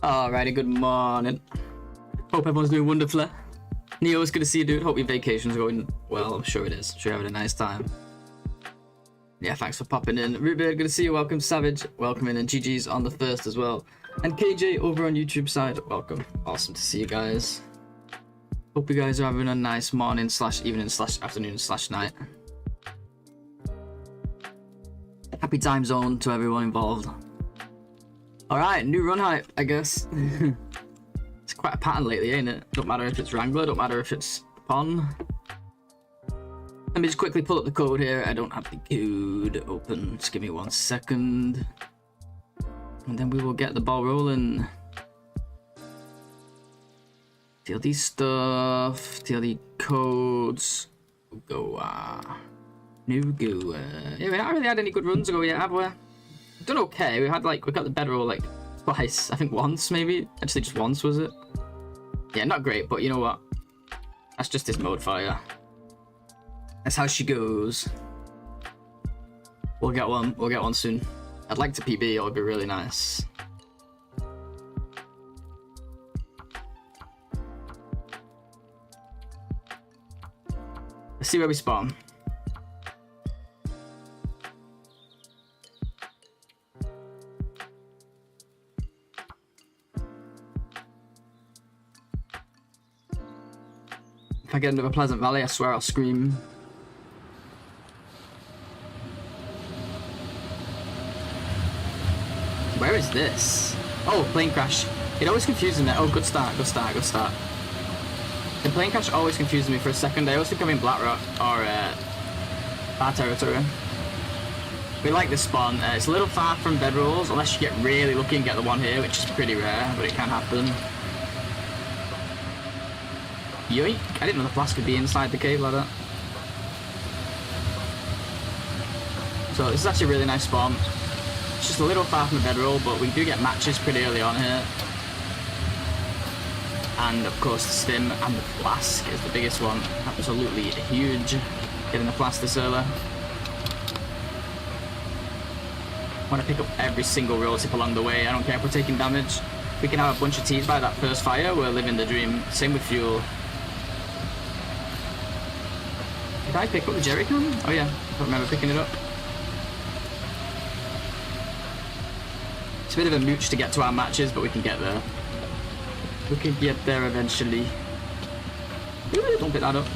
Alrighty, good morning. Hope everyone's doing wonderfully. Neo, it's good to see you, dude. Hope your vacation's going well. I'm sure it is. Sure you're having a nice time. Yeah, thanks for popping in. Rootbeard, good to see you. Welcome, Savage. Welcome in. And GG's on the first as well. And KJ over on YouTube side. Welcome. Awesome to see you guys. Hope you guys are having a nice morning / evening / afternoon / night. Happy time zone to everyone involved. Alright, new run hype, I guess. It's quite a pattern lately, ain't it? Don't matter if it's Wrangler, don't matter if it's Pon. Let me just quickly pull up the code here. I don't have the code open. Just give me 1 second. And then we will get the ball rolling. TLD stuff, TLD codes. NOGOA. NOGOA. Yeah, we haven't really had any good runs ago yet, have we? We've done okay. We got the bedroll like twice. I think once, maybe. Actually, just once, was it? Yeah, not great, but you know what? That's just this mode fire. That's how she goes. We'll get one. We'll get one soon. I'd like to PB. It would be really nice. Let's see where we spawn. If I get into a Pleasant Valley, I swear I'll scream. Where is this? Oh, plane crash. It always confuses me. Oh, good start, good start, good start. The plane crash always confuses me for a second. I always think I'm in Black Rock or Bar Territory. We like this spawn. It's a little far from bedrolls, unless you get really lucky and get the one here, which is pretty rare, but it can happen. Yoink! I didn't know the flask could be inside the cave like that. So this is actually a really nice spawn. It's just a little far from the bedroll, but we do get matches pretty early on here. And of course the stim and the flask is the biggest one. Absolutely huge. Getting the flask this early. I want to pick up every single roll tip along the way. I don't care if we're taking damage. We can have a bunch of teas by that first fire. We're living the dream. Same with fuel. Did I pick up the jerry can? Oh yeah, I don't remember picking it up. It's a bit of a mooch to get to our matches, but we can get there. We can get there eventually. Ooh, don't pick that up.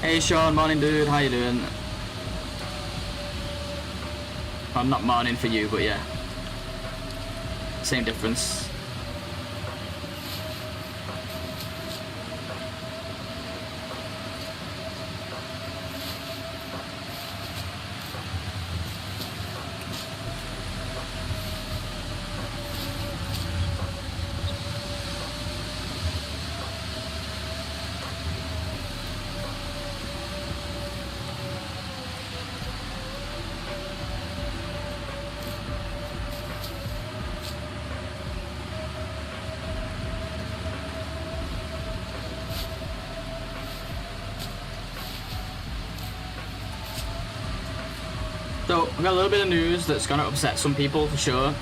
Hey Sean, morning dude, how you doing? Well, not morning for you, but yeah. Same difference. So, we've got a little bit of news that's going to upset some people for sure,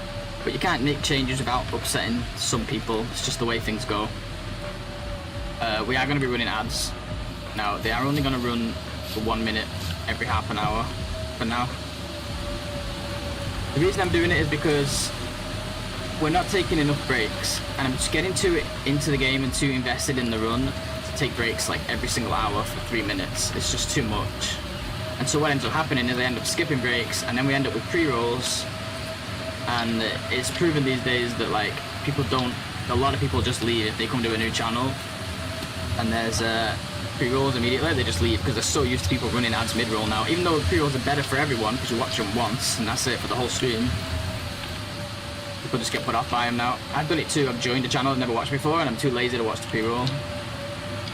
but you can't make changes without upsetting some people. It's just the way things go. We are going to be running ads. Now, they are only going to run for 1 minute every half an hour for now. The reason I'm doing it is because we're not taking enough breaks, and I'm just getting into the game and too invested in the run to take breaks like every single hour for 3 minutes. It's just too much. And so what ends up happening is I end up skipping breaks, and then we end up with pre-rolls. And it's proven these days that like a lot of people just leave if they come to a new channel. And there's pre-rolls immediately, they just leave because they're so used to people running ads mid-roll now. Even though pre-rolls are better for everyone because you watch them once and that's it for the whole stream. People just get put off by them now. I've done it too. I've joined a channel I've never watched before and I'm too lazy to watch the pre-roll. So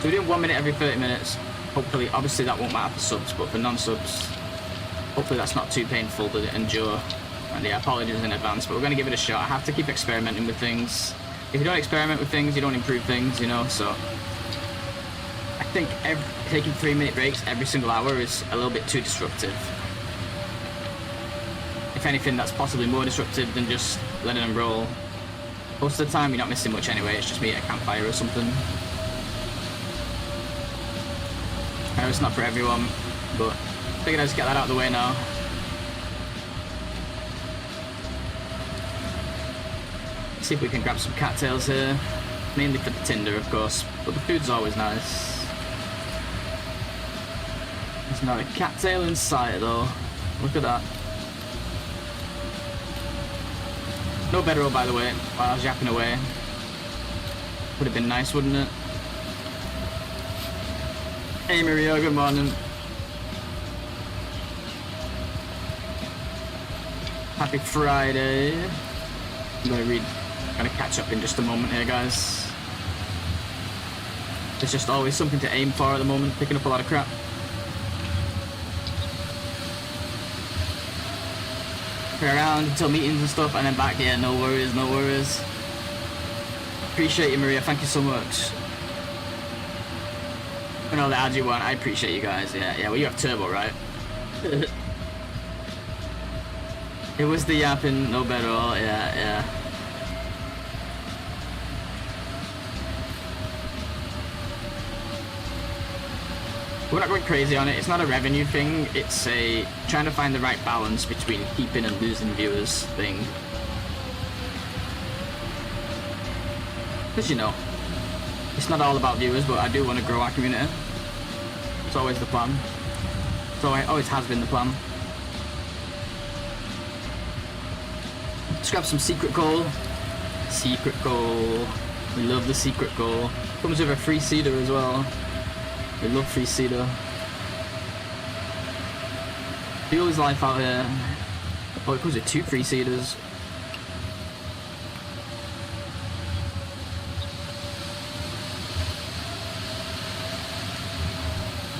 we're doing 1 minute every 30 minutes. Hopefully, obviously that won't matter for subs, but for non-subs, hopefully that's not too painful to endure. And yeah, apologies in advance, but we're going to give it a shot. I have to keep experimenting with things. If you don't experiment with things, you don't improve things, you know, so. I think taking 3 minute breaks every single hour is a little bit too disruptive. if anything, that's possibly more disruptive than just letting them roll. Most of the time, you're not missing much anyway. It's just me at a campfire or something. I know it's not for everyone, but I figured I'd just get that out of the way now. See if we can grab some cattails here. Mainly for the tinder, of course, but the food's always nice. There's not a cattail in sight, though. Look at that. No bedroll, by the way, while I was yapping away. Would have been nice, wouldn't it? Hey, Maria, good morning. Happy Friday. I'm gonna catch up in just a moment here, guys. There's just always something to aim for at the moment, picking up a lot of crap. Around until meetings and stuff, and then back. Yeah, no worries, no worries. Appreciate you, Maria. Thank you so much. And all the ads you want, I appreciate you guys. Yeah. Well, you have turbo, right? It was the yapping, no better all. Yeah. We're not going crazy on it. It's not a revenue thing. It's a trying to find the right balance between keeping and losing viewers thing. Because, you know, it's not all about viewers, but I do want to grow our community. It's always the plan. So it always has been the plan. Let's grab some secret goal. Secret goal. We love the secret goal. Comes with a free seeder as well. We love free seeder. Fuel is life out here. Oh, it comes with 2 free seeders.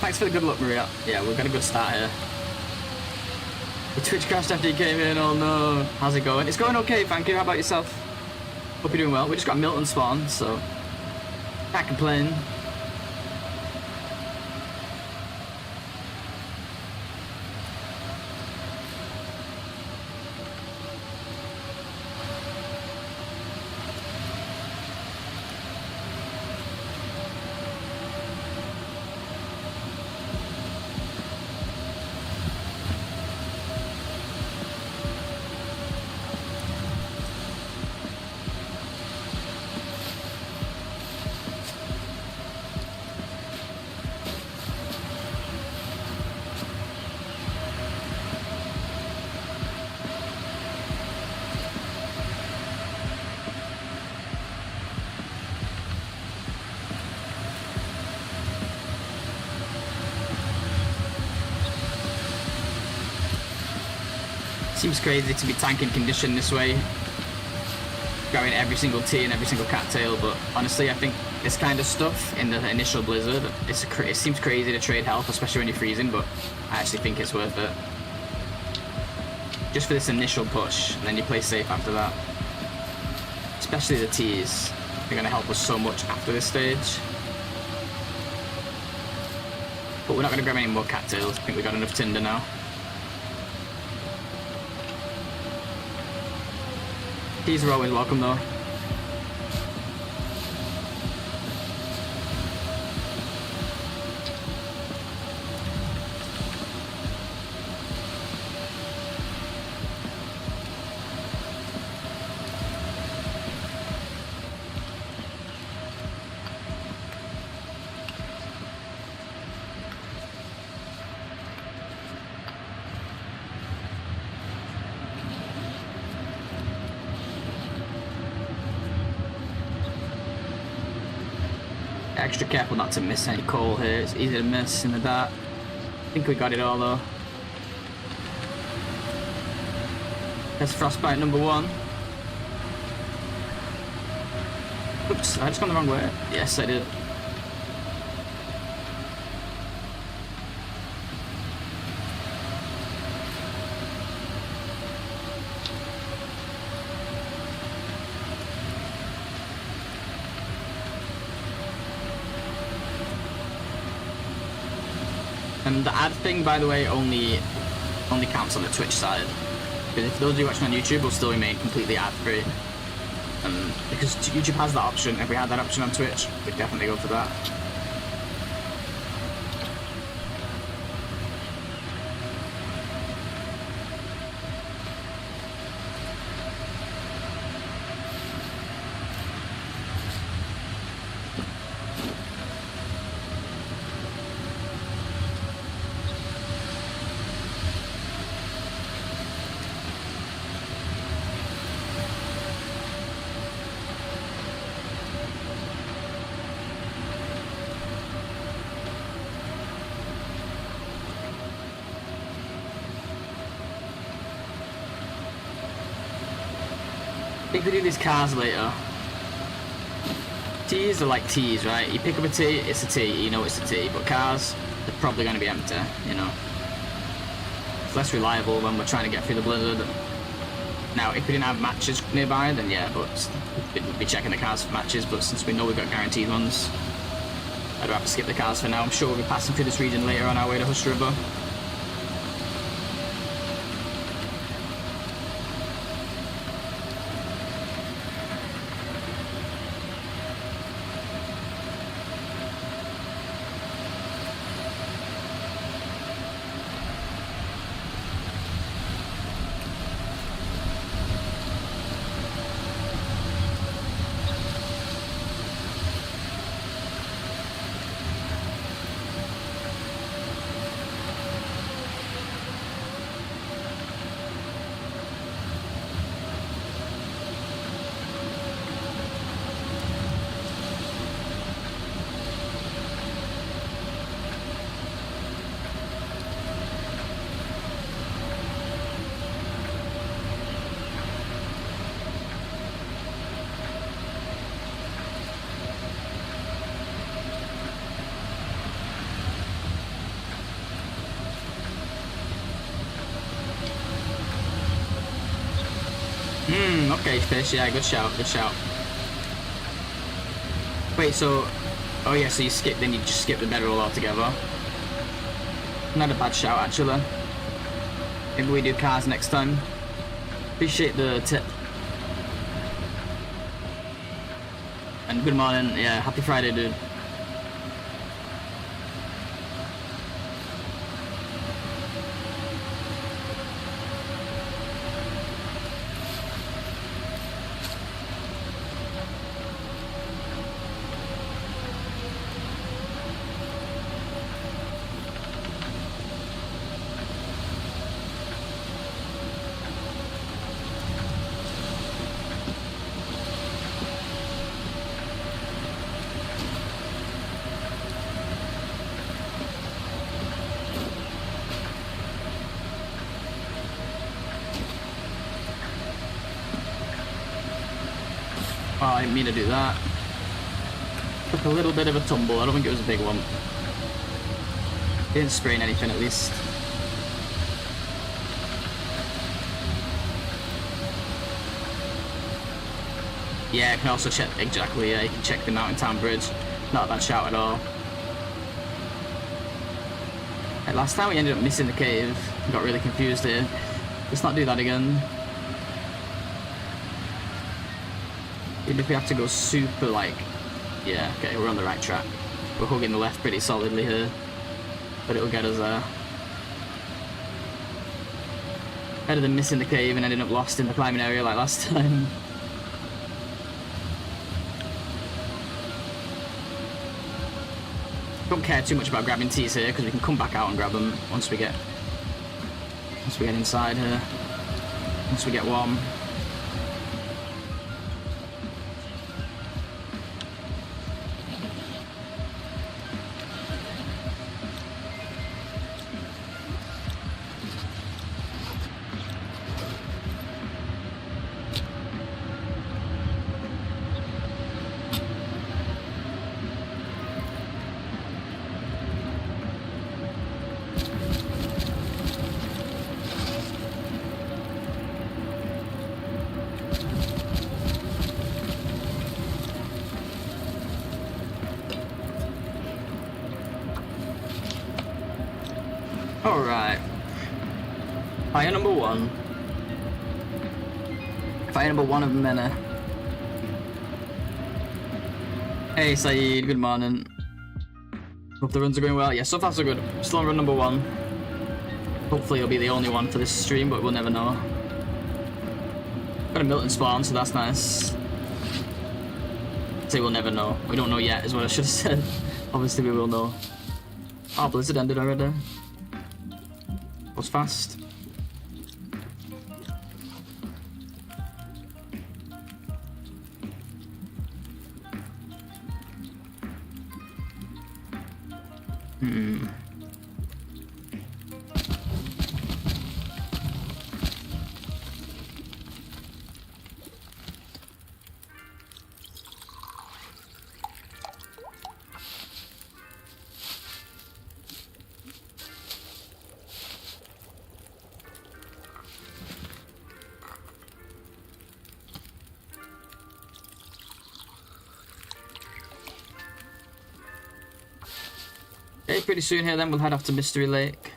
Thanks for the good luck, Maria. Yeah, we've got a good start here. The Twitch crashed after you came in. Oh no. How's it going? It's going okay, thank you. How about yourself? Hope you're doing well. We just got Milton spawn, so can't complain. Seems crazy to be tanking condition this way, going every single T and every single cattail, but honestly I think this kind of stuff in the initial blizzard, it seems crazy to trade health, especially when you're freezing, but I actually think it's worth it. Just for this initial push, and then you play safe after that. Especially the Ts, they're going to help us so much after this stage. But we're not going to grab any more cattails, I think we got enough tinder now. These are always welcome though. Extra careful not to miss any coal here. It's easy to miss in the dark. I think we got it all though. That's frostbite number 1. Oops, I just gone the wrong way. Yes, I did. And the ad thing, by the way, only counts on the Twitch side. But if those of you watching on YouTube will still remain completely ad-free. Because YouTube has that option. If we had that option on Twitch, we'd definitely go for that. I think we do these cars later. T's are like T's, right? You pick up a T, it's a T, you know it's a T. But cars, they're probably going to be empty, you know. It's less reliable when we're trying to get through the blizzard. Now, if we didn't have matches nearby, then yeah, but we'd be checking the cars for matches. But since we know we've got guaranteed ones, I'd rather skip the cars for now. I'm sure we'll be passing through this region later on our way to Hush River. Okay, fish, yeah, good shout, good shout. Wait, so... Oh yeah, so you skip, then you just skip the bedroll altogether. Not a bad shout, actually. Maybe we do cars next time. Appreciate the tip. And good morning, yeah, happy Friday, dude. Oh, I didn't mean to do that. Took a little bit of a tumble. I don't think it was a big one. Didn't sprain anything, at least. Yeah, I can also check, exactly, yeah, you can check the Mountain Town Bridge. Not a bad shout at all. Like, last time we ended up missing the cave. Got really confused here. Let's not do that again. Even if we have to go super, like... Yeah, okay, we're on the right track. We're hugging the left pretty solidly here. But it'll get us there. Better than missing the cave and ending up lost in the climbing area like last time. Don't care too much about grabbing teas here because we can come back out and grab them once we get inside here. Once we get warm. Alright. Fire number 1. Fight number 1 of many. Hey Saeed, good morning. Hope the runs are going well. Yeah, so far so good. Still on run number 1. Hopefully it'll be the only one for this stream, but we'll never know. Got a Milton spawn, so that's nice. Say we'll never know. We don't know yet is what I should have said. Obviously we will know. Oh, Blizzard ended already. Was fast. Okay, pretty soon here then we'll head off to Mystery Lake.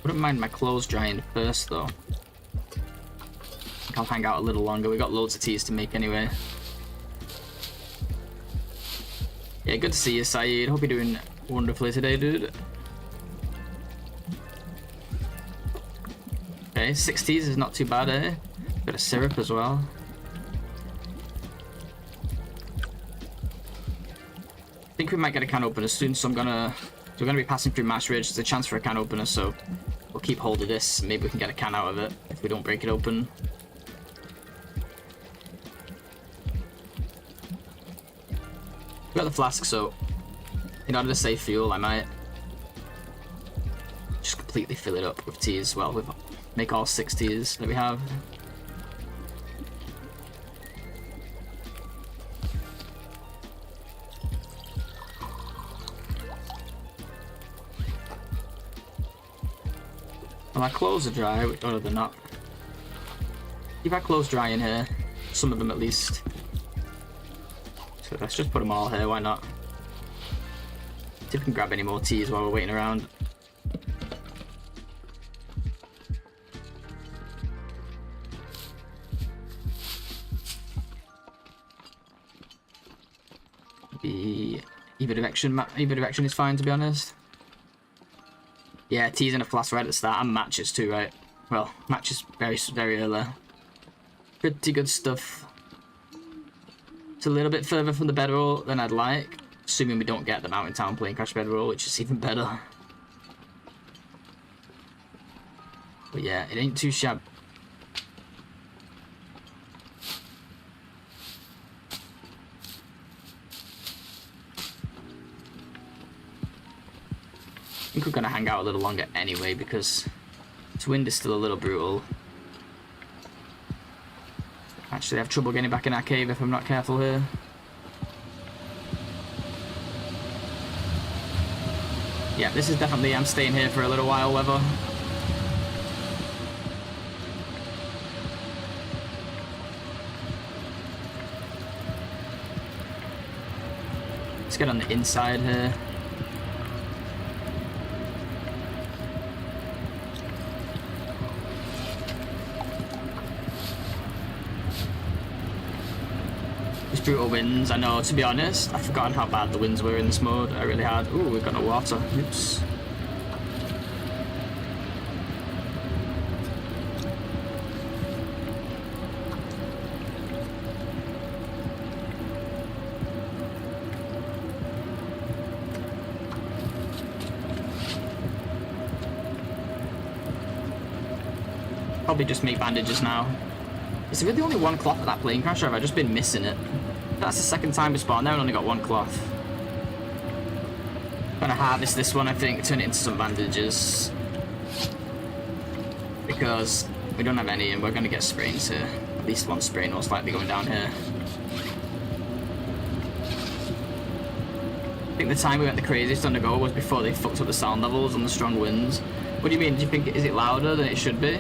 Wouldn't mind my clothes drying first though. I think I'll hang out a little longer. We got loads of teas to make anyway. Yeah, good to see you, Saeed. Hope you're doing wonderfully today, dude. Okay, 6 teas is not too bad, eh? Bit of syrup as well. I think we might get a can opener soon, so we're gonna be passing through Mash Ridge. There's a chance for a can opener, so we'll keep hold of this. Maybe we can get a can out of it if we don't break it open. We got the flask, so in order to save fuel, I might just completely fill it up with teas. Well, with make all 6 teas that we have. Well, our clothes are dry, or they're not. Keep our clothes dry in here, some of them at least. So let's just put them all here, why not? See if we can grab any more teas while we're waiting around. Either direction is fine, to be honest. Yeah, teas in a flask right at the start, and matches too, right? Well, matches very early. Pretty good stuff. It's a little bit further from the bedroll than I'd like, assuming we don't get the Mountain Town plane crash bedroll, which is even better. But yeah, it ain't too shabby. I think we're gonna hang out a little longer anyway because this wind is still a little brutal. Actually, I have trouble getting back in our cave if I'm not careful here. Yeah, this is definitely, I'm staying here for a little while weather. Let's get on the inside here. Brutal winds, I know, to be honest. I've forgotten how bad the winds were in this mode. I really had. Ooh, we've got no water. Oops. Probably just make bandages now. Is there really only 1 cloth at that plane crash, or have I just been missing it? That's the second time we spawned there and only got 1 cloth. Gonna harvest this one, I think, turn it into some bandages. Because we don't have any and we're gonna get sprains here. At least 1 sprain most likely going down here. I think the time we went the craziest on NOGOA was before they fucked up the sound levels and the strong winds. What do you mean? Do you think, is it louder than it should be?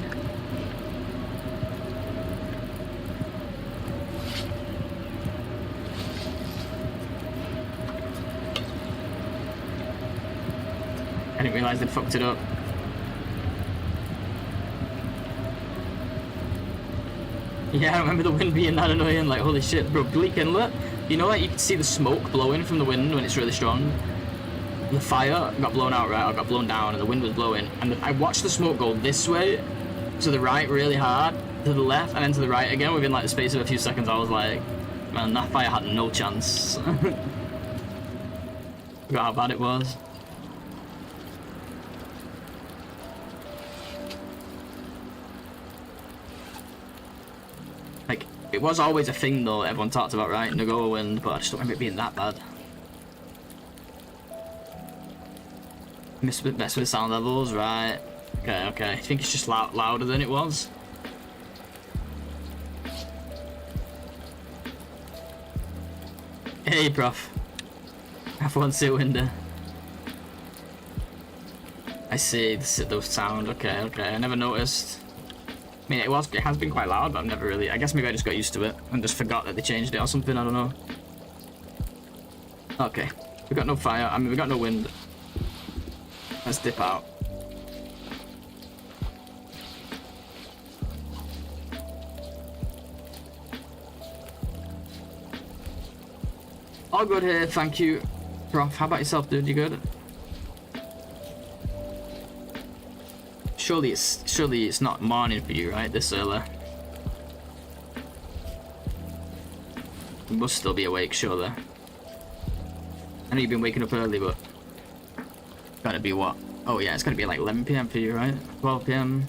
didn't realise they'd fucked it up. Yeah, I remember the wind being that annoying, like holy shit, bro. Bleak Inlet, you know, like you can see the smoke blowing from the wind when it's really strong. The fire got blown out, right, or got blown down, and the wind was blowing, and I watched the smoke go this way, to the right really hard, to the left, and then to the right again within like the space of a few seconds. I was like, man, that fire had no chance. Forgot how bad it was. Like, it was always a thing though, everyone talked about, right? NOGOA wind, but I just don't remember it being that bad. Mess with the sound levels, right? Okay, okay. I think it's just louder than it was. Hey, prof. Have one sit window. I see the sound. Okay, okay. I never noticed. I mean, it has been quite loud, but I've never really. I guess maybe I just got used to it and just forgot that they changed it or something. I don't know. Okay, we got no fire. I mean, we got no wind. Let's dip out. All good here, thank you, Prof. How about yourself, dude? You good? Surely it's not morning for you, right? This early. You must still be awake, surely. I know you've been waking up early, but gotta be what? Oh yeah, it's gotta be like 11 PM for you, right? 12 PM.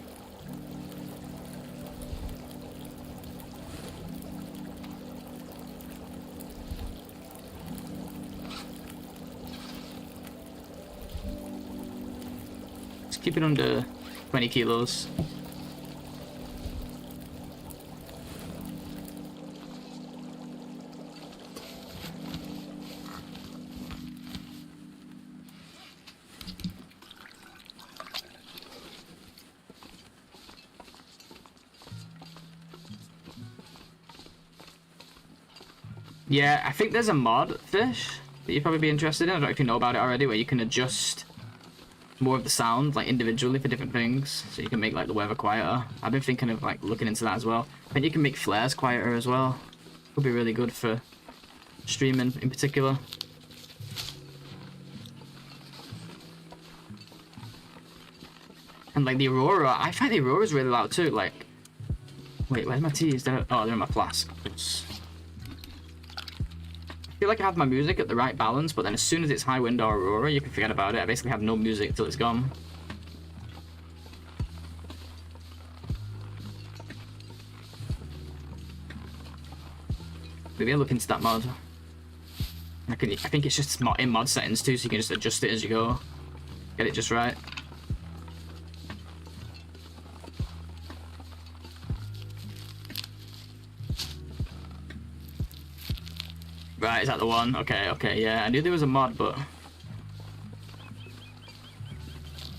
Just keep it under 20 kilos. Yeah, I think there's a mod fish that you'd probably be interested in. I don't know if you know about it already, where you can adjust more of the sound like individually for different things, so you can make like the weather quieter. I've been thinking of like looking into that as well. I think you can make flares quieter as well. Could be really good for streaming in particular. And like the aurora, I find the aurora's really loud too. Like, wait, where's my teas? Oh, they're in my flask. Oops. I feel like I have my music at the right balance, but then as soon as it's high wind or aurora, you can forget about it. I basically have no music till it's gone. Maybe I'll look into that mod. I think it's just in mod settings too, so you can just adjust it as you go. Get it just right. Right, is that the one? Okay, okay, yeah. I knew there was a mod, but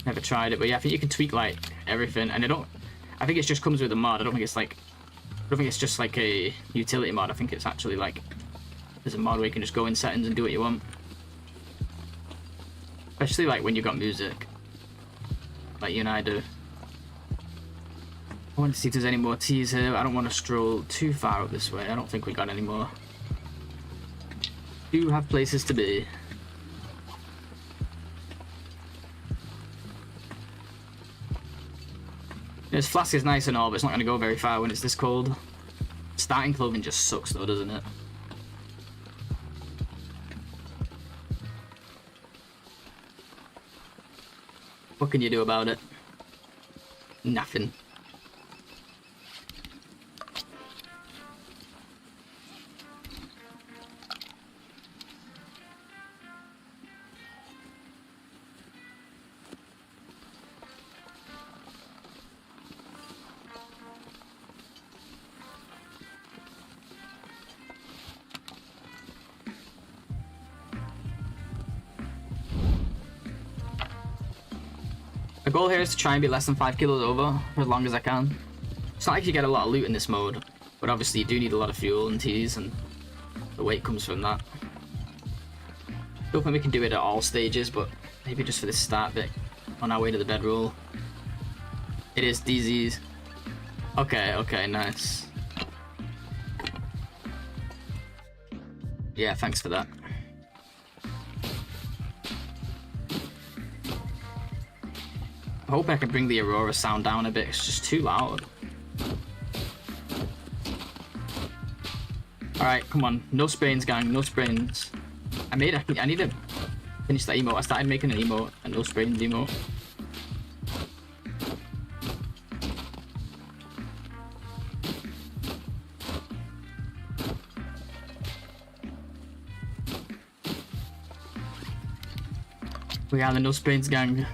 never tried it. But yeah, I think you can tweak like everything, and I think it just comes with a mod. I don't think it's just like a utility mod. I think it's actually like there's a mod where you can just go in settings and do what you want. Especially like when you've got music, like you and I do. I want to see if there's any more teas here. I don't want to stroll too far up this way. I don't think we got any more. Do have places to be. This flask is nice and all, but it's not going to go very far when it's this cold. Starting clothing just sucks though, doesn't it? What can you do about it? Nothing. The goal here is to try and be less than 5 kilos over for as long as I can. It's not like you get a lot of loot in this mode, but obviously you do need a lot of fuel and teas, and the weight comes from that. Don't think we can do it at all stages, but maybe just for this start bit. on our way to the bedroll. It is DZ's. Okay, okay, nice. Yeah, thanks for that. I hope I can bring the Aurora sound down a bit. It's just too loud. Alright, come on. No sprains, gang. No sprains. I need to finish that emote. I started making an emote, a no sprains emote. We are the no sprains gang.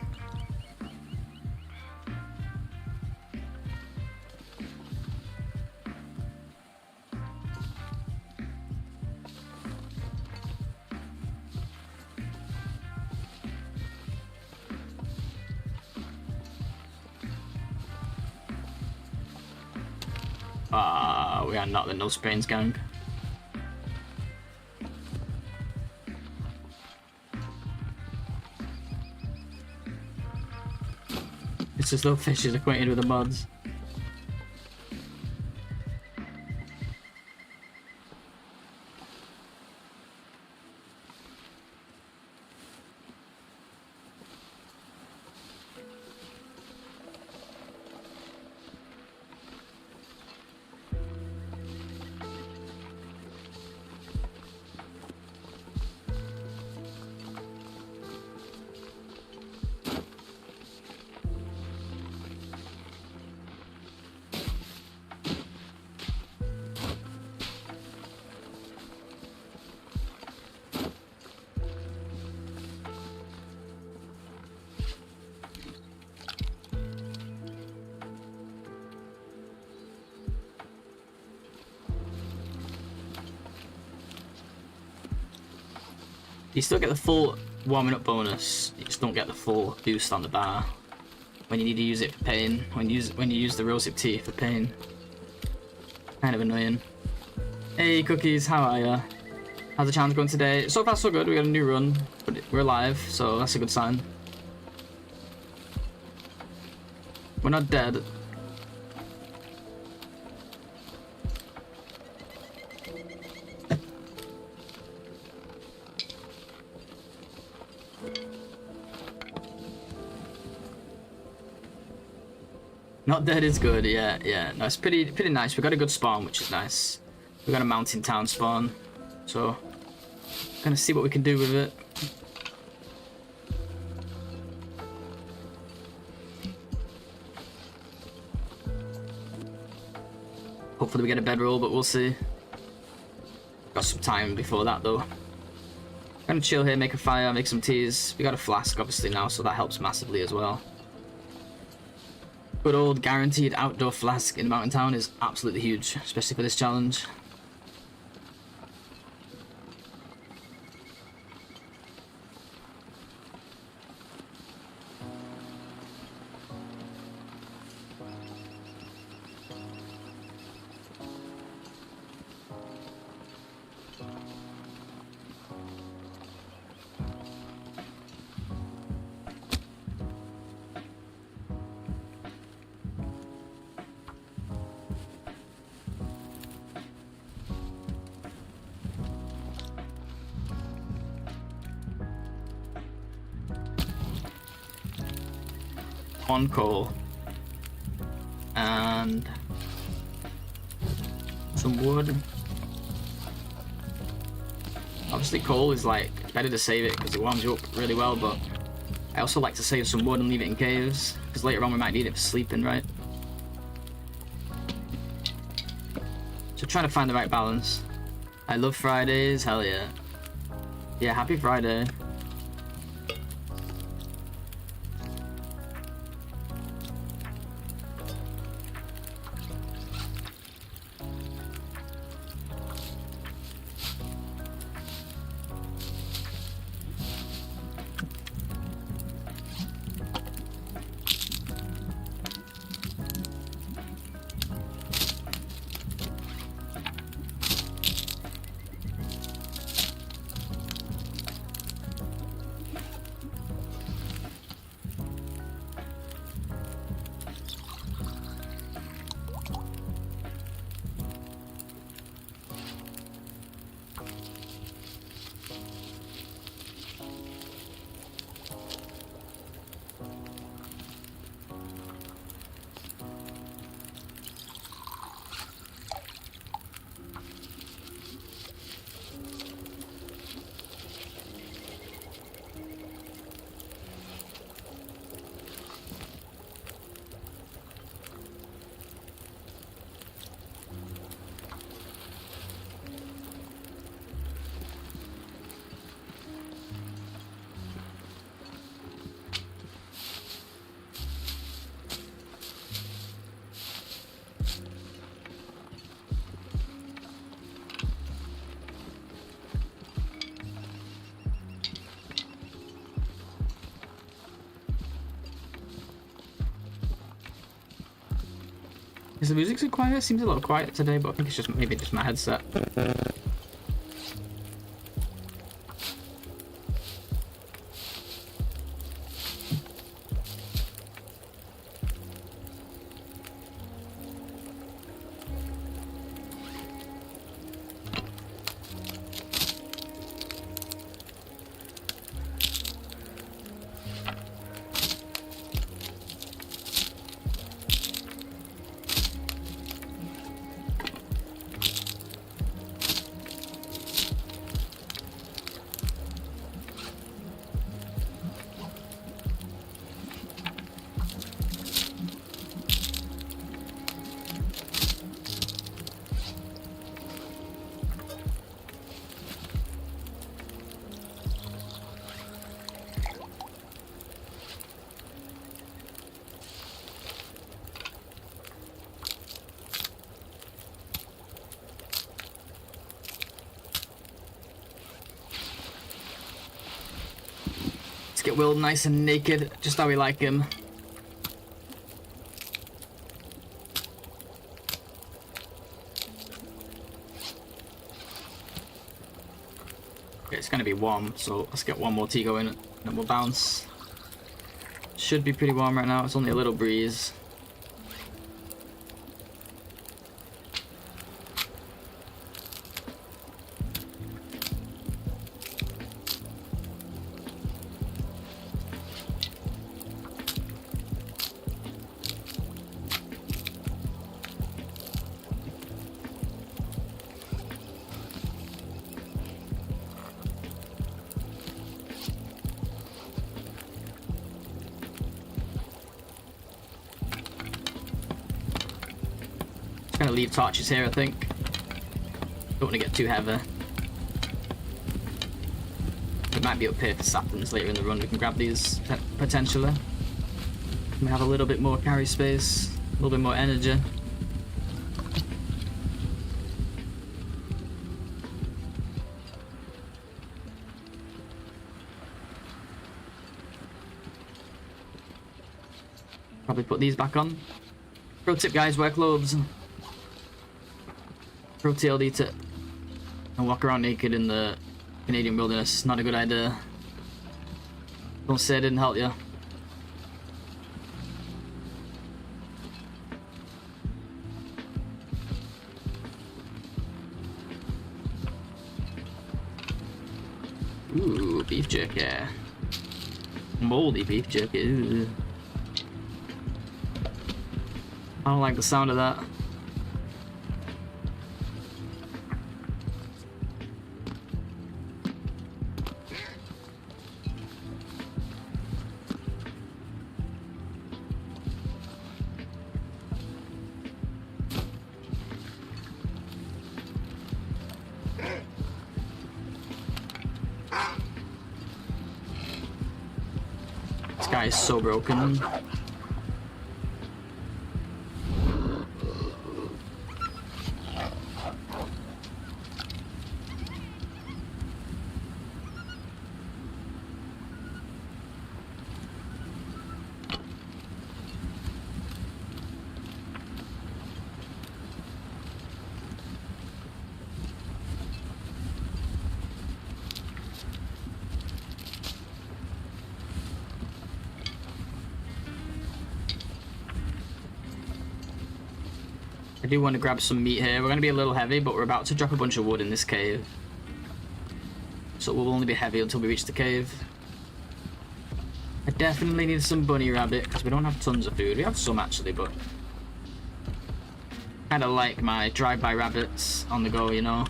We are not the no sprains gang. It's as though Fish is acquainted with the mods. You still get the full warming up bonus, you just don't get the full boost on the bar when you need to use it for pain, when you use the rosehip tea for pain. Kind of annoying. Hey Cookies, how are ya? How's the challenge going today? So far so good, we got a new run, but we're alive, so that's a good sign. We're not dead. Not dead is good, yeah. No, it's pretty nice. We got a good spawn, which is nice. We got a mountain town spawn, so gonna see what we can do with it. Hopefully we get a bedroll, but we'll see. Got some time before that though. Gonna chill here, make a fire, make some teas. We got a flask obviously now, so that helps massively as well. Good old guaranteed outdoor flask in Mountain Town is absolutely huge, especially for this challenge. On coal and some wood. Obviously coal is like better to save it because it warms you up really well, but I also like to save some wood and leave it in caves because later on we might need it for sleeping, right? So trying to find the right balance. I love Fridays, hell yeah. Yeah, happy Friday. Is the music so quiet? It seems a little quiet today, but I think it's just maybe just my headset. Get Will nice and naked, just how we like him. Okay, it's gonna be warm, so let's get one more tea going and then we'll bounce. Should be pretty warm right now, it's only a little breeze. Gonna leave torches here, I think. Don't want to get too heavy. It might be up here for saplings later in the run. We can grab these potentially. We have a little bit more carry space, a little bit more energy. Probably put these back on. Pro tip, guys, wear clothes. Pro TLD tip. And walk around naked in the Canadian wilderness. Not a good idea. Don't say I didn't help you. Ooh, beef jerky. Moldy beef jerky. Ooh. I don't like the sound of that. This guy is so broken. I do want to grab some meat here. We're going to be a little heavy, but we're about to drop a bunch of wood in this cave. So we'll only be heavy until we reach the cave. I definitely need some bunny rabbit, because we don't have tons of food. We have some actually, but... kind of like my drive-by rabbits on the go, you know?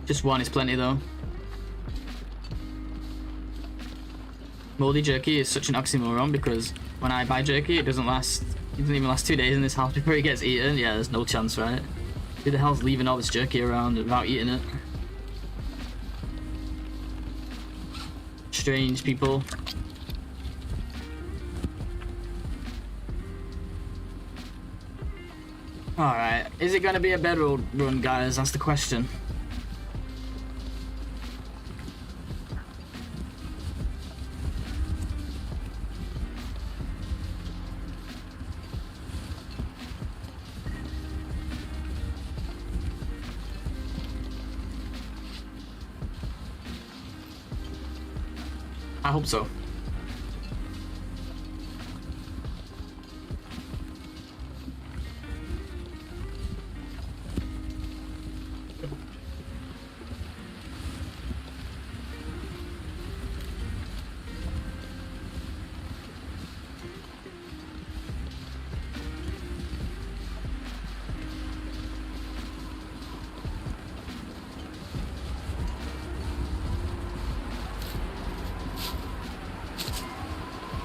Just one is plenty though. Moldy jerky is such an oxymoron because when I buy jerky, it doesn't even last 2 days in this house before it gets eaten. Yeah, there's no chance, right? Who the hell's leaving all this jerky around without eating it? Strange people. Alright, is it going to be a better run, guys? That's the question. I hope so.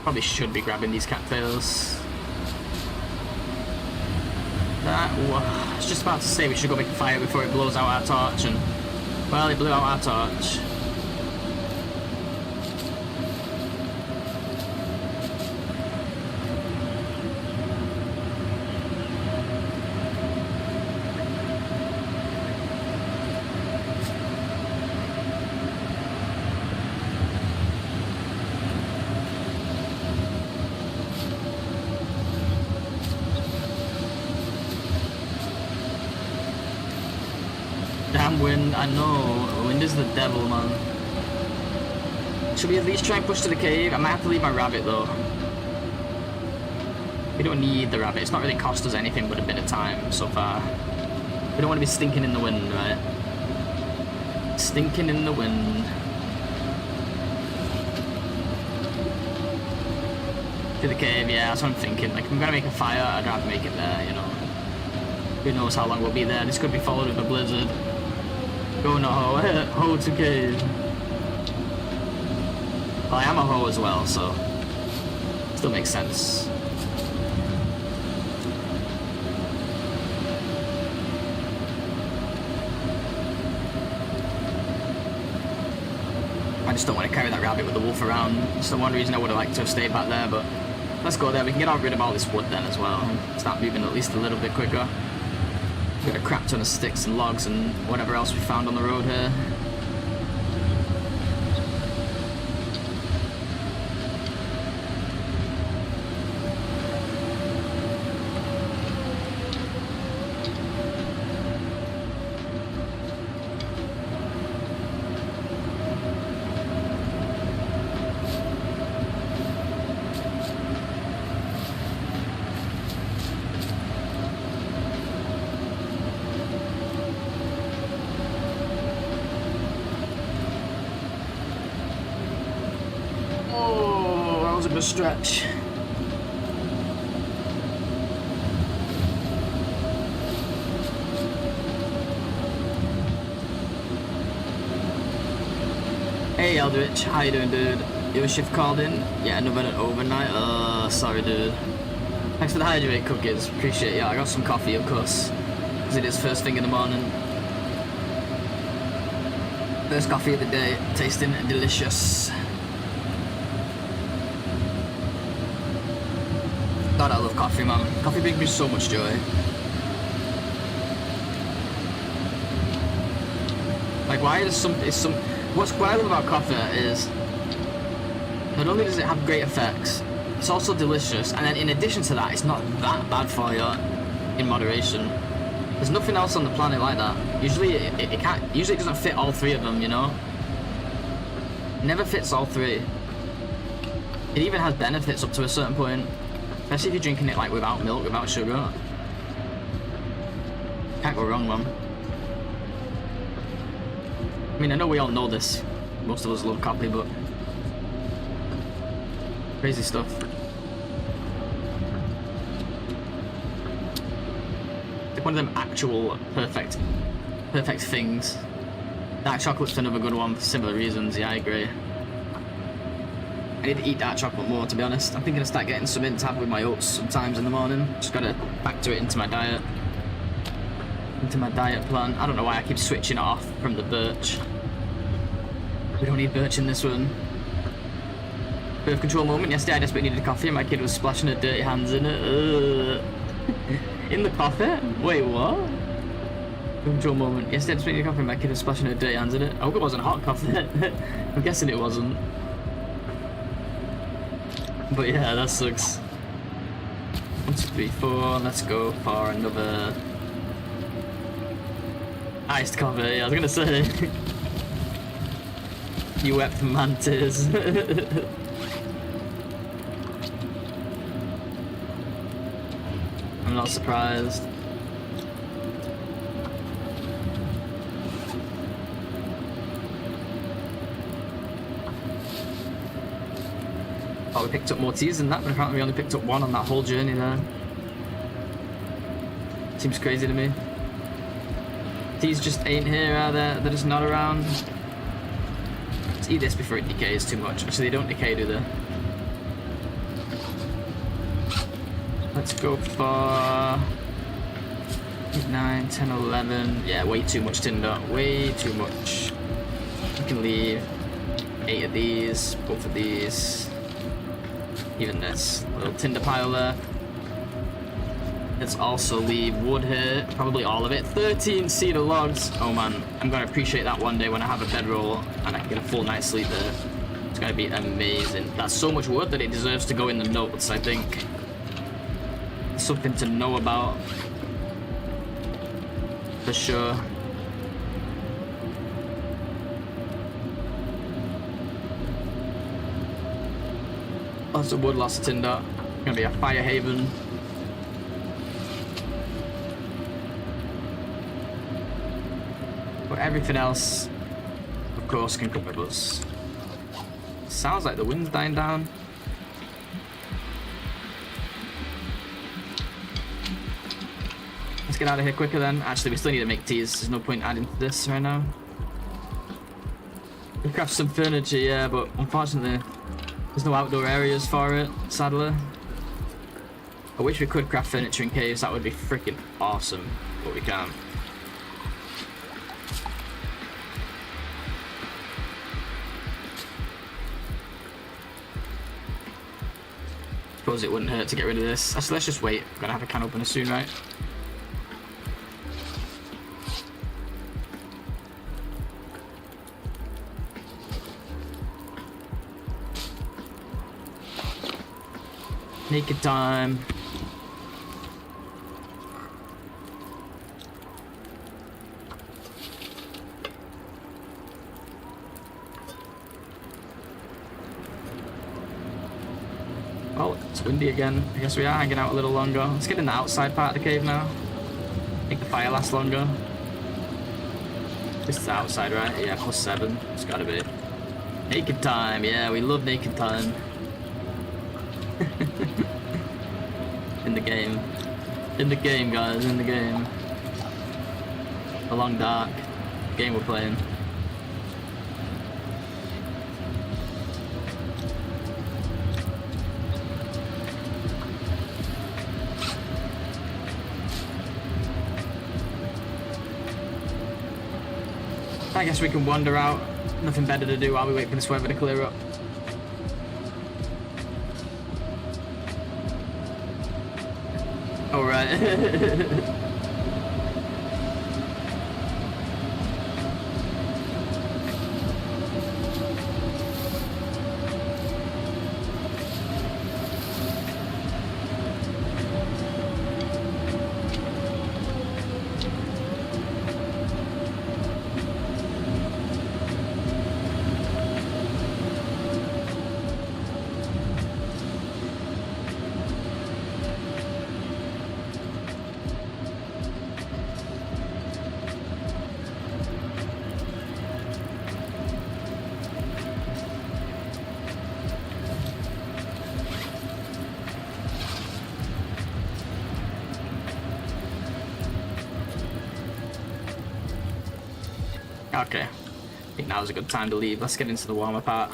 Probably should be grabbing these cattails. I was just about to say we should go make a fire before it blows out our torch, and well, it blew out our torch. Damn wind, I know. Wind is the devil, man. Should we at least try and push to the cave? I might have to leave my rabbit, though. We don't need the rabbit. It's not really cost us anything but a bit of time so far. We don't want to be stinking in the wind, right? Stinking in the wind. To the cave, yeah, that's what I'm thinking. Like, if I'm gonna make a fire, I'd rather make it there, you know. Who knows how long we'll be there. This could be followed with a blizzard. Go NOGOA, hoe to cave. Well, I am a hoe as well, so still makes sense. I just don't want to carry that rabbit with the wolf around. It's the one reason I would have liked to have stayed back there, but let's go there. We can get rid of all this wood then as well. Start moving at least a little bit quicker. Got a crap ton of sticks and logs and whatever else we found on the road here. A good stretch. Hey Eldritch, how you doing, dude? Your shift called in? Yeah, another overnight. Sorry, dude. Thanks for the hydrate cookies. Appreciate it. Yeah, I got some coffee, of course, because it is first thing in the morning. First coffee of the day, tasting delicious. God, I love coffee, man. Coffee brings me so much joy. Like, why is what I love about coffee is not only does it have great effects, it's also delicious, and then in addition to that, it's not that bad for you in moderation. There's nothing else on the planet like that. Usually, it can't. Usually, it doesn't fit all three of them. You know, it never fits all three. It even has benefits up to a certain point. Especially if you're drinking it like without milk, without sugar. Can't go wrong, man. I mean, I know we all know this. Most of us love coffee, but crazy stuff. It's like one of them actual perfect things. Dark chocolate's another good one for similar reasons. Yeah, I agree. I need to eat dark chocolate more, to be honest. I'm thinking of start getting some in to have with my oats sometimes in the morning. Just gotta factor it into my diet. Into my diet plan. I don't know why I keep switching it off from the birch. We don't need birch in this one. Birth control moment. Yesterday I desperately needed a coffee and my kid was splashing her dirty hands in it. In the coffee? Wait, what? Control moment. Yesterday, I'm drinking coffee, my kid was splashing her dirty hands in it. I hope it wasn't hot coffee. I'm guessing it wasn't. But yeah, that sucks. 1, 2, 3, 4. Let's go for another iced coffee. I was gonna say. You wept mantis. I'm not surprised. Oh, we picked up more teas than that, but apparently we only picked up 1 on that whole journey there. Seems crazy to me. Teas just ain't here, are they? They're just not around. Let's eat this before it decays too much. Actually, they don't decay, do they? Let's go for 8, 9, 10, 11. Yeah, way too much tinder. Way too much. We can leave 8 of these, both of these. Even this little tinder pile there. Let's also leave wood here, probably all of it. 13 cedar logs. Oh man, I'm gonna appreciate that one day when I have a bedroll and I can get a full night's sleep there. It's gonna be amazing. That's so much wood that it deserves to go in the notes, I think. Something to know about. For sure. Lots of wood, lots of tinder. Gonna be a fire haven. But everything else, of course, can come with us. Sounds like the wind's dying down. Let's get out of here quicker then. Actually, we still need to make teas. There's no point adding to this right now. We craft some furniture, yeah, but unfortunately, there's no outdoor areas for it, sadly. I wish we could craft furniture in caves. That would be freaking awesome, but we can't. Suppose it wouldn't hurt to get rid of this. Actually, let's just wait. I'm gonna have a can opener soon, right? Naked time. Well, it's windy again. I guess we are hanging out a little longer. Let's get in the outside part of the cave now. Make the fire last longer. This is the outside, right? Yeah, +7. It's gotta be. Naked time. Yeah, we love naked time. In the game. In the game, guys. In the game. The long dark game we're playing. I guess we can wander out. Nothing better to do while we wait for this weather to clear up. Alright. Okay, I think now's a good time to leave. Let's get into the warmer part.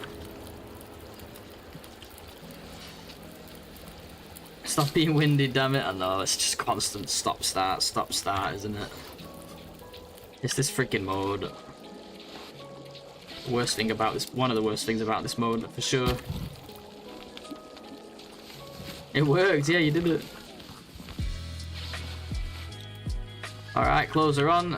Stop being windy, damn it. I know, it's just constant stop start, isn't it? It's this freaking mode. Worst thing about this, one of the worst things about this mode, for sure. It worked, yeah, you did it. Alright, clothes are on.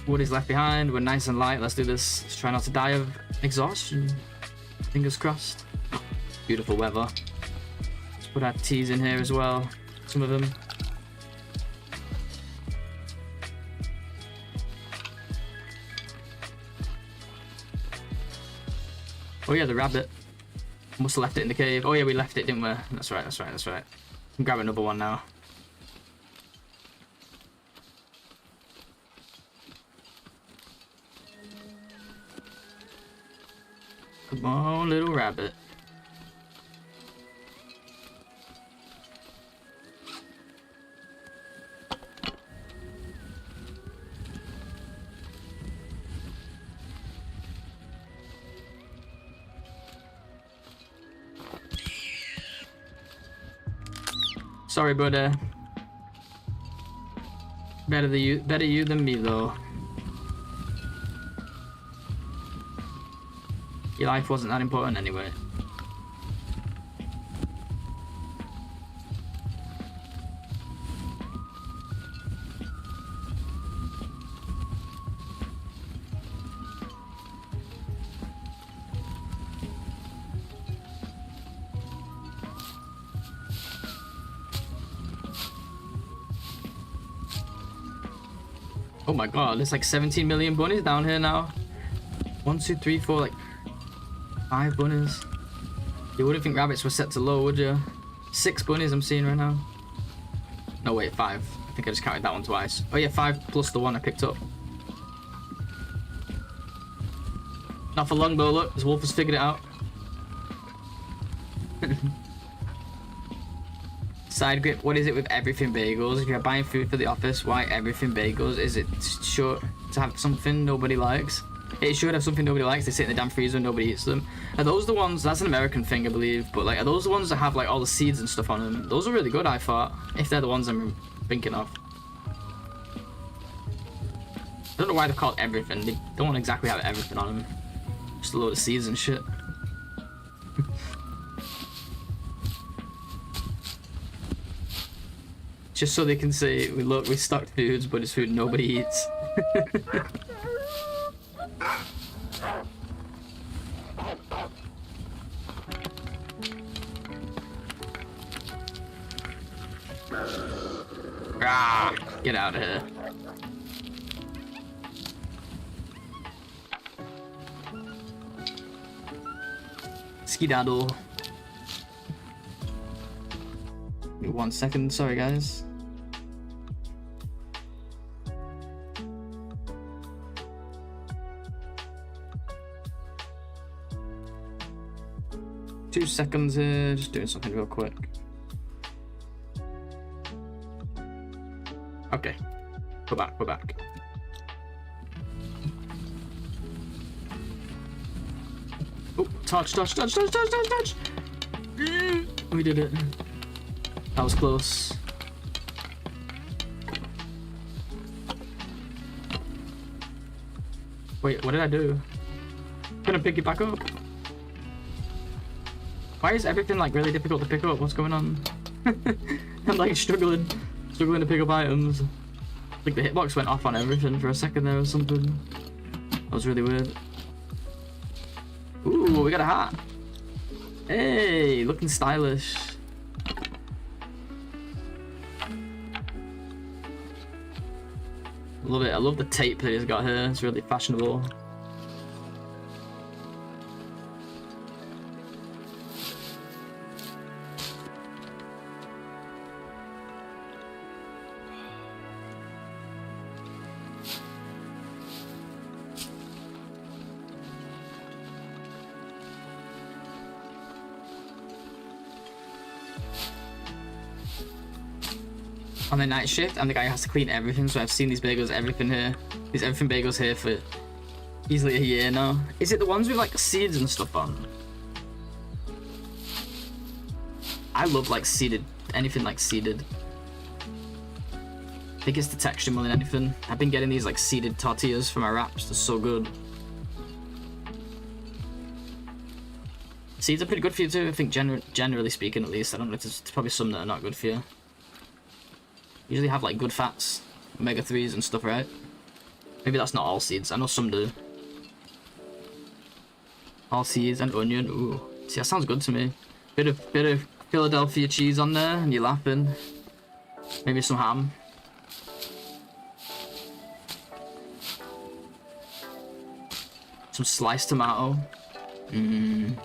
Wood is left behind. We're nice and light. Let's do this. Let's try not to die of exhaustion. Fingers crossed. Beautiful weather. Let's put our teas in here as well. Some of them. Oh yeah, the rabbit. Must have left it in the cave. Oh yeah, we left it, didn't we? That's right, that's right, that's right. Can grab another one now. Come on, little rabbit. Sorry, buddy. Better you than me, though. Your life wasn't that important anyway. Oh my god, there's like 17 million bunnies down here now. 1, 2, 3, 4, like 5 bunnies. You wouldn't think rabbits were set to low, would you? 6 bunnies I'm seeing right now. No, wait, 5. I think I just counted that one twice. Oh yeah, 5 plus the one I picked up. Not for long though, look, this wolf has figured it out. Side grip, what is it with everything bagels? If you're buying food for the office, why everything bagels? Is it sure to have something nobody likes? It should have something nobody likes. They sit in the damn freezer and nobody eats them. Are those the ones, that's an American thing I believe, but like, are those the ones that have like all the seeds and stuff on them? Those are really good, I thought, if they're the ones I'm thinking of. I don't know why they're called everything. They don't exactly have everything on them. Just a load of seeds and shit. Just so they can say, we stocked foods, but it's food nobody eats. Ah, get out of here. Skedaddle. Give me 1 second, sorry guys. Two seconds here, just doing something real quick. Okay, we're back. Oh, touch! We did it. That was close. Wait, what did I do? Gonna pick it back up. Why is everything like really difficult to pick up? What's going on? I'm like struggling to pick up items. Like the hitbox went off on everything for a second there or something. That was really weird. Ooh, we got a hat. Hey, looking stylish. Love it. I love the tape that he's got here. It's really fashionable. On the night shift, I'm the guy who has to clean everything, so I've seen these bagels, everything here. These everything bagels here for easily a year now. Is it the ones with like seeds and stuff on? I love like seeded, anything like seeded. I think it's the texture more than anything. I've been getting these like seeded tortillas for my wraps, they're so good. Seeds are pretty good for you too, I think generally speaking at least. I don't know, there's probably some that are not good for you. Usually have like good fats, omega-3s and stuff, right? Maybe that's not all seeds. I know some do. All seeds and onion. Ooh, see, that sounds good to me. Bit of Philadelphia cheese on there, and you're laughing. Maybe some ham. Some sliced tomato. Mmm.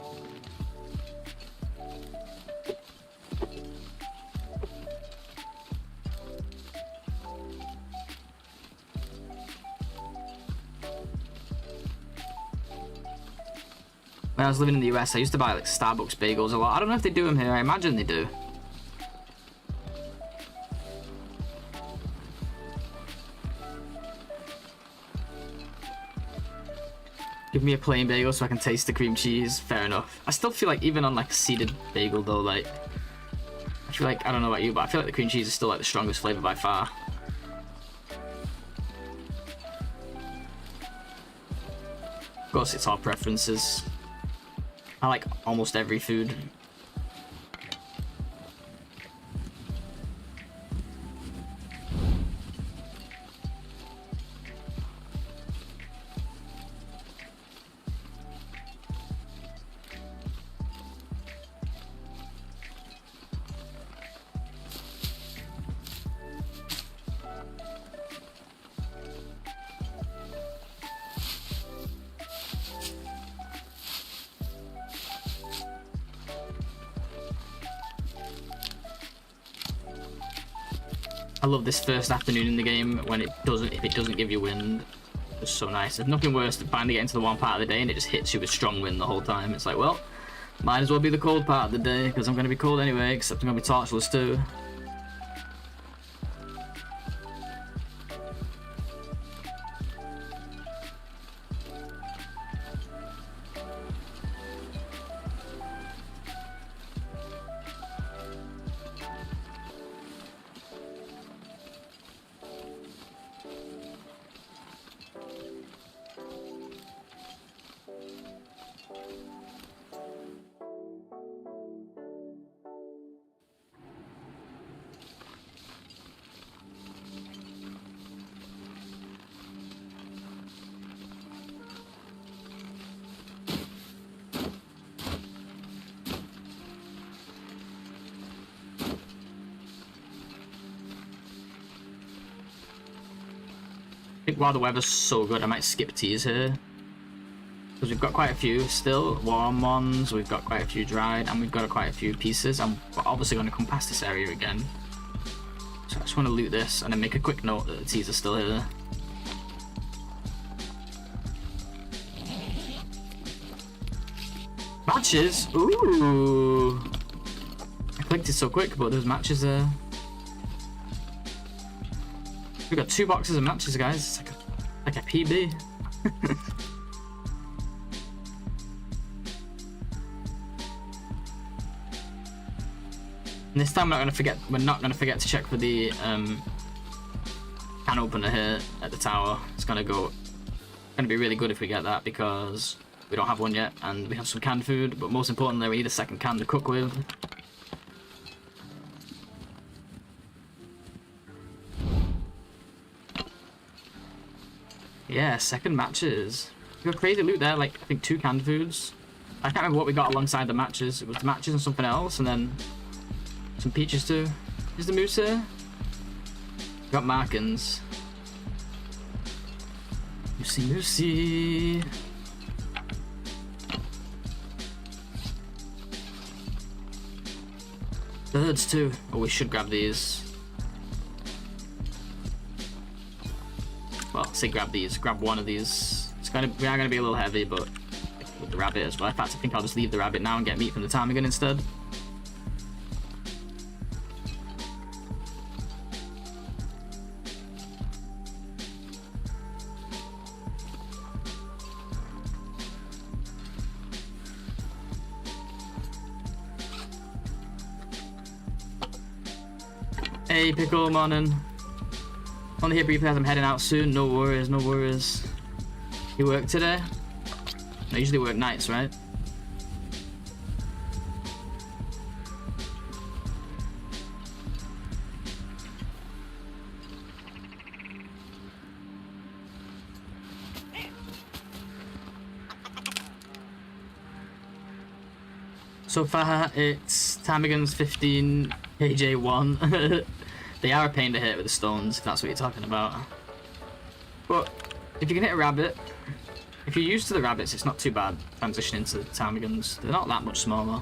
When I was living in the US, I used to buy like Starbucks bagels a lot. I don't know if they do them here. I imagine they do. Give me a plain bagel so I can taste the cream cheese. Fair enough. I still feel like even on like a seeded bagel though, like I feel like, I don't know about you, but I feel like the cream cheese is still like the strongest flavor by far. Of course, it's all preferences. I like almost every food. I love this first afternoon in the game when if it doesn't give you wind. It's so nice. There's nothing worse than finally getting to the one part of the day and it just hits you with strong wind the whole time. It's like, well, might as well be the cold part of the day because I'm going to be cold anyway, except I'm going to be torchless too. I think while the weather's so good, I might skip teas here. Because we've got quite a few still, warm ones, we've got quite a few dried, and we've got quite a few pieces. And we're obviously going to come past this area again. So I just want to loot this and then make a quick note that the teas are still here. Matches? Ooh! I clicked it so quick, but there's matches there. We've got 2 boxes of matches, guys. It's like a PB. And this time we're not gonna forget to check for the can opener here at the tower. It's gonna be really good if we get that because we don't have one yet and we have some canned food, but most importantly we need a second can to cook with. Yeah, second matches. We got crazy loot there, like I think 2 canned foods. I can't remember what we got alongside the matches. It was the matches and something else, and then some peaches too. Is the moose here? We got markings. Moosey, moosey. Birds too. Oh, we should grab these. Well, say grab these. Grab one of these. We are gonna be a little heavy, but with the rabbit as well. In fact, I think I'll just leave the rabbit now and get meat from the ptarmigan instead. Hey, Pickle, morning. Only here briefly as I'm heading out soon. No worries, no worries. You work today? I usually work nights, right? So far, it's Ptarmigan's 15, KJ 1. They are a pain to hit with the stones, if that's what you're talking about. But if you can hit a rabbit, if you're used to the rabbits, it's not too bad transitioning to the Ptarmigans. They're not that much smaller.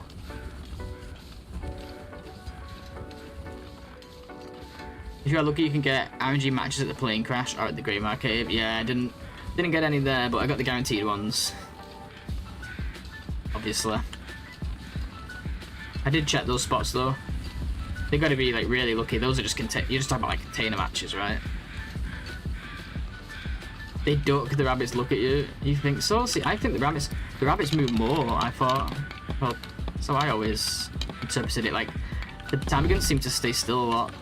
If you are lucky, you can get RNG matches at the Plane Crash or at the Greymar Cave. Yeah, I didn't get any there, but I got the guaranteed ones. Obviously. I did check those spots though. They got to be like really lucky. Those are just you're just talking about like container matches, right? They duck. The rabbits look at you. You think so? See, I think the rabbits move more. I thought. Well, so I always interpreted it like the Ptarmigans seem to stay still a lot.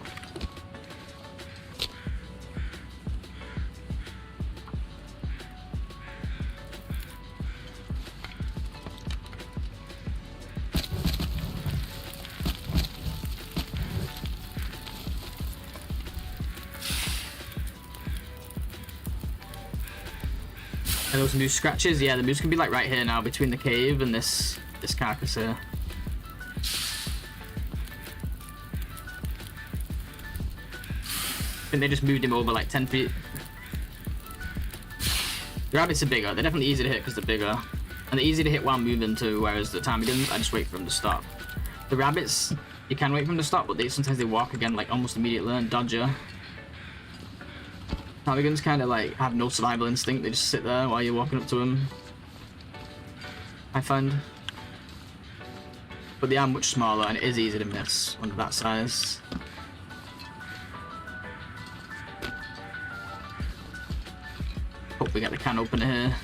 Are those moose scratches? Yeah, the moose can be like right here now between the cave and this carcass here. I think they just moved him over like 10 feet. The rabbits are bigger. They're definitely easy to hit because they're bigger. And they're easy to hit while moving too, whereas the ptarmigans, I just wait for them to stop. The rabbits, you can wait for them to stop, but sometimes they walk again like almost immediately and dodge you. Ptarmigans kind of like have no survival instinct. They just sit there while you're walking up to them, I find. But they are much smaller and it is easy to miss under that size. Hope we get the can opener here.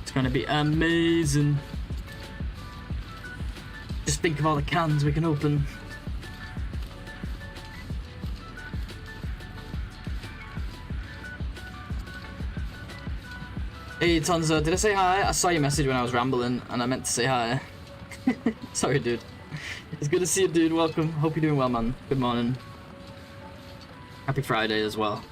It's gonna be amazing. Just think of all the cans we can open. Hey Tonzo, did I say hi? I saw your message when I was rambling and I meant to say hi. Sorry dude. It's good to see you dude, welcome. Hope you're doing well man. Good morning. Happy Friday as well.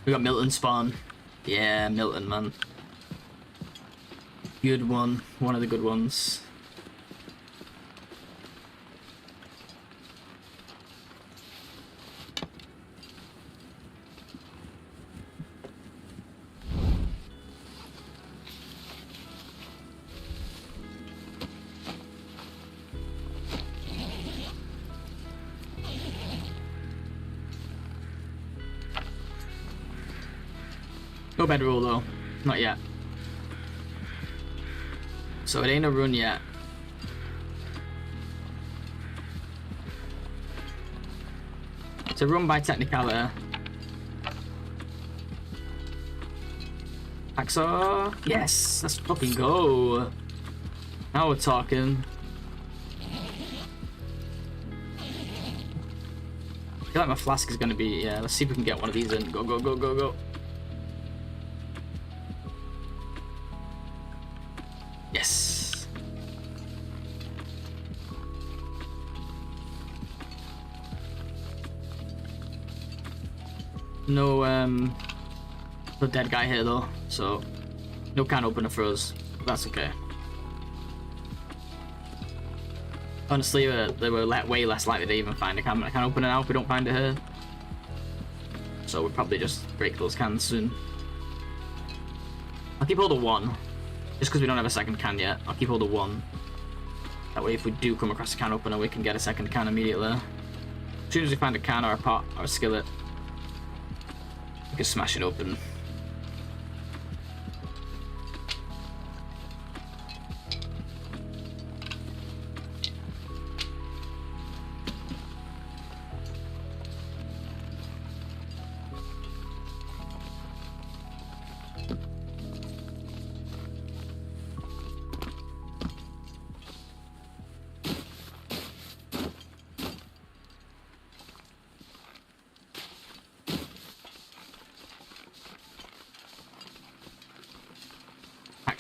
We got Milton spawn. Yeah, Milton, man. Good one. One of the good ones. No bedroll though, not yet. So it ain't a run yet. It's a run by technicality. Hacksaw, yes, let's fucking go. Now we're talking. I feel like my flask is gonna be, yeah, let's see if we can get one of these in. Go, go, go, go, go. Yes. No, no dead guy here though, so no can opener for us. That's okay. Honestly, they were way less likely to even find a can opener now if we don't find it here. So we'll probably just break those cans soon. I'll keep hold of one. Just because we don't have a second can yet, I'll keep hold of one. That way if we do come across a can opener, we can get a second can immediately. As soon as we find a can or a pot or a skillet, we can smash it open.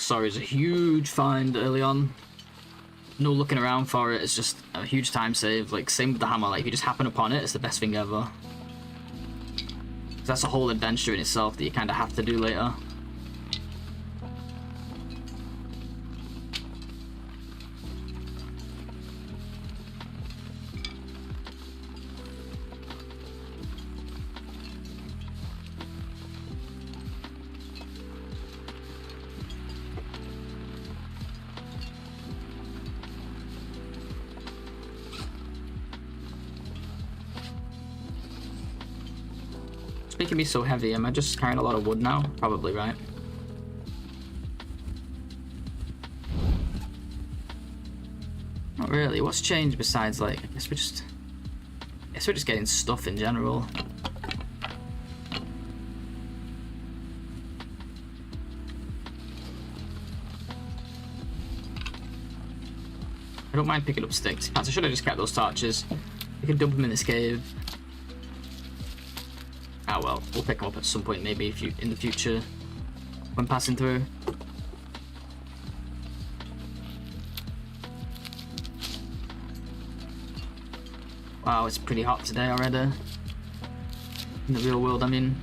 saw is a huge find early on. No looking around for it, it's just a huge time save. Like, same with the hammer, like, if you just happen upon it, it's the best thing ever. That's a whole adventure in itself that you kind of have to do later. Making me so heavy. Am I just carrying a lot of wood now? Probably, right? Not really. What's changed besides, like, I guess we're just getting stuff in general. I don't mind picking up sticks. In fact, I should have just kept those torches. We can dump them in this cave. Ah well, we'll pick them up at some point, maybe if you in the future when passing through. Wow, it's pretty hot today already. In the real world, I mean.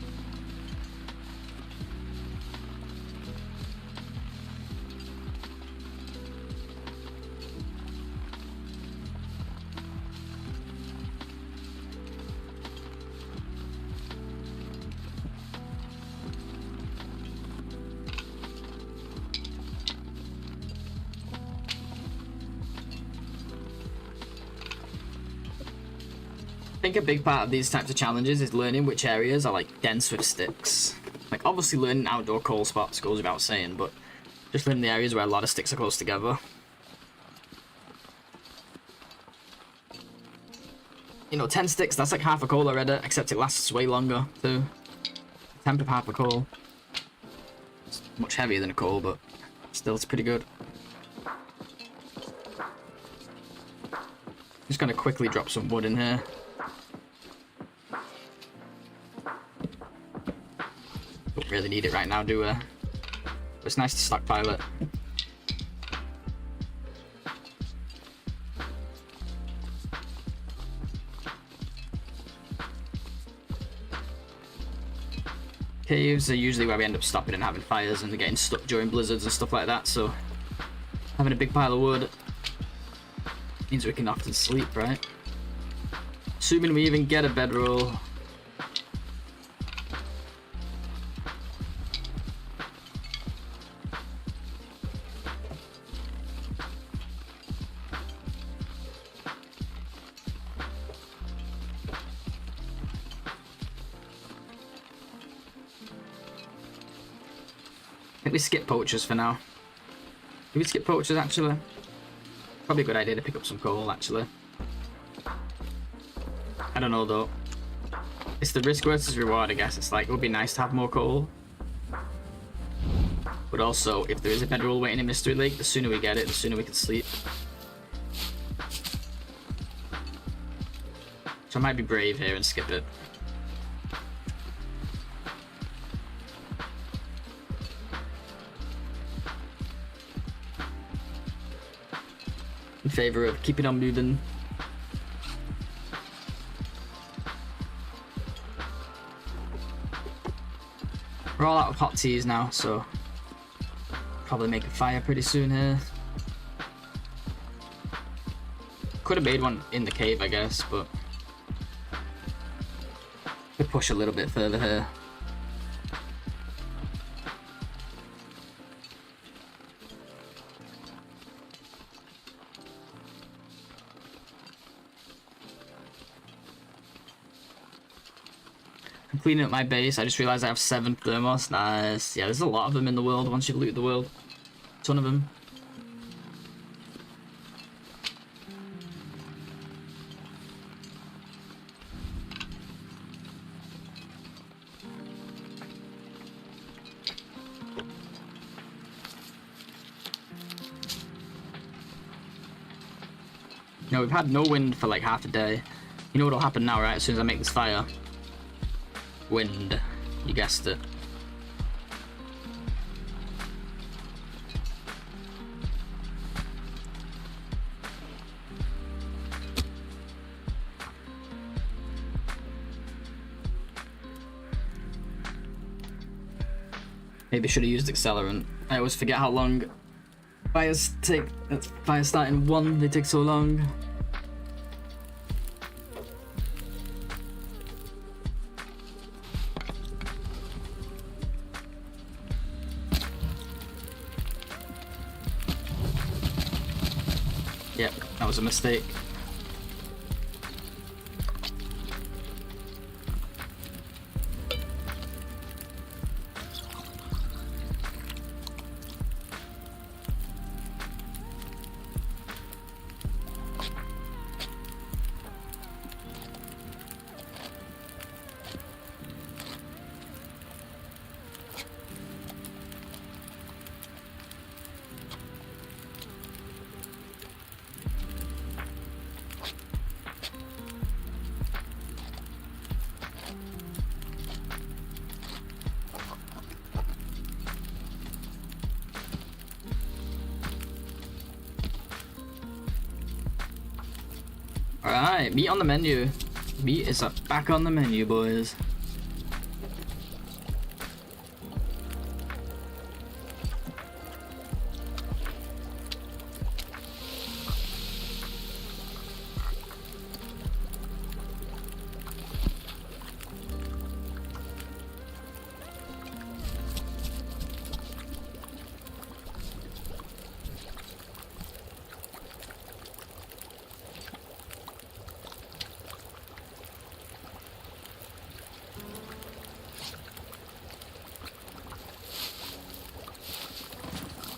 I think a big part of these types of challenges is learning which areas are like dense with sticks. Like obviously learning outdoor coal spots goes without saying, but just learning the areas where a lot of sticks are close together. You know, 10 sticks, that's like half a coal already, except it lasts way longer too. A tenth of half a coal. It's much heavier than a coal, but still it's pretty good. Just gonna quickly drop some wood in here. Don't really need it right now, do we? But it's nice to stockpile it. Caves are usually where we end up stopping and having fires and getting stuck during blizzards and stuff like that, so having a big pile of wood means we can often sleep, right? Assuming we even get a bedroll. I think we skip poachers for now. Do we skip poachers actually? Probably a good idea to pick up some coal actually. I don't know though. It's the risk versus reward, I guess. It's like it would be nice to have more coal. But also, if there is a bedroll waiting in Mystery Lake, the sooner we get it, the sooner we can sleep. So I might be brave here and skip it. In favor of keeping on moving. We're all out of hot teas now, so probably make a fire pretty soon here. Could have made one in the cave, I guess, but could push a little bit further here. I'm cleaning up my base. I just realized I have 7 thermos. Nice. Yeah, there's a lot of them in the world once you've looted the world. A ton of them. You know, we've had no wind for like half a day. You know what'll happen now, right? As soon as I make this fire. Wind. You guessed it. Maybe should have used accelerant. I always forget how long fires take. Fire starting one, they take so long. Yep, that was a mistake. Alright, meat on the menu. Meat is back on the menu, boys.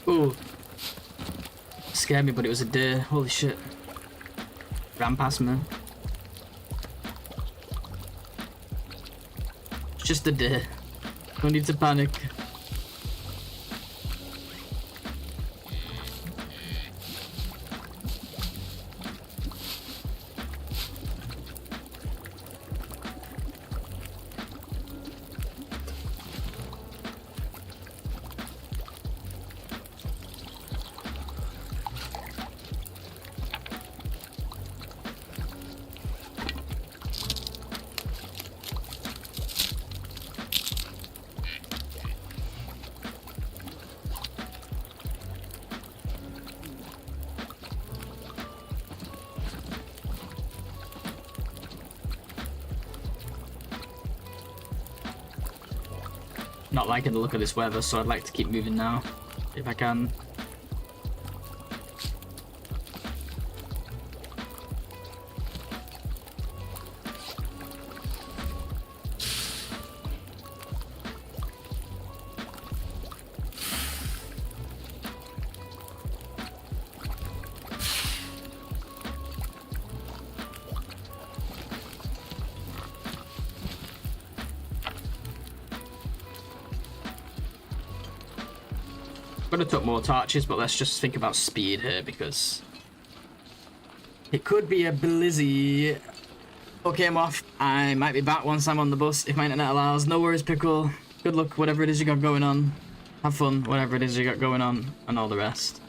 Ooh. Scared me, but it was a deer. Holy shit. Ran past me. It's just a deer. No need to panic. Not liking the look of this weather, so I'd like to keep moving now, if I can. Could have took more torches, but let's just think about speed here because it could be a blizzy. Okay, I'm off. I might be back once I'm on the bus if my internet allows. No worries, Pickle. Good luck, whatever it is you got going on. Have fun, whatever it is you got going on, and all the rest.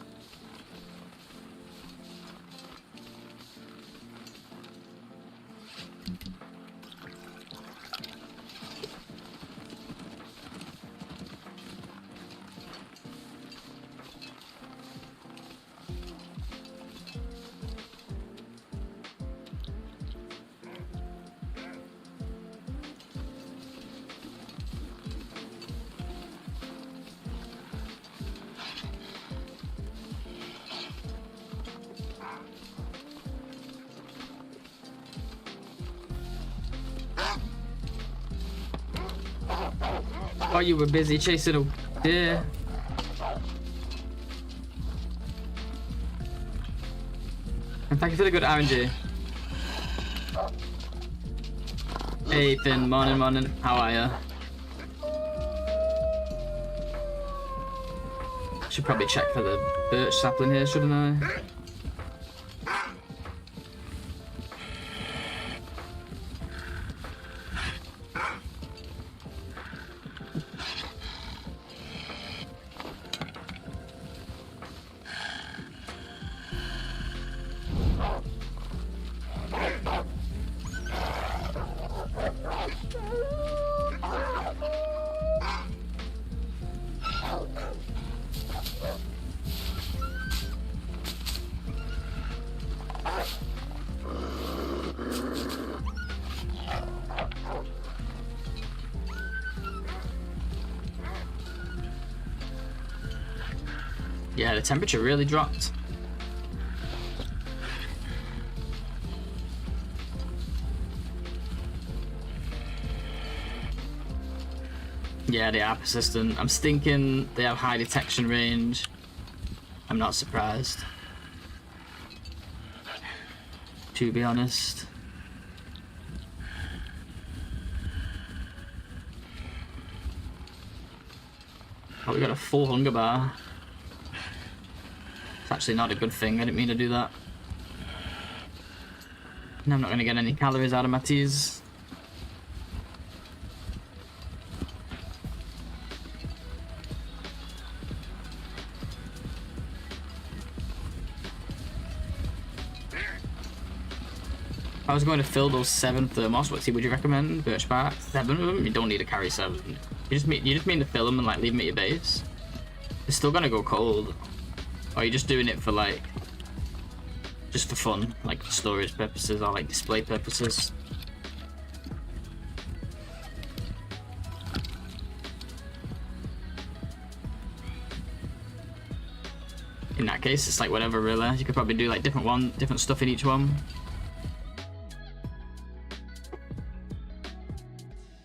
Oh, you were busy chasing a deer. And thank you for the good RNG. Hey Ethan, morning, morning. How are ya? Should probably check for the birch sapling here, shouldn't I? Yeah, the temperature really dropped. Yeah, they are persistent. I'm thinking they have high detection range. I'm not surprised, to be honest. Oh, we got a full hunger bar. It's actually not a good thing. I didn't mean to do that. And I'm not going to get any calories out of my teas. I was going to fill those 7 thermos. What tea would you recommend? Birch bark? 7 of them? You don't need to carry 7. You just mean to fill them and like leave them at your base. It's still gonna go cold. Or are you just doing it for like, just for fun, like storage purposes or like display purposes? In that case, it's like whatever really. You could probably do like different stuff in each one.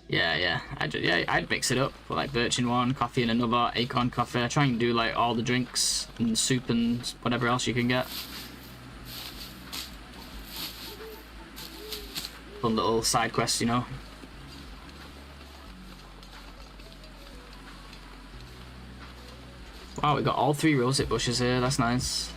Yeah, I'd mix it up. Put like birch in one, coffee in another, acorn coffee. I try and do like all the drinks and soup and whatever else you can get. Fun little side quests, you know. Wow, we got all 3 rosette bushes here. That's nice.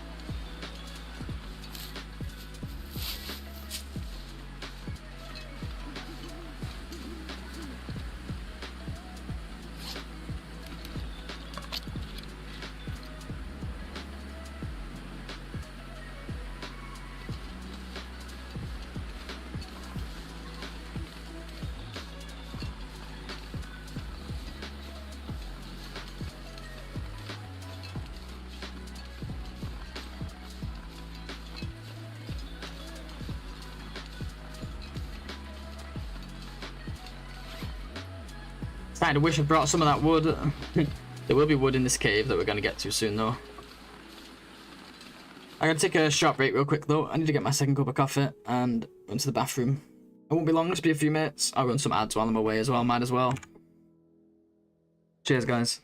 I wish I brought some of that wood. There will be wood in this cave that we're going to get to soon though. I'm going to take a short break real quick though. I need to get my second cup of coffee and go into the bathroom. It won't be long, just be a few minutes. I'll run some ads while I'm away as well, might as well. Cheers guys.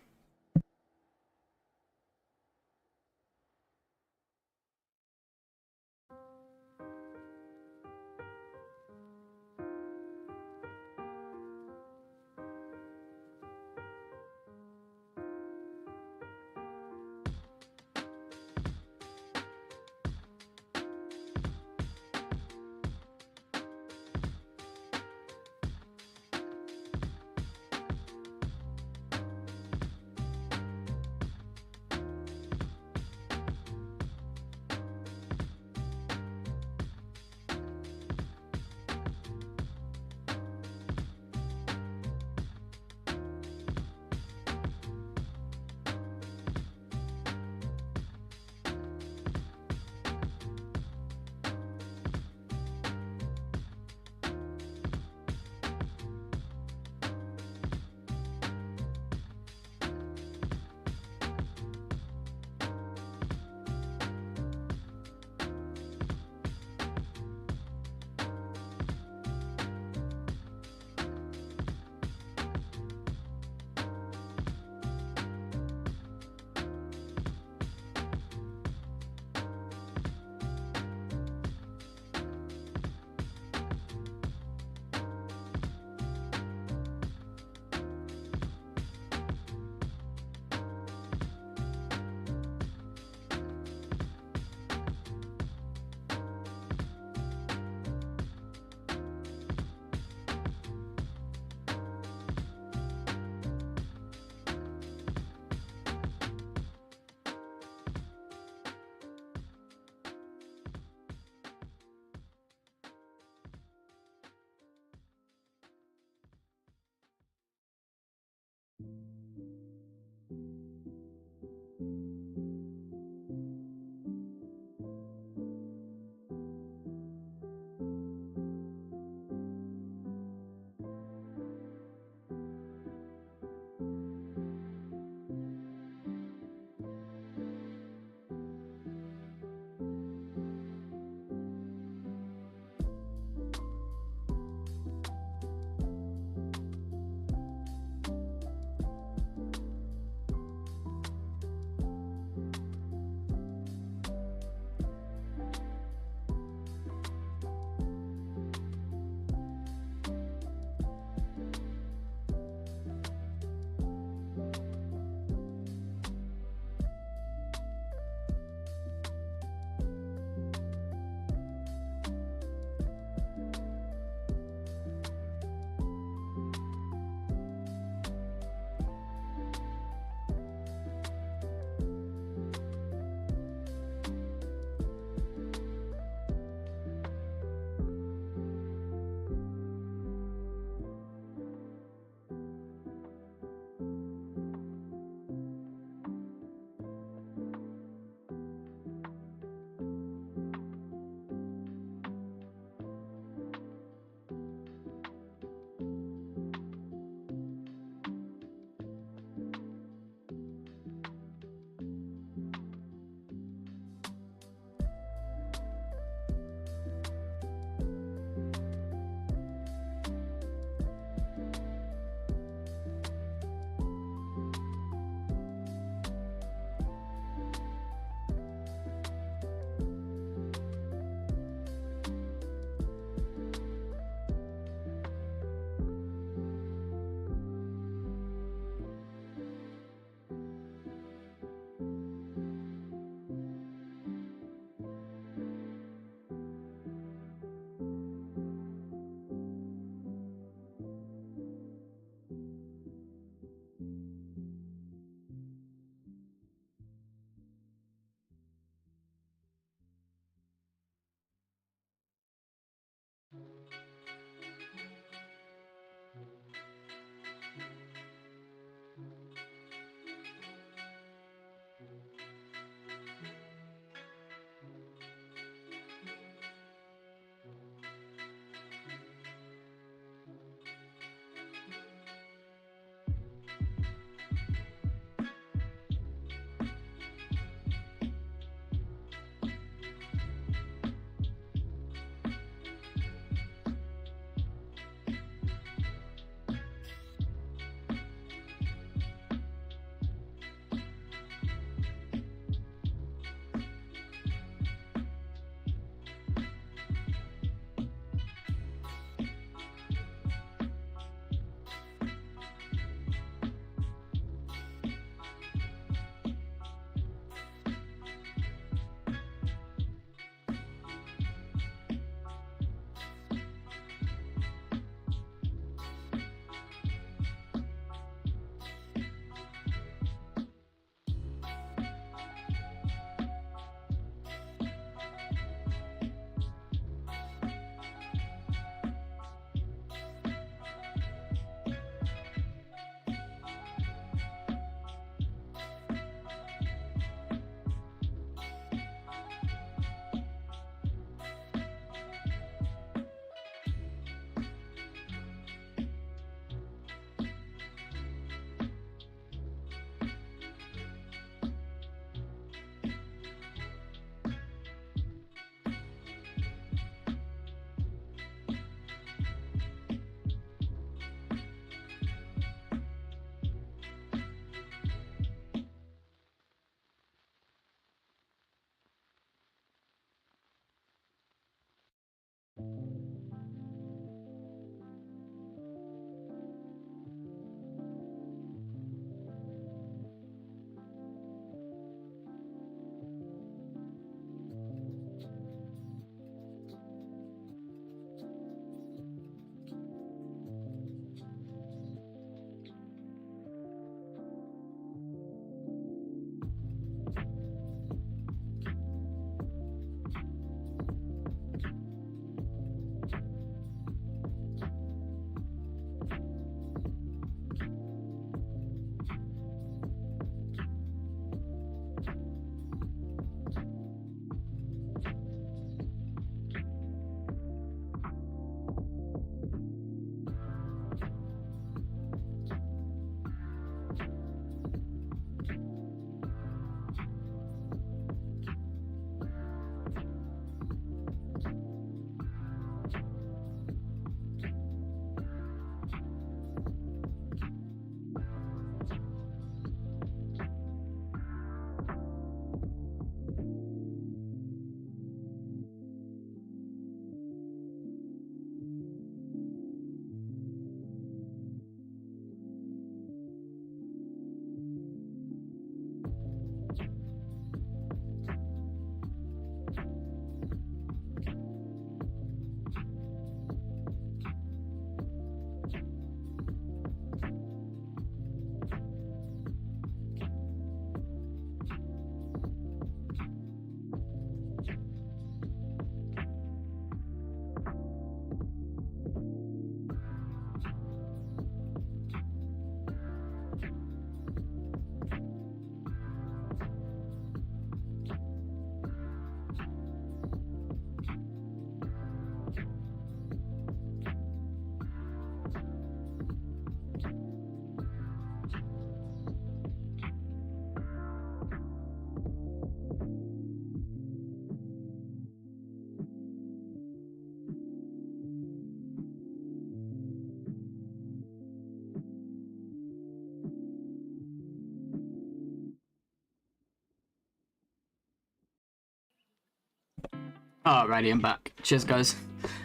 Alrighty, I'm back. Cheers, guys.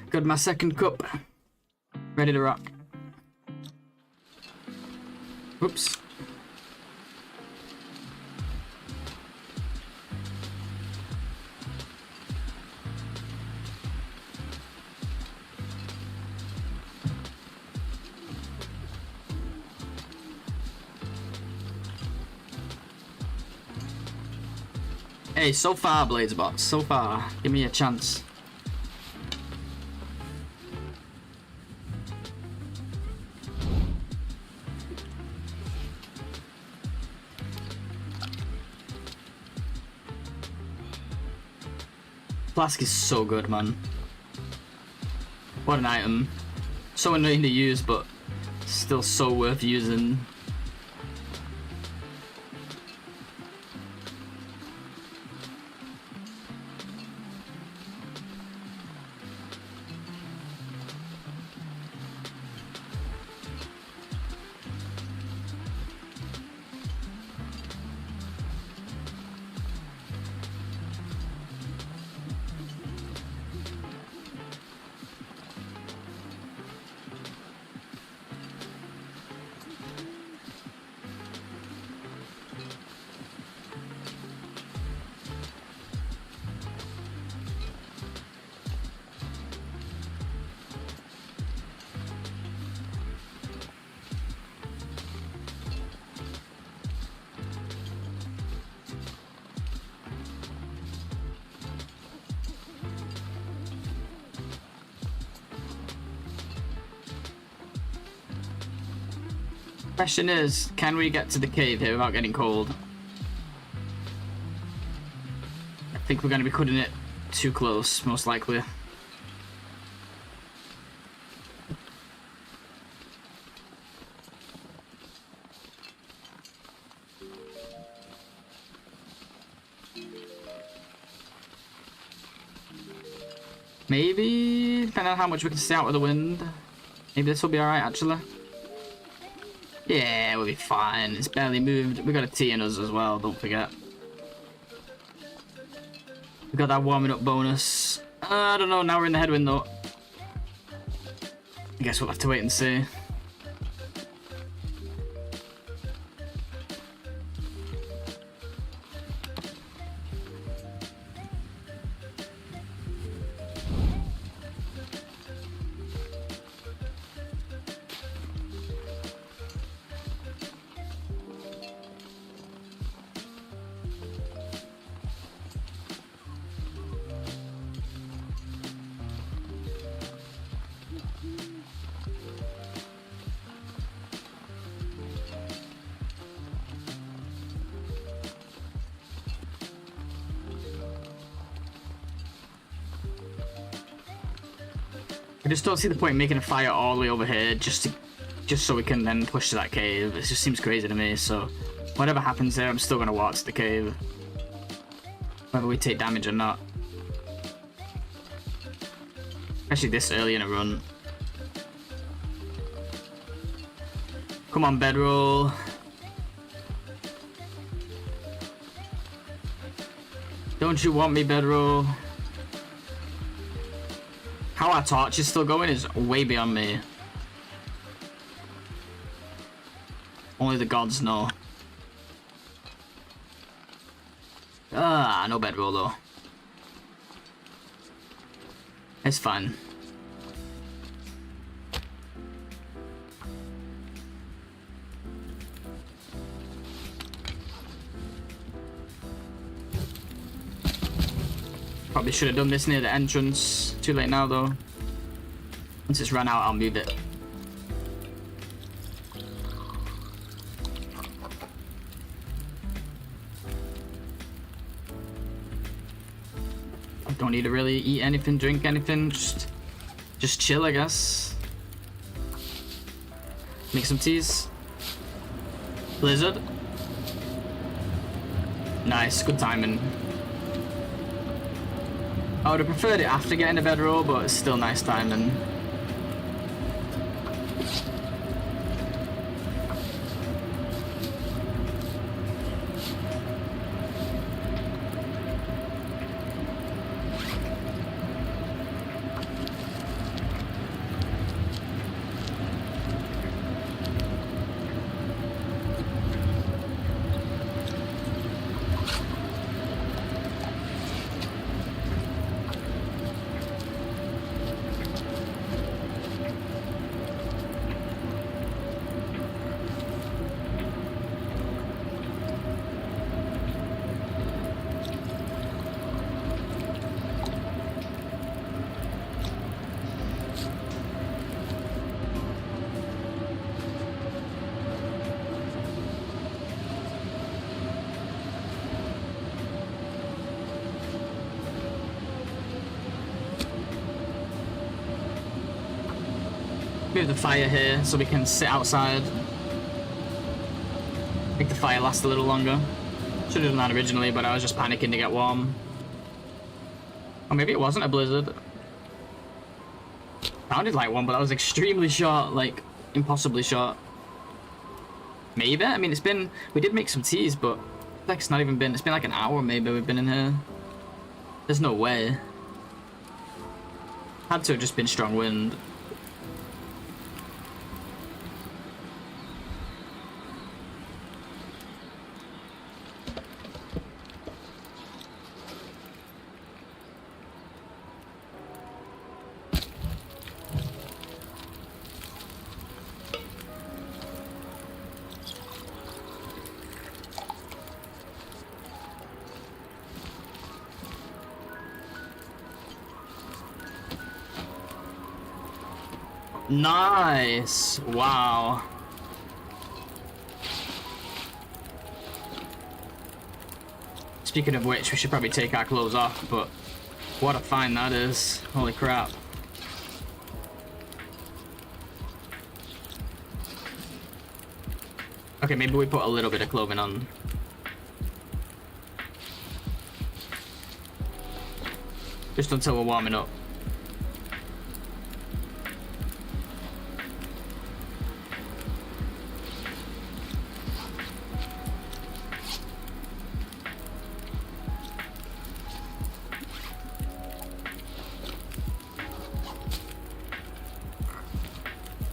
Got my second cup. Ready to rock. Oops. Hey, so far, Bladesbot, so far. Give me a chance. Flask is so good, man. What an item. So annoying to use, but still so worth using. Question is, can we get to the cave here without getting cold? I think we're going to be cutting it too close, most likely. Maybe, depending on how much we can stay out of the wind. Maybe this will be alright, actually. Yeah, we'll be fine. It's barely moved. We got a T in us as well, don't forget. We got that warming up bonus. I don't know, now we're in the headwind though. I guess we'll have to wait and see. I just don't see the point in making a fire all the way over here just so we can then push to that cave. It just seems crazy to me, so whatever happens there, I'm still gonna walk to the cave. Whether we take damage or not. Especially this early in a run. Come on, bedroll. Don't you want me, bedroll? How our torch is still going is way beyond me. Only the gods know. Ah, no bedroll though. It's fine. Probably should have done this near the entrance. Too late now though. Once it's run out, I'll move it. I don't need to really eat anything, drink anything. Just chill, I guess. Make some teas. Blizzard. Nice, good timing. I would have preferred it after getting a bedroll, but it's still nice timing. Move the fire here so we can sit outside. Make the fire last a little longer. Should have done that originally, but I was just panicking to get warm. Or maybe it wasn't a blizzard. Sounded like one, but that was extremely short, like impossibly short. Maybe? I mean, it's been... We did make some teas, but like it's not even been... It's been like an hour maybe we've been in here. There's no way. Had to have just been strong wind. Nice! Wow. Speaking of which, we should probably take our clothes off, but what a find that is. Holy crap. Okay, maybe we put a little bit of clothing on. Just until we're warming up.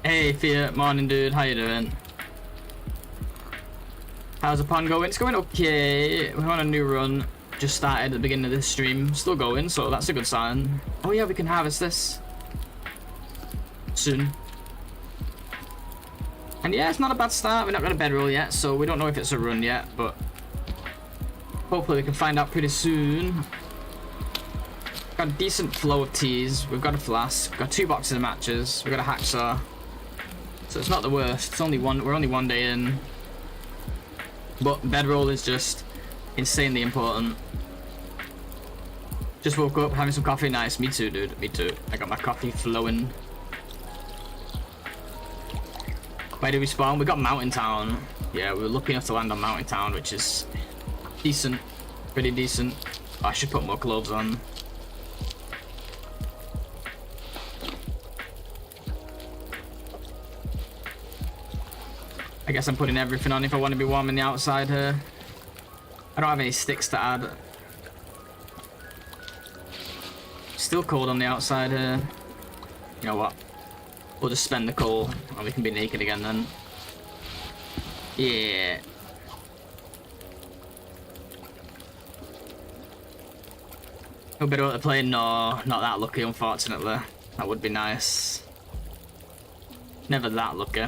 Hey Fiat, morning dude, how you doing? How's the pond going? It's going okay. We're on a new run. Just started at the beginning of this stream. Still going, so that's a good sign. Oh yeah, we can harvest this soon. And yeah, it's not a bad start. We're not got a bedroll yet, so we don't know if it's a run yet, but hopefully we can find out pretty soon. Got a decent flow of teas. We've got a flask. Got 2 boxes of matches. We've got a hacksaw. So it's not the worst. It's only one. We're only 1 day in. But bedroll is just insanely important. Just woke up having some coffee. Nice. Me too, dude. Me too. I got my coffee flowing. Where did we spawn? We got Mountain Town. Yeah, we were lucky enough to land on Mountain Town, which is decent. Pretty decent. Oh, I should put more clothes on. I guess I'm putting everything on if I want to be warm in the outside here. I don't have any sticks to add. Still cold on the outside here. You know what? We'll just spend the coal and we can be naked again then. Yeah. A bit of to play? No, not that lucky unfortunately. That would be nice. Never that lucky.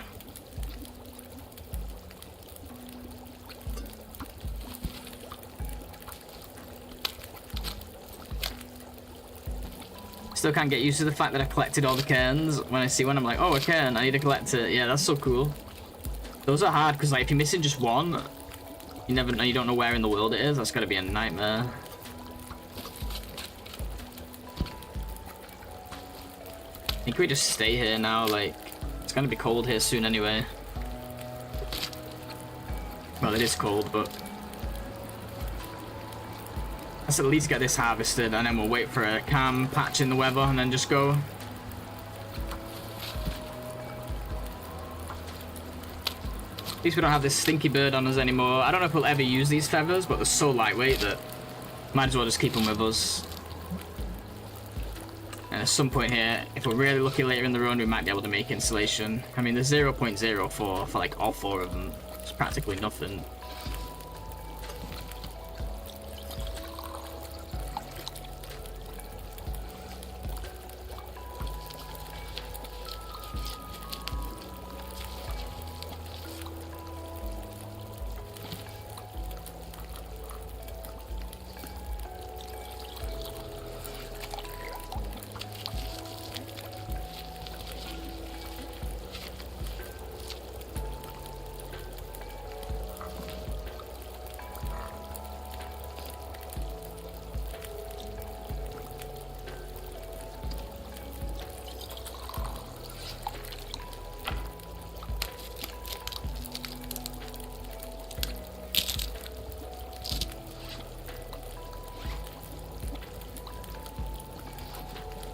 Still can't get used to the fact that I collected all the cairns. When I see one, I'm like, oh, a cairn, I need to collect it. Yeah, that's so cool. Those are hard, because like, if you're missing just one, you never know, you don't know where in the world it is. That's gotta be a nightmare. I think we just stay here now, like, it's gonna be cold here soon anyway. Well, it is cold, but let's at least get this harvested and then we'll wait for a calm patch in the weather and then just go. At least we don't have this stinky bird on us anymore. I don't know if we'll ever use these feathers, but they're so lightweight that might as well just keep them with us. And at some point here, if we're really lucky later in the run, we might be able to make insulation. I mean, there's 0.04 for like all 4 of them. It's practically nothing.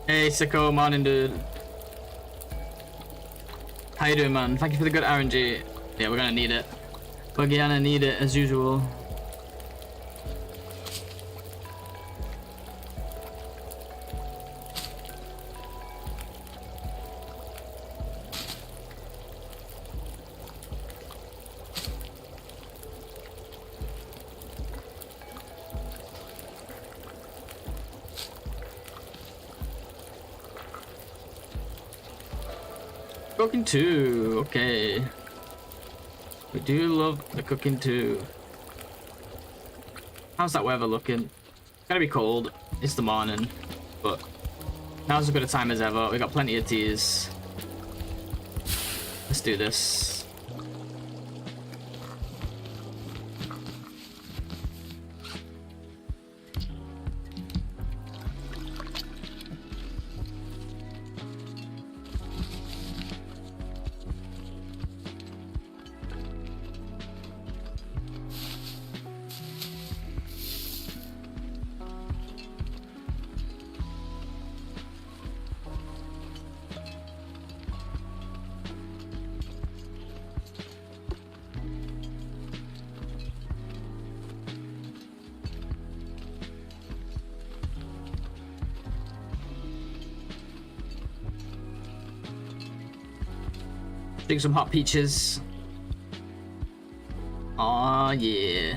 Hey, Sicko, morning, dude. How you doing, man? Thank you for the good RNG. Yeah, we're gonna need it. We're gonna need it as usual. Cooking too, okay. We do love the cooking too. How's that weather looking? It's gonna be cold. It's the morning, but now's as good a time as ever. We got plenty of teas. Let's do this. Drink some hot peaches. Oh yeah.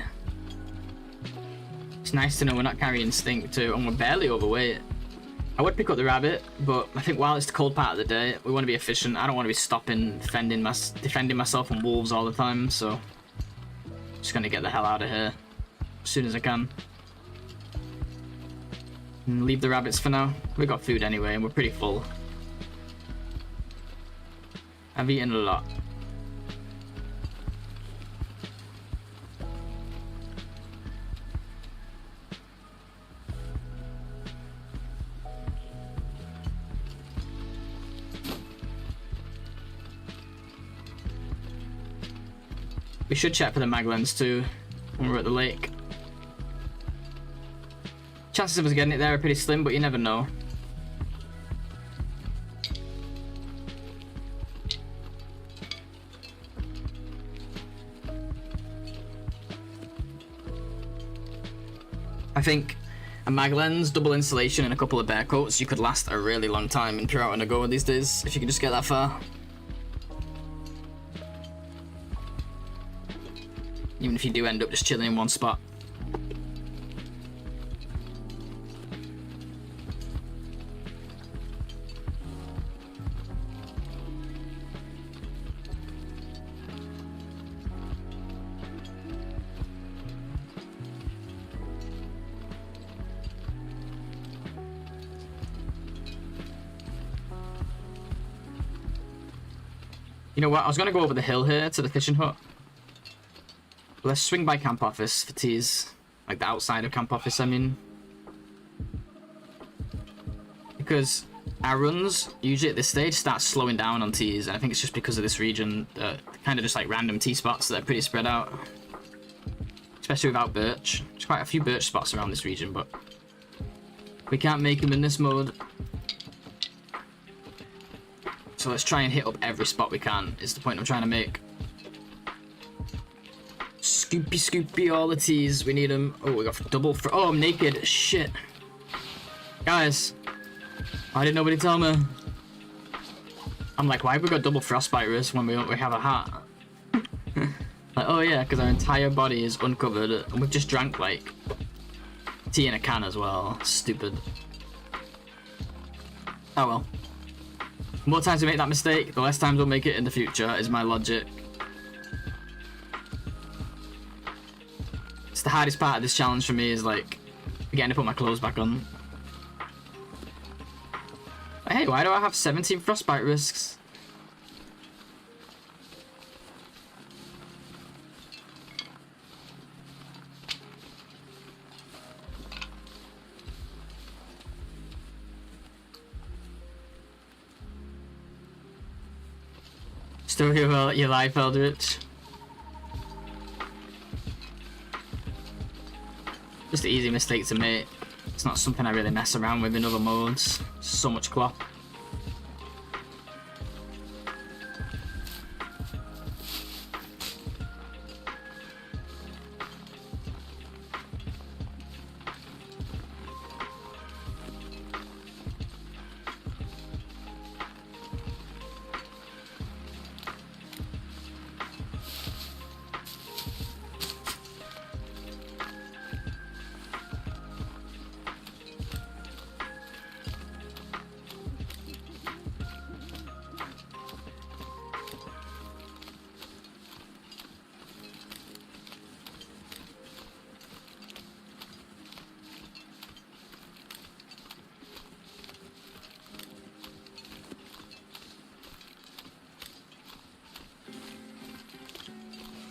It's nice to know we're not carrying stink too, and we're barely overweight. I would pick up the rabbit, but I think while it's the cold part of the day, we want to be efficient. I don't want to be stopping, defending myself from wolves all the time, so just gonna get the hell out of here as soon as I can. And leave the rabbits for now. We got food anyway, and we're pretty full. I've eaten a lot. We should check for the mag lens too when we're at the lake. Chances of us getting it there are pretty slim, but you never know. I think a mag lens, double insulation, and a couple of bear coats, you could last a really long time in Pure OuterNOGOA these days, if you can just get that far. Even if you do end up just chilling in one spot. You know what, I was gonna go over the hill here to the fishing hut. Let's swing by camp office for teas. Like the outside of camp office, I mean. Because our runs, usually at this stage, start slowing down on teas, and I think it's just because of this region, kind of just like random tea spots that are pretty spread out. Especially without birch. There's quite a few birch spots around this region, but we can't make them in this mode. So let's try and hit up every spot we can, is the point I'm trying to make. Scoopy, scoopy, all the teas. We need them. Oh, we got double for. Oh, I'm naked. Shit. Guys. Why didn't nobody tell me? I'm like, why have we got double frostbite risk when we have a hat? Like, oh yeah, because our entire body is uncovered. And we've just drank, like, tea in a can as well. Stupid. Oh well. The more times we make that mistake, the less times we'll make it in the future, is my logic. It's the hardest part of this challenge for me, is like getting to put my clothes back on. Hey, why do I have 17 frostbite risks? Story about your life, Eldritch. Just an easy mistake to make. It's not something I really mess around with in other modes. So much cloth.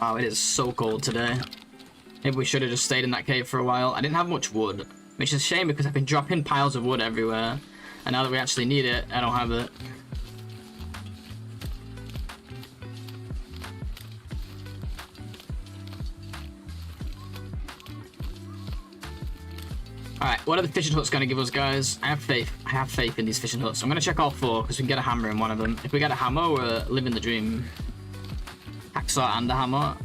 Wow, it is so cold today. Maybe we should have just stayed in that cave for a while. I didn't have much wood, which is a shame because I've been dropping piles of wood everywhere. And now that we actually need it, I don't have it. Alright, what are the fishing huts going to give us, guys? I have faith. I have faith in these fishing huts. I'm going to check all 4 because we can get a hammer in one of them. If we get a hammer, we're living the dream. Hacksaw and a hammer.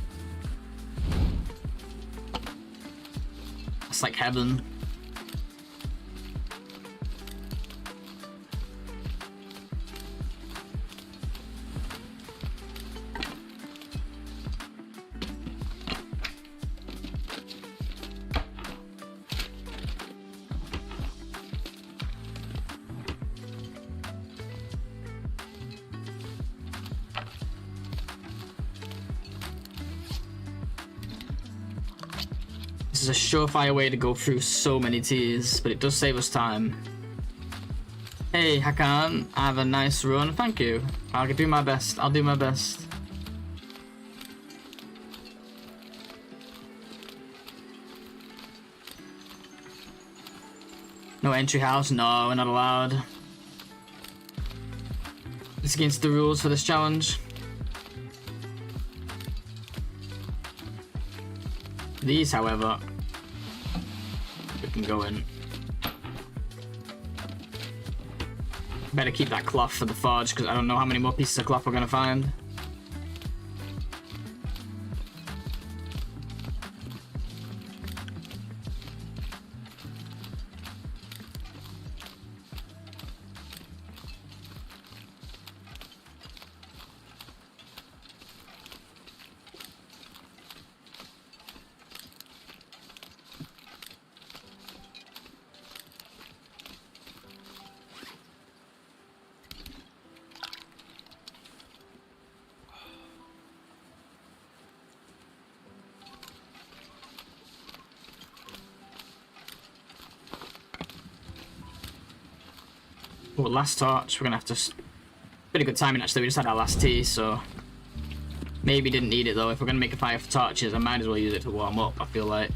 It's like heaven. This is a surefire way to go through so many tiers, but it does save us time. Hey, Hakan, have a nice run. Thank you. I'll do my best. I'll do my best. No entry house? No, we're not allowed. It's against the rules for this challenge. These, however, we can go in. Better keep that cloth for the forge because I don't know how many more pieces of cloth we're gonna find. Well, last torch, we're gonna have to... Pretty good timing actually, we just had our last tea, so... Maybe didn't need it though. If we're gonna make a fire for torches, I might as well use it to warm up, I feel like.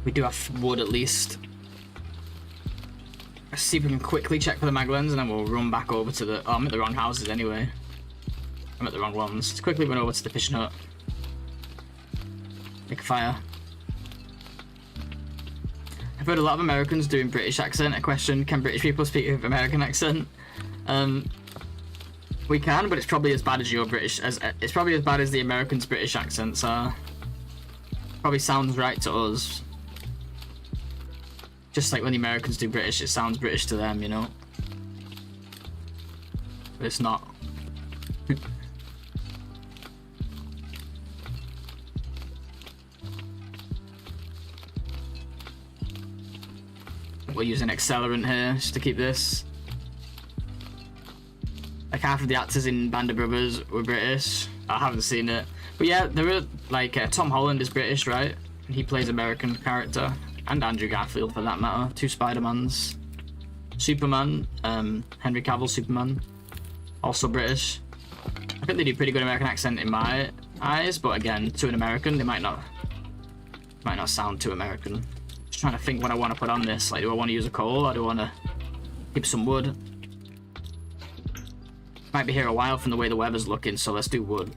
We do have wood at least. Let's see if we can quickly check for the maglens and then we'll run back over to the... Oh, I'm at the wrong houses anyway. I'm at the wrong ones. Let's quickly run over to the fishing hut. Make a fire. I've heard a lot of Americans doing British accent. A question, can British people speak with American accent? We can, but it's probably as bad as your British, it's probably as bad as the Americans' British accents are. Probably sounds right to us. Just like when the Americans do British, it sounds British to them, you know? But it's not. We'll use an accelerant here just to keep this. Like half of the actors in Band of Brothers were British. I haven't seen it, but yeah, there were like Tom Holland is British, right? And he plays American character, and Andrew Garfield for that matter. 2 Spider-Mans. Superman, Henry Cavill Superman, also British. I think they do pretty good American accent in my eyes, but again, to an American, they might not sound too American. Just trying to think what I want to put on this. Like, do I want to use a coal or do I want to keep some wood? Might be here a while from the way the weather's looking, so let's do wood.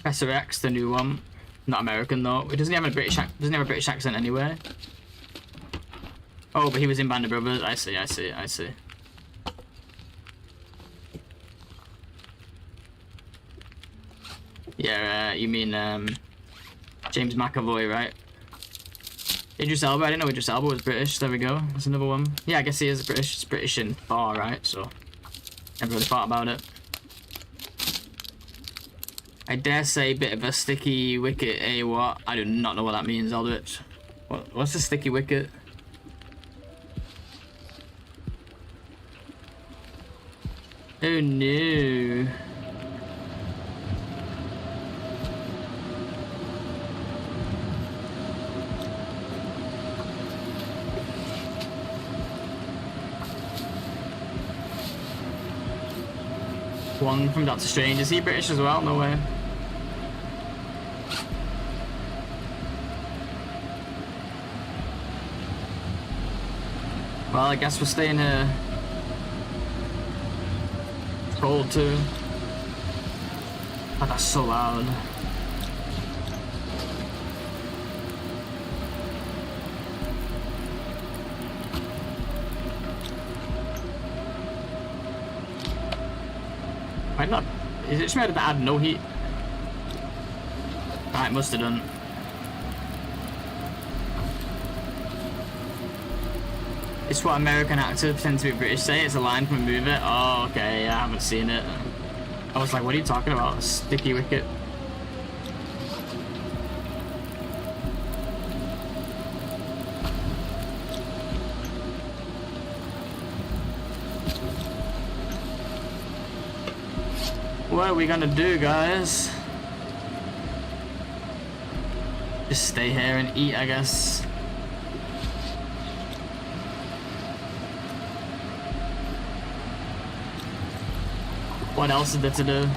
Professor X, the new one. Not American though. It doesn't have a British accent anyway. Oh, but he was in Band of Brothers. I see. Yeah, you mean James McAvoy, right? Idris Elba. I didn't know Idris Elba was British. There we go. That's another one. Yeah, I guess he is British. It's British in Thor, right? So never really thought about it. I dare say, bit of a sticky wicket. Eh, what? I do not know what that means, Aldrich. What's a sticky wicket? Oh no. One from Doctor Strange. Is he British as well? No way. Well, I guess we're staying here. It's cold too. Oh, that's so loud. Why not? Is it just made to add no heat? Right, must have done. It's what American actors pretend to be British say. It's a line from a movie. Oh, okay. Yeah, I haven't seen it. I was like, what are you talking about? A sticky wicket. What are we gonna do, guys? Just stay here and eat, I guess. What else is there to do?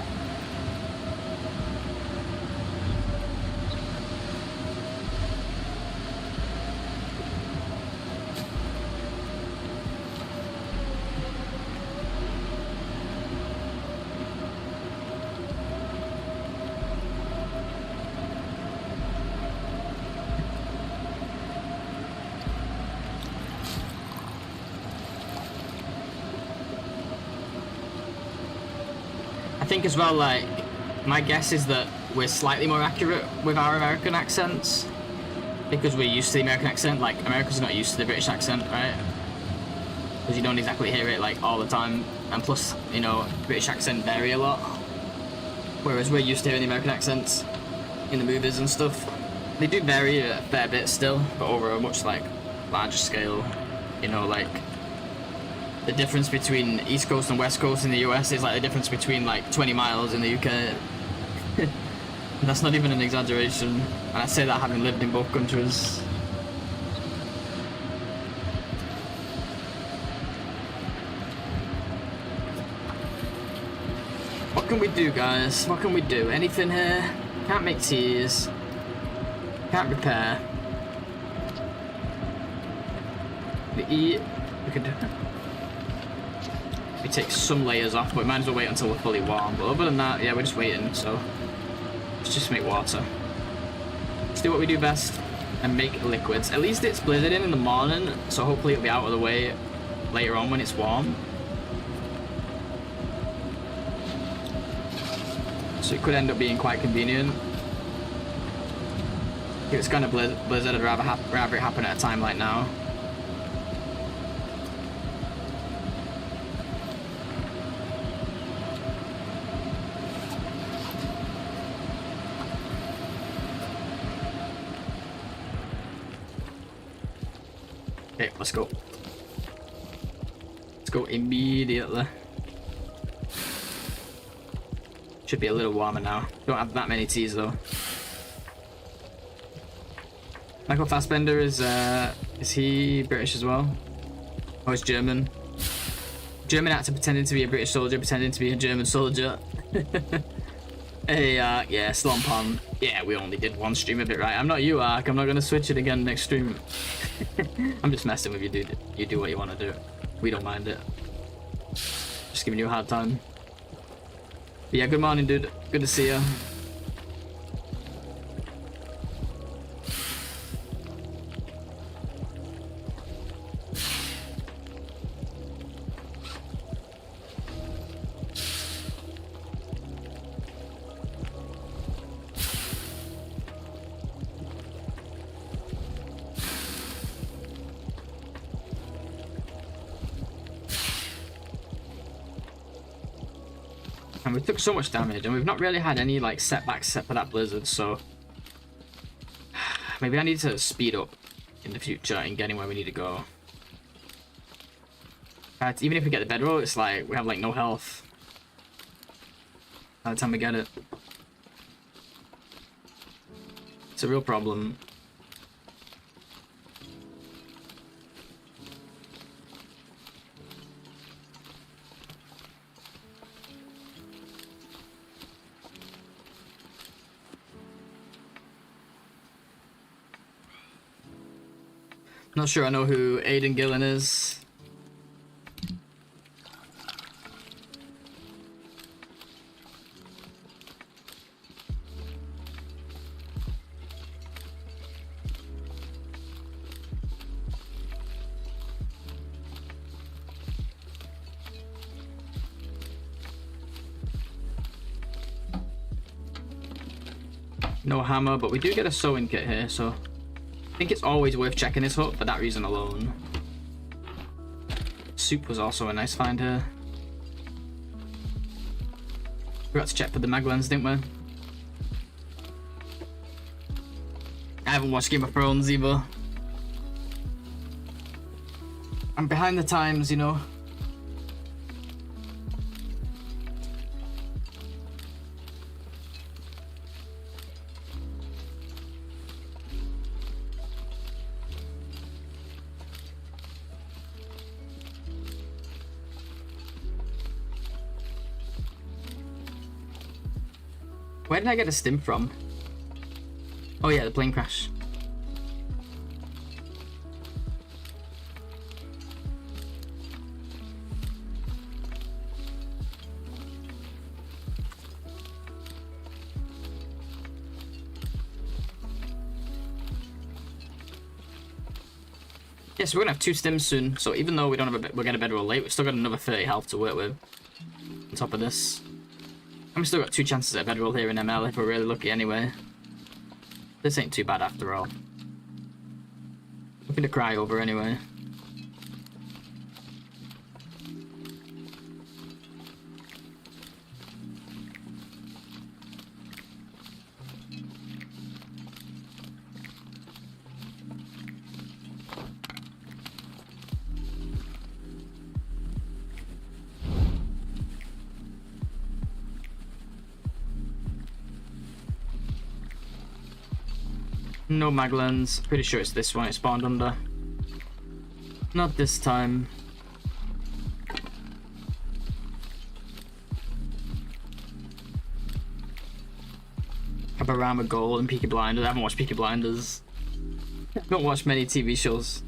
I think as well, like, my guess is that we're slightly more accurate with our American accents because we're used to the American accent. Like, America's not used to the British accent, right? Because you don't exactly hear it like all the time, and plus, you know, British accent vary a lot, whereas we're used to hearing the American accents in the movies and stuff. They do vary a fair bit still, but over a much like larger scale. You know, like, the difference between East Coast and West Coast in the US is like the difference between like 20 miles in the UK. That's not even an exaggeration, and I say that having lived in both countries. What can we do, guys? What can we do? Anything here? Can't make teas. Can't repair. We eat. We could do. We take some layers off, but we might as well wait until we're fully warm. But other than that, yeah, we're just waiting, so let's just make water. Let's do what we do best and make liquids. At least it's blizzarding in the morning, so hopefully it'll be out of the way later on when it's warm. So it could end up being quite convenient. If it's kind of blizzard, I'd rather it happen at a time like now. Okay, let's go. Let's go immediately. Should be a little warmer now. Don't have that many teas though. Michael Fassbender is he British as well? Oh, he's German. German actor pretending to be a British soldier, pretending to be a German soldier. Hey, yeah, slump on. Yeah, we only did one stream of it, right? I'm not you, Ark. I'm not gonna switch it again next stream. I'm just messing with you, dude. You do what you want to do. We don't mind it. Just giving you a hard time. But yeah, good morning, dude. Good to see you. And we took so much damage, and we've not really had any like setbacks except for that blizzard, so maybe I need to speed up in the future and getting where we need to go. Even if we get the bedroll, it's like we have like no health by the time we get it. It's a real problem. Not sure I know who Aiden Gillen is. No hammer, but we do get a sewing kit here, so I think it's always worth checking this hut for that reason alone. Soup was also a nice find here. Forgot to check for the mag lens, didn't we? I haven't watched Game of Thrones either. I'm behind the times, you know. Where did I get a stim from? Oh yeah, the plane crash. Yeah, so we're gonna have 2 stims soon, so even though we don't have we're getting a bedroll late, we've still got another 30 health to work with on top of this. And we've still got 2 chances at a bedroll here in ML if we're really lucky anyway. This ain't too bad after all. Nothing to cry over anyway. No maglens. Pretty sure it's this one it spawned under. Not this time. Abarama Gold and Peaky Blinders. I haven't watched Peaky Blinders. I don't watch many TV shows.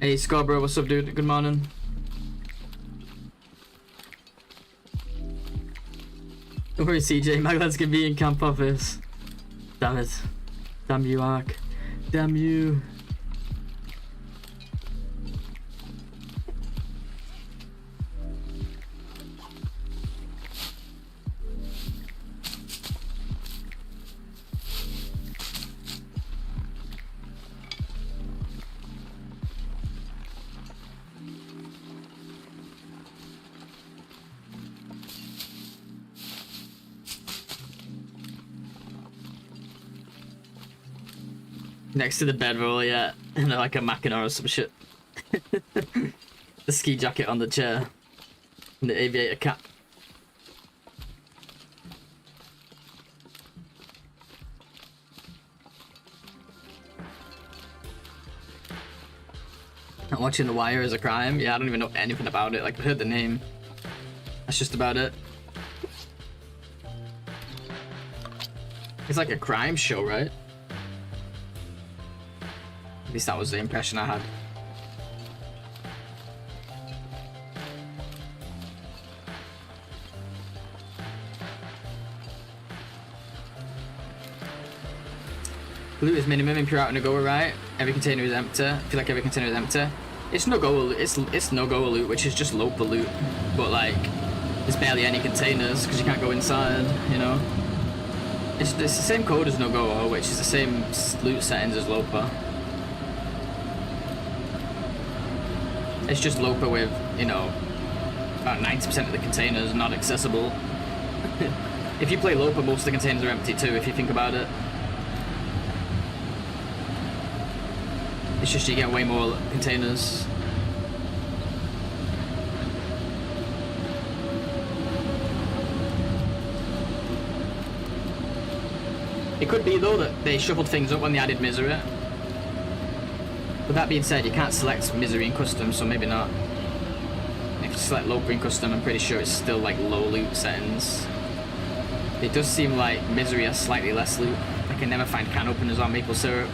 Hey Scarborough, what's up dude? Good morning. Don't worry CJ, Maglan's gonna be in camp office. Damn it. Damn you Ark. Damn you. Next to the bedroll, yeah. And like a Mackinac or some shit. The ski jacket on the chair. And the aviator cap. Not watching The Wire is a crime? Yeah, I don't even know anything about it. Like, I heard the name. That's just about it. It's like a crime show, right? At least that was the impression I had. Loot is minimum in Pure Outernogoa, right? Every container is empty. I feel like every container is empty. It's NOGOA. It's NOGOA loot, which is just Loper loot, but like there's barely any containers because you can't go inside. You know, it's the same code as NOGOA, which is the same loot settings as Loper. It's just Loper with, you know, about 90% of the containers not accessible. If you play Loper, most of the containers are empty too, if you think about it. It's just you get way more containers. It could be though that they shuffled things up when they added Misery. With that being said, you can't select Misery in custom, so maybe not. If you select Loper in custom, I'm pretty sure it's still like low loot settings. It does seem like Misery has slightly less loot. I can never find can openers on maple syrup.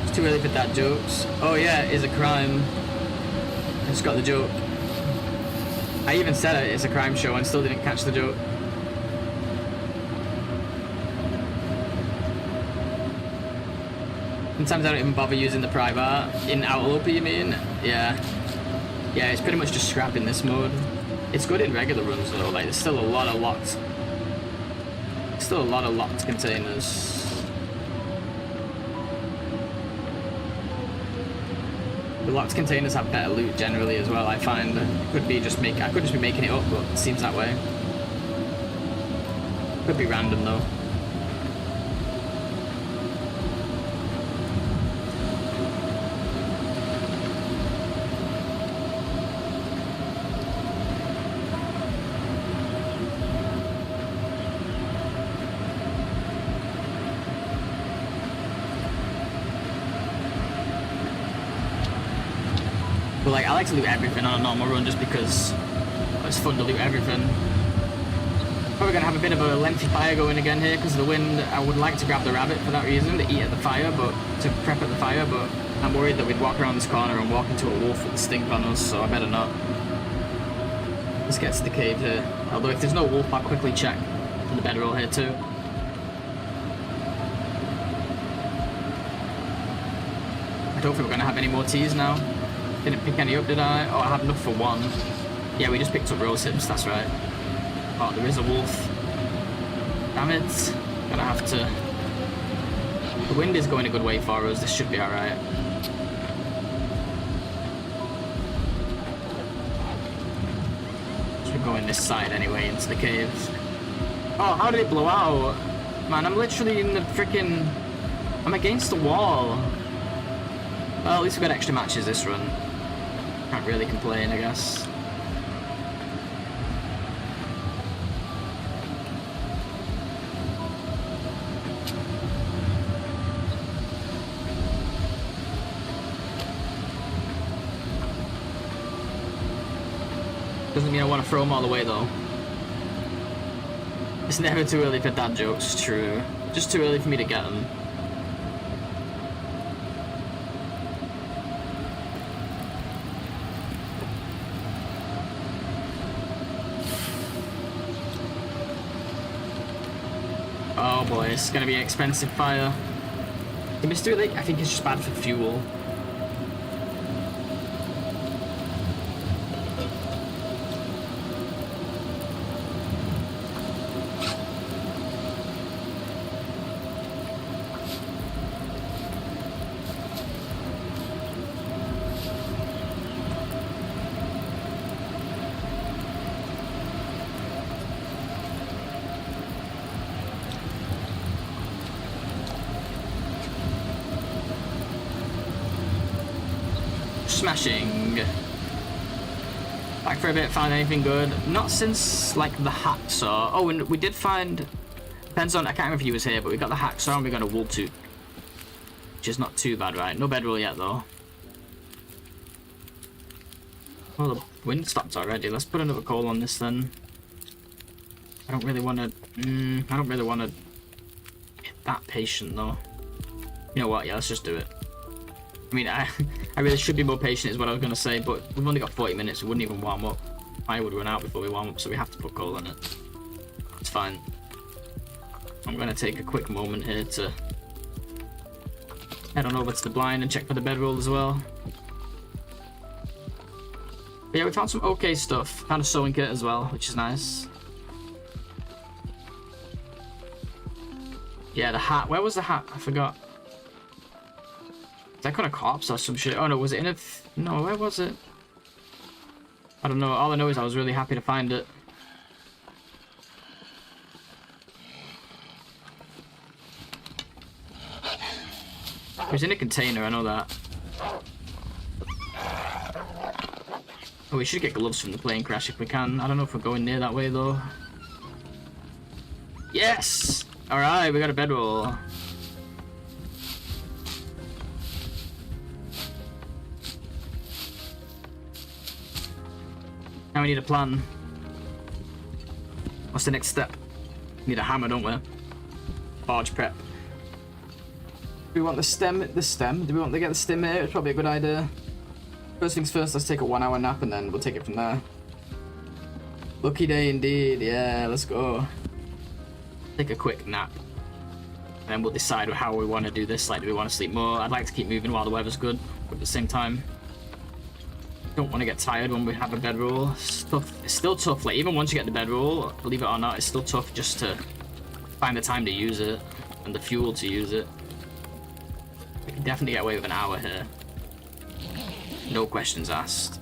It's too early for dad jokes. Oh yeah, it is a crime. I just got the joke. I even said it's a crime show and still didn't catch the joke. Sometimes I don't even bother using the private in Outerloper, you mean? Yeah. Yeah, it's pretty much just scrap in this mode. It's good in regular runs though, like there's still a lot of locked containers. The locked containers have better loot generally as well, I find. I could just be making it up, but it seems that way. Could be random though. But like, I like to loot everything on a normal run just because it's fun to loot everything. Probably gonna have a bit of a lengthy fire going again here because of the wind. I would like to grab the rabbit for that reason, to eat at the fire, to prep at the fire, but I'm worried that we'd walk around this corner and walk into a wolf with a stink on us, so I better not. Let's get to the cave here. Although if there's no wolf, I'll quickly check for the bedroll here too. I don't think we're gonna have any more teas now. Didn't pick any up, did I? Oh, I have enough for one. Yeah, we just picked up rose hips, that's right. Oh, there is a wolf. Damn it. Gonna have to... The wind is going a good way for us, this should be alright. Should go in this side anyway, into the caves. Oh, how did it blow out? Man, I'm literally in the freaking... I'm against the wall. Well, at least we got extra matches this run. Can't really complain, I guess. Doesn't mean I want to throw them all away though. It's never too early for dad jokes, true. Just too early for me to get them. Oh boy, it's gonna be an expensive fire. Can we do it late? I think it's just bad for fuel. Smashing. Back for a bit, found anything good? Not since like the hacksaw. Oh, and we did find, depends on, I can't remember if he was here, but we got the hacksaw and we got a wool tooth, which is not too bad, right? No bedroll yet though. Well, the wind stopped already. Let's put another coal on this then. I don't really want to get that patient though. You know what, yeah, let's just do it. I mean, I really should be more patient is what I was going to say, but we've only got 40 minutes, we wouldn't even warm up. Fire would run out before we warm up, so we have to put coal in it. It's fine. I'm gonna take a quick moment here to head on over to the blind and check for the bedroll as well. But yeah, we found some okay stuff. Found a sewing kit as well, which is nice. Yeah, the hat. Where was the hat? I forgot. Is that kind of corpse or some shit? Oh no, was it in a... No, where was it? I don't know. All I know is I was really happy to find it. It was in a container, I know that. Oh, we should get gloves from the plane crash if we can. I don't know if we're going near that way though. Yes! Alright, we got a bedroll. Now we need a plan. What's the next step? Need a hammer, don't we? Barge prep. Do we want the stem? Do we want to get the stem here? It's probably a good idea. First things first, let's take a 1 hour nap and then we'll take it from there. Lucky day indeed. Yeah, let's go. Take a quick nap. And then we'll decide how we want to do this. Like, do we want to sleep more? I'd like to keep moving while the weather's good, but at the same time, don't want to get tired when we have a bedroll. It's still tough. Like, even once you get the bedroll, believe it or not, it's still tough just to find the time to use it and the fuel to use it. We can definitely get away with an hour here. No questions asked.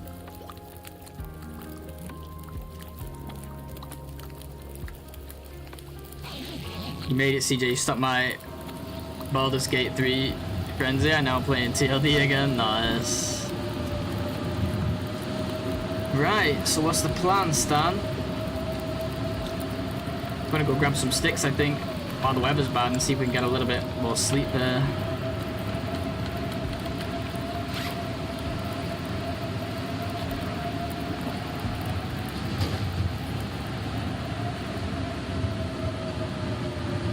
You made it, CJ. You stopped my Baldur's Gate 3 frenzy. I'm now playing TLD again. Nice. Right, so what's the plan, Stan? I'm gonna go grab some sticks, I think, while the weather's bad and see if we can get a little bit more sleep there.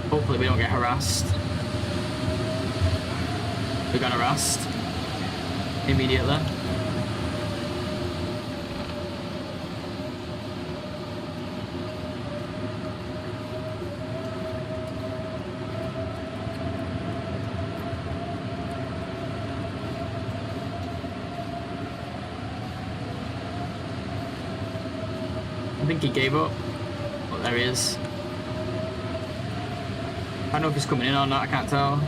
Hopefully we don't get harassed. We got harassed immediately. I think he gave up. Oh, there he is. I don't know if he's coming in or not, I can't tell.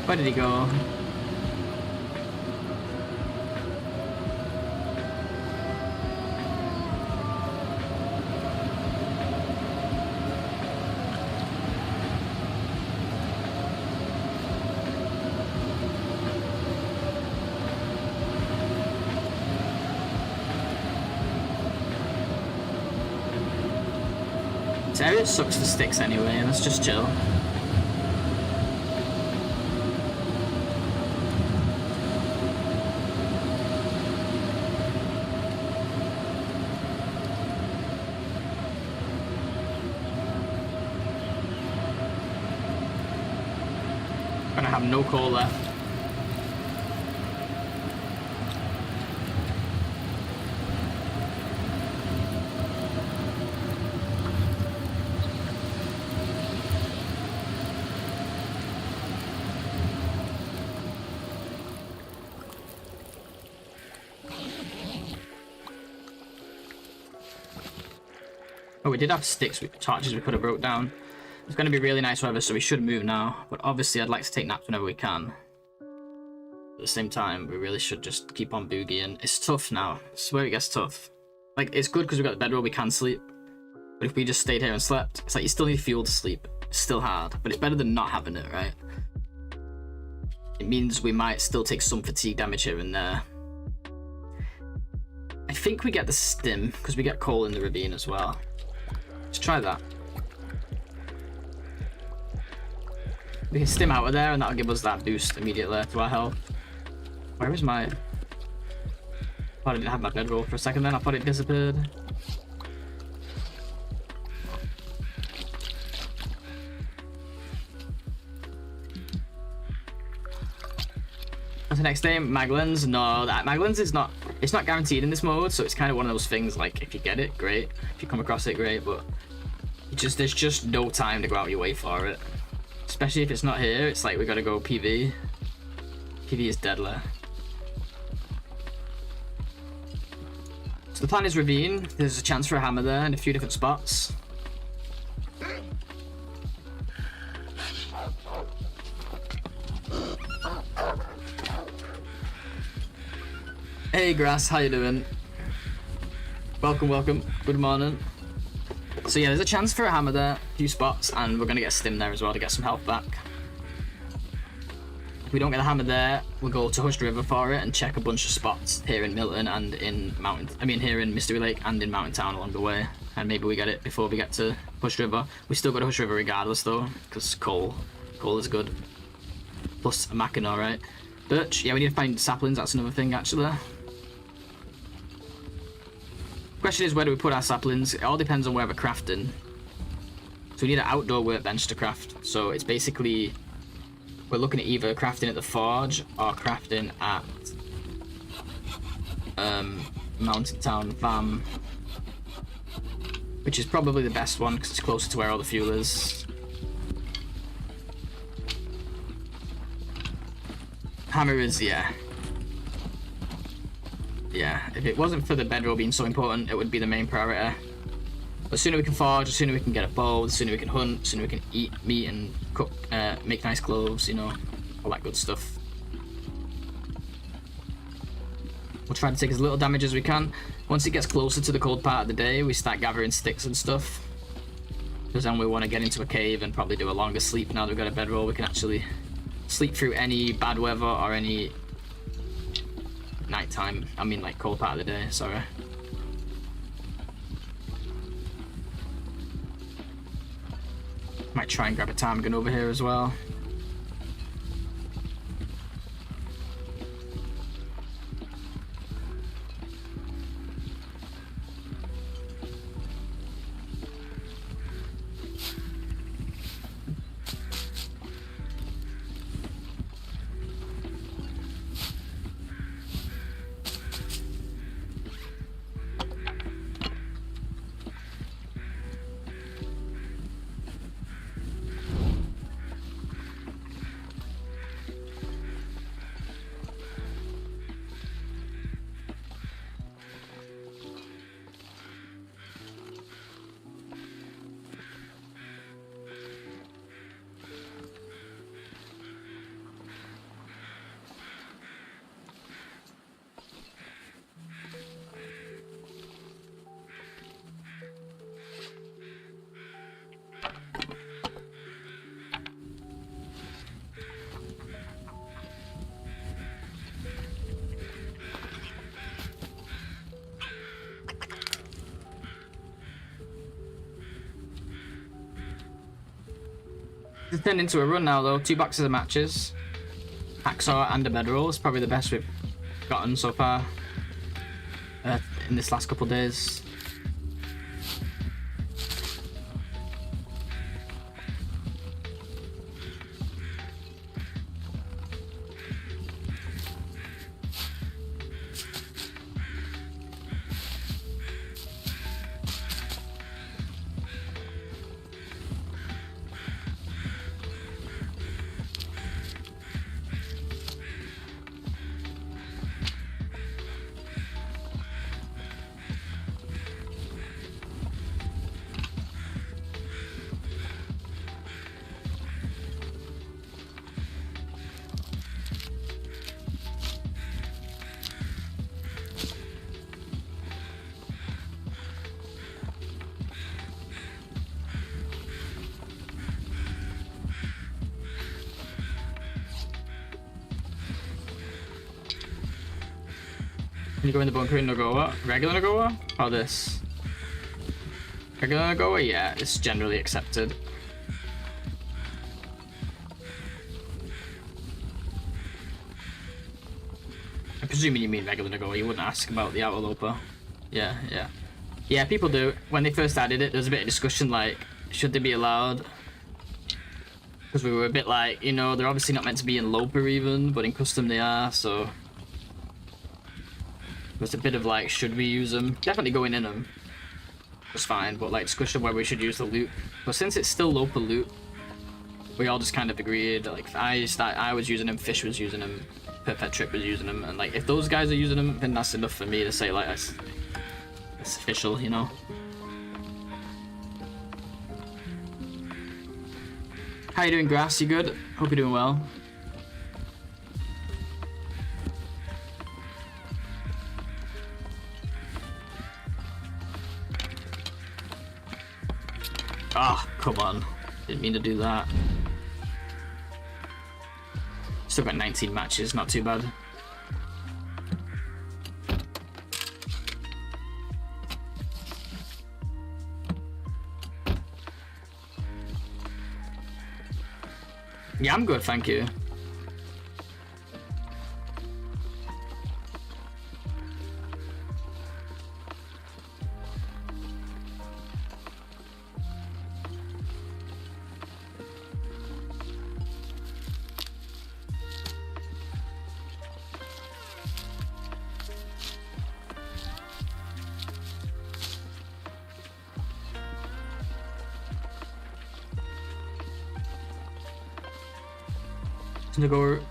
Where did he go? This area sucks for sticks anyway, let's just chill. I have no coal left. Oh, we did have sticks with torches we could have broke down. It's going to be really nice weather, so we should move now. But obviously, I'd like to take naps whenever we can. At the same time, we really should just keep on boogieing. It's tough now. It's where it gets tough. Like, it's good because we've got the bedroll, we can sleep. But if we just stayed here and slept, it's like you still need fuel to sleep. It's still hard, but it's better than not having it, right? It means we might still take some fatigue damage here and there. I think we get the stim, because we get coal in the ravine as well. Let's try that. We can stim out of there, and that'll give us that boost immediately to our health. Where is my... Oh, I didn't have my bedroll for a second then. I thought it disappeared. What's the next day? Maglins? No, that Maglins is not... It's not guaranteed in this mode, so it's kind of one of those things, like, if you get it, great. If you come across it, great, but... There's just no time to go out your way for it. Especially if it's not here, it's like we gotta go PV. PV is deadly. So the plan is ravine. There's a chance for a hammer there in a few different spots. Hey Grass, how you doing? Welcome, welcome. Good morning. So yeah, there's a chance for a hammer there, a few spots, and we're gonna get a stim there as well to get some health back. If we don't get a hammer there, we'll go to Hushed River for it and check a bunch of spots here in Milton and in here in Mystery Lake and in Mountain Town along the way. And maybe we get it before we get to Hushed River. We still go to Hushed River regardless though, because coal is good. Plus a Mackinaw, right? Birch, yeah, we need to find saplings, that's another thing actually. Question is, where do we put our saplings? It all depends on where we're crafting. So we need an outdoor workbench to craft. So it's basically, we're looking at either crafting at the forge or crafting at Mountain Town Farm, which is probably the best one because it's closer to where all the fuel is. Hammer is, yeah, if it wasn't for the bedroll being so important, it would be the main priority. But the sooner we can forge, the sooner we can get a bow, the sooner we can hunt, the sooner we can eat meat and cook, make nice clothes, you know, all that good stuff. We'll try to take as little damage as we can. Once it gets closer to the cold part of the day, we start gathering sticks and stuff. Because then we want to get into a cave and probably do a longer sleep. Now that we've got a bedroll, we can actually sleep through any bad weather or any nighttime, I mean like cold part of the day, sorry. Might try and grab a ptarmigan over here as well. It's turned into a run now though. 2 boxes of matches, hacksaw and a bedroll. It's probably the best we've gotten so far in this last couple of days. Can you go in the bunker in NOGOA? Regular NOGOA? Or this? Regular NOGOA? Yeah, it's generally accepted. I'm presuming you mean regular NOGOA. You wouldn't ask about the Outerloper. Yeah, yeah. Yeah, people do. When they first added it, there was a bit of discussion like, should they be allowed? Because we were a bit like, you know, they're obviously not meant to be in Loper even, but in custom they are, so... There's a bit of like, should we use them? Definitely going in them was fine, but like discussion where we should use the loot. But since it's still Loper loot, we all just kind of agreed. Like I was using them, Fish was using them, Perfect Trip was using them, and like if those guys are using them, then that's enough for me to say like it's official, you know. How you doing, Grass? You good? Hope you're doing well. Ah, oh, come on. Didn't mean to do that. Still got 19 matches, not too bad. Yeah, I'm good, thank you.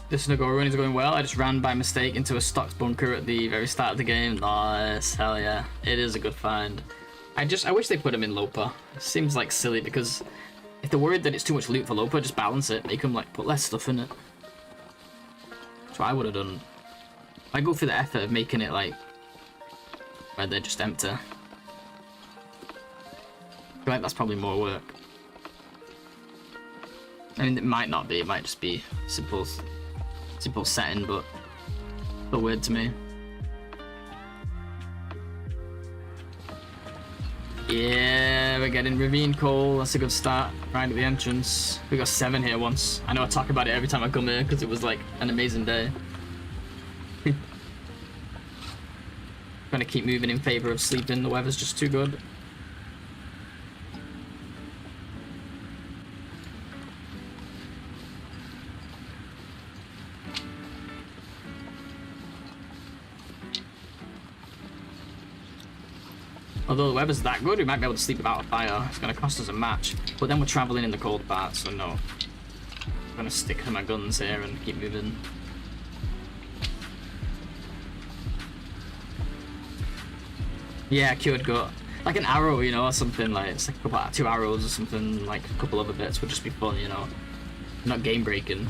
This NOGOA run is going well. I just ran by mistake into a stocked bunker at the very start of the game. Nice, hell yeah. It is a good find. I wish they put him in Loper. It seems like silly because if they're worried that it's too much loot for Loper, just balance it. Make them like put less stuff in it. That's what I would have done. I go through the effort of making it like where they're just empty. I feel like that's probably more work. I mean, it might not be. It might just be simple setting, but still weird to me. Yeah, we're getting Ravine Coal. That's a good start. Right at the entrance. We got 7 here once. I know I talk about it every time I come here because it was like an amazing day. Trying to keep moving in favor of sleeping. The weather's just too good. Although the weather's that good, we might be able to sleep without a fire. It's going to cost us a match. But then we're traveling in the cold part, so no. I'm going to stick to my guns here and keep moving. Yeah, cured gut. Like an arrow, you know, or something. Like it's like a couple, 2 arrows or something. Like a couple other bits would just be fun, you know. Not game breaking.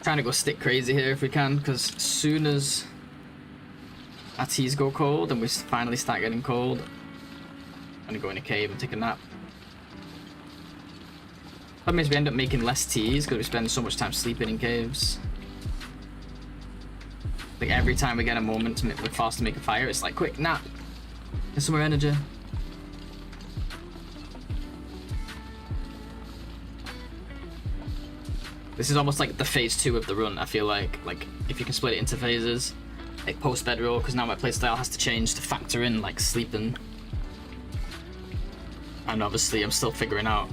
Trying to go stick crazy here if we can, because as soon as our teas go cold and we finally start getting cold, I'm gonna go in a cave and take a nap. That means we end up making less teas because we spend so much time sleeping in caves. Like every time we get a moment to we're forced to make a fire, it's like quick nap, get some more energy. This is almost like the phase 2 of the run, I feel like if you can split it into phases, like post bedroll, because now my playstyle has to change to factor in like sleeping. And obviously I'm still figuring out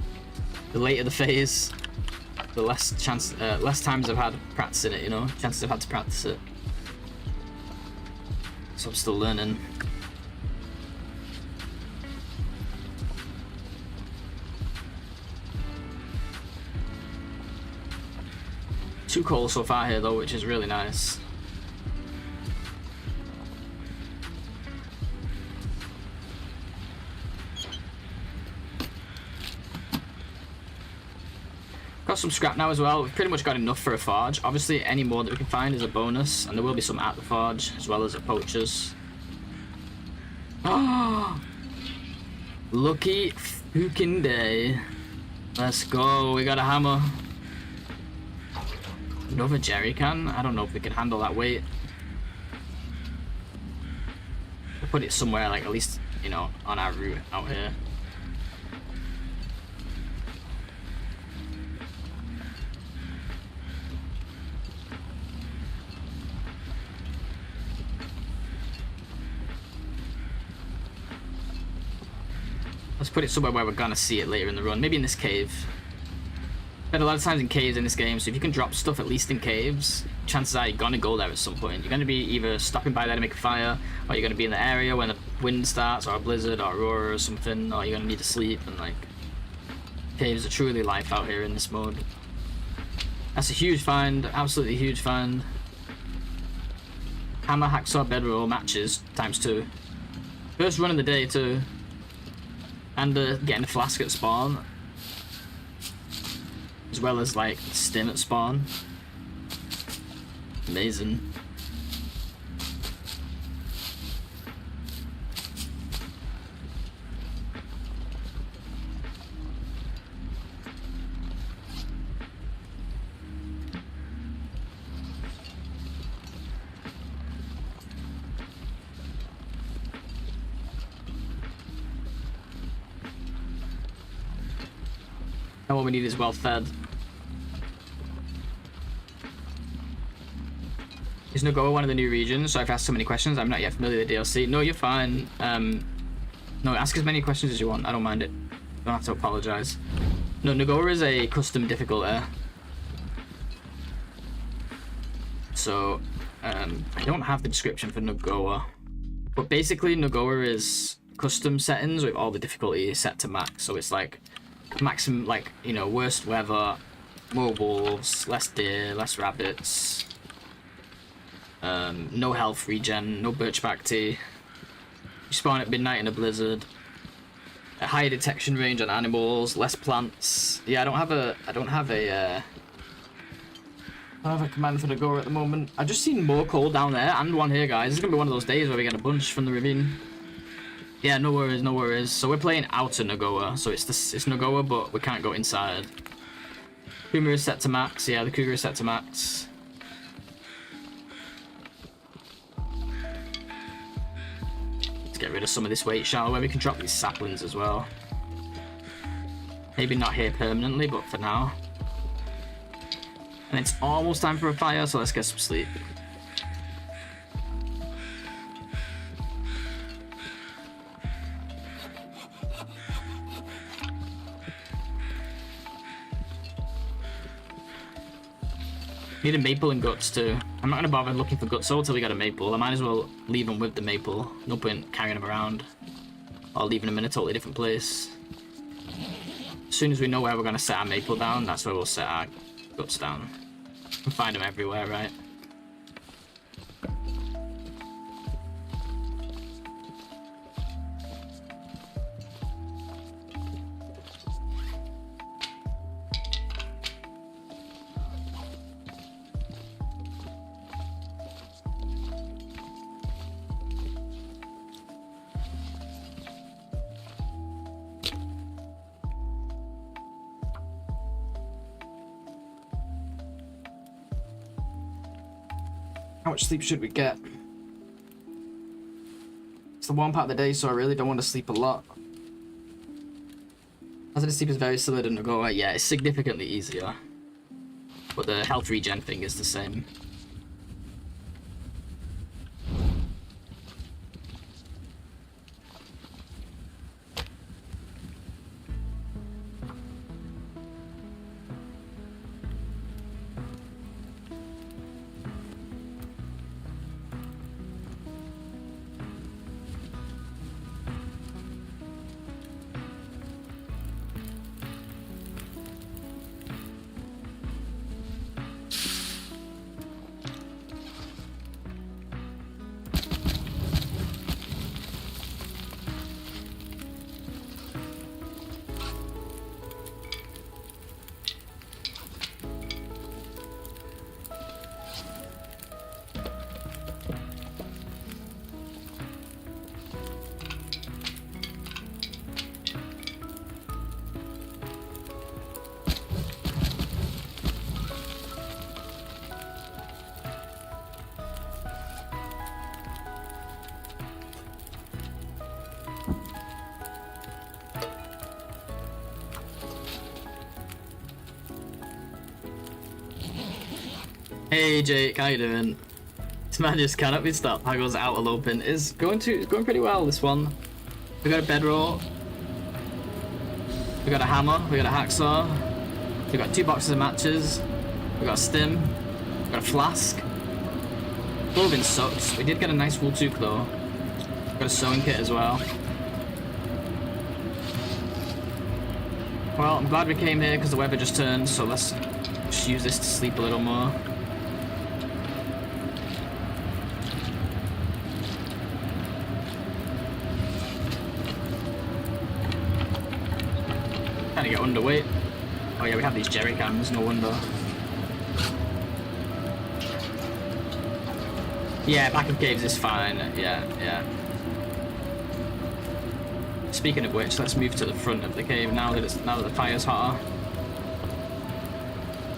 the later the phase, the less times I've had practicing it, you know, chances I've had to practice it. So I'm still learning. Two coal so far here though, which is really nice. Got some scrap now as well. We've pretty much got enough for a forge. Obviously, any more that we can find is a bonus, and there will be some at the forge as well as at poachers. Oh, lucky fucking day. Let's go. We got a hammer. Another jerry can. I don't know if we can handle that weight. We'll put it somewhere, like at least, you know, on our route out here. Let's put it somewhere where we're gonna see it later in the run. Maybe in this cave. Spent a lot of times in caves in this game, so if you can drop stuff at least in caves, chances are you're gonna go there at some point. You're gonna be either stopping by there to make a fire, or you're gonna be in the area when the wind starts, or a blizzard, or aurora or something, or you're gonna need to sleep, and like... Caves are truly life out here in this mode. That's a huge find, absolutely huge find. Hammer, hacksaw, bedroll, matches, ×2. First run of the day too. And getting a flask at spawn, as well as like stim at spawn. Amazing. And what we need is well fed. Is NOGOA one of the new regions? So I've asked so many questions, I'm not yet familiar with the DLC. No, you're fine. No, ask as many questions as you want, I don't mind it. You don't have to apologize. No, NOGOA is a custom difficult air. So, I don't have the description for NOGOA. But basically, NOGOA is custom settings with all the difficulty set to max. So it's like, maximum, like, you know, worst weather, more wolves, less deer, less rabbits, no health regen, no birchbark tea, you spawn at midnight in a blizzard, a higher detection range on animals, less plants. Yeah, I don't have a command for the NOGOA at the moment. I've just seen more coal down there and one here, guys. It's gonna be one of those days where we get a bunch from the ravine. Yeah, no worries, no worries. So we're playing OuterNOGOA, so it's NOGOA, but we can't go inside. Cougar is set to max. Yeah, the Cougar is set to max. Let's get rid of some of this weight, shall we? We can drop these saplings as well. Maybe not here permanently, but for now. And it's almost time for a fire, so let's get some sleep. Need a maple and guts too. I'm not going to bother looking for guts until we got a maple. I might as well leave them with the maple. No point carrying them around. Or leaving them in a totally different place. As soon as we know where we're going to set our maple down, that's where we'll set our guts down. We can find them everywhere, right? How much sleep should we get? It's the warm part of the day, so I really don't want to sleep a lot. Hazardous sleep is very similar to NOGOA. Yeah, it's significantly easier. But the health regen thing is the same. Hey Jake, how you doing? This man just cannot be stopped. Haggle's Outerloping is going pretty well, this one. We got a bedroll. We got a hammer, we got a hacksaw. We got 2 boxes of matches. We got a stim. We got a flask. Clothing sucks. We did get a nice wool toque though. We got a sewing kit as well. Well, I'm glad we came here because the weather just turned, so let's just use this to sleep a little more. Kind of get underweight. Oh yeah, we have these jerry cans, no wonder. Yeah, back in caves is fine. Yeah. Speaking of which, let's move to the front of the cave now that the fire's hotter.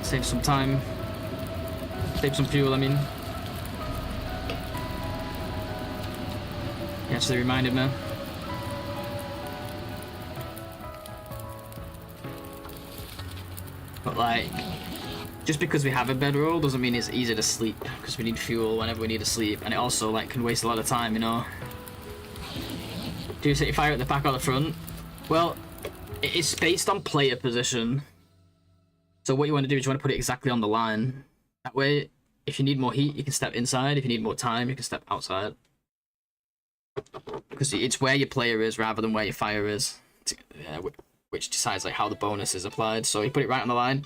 Save some time. Save some fuel, I mean. He actually reminded me. But like, just because we have a bedroll doesn't mean it's easy to sleep, because we need fuel whenever we need to sleep, and it also like can waste a lot of time, you know. Do you set your fire at the back or the front? Well, it's based on player position. So what you want to do is you want to put it exactly on the line. That way, if you need more heat, you can step inside. If you need more time, you can step outside. Because it's where your player is rather than where your fire is, which decides like how the bonus is applied. So you put it right on the line.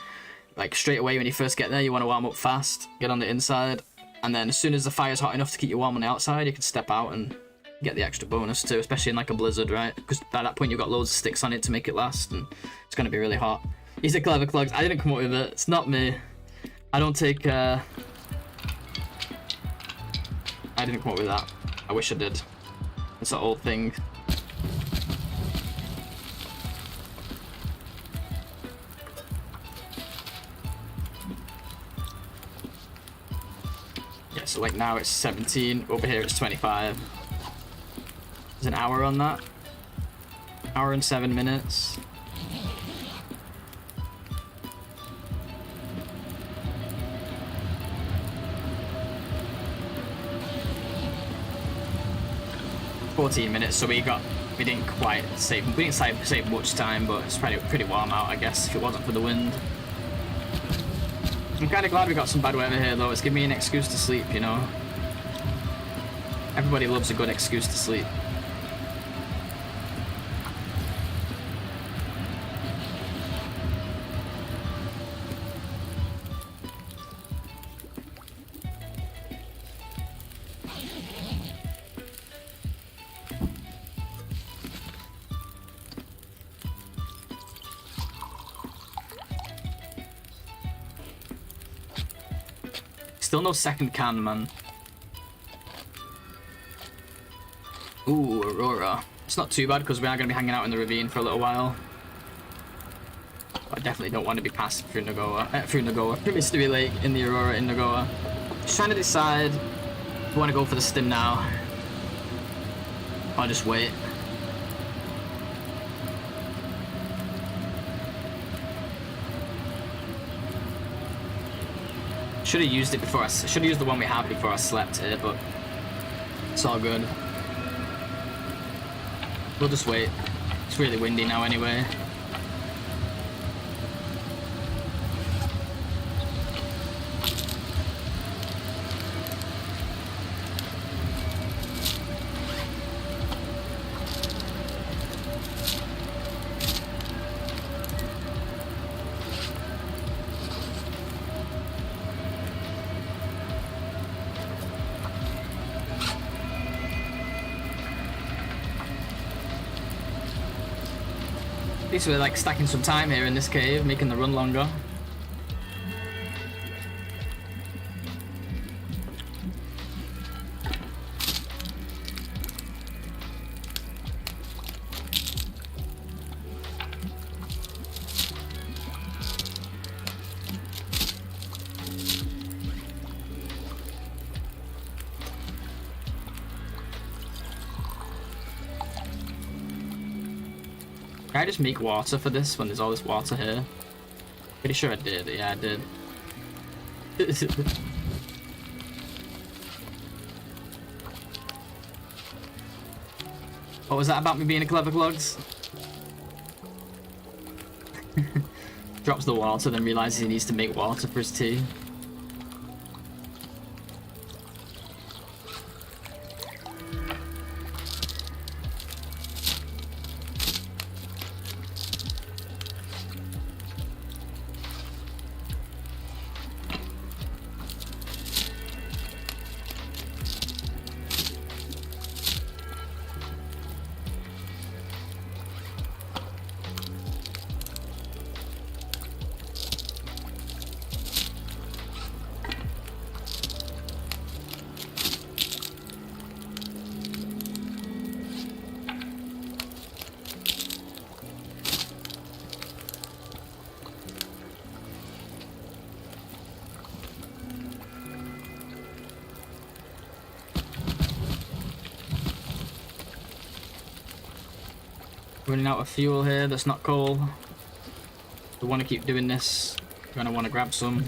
Like straight away when you first get there, you want to warm up fast, get on the inside, and then as soon as the fire's hot enough to keep you warm on the outside, you can step out and get the extra bonus too, especially in like a blizzard, right? Because by that point you've got loads of sticks on it to make it last, and it's going to be really hot. He's a clever Clugs. I didn't come up with it. It's not me. I don't take. I didn't come up with that. I wish I did. It's an old thing. Yeah, so like now it's 17. Over here it's 25. There's an hour on that. Hour and 7 minutes. $14 so we didn't quite save much time, but it's pretty warm out, I guess, if it wasn't for the wind. I'm kind of glad we got some bad weather here though. It's giving me an excuse to sleep, you know. Everybody loves a good excuse to sleep. Still no second can, man. Ooh, Aurora. It's not too bad because we are going to be hanging out in the ravine for a little while. But I definitely don't want to be passing through through Mystery Lake in the Aurora in NOGOA. Just trying to decide if I want to go for the stim now or just wait. Should have used it before should have used the one we had before I slept here, but it's all good. We'll just wait. It's really windy now anyway. At least we're like stacking some time here in this cave, making the run longer. Can I just make water for this when there's all this water here? Pretty sure I did. Yeah, I did. What was that about me being a clever clogs? Drops the water, then realizes he needs to make water for his tea. Running out of fuel here, that's not coal. We want to keep doing this. We're gonna want to grab some.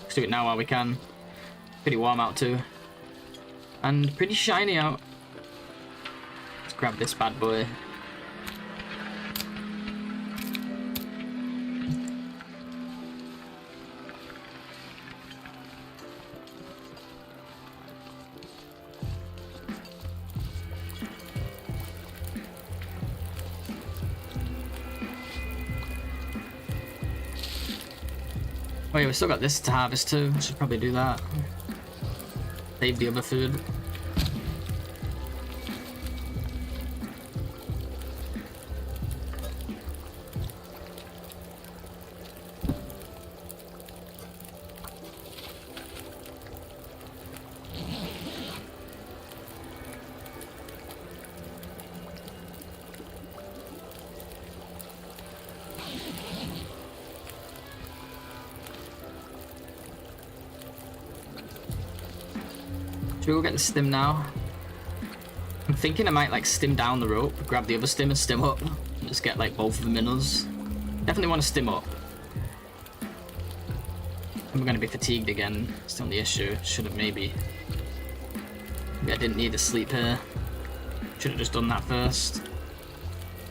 Let's do it now while we can. Pretty warm out too. And pretty shiny out. Let's grab this bad boy. Oh yeah, we still got this to harvest too. Should probably do that. Save the other food. Should we go get the stim now? I'm thinking I might like stim down the rope, grab the other stim and stim up. And just get like both of them in us. Definitely want to stim up. And we're going to be fatigued again. Still the issue. Should have maybe I didn't need to sleep here. Should have just done that first.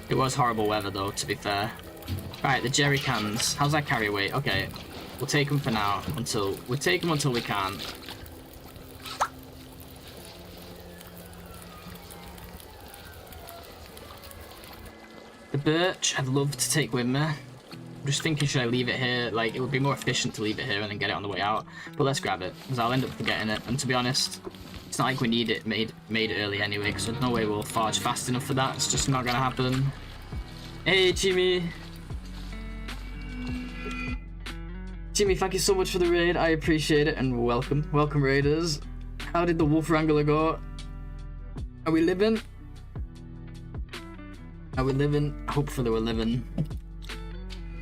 It was horrible weather though, to be fair. Right, the jerry cans. How's that carry weight? Okay, we'll take them for now until we can. The birch I'd love to take with me. I'm just thinking, should I leave it here? Like, it would be more efficient to leave it here and then get it on the way out. But let's grab it, because I'll end up forgetting it. And to be honest, it's not like we need it made early anyway, because there's no way we'll forge fast enough for that. It's just not gonna happen. Hey, Jimmy! Jimmy, thank you so much for the raid. I appreciate it, and welcome. Welcome, raiders. How did the wolf wrangler go? Are we living? Are we living? Hopefully we're living.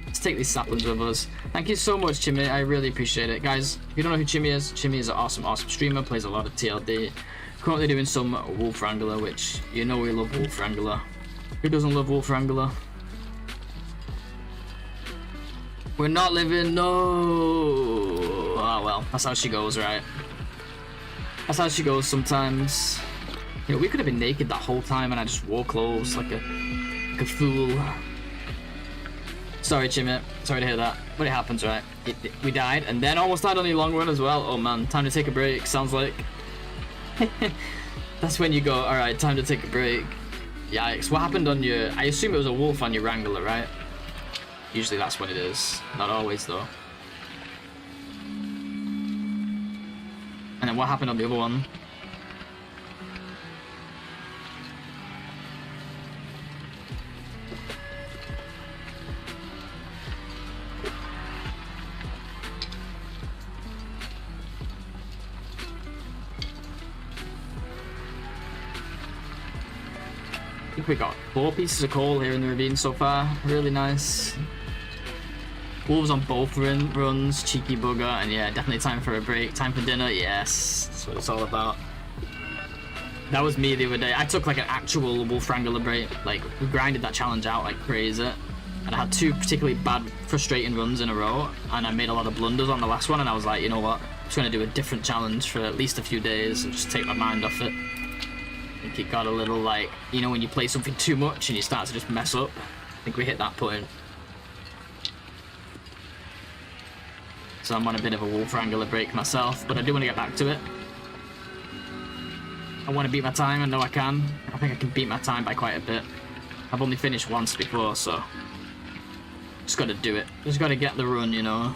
Let's take these saplings with us. Thank you so much, Chimmy. I really appreciate it. Guys, if you don't know who Chimmy is an awesome, awesome streamer. Plays a lot of TLD. Currently doing some Wolf Wrangler, which you know we love Wolf Wrangler. Who doesn't love Wolf Wrangler? We're not living, no! Oh well, that's how she goes, right? That's how she goes sometimes. You know, we could have been naked that whole time and I just wore clothes like a fool. Sorry, Chimmy. Sorry to hear that. But it happens, right? We died and then almost died on the long run as well. Oh man, time to take a break, sounds like. That's when you go, alright, time to take a break. Yikes, what happened on your... I assume it was a wolf on your Wrangler, right? Usually that's what it is. Not always, though. And then what happened on the other one? I think we got 4 pieces of coal here in the ravine so far. Really nice. Wolves on both runs, cheeky bugger, and yeah, definitely time for a break. Time for dinner, yes. That's what it's all about. That was me the other day. I took like an actual Wolf Wrangler break. Like, we grinded that challenge out like crazy. And I had 2 particularly bad, frustrating runs in a row, and I made a lot of blunders on the last one, and I was like, you know what? just gonna do a different challenge for at least a few days and just take my mind off it. I think it got a little like, you know, when you play something too much and you start to just mess up. I think we hit that point. So I'm on a bit of a wolf wrangler break myself, but I do want to get back to it. I want to beat my time. I know I can. I think I can beat my time by quite a bit. I've only finished once before, so just got to do it. Just got to get the run, you know.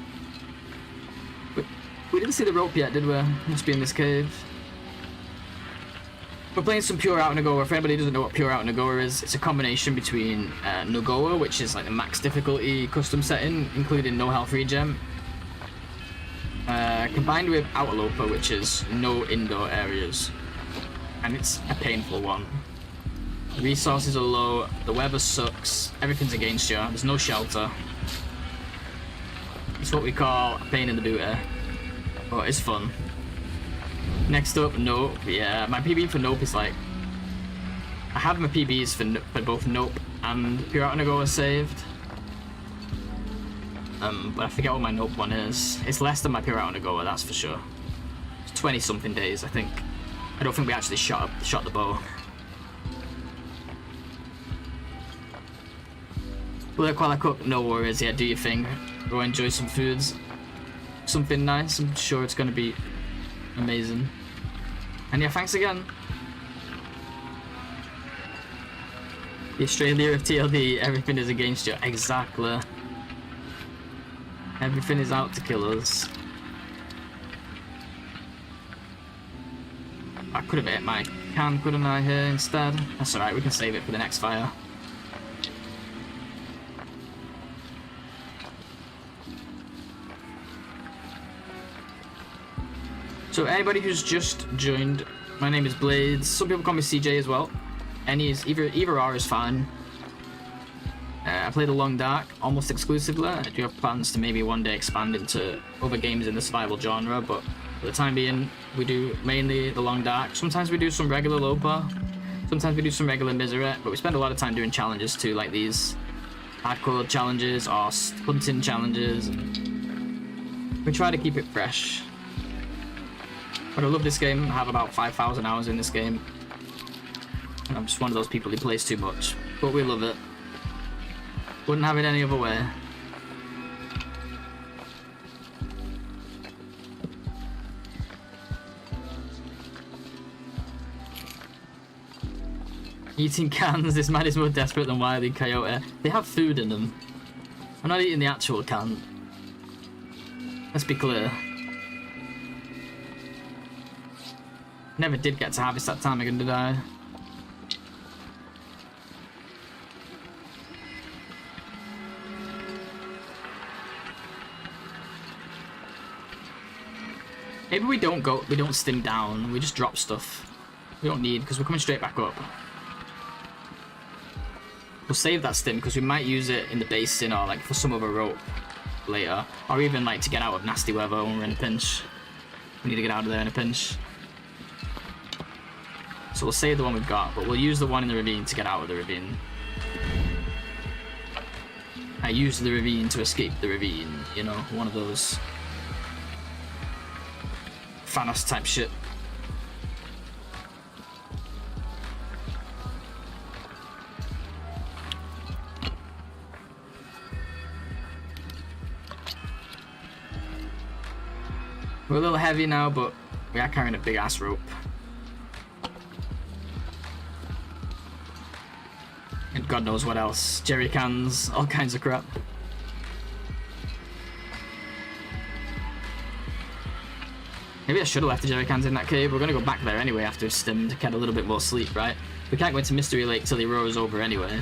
We didn't see the rope yet, did we? Must be in this cave. We're playing some Pure OuterNOGOA. For anybody who doesn't know what Pure OuterNOGOA is, it's a combination between NOGOA, which is like the max difficulty custom setting, including no health regen, combined with Outerloper, which is no indoor areas. And it's a painful one. The resources are low, the weather sucks, everything's against you, there's no shelter. It's what we call a pain in the booty. But it's fun. Next up, Nope. Yeah, my PB for Nope is like... I have my PBs for both Nope and Pure OuterNOGOA saved. But I forget what my Nope one is. It's less than my Pure OuterNOGOA, that's for sure. It's 20 something days, I think. I don't think we actually shot the bow. Work while I cook, no worries, yeah, do your thing. Go enjoy some foods. Something nice, I'm sure it's gonna be amazing. And yeah, thanks again. The Australia of TLD, everything is against you. Exactly. Everything is out to kill us. I could have hit my can, couldn't I, here instead? That's alright, we can save it for the next fire. So anybody who's just joined, my name is Blades. Some people call me CJ as well. Any is either or is fine. I play the Long Dark almost exclusively. I do have plans to maybe one day expand into other games in the survival genre, but for the time being, we do mainly the Long Dark. Sometimes we do some regular Lopa. Sometimes we do some regular Misery, but we spend a lot of time doing challenges too, like these hardcore challenges or hunting challenges. We try to keep it fresh. But I love this game. I have about 5,000 hours in this game. And I'm just one of those people who plays too much. But we love it. Wouldn't have it any other way. Eating cans, this man is more desperate than Wile E. Coyote. They have food in them. I'm not eating the actual can. Let's be clear. Never did get to harvest that time again, did I? Maybe we don't stim down, we just drop stuff. We don't need, because we're coming straight back up. We'll save that stim, because we might use it in the basin or like for some other rope later. Or even like to get out of nasty weather when we're in a pinch. We need to get out of there in a pinch. So we'll save the one we've got, but we'll use the one in the ravine to get out of the ravine. I used the ravine to escape the ravine, you know, one of those Thanos type shit. We're a little heavy now, but we are carrying a big ass rope. And God knows what else. Jerry cans, all kinds of crap. Maybe I should have left the jerry cans in that cave. We're gonna go back there anyway after we've stimmed to get a little bit more sleep, right? We can't go into Mystery Lake till he roars over anyway.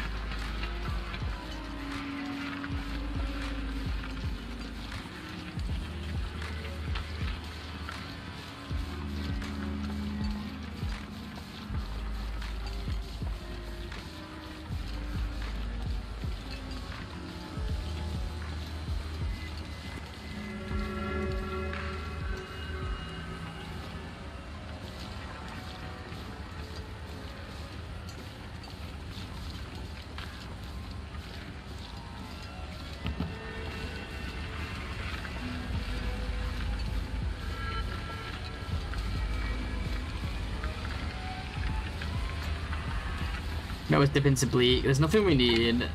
can always dip into bleak. There's nothing we need.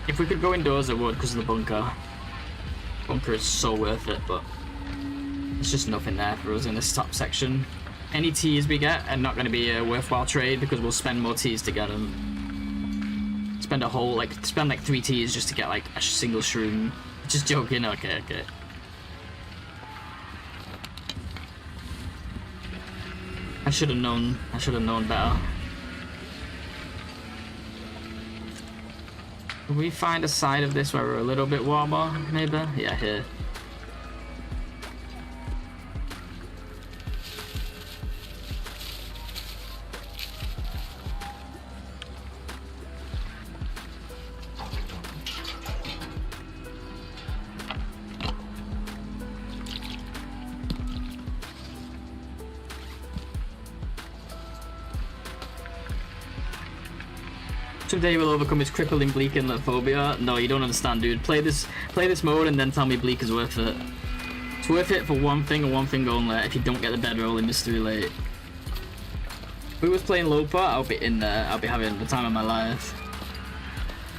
If we could go indoors, I would, because of the bunker. Bunker is so worth it, but there's just nothing there for us in this top section. Any teas we get are not going to be a worthwhile trade because we'll spend more teas to get them. Spend like 3 teas just to get like a single shroom. Just joking. Okay. I should have known better. Can we find a side of this where we're a little bit warmer, maybe? Yeah, here. Someday will overcome his crippling bleak inlet phobia. No, you don't understand, dude. Play this mode and then tell me bleak is worth it. It's worth it for one thing and one thing only. If you don't get the bedroll in Mystery Lake. If we was playing Loper, I'll be in there. I'll be having the time of my life.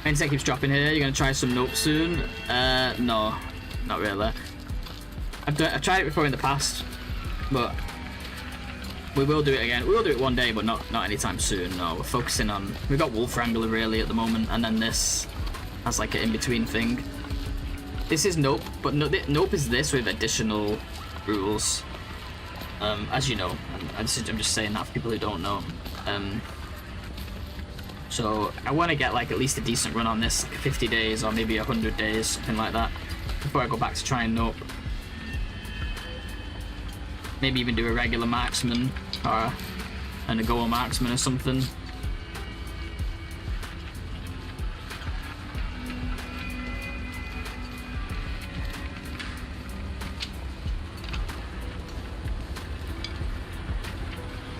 Internet keeps dropping here. You're gonna try some nope soon? No, not really. I've tried it before in the past, but we will do it again. We will do it one day, but not anytime soon. No, we're focusing on... We've got Wolf Wrangler really at the moment, and then this as like an in-between thing. This is Nope, but Nope is this with additional rules. As you know. I'm just saying that for people who don't know. So I want to get like at least a decent run on this, like 50 days or maybe 100 days, something like that, before I go back to trying Nope. Maybe even do a regular marksman or a NOGOA marksman or something.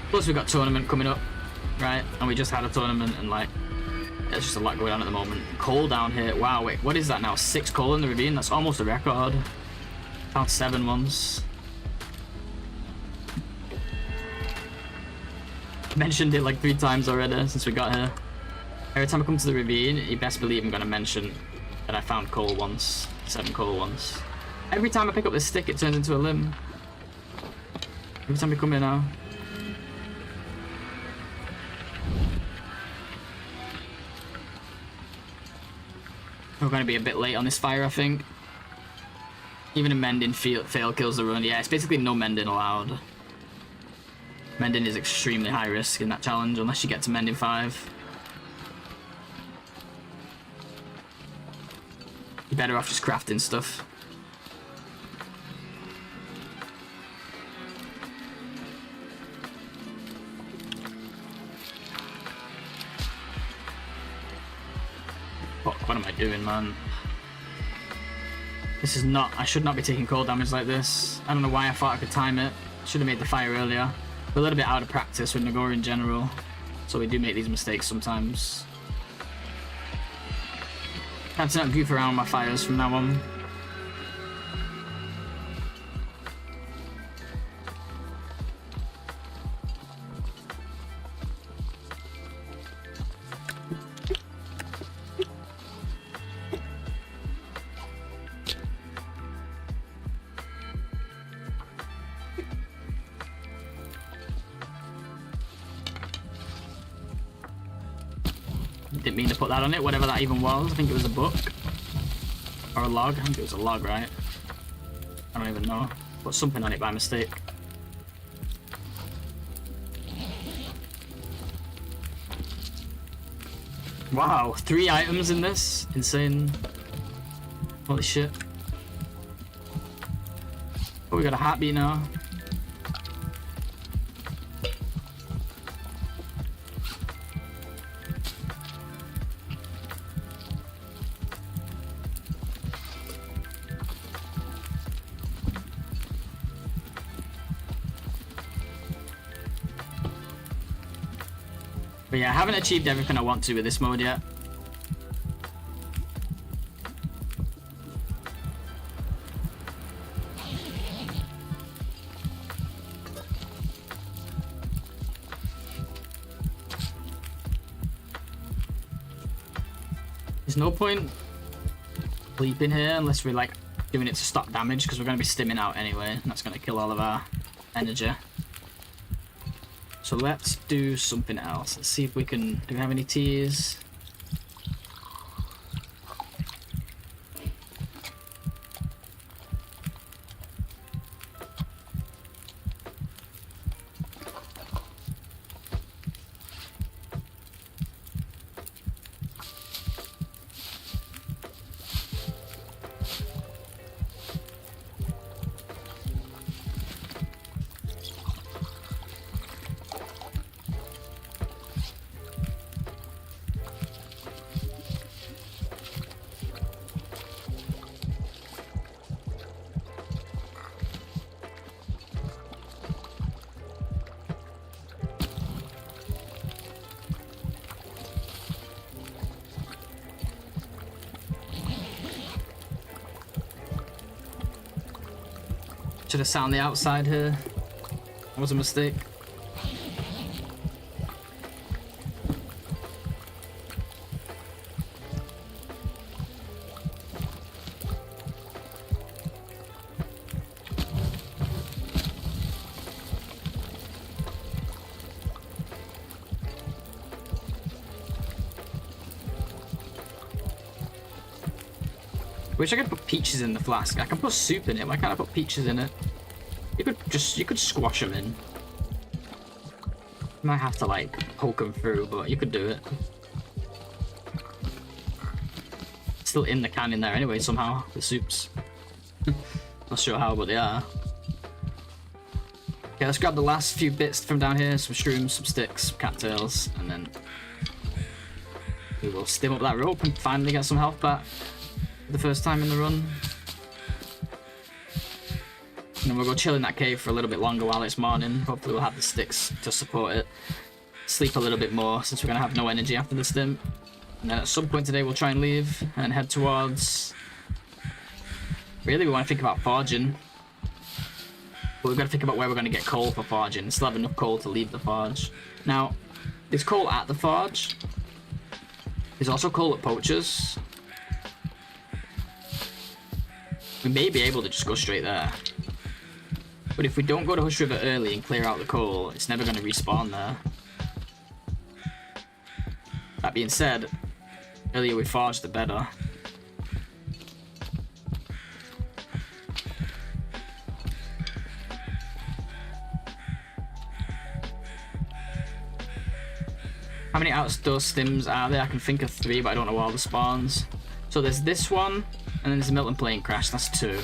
Plus we've got tournament coming up, right? And we just had a tournament and like, there's just a lot going on at the moment. Coal down here, wow, wait, what is that now? 6 coal in the ravine? That's almost a record. Found 7 once. Mentioned it like 3 times already since we got here. Every time I come to the ravine, you best believe I'm gonna mention that I found coal once. 7 coal once. Every time I pick up this stick, it turns into a limb. Every time we come here now. We're gonna be a bit late on this fire, I think. Even a mending fail kills the run. Yeah, it's basically no mending allowed. Mending is extremely high risk in that challenge unless you get to mending 5. You're better off just crafting stuff. What am I doing, man? This is not... I should not be taking cold damage like this. I don't know why I thought I could time it. Should have made the fire earlier. We're a little bit out of practice with NOGOA in general, so we do make these mistakes sometimes. I have to not goof around with my fires from now on. Didn't mean to put that on it, whatever that even was. I think it was a book. Or a log. I think it was a log, right? I don't even know. Put something on it by mistake. Wow, 3 items in this? Insane. Holy shit. Oh, we got a heartbeat now. But yeah, I haven't achieved everything I want to with this mode yet. There's no point sleeping here unless we're like doing it to stop damage, because we're going to be stimming out anyway, and that's going to kill all of our energy. So let's do something else. Let's see if we can... Do we have any teas? Should have sat on the outside here. That was a mistake. Wish I could put peaches in the flask. I can put soup in it. Why can't I put peaches in it? You could squash them in. You might have to like poke them through, but you could do it. Still in the can in there anyway somehow, the soups. Not sure how, but they are. Okay, let's grab the last few bits from down here. Some shrooms, some sticks, some cattails, and then we will stim up that rope and finally get some health back. The first time in the run. And then we'll go chill in that cave for a little bit longer while it's morning. Hopefully we'll have the sticks to support it. Sleep a little bit more since we're going to have no energy after the stim. And then at some point today we'll try and leave and head towards... Really, we want to think about forging. But we've got to think about where we're going to get coal for forging. Still have enough coal to leave the forge. Now, there's coal at the forge. There's also coal at Poacher's. We may be able to just go straight there. But if we don't go to Hush River early and clear out the coal, it's never going to respawn there. That being said, the earlier we forge, the better. How many outdoor stims are there? I can think of 3, but I don't know all the spawns. So there's this one, and then there's the Milton Plane Crash, that's 2.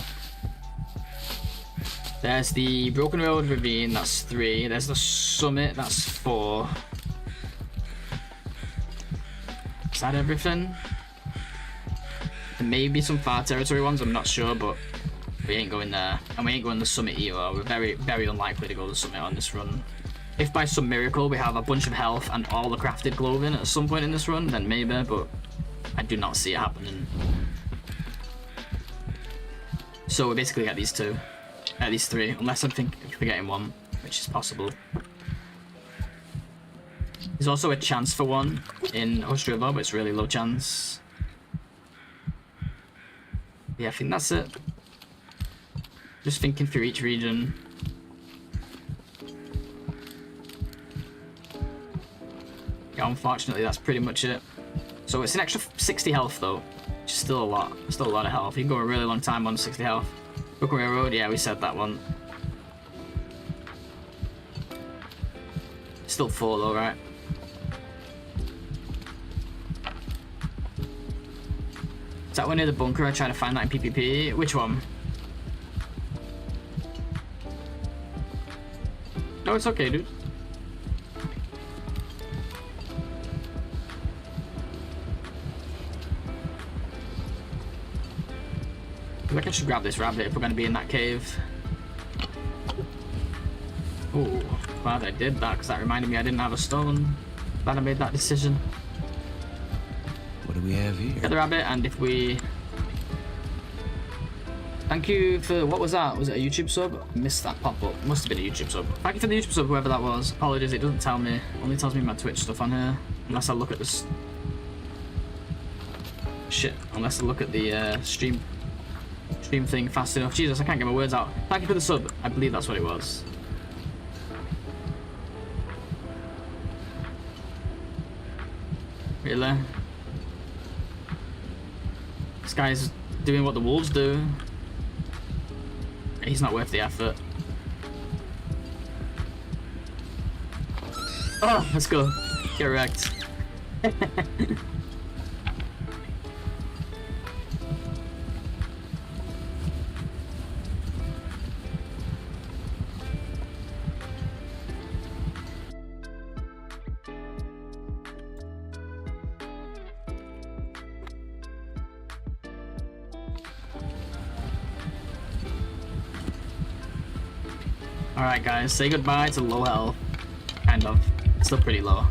There's the Broken Road Ravine, that's 3. There's the Summit, that's 4. Is that everything? There may be some Far Territory ones, I'm not sure, but we ain't going there. And we ain't going to the Summit either. We're very, very unlikely to go to the Summit on this run. If by some miracle we have a bunch of health and all the crafted clothing at some point in this run, then maybe, but I do not see it happening. So we basically get these 2. At least 3, unless I'm forgetting one, which is possible. There's also a chance for one in Hush River, but it's really low chance. Yeah, I think that's it. Just thinking through each region. Yeah, unfortunately, that's pretty much it. So it's an extra 60 health though, which is still a lot. Still a lot of health. You can go a really long time on 60 health. Broken Railroad, yeah, we said that one. Still 4 though, right? Is that one near the bunker? I tried to find that in PvP. Which one? No, it's okay, dude. I think I should grab this rabbit if we're going to be in that cave. Oh, glad I did that because that reminded me I didn't have a stone. Glad I made that decision. What do we have here? Get the rabbit, and if we... Thank you for... What was that? Was it a YouTube sub? I missed that pop-up. Must have been a YouTube sub. Thank you for the YouTube sub, whoever that was. Apologies, it doesn't tell me. It only tells me my Twitch stuff on here. Unless I look at this... Shit, unless I look at the stream thing fast enough. Jesus, I can't get my words out. Thank you for the sub. I believe that's what it was. Really? This guy's doing what the wolves do. He's not worth the effort. Oh, let's go. Get wrecked. Alright guys, say goodbye to low health. Kind of. Still pretty low.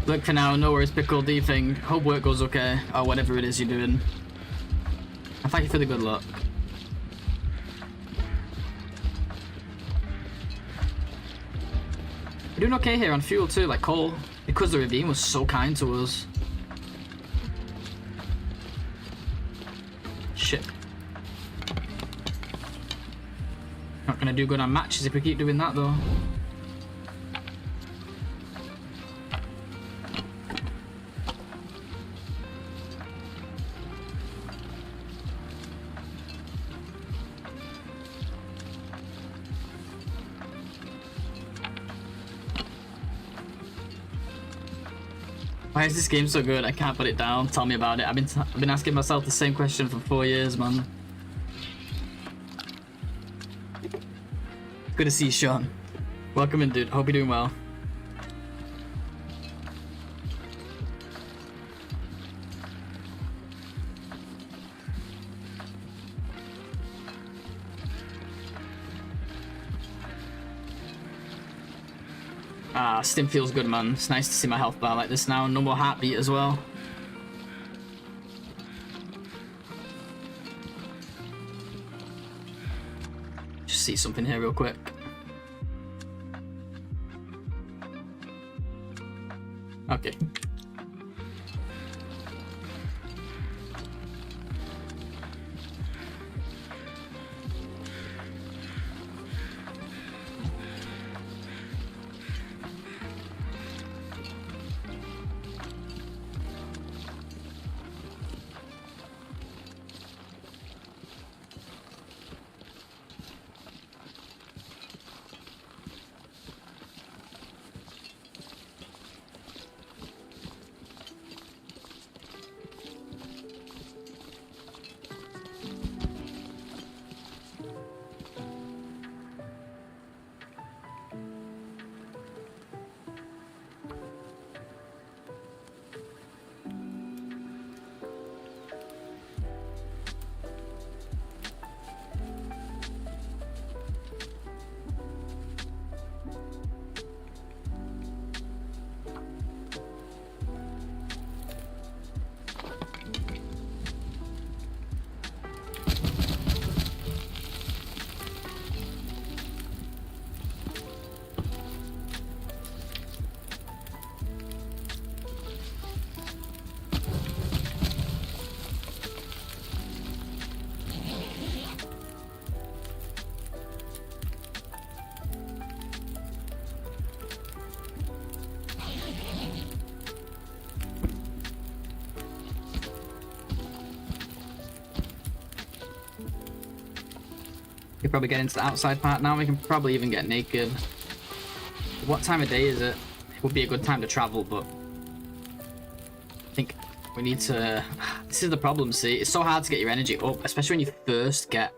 Look, for now, no worries, Pickle. Do you think? Hope work goes okay, or whatever it is you're doing. And thank you for the good luck. We're doing okay here on fuel too, like coal, because the ravine was so kind to us. Shit. Not gonna do good on matches if we keep doing that though. Why is this game so good? I can't put it down. Tell me about it. I've been asking myself the same question for 4 years, man. Good to see you, Sean. Welcome in, dude. Hope you're doing well. Stim feels good, man. It's nice to see my health bar like this now. No more heartbeat as well. Just see something here real quick. Okay. We can probably get into the outside part now. We can probably even get naked. What time of day is it? would be a good time to travel, but I think we need to. This is the problem. See, it's so hard to get your energy up, especially when you first get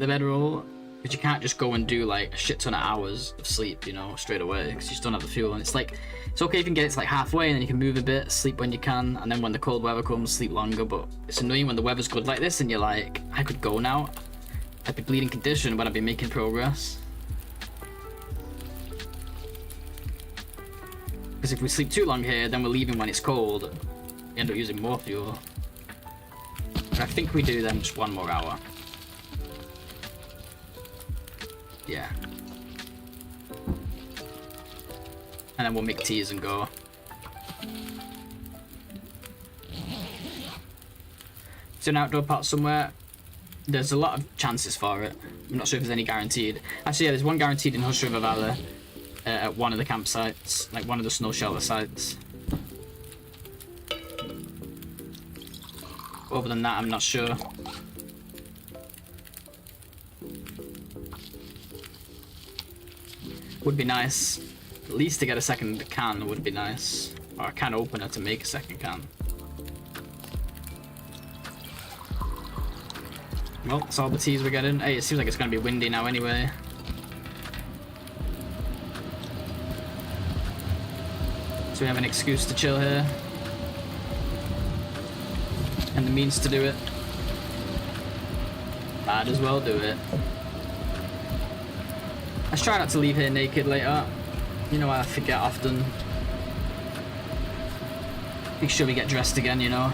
the bedroll, because you can't just go and do like a shit ton of hours of sleep, you know, straight away, because you just don't have the fuel. And it's like, it's okay if you can get it to like halfway, and then you can move a bit, sleep when you can, and then when the cold weather comes, sleep longer. But it's annoying when the weather's good like this, and you're like, I could go now. I'd be bleeding condition, but I'd be making progress. Because if we sleep too long here, then we're leaving when it's cold. We end up using more fuel. But I think we do then just 1 more hour. Yeah. And then we'll make teas and go. It's an outdoor pot somewhere. There's a lot of chances for it. I'm not sure if there's any guaranteed. Actually, yeah, there's one guaranteed in Hush River Valley. At one of the campsites, like one of the snow shelter sites. Other than that, I'm not sure. Would be nice. At least to get a second can would be nice. Or a can opener to make a second can. Well, that's all the teas we're getting. Hey, it seems like it's going to be windy now anyway. So we have an excuse to chill here. And the means to do it. Might as well do it. Let's try not to leave here naked later. You know, I forget often. Make sure we get dressed again, you know.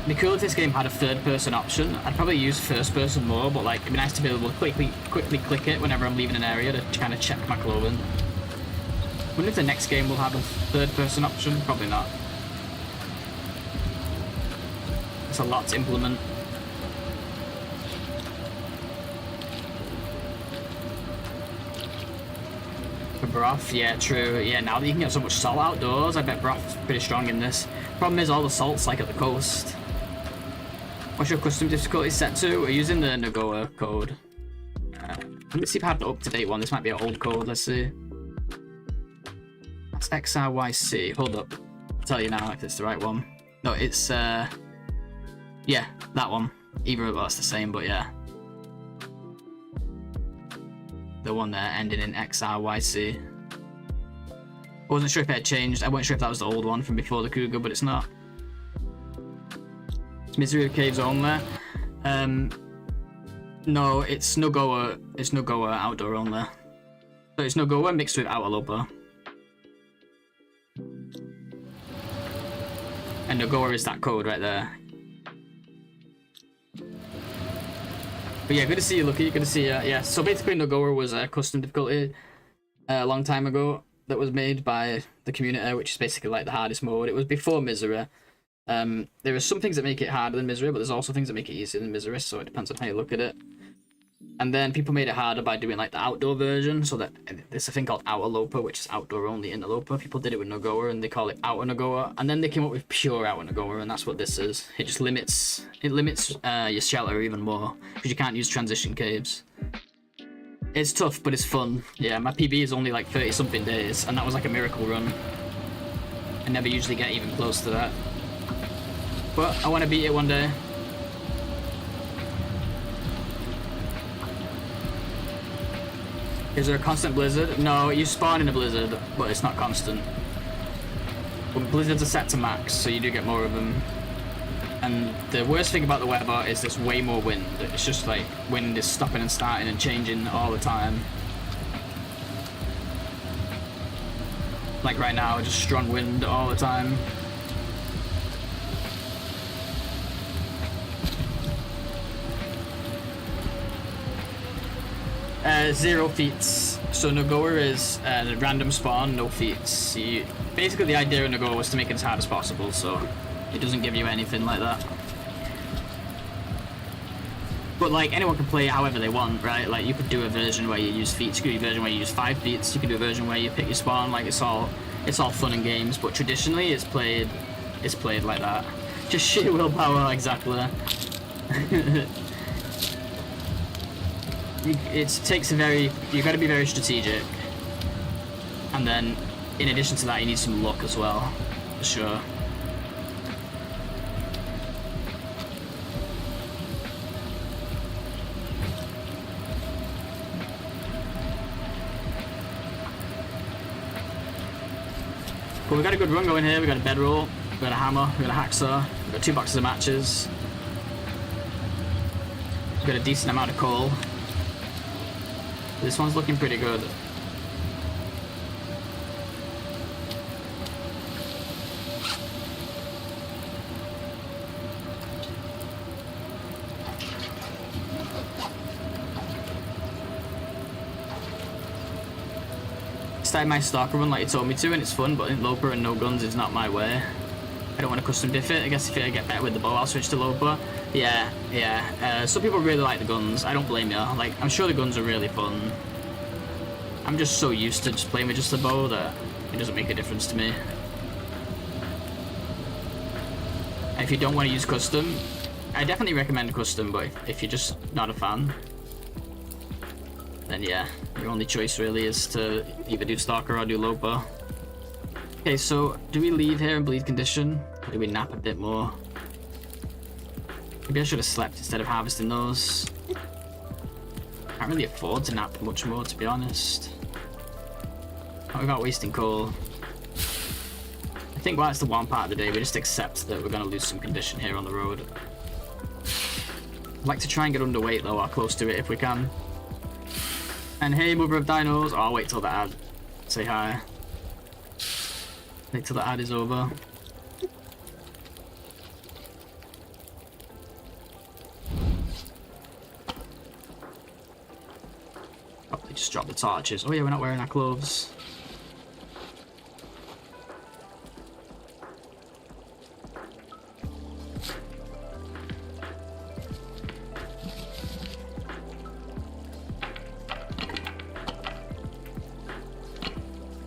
It'd be cool if this game had a third-person option. I'd probably use first-person more, but like, it'd be nice to be able to quickly click it whenever I'm leaving an area to kind of check my clothing. I wonder if the next game will have a third-person option. Probably not. It's a lot to implement. For broth, yeah, true. Yeah, now that you can get so much salt outdoors, I bet broth's pretty strong in this. Problem is, all the salt's like at the coast. What's your custom difficulty set to? We're using the NOGOA code. Let me see if I have an up-to-date one. This might be an old code. Let's see. That's XRYC. Hold up. I'll tell you now if it's the right one. No, it's, yeah, that one. Either of us the same, but yeah. The one there ending in XRYC. I wasn't sure if it had changed. I wasn't sure if that was the old one from before the Cougar, but it's not. It's Misery of Caves only. No, it's NOGOA. It's NOGOA outdoor only. So it's NOGOA mixed with Outerloper. And NOGOA is that code right there. But yeah, good to see you, Lucky. Good to see you. Yeah, so basically NOGOA was a custom difficulty a long time ago that was made by the community, which is basically like the hardest mode. It was before Misery. There are some things that make it harder than Misery, but there's also things that make it easier than Misery, so it depends on how you look at it. And then people made it harder by doing like the outdoor version, so that there's a thing called Outerloper, which is outdoor only interloper. People did it with NOGOA and they call it OuterNOGOA, and then they came up with Pure OuterNOGOA, and that's what this is. It just limits your shelter even more because you can't use transition caves. It's tough, but it's fun. Yeah, my PB is only like 30 something days, and that was like a miracle run. I never usually get even close to that, but I want to beat it one day. Is there a constant blizzard? No, you spawn in a blizzard, but it's not constant. But blizzards are set to max, so you do get more of them. And the worst thing about the weather is there's way more wind. It's just like wind is stopping and starting and changing all the time. Like right now, just strong wind all the time. Zero feats. So NOGOA is random spawn, no feats. Basically the idea of NOGOA was to make it as hard as possible, so it doesn't give you anything like that. But like anyone can play it however they want, right? Like you could do a version where you use feats, you could do a version where you use 5 feats, you could do a version where you pick your spawn. Like it's all fun and games, but traditionally it's played like that. Just sheer willpower, exactly. You gotta be very strategic. And then, in addition to that, you need some luck as well, for sure. Cool, we got a good run going here. We got a bedroll, we got a hammer, we got a hacksaw, we got 2 boxes of matches. We got a decent amount of coal. This one's looking pretty good. Started my stalker run like you told me to, and it's fun, but Loper and no guns is not my way. I don't want to custom diff it. I guess if I get better with the bow, I'll switch to Loper. Yeah. Some people really like the guns. I don't blame you. Like, I'm sure the guns are really fun. I'm just so used to just playing with just the bow that it doesn't make a difference to me. And if you don't want to use custom, I definitely recommend custom, but if you're just not a fan, then yeah, your only choice really is to either do Stalker or do Loper. Okay, so do we leave here and bleed condition? Or do we nap a bit more? Maybe I should have slept instead of harvesting those. Can't really afford to nap much more, to be honest. Not without wasting coal. I think while it's the one part of the day, we just accept that we're going to lose some condition here on the road. I'd like to try and get underweight though, or close to it if we can. And hey, mother of dinos. Oh, I'll wait till the ad. Say hi. Wait till the ad is over. Oh, they just dropped the torches. Oh yeah, we're not wearing our clothes.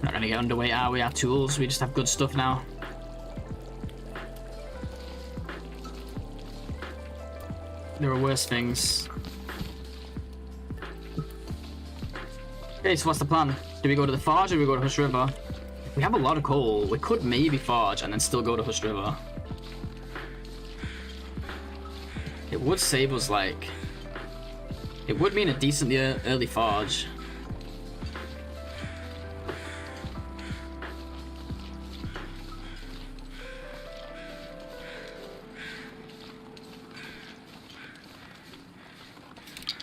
Not gonna get underweight, are we? Our tools, we just have good stuff now. There are worse things. Okay, so what's the plan? Do we go to the Forge or do we go to Hush River? If we have a lot of coal, we could maybe Forge and then still go to Hush River. It would save us, like... It would mean a decently early Forge.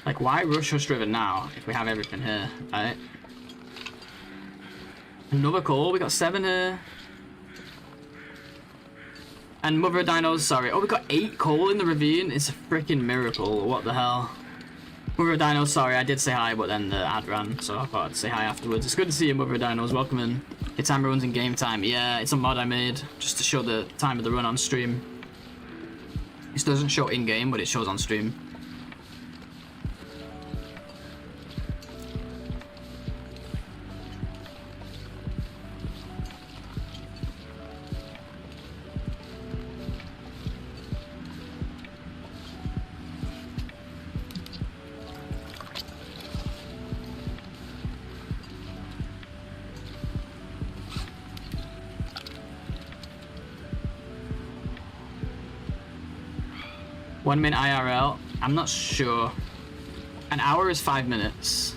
Like, why rush Hush River now if we have everything here, right? Another coal, we got 7 here. And Mother of Dinos, sorry. Oh, we got 8 coal in the ravine. It's a freaking miracle. What the hell? Mother of Dinos, sorry, I did say hi, but then the ad ran, so I thought I'd say hi afterwards. It's good to see you, Mother of Dinos. Welcome in. Your timer runs in game time. Yeah, it's a mod I made just to show the time of the run on stream. This doesn't show in-game, but it shows on stream. One minute IRL, I'm not sure. An hour is 5 minutes.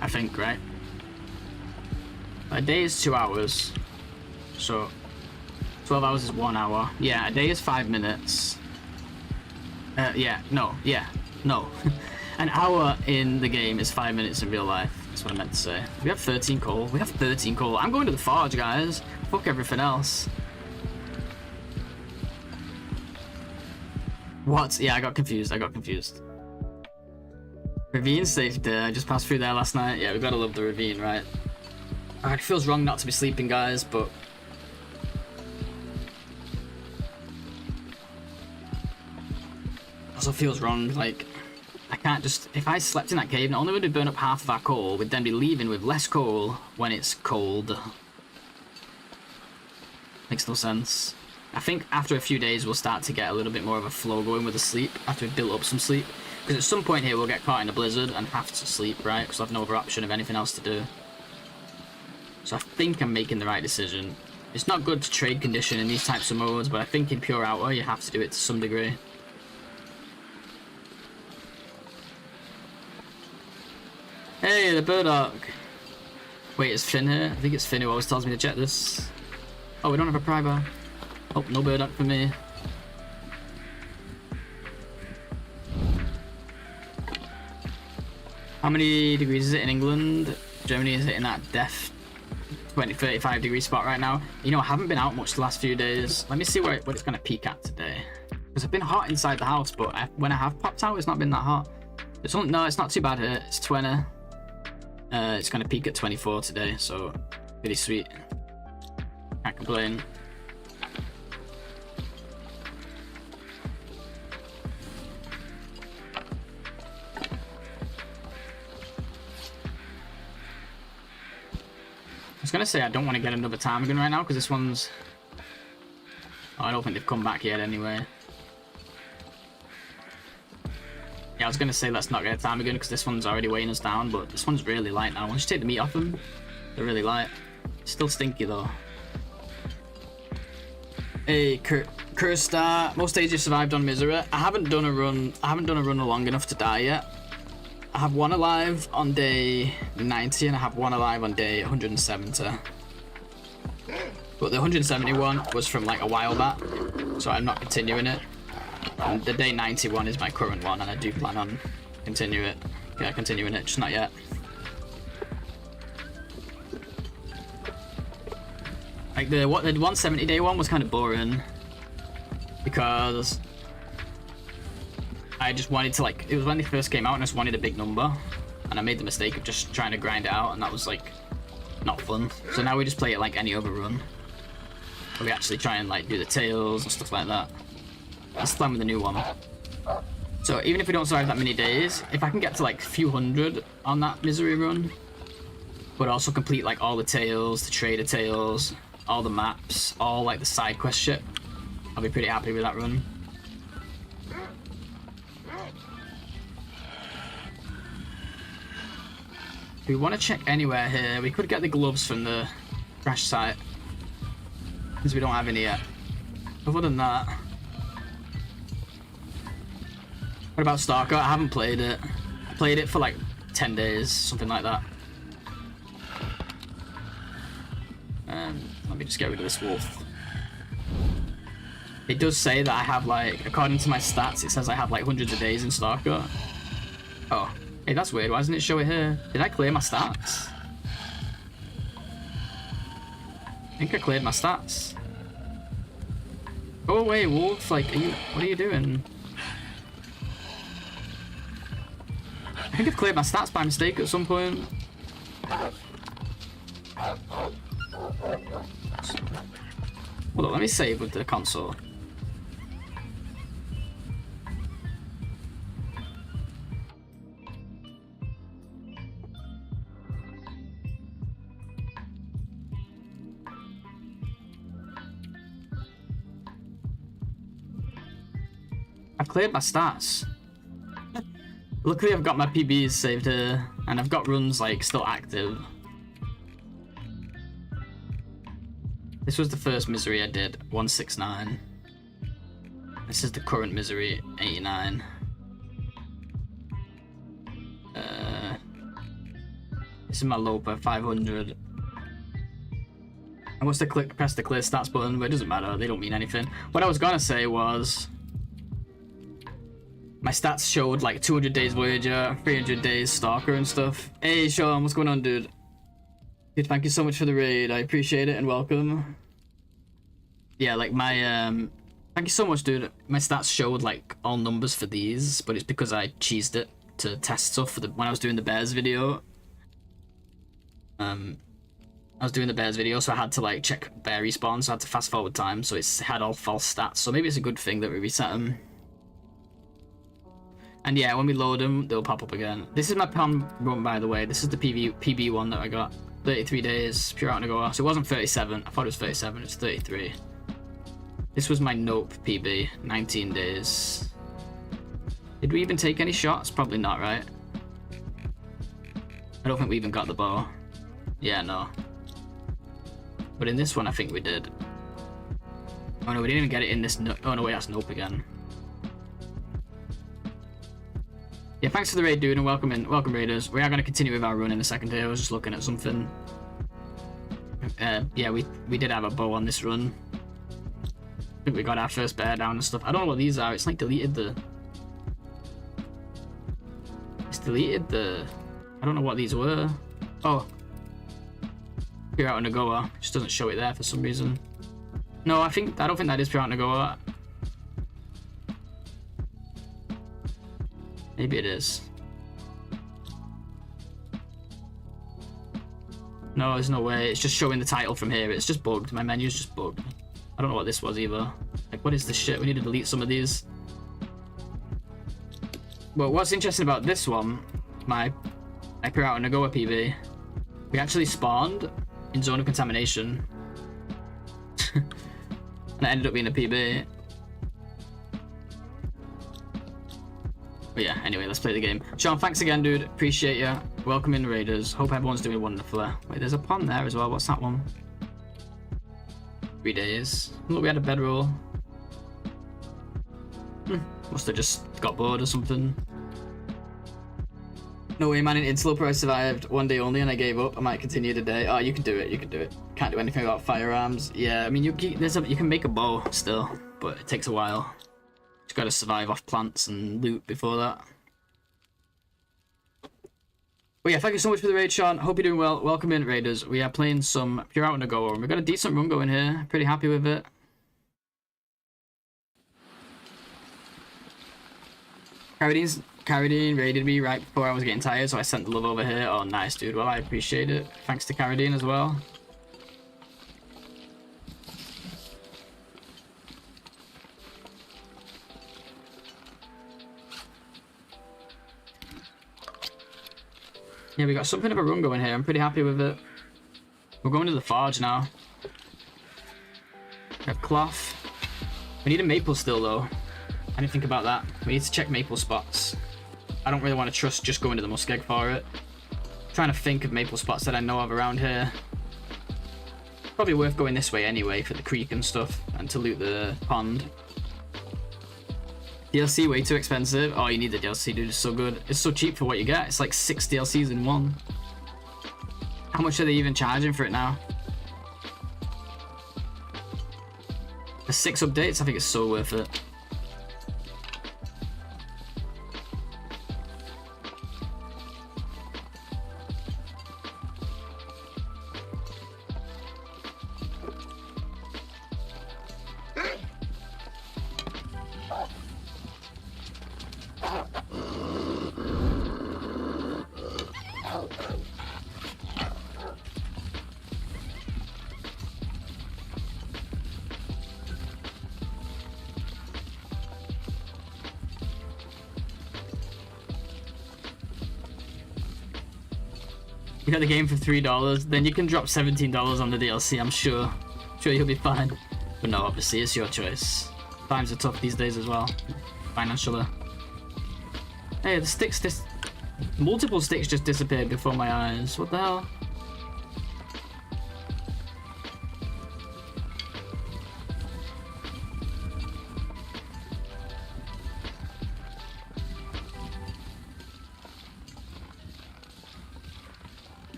I think, right? A day is 2 hours. So 12 hours is 1 hour. Yeah, a day is 5 minutes. No. An hour in the game is 5 minutes in real life. That's what I meant to say. We have 13 coal. We have 13 coal. I'm going to the Forge, guys. Fuck everything else. What? Yeah, I got confused. Ravine safe there. I just passed through there last night. Yeah, we gotta love the ravine, right? It feels wrong not to be sleeping, guys, but... also feels wrong, like... I can't just... If I slept in that cave, not only would we burn up half of our coal, we'd then be leaving with less coal when it's cold. Makes no sense. I think after a few days we'll start to get a little bit more of a flow going with the sleep after we've built up some sleep. Because at some point here we'll get caught in a blizzard and have to sleep, right? Because we'll have no other option of anything else to do. So I think I'm making the right decision. It's not good to trade condition in these types of modes, but I think in Pure Outer you have to do it to some degree. Hey, the Burdock! Wait, is Finn here? I think it's Finn who always tells me to check this. Oh, we don't have a pry bar. Oh, no Burdock for me. How many degrees is it in England? Germany is hitting that death 35 degree spot right now. You know, I haven't been out much the last few days. Let me see what it's going to peak at today. Because I've been hot inside the house, but when I have popped out, it's not been that hot. No, it's not too bad here. It's 20. It's going to peak at 24 today, so pretty sweet. Can't complain. I was gonna say I don't want to get another ptarmigan right now because this one's... Oh, I don't think they've come back yet anyway. Yeah, I was gonna say let's not get a ptarmigan because this one's already weighing us down, but this one's really light now. Once you take the meat off them, they're really light. Still stinky though. Hey, Kurstar, most days you survived on misery. I haven't done a run long enough to die yet. I have one alive on day 90 and I have one alive on day 170. But the 171 was from like a while back, so I'm not continuing it. And the day 91 is my current one and I do plan on continuing it, just not yet. Like the 170 day one was kind of boring because I just wanted to, like, it was when they first came out and I just wanted a big number and I made the mistake of just trying to grind it out and that was like not fun. So now we just play it like any other run. We actually try and like do the tails and stuff like that. That's the plan with the new one. So even if we don't survive that many days, if I can get to like a few hundred on that misery run, but also complete like all the tails, the trader tails, all the maps, all like the side quest shit, I'll be pretty happy with that run. We want to check anywhere here. We could get the gloves from the crash site, because we don't have any yet. Other than that, what about Stalker? I haven't played it. I played it for like 10 days, something like that. Let me just get rid of this wolf. It does say that I have like, according to my stats, it says I have like hundreds of days in Stalker. Oh. Hey, that's weird. Why doesn't it show it here? Did I clear my stats? I think I cleared my stats. Go away, wolf. Like, what are you doing? I think I've cleared my stats by mistake at some point. Hold on, let me save with the console. I've cleared my stats. Luckily I've got my PBs saved here, and I've got runs like still active. This was the first misery I did, 169. This is the current misery, 89. This is my Loper, 500. I must have pressed the clear stats button, but it doesn't matter, they don't mean anything. What I was gonna say was, my stats showed like 200 days Voyager, 300 days Stalker and stuff. Hey Sean, what's going on, dude? Dude, thank you so much for the raid. I appreciate it and welcome. Yeah, like my thank you so much, dude. My stats showed like all numbers for these, but it's because I cheesed it to test stuff for when I was doing the bears video. I was doing the bears video, so I had to like check bear respawn, so I had to fast forward time, so it's had all false stats. So maybe it's a good thing that we reset them. And yeah, when we load them, they'll pop up again. This is my PAM run, by the way. This is the PB one that I got. 33 days, Pure OuterNOGOA. So it wasn't 37. I thought it was 37. It's 33. This was my Nope PB. 19 days. Did we even take any shots? Probably not, right? I don't think we even got the bow. Yeah, no. But in this one, I think we did. Oh no, we didn't even get it in this. Oh no, wait, that's nope again. Yeah, thanks for the raid, dude, and welcome in. Welcome, raiders. We are going to continue with our run in a second here. I was just looking at something. Yeah, we did have a bow on this run. I think we got our first bear down and stuff. I don't know what these are. It's like deleted the... It's deleted the... I don't know what these were. Oh. Pure OuterNOGOA. Just doesn't show it there for some reason. No, I don't think that is Pure OuterNOGOA. Maybe it is. No, there's no way. It's just showing the title from here. It's just bugged. My menu's just bugged. I don't know what this was either. Like, what is this shit? We need to delete some of these. Well, what's interesting about this one, my Pure OuterNOGOA PB, we actually spawned in zone of contamination. And it ended up being a PB. But yeah, anyway, let's play the game. Sean, thanks again, dude. Appreciate you. Welcome in, raiders. Hope everyone's doing wonderfully. Wait, there's a pond there as well. What's that one? 3 days. Look, we had a bedroll. Must have just got bored or something. No way, man. In Interloper, I survived 1 day only and I gave up. I might continue today. Oh, you can do it. You can do it. Can't do anything about firearms. Yeah, I mean, you can make a bow still, but it takes a while. Just gotta survive off plants and loot before that. But yeah, thank you so much for the raid, Sean. Hope you're doing well. Welcome in, raiders. We are playing some Pure OuterNOGOA, and we've got a decent run going here. Pretty happy with it. Carradine raided me right before I was getting tired, so I sent the love over here. Oh, nice, dude. Well, I appreciate it. Thanks to Carradine as well. Yeah, we got something of a run going here. I'm pretty happy with it. We're going to the forge now. We have cloth. We need a maple still, though. I didn't think about that. We need to check maple spots. I don't really want to trust just going to the muskeg for it. I'm trying to think of maple spots that I know of around here. Probably worth going this way anyway for the creek and stuff, and to loot the pond. DLC way too expensive. Oh, you need the DLC, dude. It's so good. It's so cheap for what you get. It's like 6 DLCs in one. How much are they even charging for it now? For 6 updates, I think it's so worth it. You got the game for $3, then you can drop $17 on the DLC, I'm sure. Sure you'll be fine. But no, obviously, it's your choice. Times are tough these days as well, financially. Hey, the sticks, multiple sticks just disappeared before my eyes. What the hell?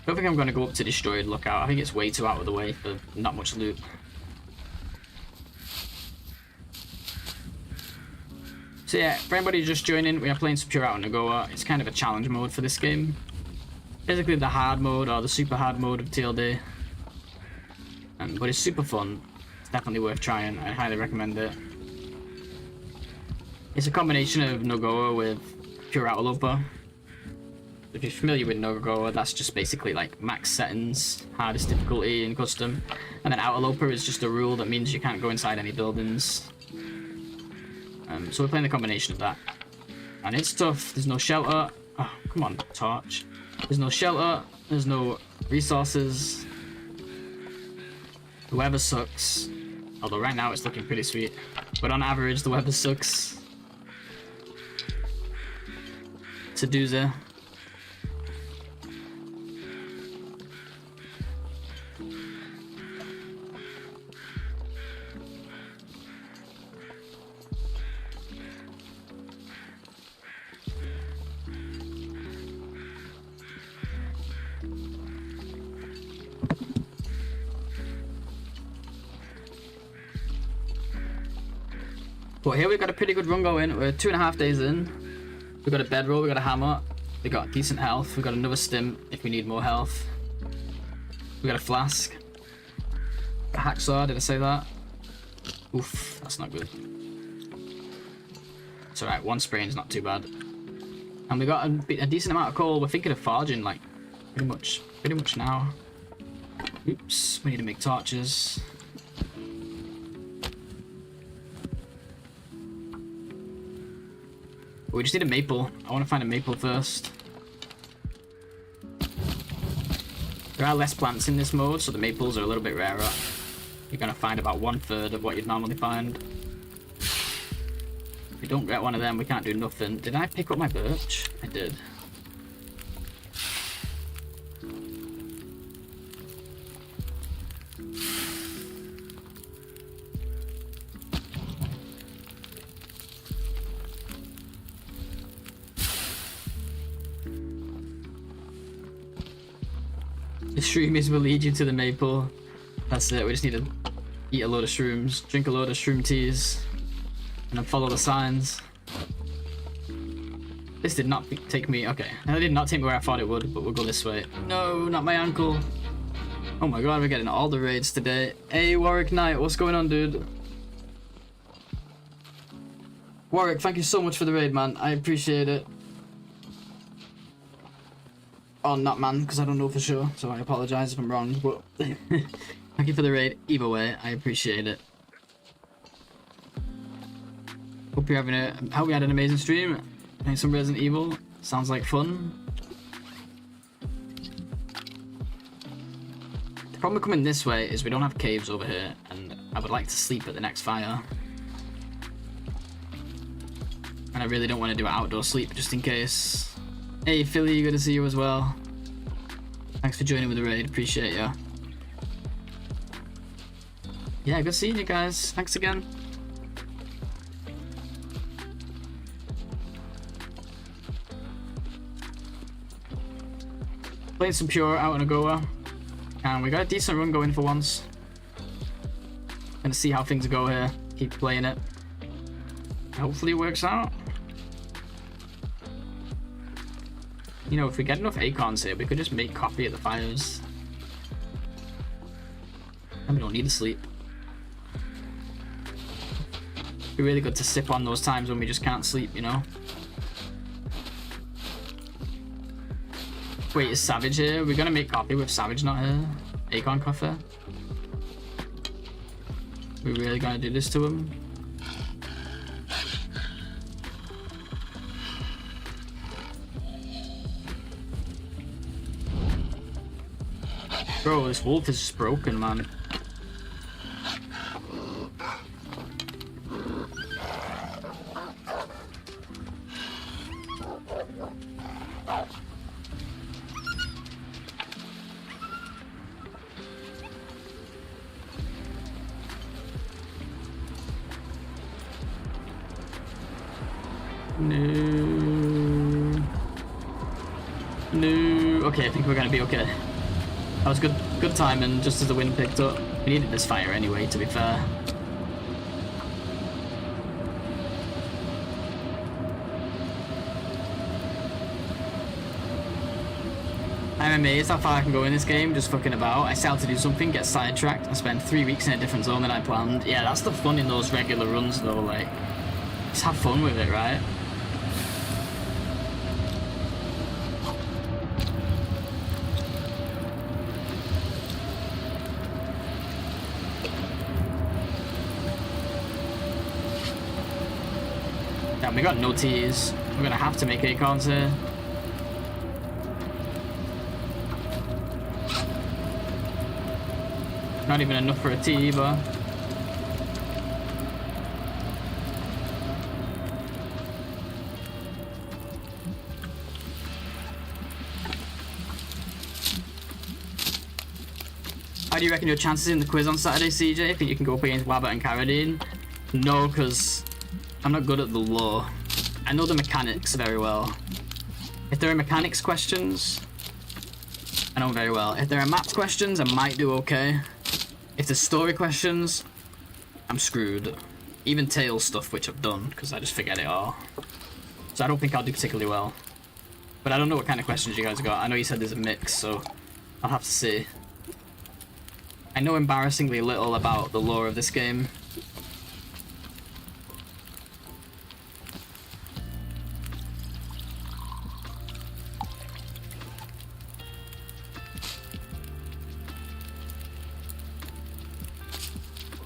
I don't think I'm going to go up to Destroyed Lookout. I think it's way too out of the way for not much loot. So yeah, for anybody just joining, we are playing some Pure OuterNOGOA. It's kind of a challenge mode for this game. Basically the hard mode or the super hard mode of TLD. But it's super fun. It's definitely worth trying. I highly recommend it. It's a combination of NOGOA with Pure OuterLoper. If you're familiar with NOGOA, that's just basically like max settings, hardest difficulty, and custom. And then OuterLoper is just a rule that means you can't go inside any buildings. So we're playing the combination of that. And it's tough. There's no shelter. Oh, come on, torch. There's no shelter. There's no resources. The weather sucks. Although right now it's looking pretty sweet. But on average, the weather sucks. It's a doozy. But here we've got a pretty good run going. We're 2.5 days in. We've got a bedroll, we've got a hammer, we've got decent health, we've got another stim if we need more health. We've got a flask. A hacksaw, did I say that? Oof, that's not good. It's alright, 1 sprain's not too bad. And we got a decent amount of coal. We're thinking of forging, like, pretty much now. Oops, we need to make torches. We just need a maple. I want to find a maple first. There are less plants in this mode, so the maples are a little bit rarer. You're going to find about 1/3 of what you'd normally find. If we don't get one of them, we can't do nothing. Did I pick up my birch? I did. The shroomies will lead you to the maple. That's it, we just need to eat a load of shrooms, drink a load of shroom teas, and then follow the signs. This did not take me, okay. That did not take me where I thought it would, but we'll go this way. No, not my ankle. Oh my god, we're getting all the raids today. Hey, Warwick Knight, what's going on, dude? Warwick, thank you so much for the raid, man. I appreciate it. Oh, not man, because I don't know for sure, so I apologize if I'm wrong, but thank you for the raid. Either way, I appreciate it. Hope you had an amazing stream. Playing some Resident Evil. Sounds like fun. The problem with coming this way is we don't have caves over here, and I would like to sleep at the next fire. And I really don't want to do an outdoor sleep just in case. Hey Philly, good to see you as well. Thanks for joining with the raid, appreciate ya. Yeah, good seeing you guys. Thanks again. Playing some Pure OuterNOGOA, and we got a decent run going for once. Gonna see how things go here. Keep playing it. Hopefully it works out. You know, if we get enough acorns here, we could just make coffee at the fires. And we don't need to sleep. It'd be really good to sip on those times when we just can't sleep, you know? Wait, is Savage here? We're gonna make coffee with Savage not here? Acorn coffee? We're really gonna do this to him? Bro, this wolf is just broken, man. No. Okay, I think we're gonna be okay. That was good timing, just as the wind picked up. We needed this fire anyway, to be fair. I'm amazed how far I can go in this game, just fucking about. I set out to do something, get sidetracked, and spend 3 weeks in a different zone than I planned. Yeah, that's the fun in those regular runs though, like, just have fun with it, right? Yeah, we got no teas. We're gonna have to make acorns here. Not even enough for a tea either. How do you reckon your chances in the quiz on Saturday, CJ? Think you can go up against Wabbit and Carradine? No, because I'm not good at the law. I know the mechanics very well. If there are mechanics questions, I know them very well. If there are maths questions, I might do okay. If there's story questions, I'm screwed. Even Tales stuff, which I've done, because I just forget it all. So I don't think I'll do particularly well. But I don't know what kind of questions you guys got. I know you said there's a mix, so I'll have to see. I know embarrassingly little about the lore of this game.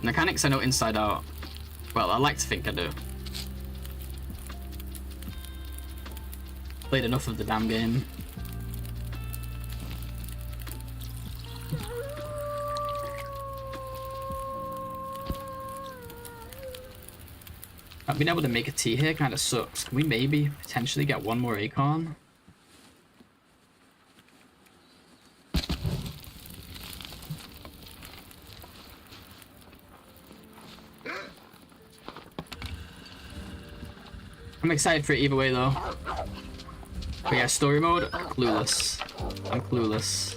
Mechanics I know inside out. Well, I like to think I do. Played enough of the damn game. Not being able to make a tea here kind of sucks. Can we maybe potentially get one more acorn? I'm excited for it either way though. But yeah, story mode, clueless. I'm clueless.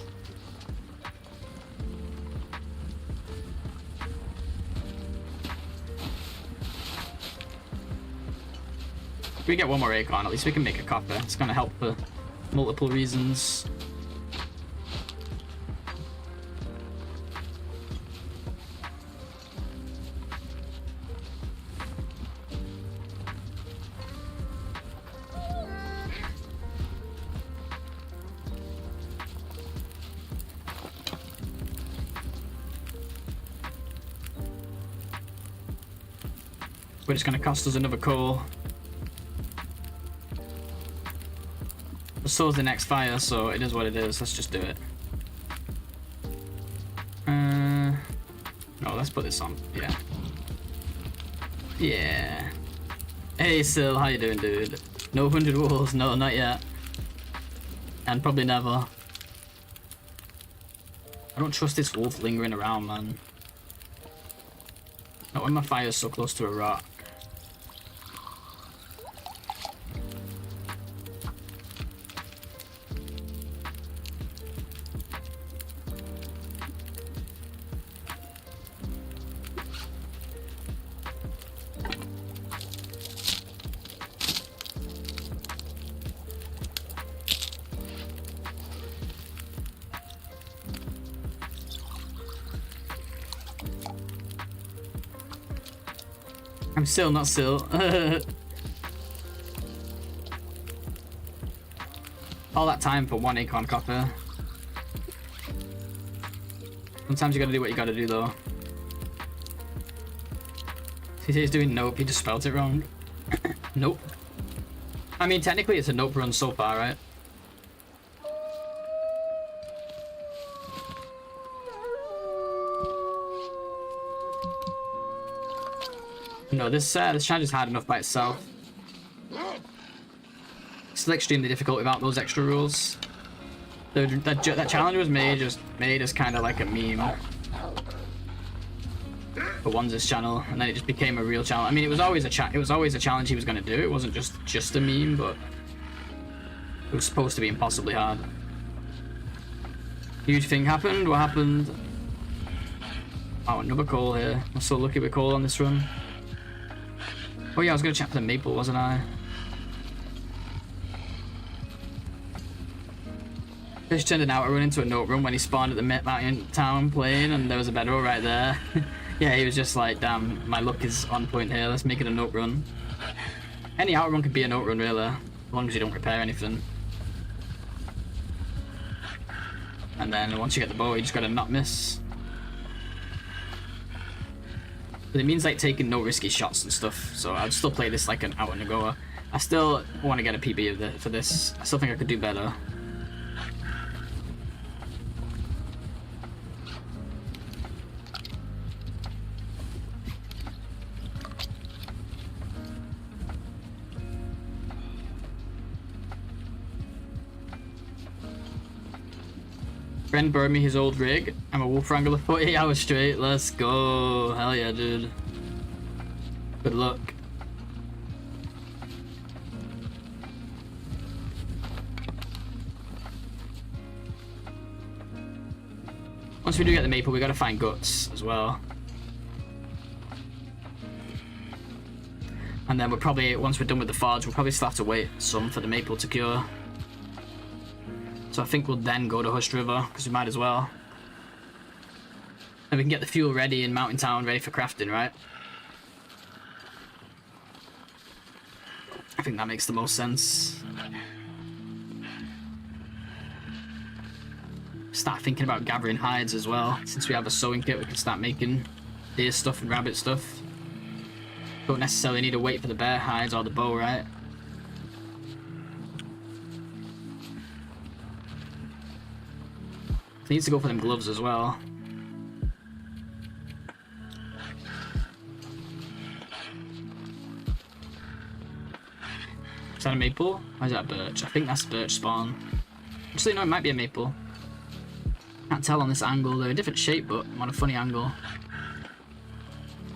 If we get one more acorn, at least we can make a copper. It's gonna help for multiple reasons. But it's gonna cost us another coal. But so is the next fire, so it is what it is. Let's just do it. No, let's put this on. Yeah. Yeah. Hey, Sil, how you doing, dude? No 100 wolves. No, not yet. And probably never. I don't trust this wolf lingering around, man. Not when my fire's so close to a rock. I'm still not still. All that time for one acorn copper. Sometimes you gotta do what you gotta do though. CJ's doing nope, he just spelled it wrong. Nope. I mean, technically it's a nope run so far, right? No, this challenge is hard enough by itself. It's still extremely difficult without those extra rules. That challenge was made as kind of like a meme for Wanz's channel, and then it just became a real challenge. I mean, it was always a challenge he was going to do. It wasn't just a meme, but it was supposed to be impossibly hard. Huge thing happened. What happened? Oh, another coal here. I'm so lucky with coal on this run. Oh yeah, I was going to check for the maple, wasn't I? Fish turned an outer run into a note run when he spawned at the mountain town plane, and there was a bedroll right there. Yeah, he was just like, damn, my luck is on point here, let's make it a note run. Any outer run could be a note run, really, as long as you don't repair anything. And then once you get the bow, you just gotta not miss. But it means like taking no risky shots and stuff, so I'd still play this like an OuterNOGOA. I still want to get a PB for this. I still think I could do better. Friend borrowed me his old rig. I'm a wolf wrangler 48 hours straight. Let's go. Hell yeah, dude. Good luck. Once we do get the maple, we gotta find guts as well. And then we'll probably, once we're done with the forge, we'll probably still have to wait some for the maple to cure. So I think we'll then go to Hushed River, because we might as well. And we can get the fuel ready in Mountain Town, ready for crafting, right? I think that makes the most sense. Start thinking about gathering hides as well. Since we have a sewing kit, we can start making deer stuff and rabbit stuff. Don't necessarily need to wait for the bear hides or the bow, right? Needs to go for them gloves as well. Is that a maple? Or is that a birch? I think that's birch spawn. Actually, no, it might be a maple. Can't tell on this angle. They're a different shape, but I'm on a funny angle.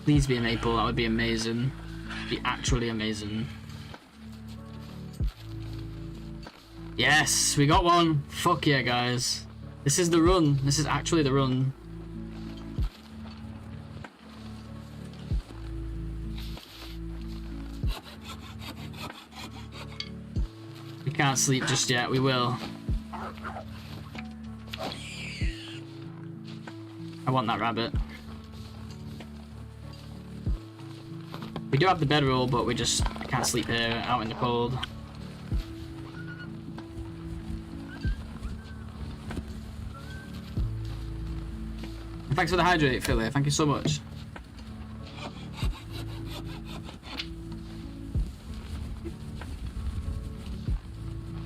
Please be a maple. That would be amazing. Be actually amazing. Yes, we got one. Fuck yeah, guys. This is the run. This is actually the run. We can't sleep just yet. We will. I want that rabbit. We do have the bedroll, but we just can't sleep here out in the cold. Thanks for the hydrate, Philly. Thank you so much.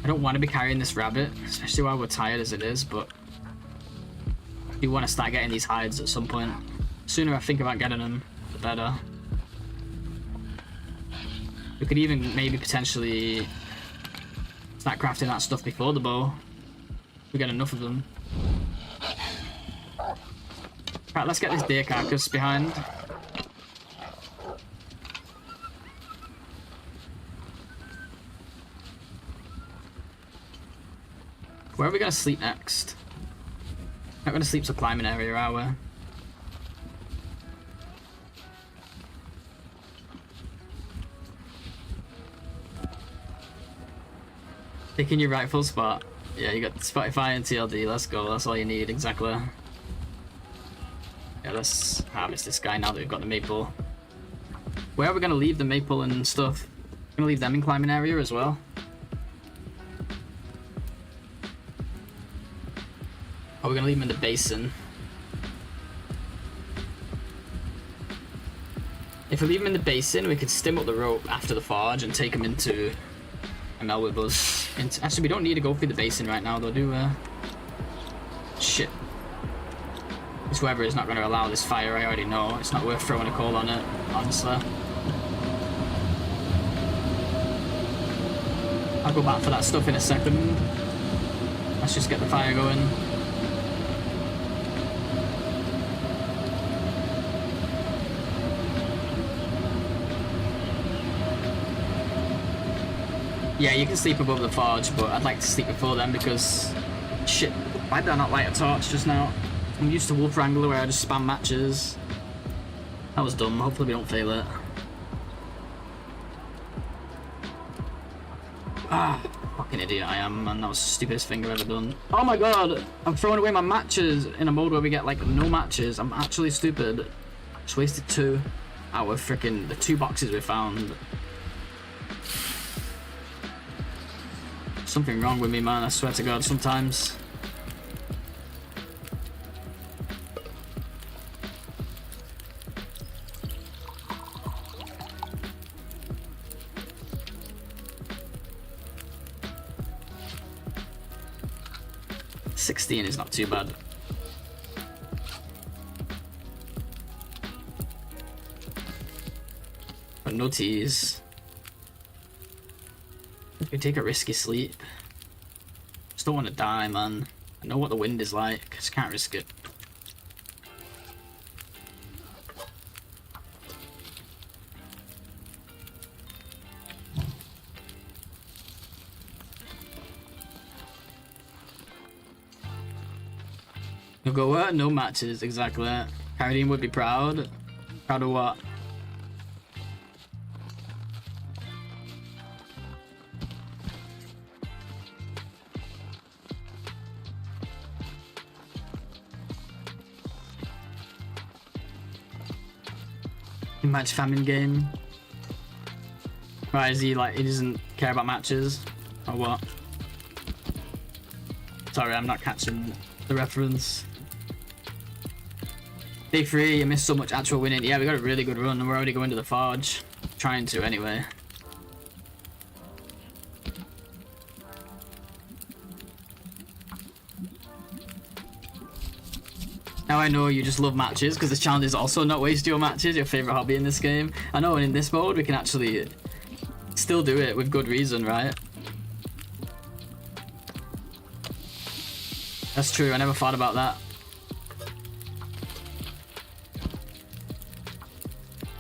I don't want to be carrying this rabbit, especially while we're tired as it is, but I do want to start getting these hides at some point. The sooner I think about getting them, the better. We could even maybe potentially start crafting that stuff before the bow. We get enough of them. Right, let's get this deer carcass behind. Where are we gonna sleep next? Not gonna sleep to climbing area, are we? Picking your rightful spot. Yeah, you got Spotify and TLD. Let's go. That's all you need, exactly. Yeah, let's harvest this guy now that we've got the maple. Where are we gonna leave the maple and stuff? We're gonna leave them in climbing area as well. Or we're gonna leave them in the basin. If we leave them in the basin, we could stim up the rope after the forge and take them into ML with us. Actually, we don't need to go through the basin right now, though, do we? Shit. This weather is not going to allow this fire, I already know. It's not worth throwing a coal on it, honestly. I'll go back for that stuff in a second. Let's just get the fire going. Yeah, you can sleep above the forge, but I'd like to sleep before then because... Shit, why did I not light a torch just now? I'm used to Wolf Wrangler where I just spam matches. That was dumb, hopefully we don't fail it. Ah, fucking idiot I am, man. That was the stupidest thing I've ever done. Oh my god, I'm throwing away my matches in a mode where we get like no matches. I'm actually stupid. Just wasted 2 out of freaking the 2 boxes we found. Something wrong with me, man, I swear to god, sometimes. $16 is not too bad. But no teas. We take a risky sleep. Just don't want to die, man. I know what the wind is like, just can't risk it. NOGOA, no matches, exactly. Carradine would be proud. Proud of what? Match famine game. Why is he like, he doesn't care about matches? Or what? Sorry, I'm not catching the reference. Day 3, you missed so much actual winning. Yeah, we got a really good run and we're already going to the Forge. Trying to anyway. Now I know you just love matches because this challenge is also not waste your matches, your favorite hobby in this game. I know, and in this mode we can actually still do it with good reason, right? That's true, I never thought about that.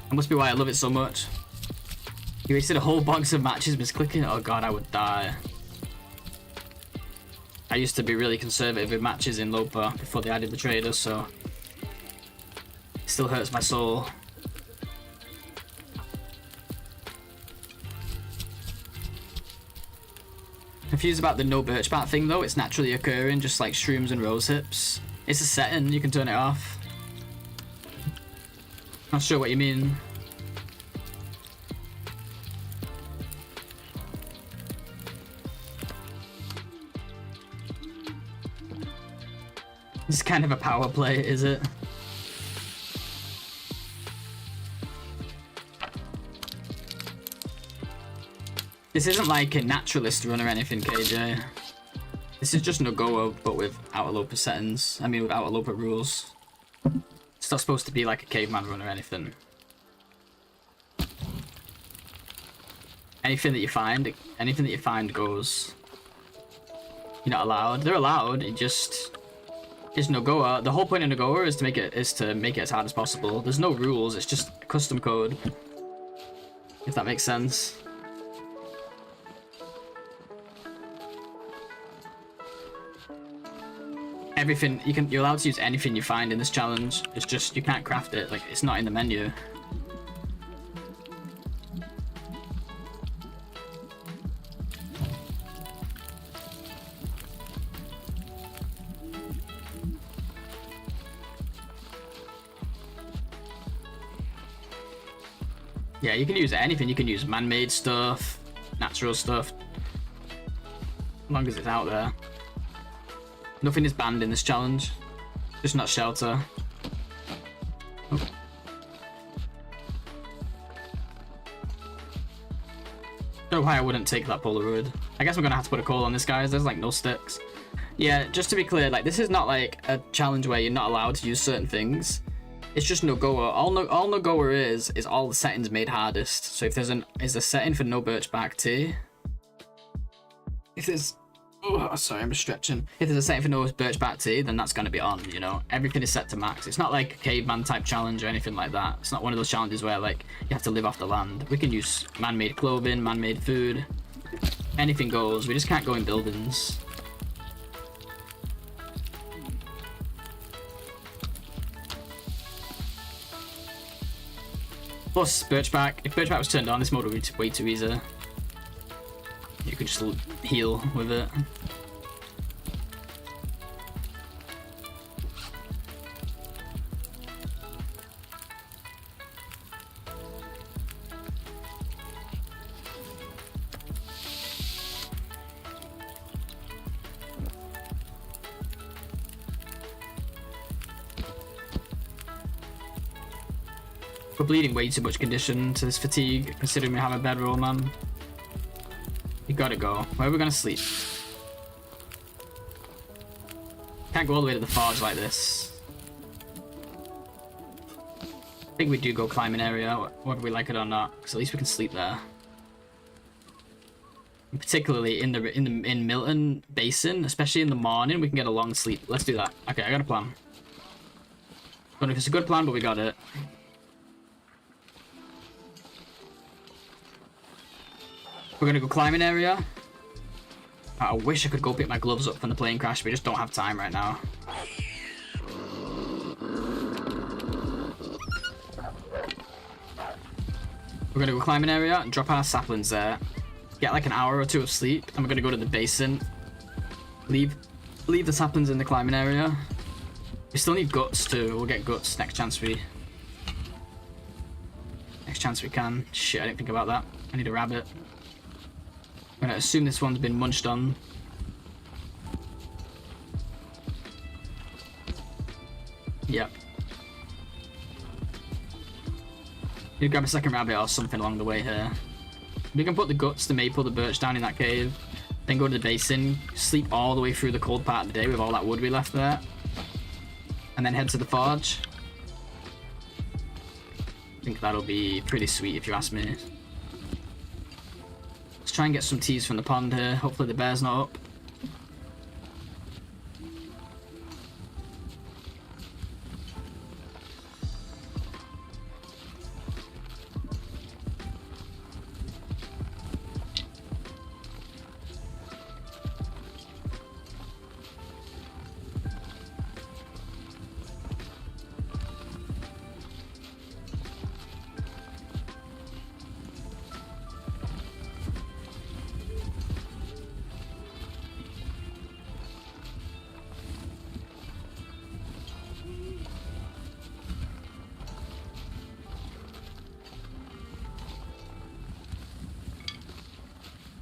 That must be why I love it so much. You wasted a whole box of matches misclicking. Oh god, I would die. I used to be really conservative with matches in Lopa before they added the traders, so it still hurts my soul. Confused about the no birch bat thing though. It's naturally occurring, just like shrooms and rose hips. It's a setting, you can turn it off. Not sure what you mean. It's kind of a power play, is it? This isn't like a naturalist run or anything, KJ. This is just NOGOA, but with Outerloper settings. I mean, with Outerloper rules. It's not supposed to be like a caveman run or anything. Anything that you find goes. You're not allowed. They're allowed. It just is NOGOA. The whole point of NOGOA is to make it as hard as possible. There's no rules. It's just a custom code. If that makes sense. Everything you're allowed to use anything you find in this challenge. It's just you can't craft it. Like it's not in the menu. Yeah, you can use anything. You can use man-made stuff, natural stuff, as long as it's out there. Nothing is banned in this challenge, just not shelter. Oh. Don't know why I wouldn't take that Polaroid. I guess I'm gonna have to put a call on this, guys. There's like no sticks. Yeah, just to be clear, like this is not like a challenge where you're not allowed to use certain things. It's just NOGOA. All NOGOA is all the settings made hardest. So if there's a setting for no birchback tea. If there's sorry, I'm just stretching. If there's a setting for no birchback tea, then that's gonna be on, you know. Everything is set to max. It's not like a caveman type challenge or anything like that. It's not one of those challenges where like you have to live off the land. We can use man-made clothing, man-made food. Anything goes. We just can't go in buildings. Plus, birchback. If birchback was turned on, this mode would be way too easy. You could just heal with it. We're bleeding way too much condition to this fatigue, considering we have a bedroll, man. You gotta go. Where are we gonna sleep? Can't go all the way to the forge like this. I think we do go climbing area, whether we like it or not, because at least we can sleep there. particularly in Milton Basin, especially in the morning, we can get a long sleep. Let's do that. Okay, I got a plan. Don't know if it's a good plan, but we got it. We're gonna go climbing area. I wish I could go pick my gloves up from the plane crash, but we just don't have time right now. We're gonna go climbing area and drop our saplings there. Get like an hour or two of sleep, and we're gonna go to the basin. Leave the saplings in the climbing area. We still need guts too. We'll get guts next chance we can. Shit, I didn't think about that. I need a rabbit. I'm gonna assume this one's been munched on. Yep. Need to grab a second rabbit or something along the way here. We can put the guts, the maple, the birch down in that cave, then go to the basin, sleep all the way through the cold part of the day with all that wood we left there, and then head to the forge. I think that'll be pretty sweet if you ask me. Let's try and get some teas from the pond here. Hopefully the bear's not up.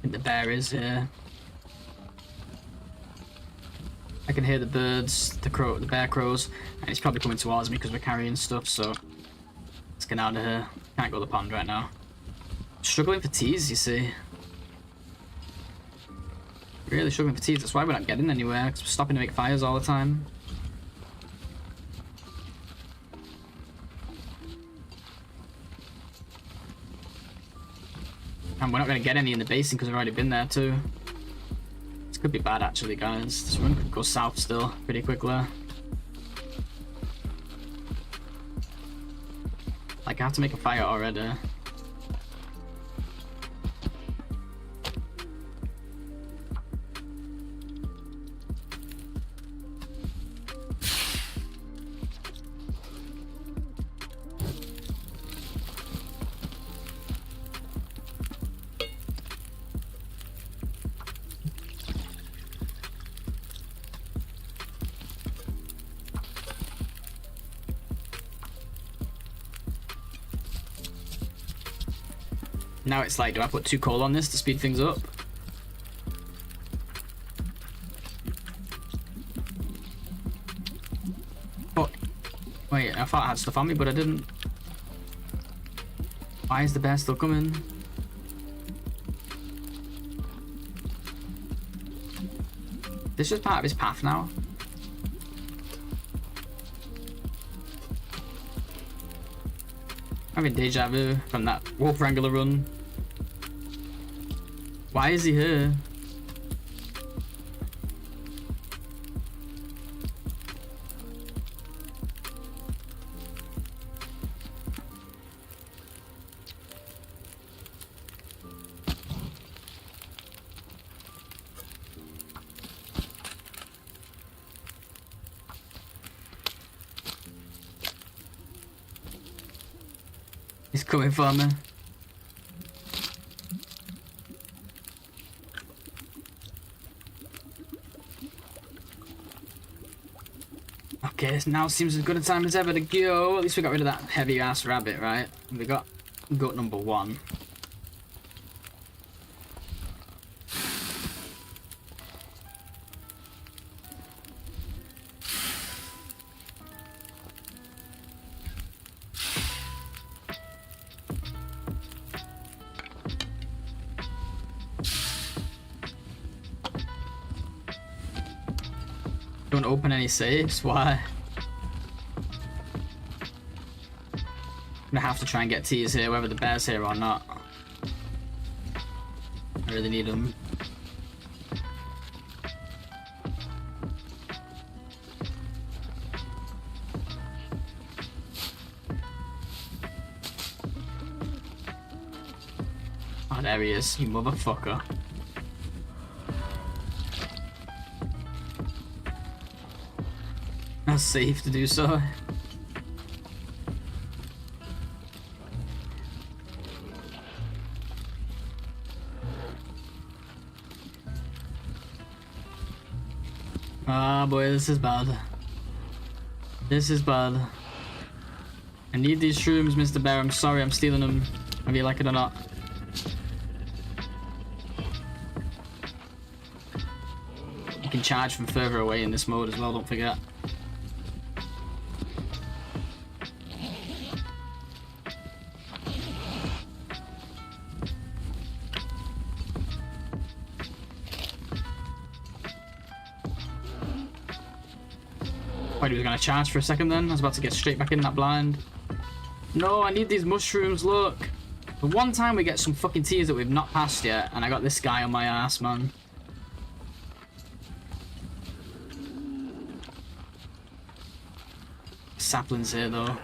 The bear is here. I can hear the birds, the bear crows, and he's probably coming towards me because we're carrying stuff, so let's get out of here. Can't go to the pond right now. Struggling for teas, you see. Really struggling for teas, that's why we're not getting anywhere, because we're stopping to make fires all the time. And we're not going to get any in the basin because we've already been there too. This could be bad actually, guys. This run could go south still pretty quickly. Like, I have to make a fire already. Now it's like, do I put 2 coal on this to speed things up? Oh, wait, I thought I had stuff on me, but I didn't. Why is the bear still coming? This is part of his path now. I'm having deja vu from that Wolf Wrangler run. Why is he here? He's coming for me. Okay, now seems as good a time as ever to go. At least we got rid of that heavy ass rabbit, right? And we got goat number 1. Don't open any safes, why? I'm gonna have to try and get teas here, whether the bear's here or not. I really need them. Oh, there he is, you motherfucker. That's safe to do so. Ah, boy, this is bad. This is bad. I need these shrooms, Mr. Bear. I'm sorry, I'm stealing them, whether you like it or not. You can charge from further away in this mode as well, don't forget. Wait, he was gonna charge for a second then? I was about to get straight back in that blind. No, I need these mushrooms, look. The one time we get some fucking tiers that we've not passed yet, and I got this guy on my ass, man. Saplings here, though.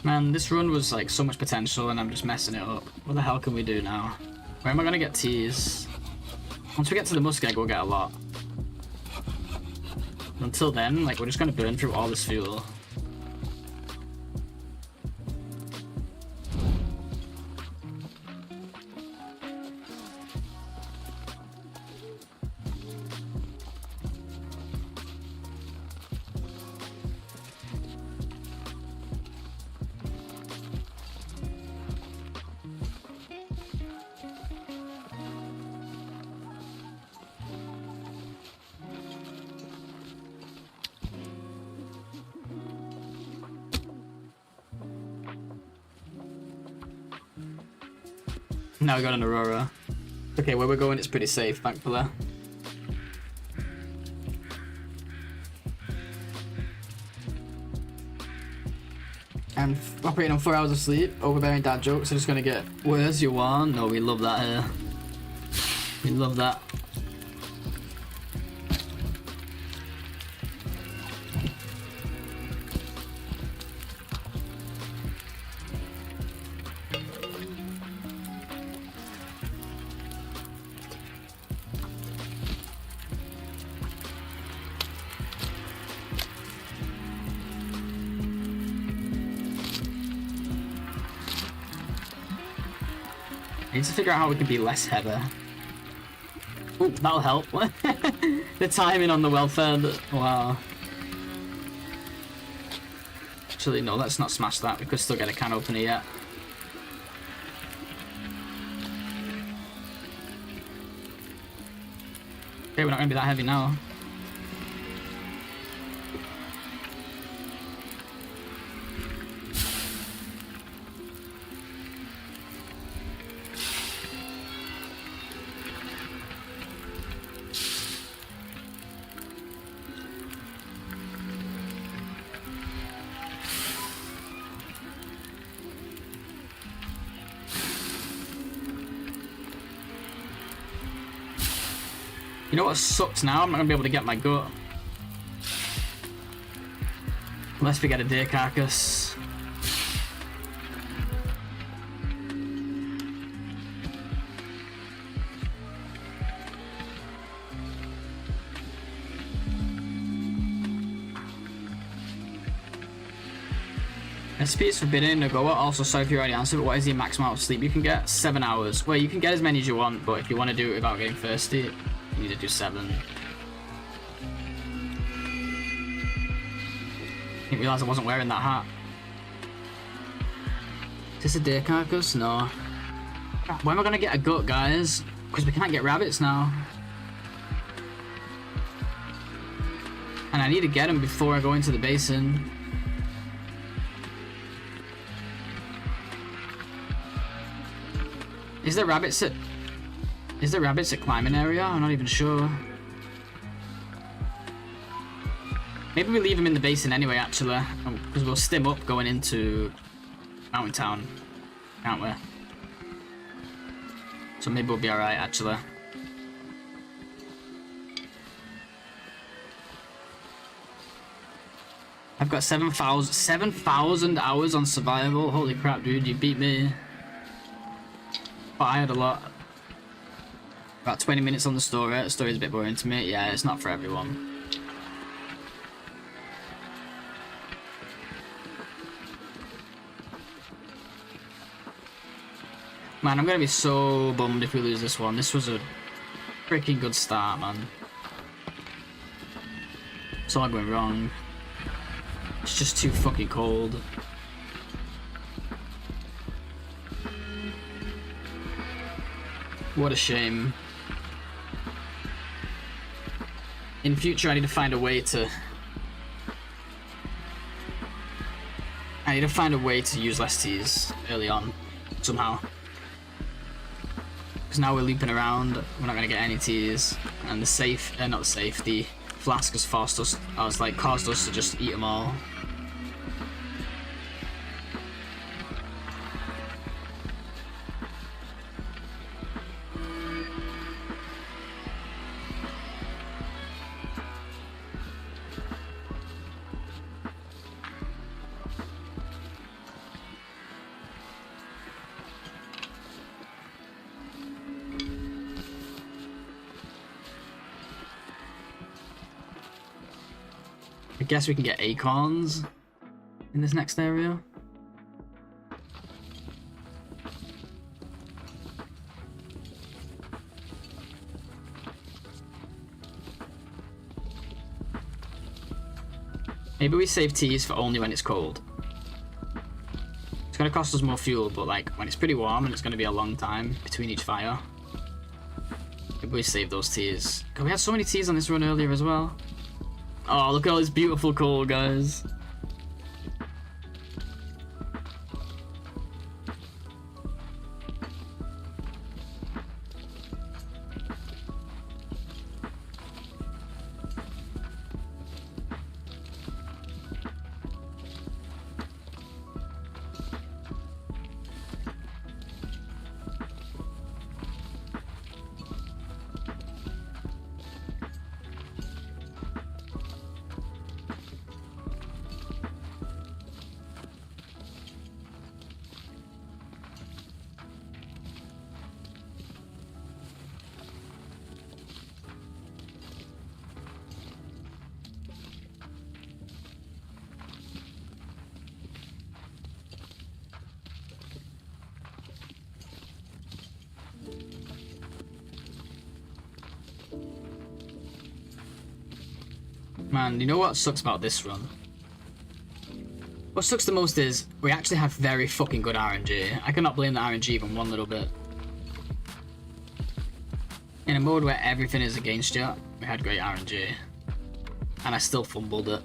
Man, this run was like so much potential and I'm just messing it up. What the hell can we do now? Where am I gonna get teas? Once we get to the muskeg, we'll get a lot. Until then, like, we're just gonna burn through all this fuel. Now we got an Aurora. Okay, where we're going, it's pretty safe, thankfully. I'm operating on 4 hours of sleep, overbearing dad jokes are just gonna get, where's your one? No, we love that here. We love that. I need to figure out how we can be less heavy. Ooh, that'll help. The timing on the welfare, wow. Actually, no, let's not smash that. We could still get a can opener yet. Okay, we're not going to be that heavy now. You know what sucks now? I'm not gonna be able to get my gut. Unless we get a deer carcass. SP is forbidden in NOGOA. Also, sorry if you already answered, but what is the max amount of sleep you can get? 7 hours. Well, you can get as many as you want, but if you want to do it without getting thirsty, you need to do 7. I didn't realise I wasn't wearing that hat. Is this a deer carcass? No. Where am I going to get a gut, guys? Because we can't get rabbits now. And I need to get them before I go into the basin. Is there rabbits at climbing area? I'm not even sure. Maybe we leave him in the basin anyway, actually, because we'll stim up going into Mountain Town, can't we? So maybe we'll be alright, actually. I've got 7,000 hours on survival. Holy crap, dude, you beat me. But I had a lot. About 20 minutes on the story. The story's a bit boring to me. Yeah, it's not for everyone. Man, I'm gonna be so bummed if we lose this one. This was a freaking good start, man. It's all going wrong. It's just too fucking cold. What a shame. In future, I need to find a way to... use less teas early on, somehow. Because now we're looping around, we're not going to get any teas. And the flask has forced us, caused us to just eat them all. I guess we can get acorns in this next area. Maybe we save teas for only when it's cold. It's gonna cost us more fuel, but like when it's pretty warm and it's gonna be a long time between each fire. Maybe we save those teas. God, we had so many teas on this run earlier as well. Oh, look at all this beautiful coal, guys. Man, you know what sucks about this run? What sucks the most is we actually have very fucking good RNG. I cannot blame the RNG even one little bit. In a mode where everything is against you, we had great RNG. And I still fumbled it.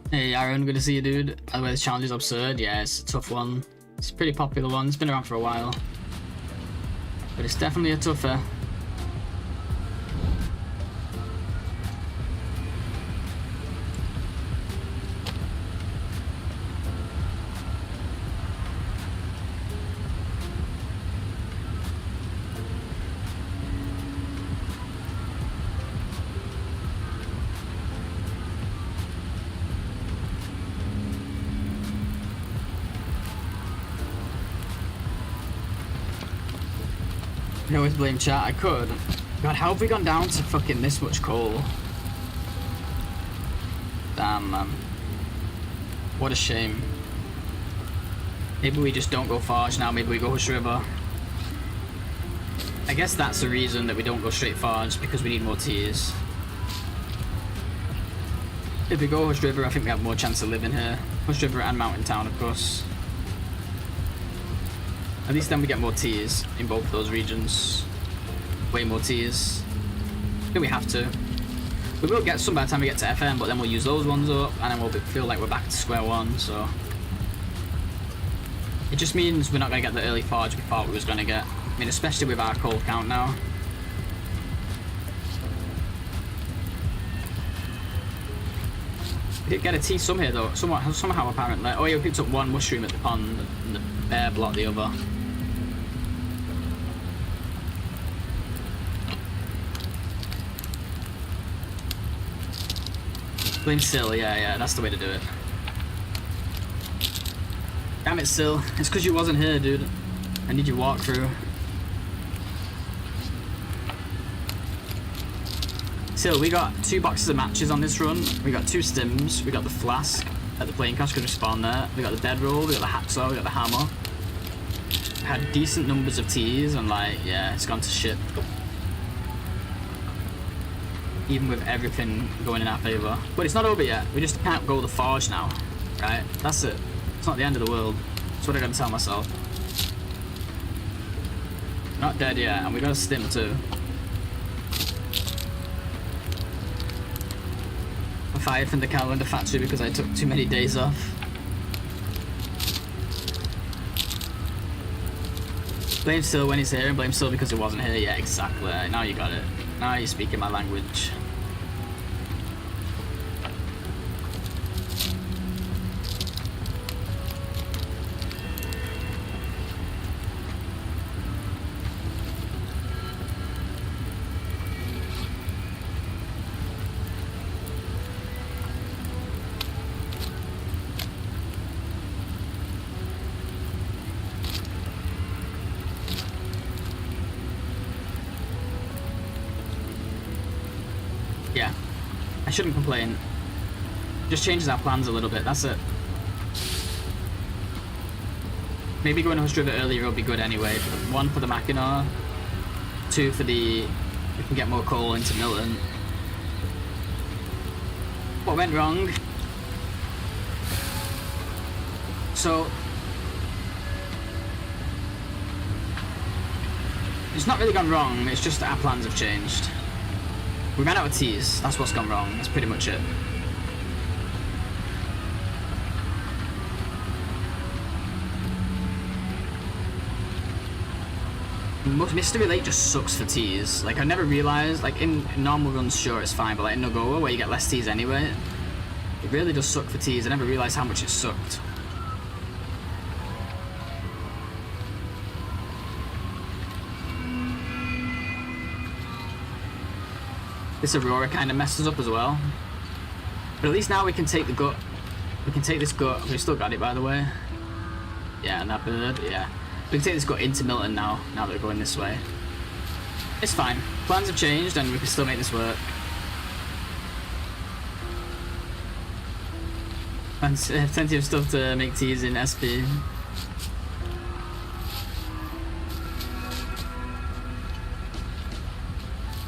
Hey Aaron, good to see you, dude. By the way, this challenge is absurd. Yeah, it's a tough one. It's a pretty popular one. It's been around for a while. But it's definitely a tougher. I always blame chat. I could. God, how have we gone down to fucking this much coal? Damn, man. What a shame. Maybe we just don't go Forge now. Maybe we go Hush River. I guess that's the reason that we don't go straight Forge, because we need more tears. If we go Hush River, I think we have more chance of living here. Hush River and Mountain Town, of course. At least then we get more tears in both of those regions. Way more tears. I think we have to. We will get some by the time we get to FM, but then we'll use those ones up, and then we'll feel like we're back to square one, so... It just means we're not going to get the early Forge we thought we was going to get. I mean, especially with our coal count now. We did get a tea some here though, somehow apparently. Oh yeah, we picked up one mushroom at the pond, and the bear blocked the other. Blame Sil, yeah, that's the way to do it. Damn it, Sil. It's because you wasn't here, dude. I need your walkthrough. Sil, we got 2 boxes of matches on this run. We got 2 stims. We got the flask at the plane crash because we spawned there. We got the bedroll. We got the hacksaw. We got the hammer. We had decent numbers of teas, and like, yeah, it's gone to shit. Even with everything going in our favour. But it's not over yet. We just can't go the forge now, right? That's it. It's not the end of the world. That's what I gotta tell myself. Not dead yet, and we got a stim too. I fired from the calendar factory because I took too many days off. Blame Sil when he's here, and blame Sil because he wasn't here. Yeah, exactly. Now you got it. Now you're speaking my language. Yeah, I shouldn't complain. Just changes our plans a little bit, that's it. Maybe going to Hush River earlier will be good anyway. 1 for the Mackinac, 2 for the... we can get more coal into Milton. What went wrong? So... it's not really gone wrong, it's just that our plans have changed. We ran out of teas, that's what's gone wrong, that's pretty much it. Mystery Lake just sucks for teas. Like, I never realised, like, in normal runs, sure, it's fine, but like in NOGOA, where you get less teas anyway, it really does suck for teas. I never realised how much it sucked. This Aurora kind of messes up as well. But at least now we can take the gut. We can take this gut. We've still got it, by the way. Yeah, and that bird, yeah. We can take this gut into Milton now that we're going this way. It's fine. Plans have changed and we can still make this work. And plenty of stuff to make teas in SP.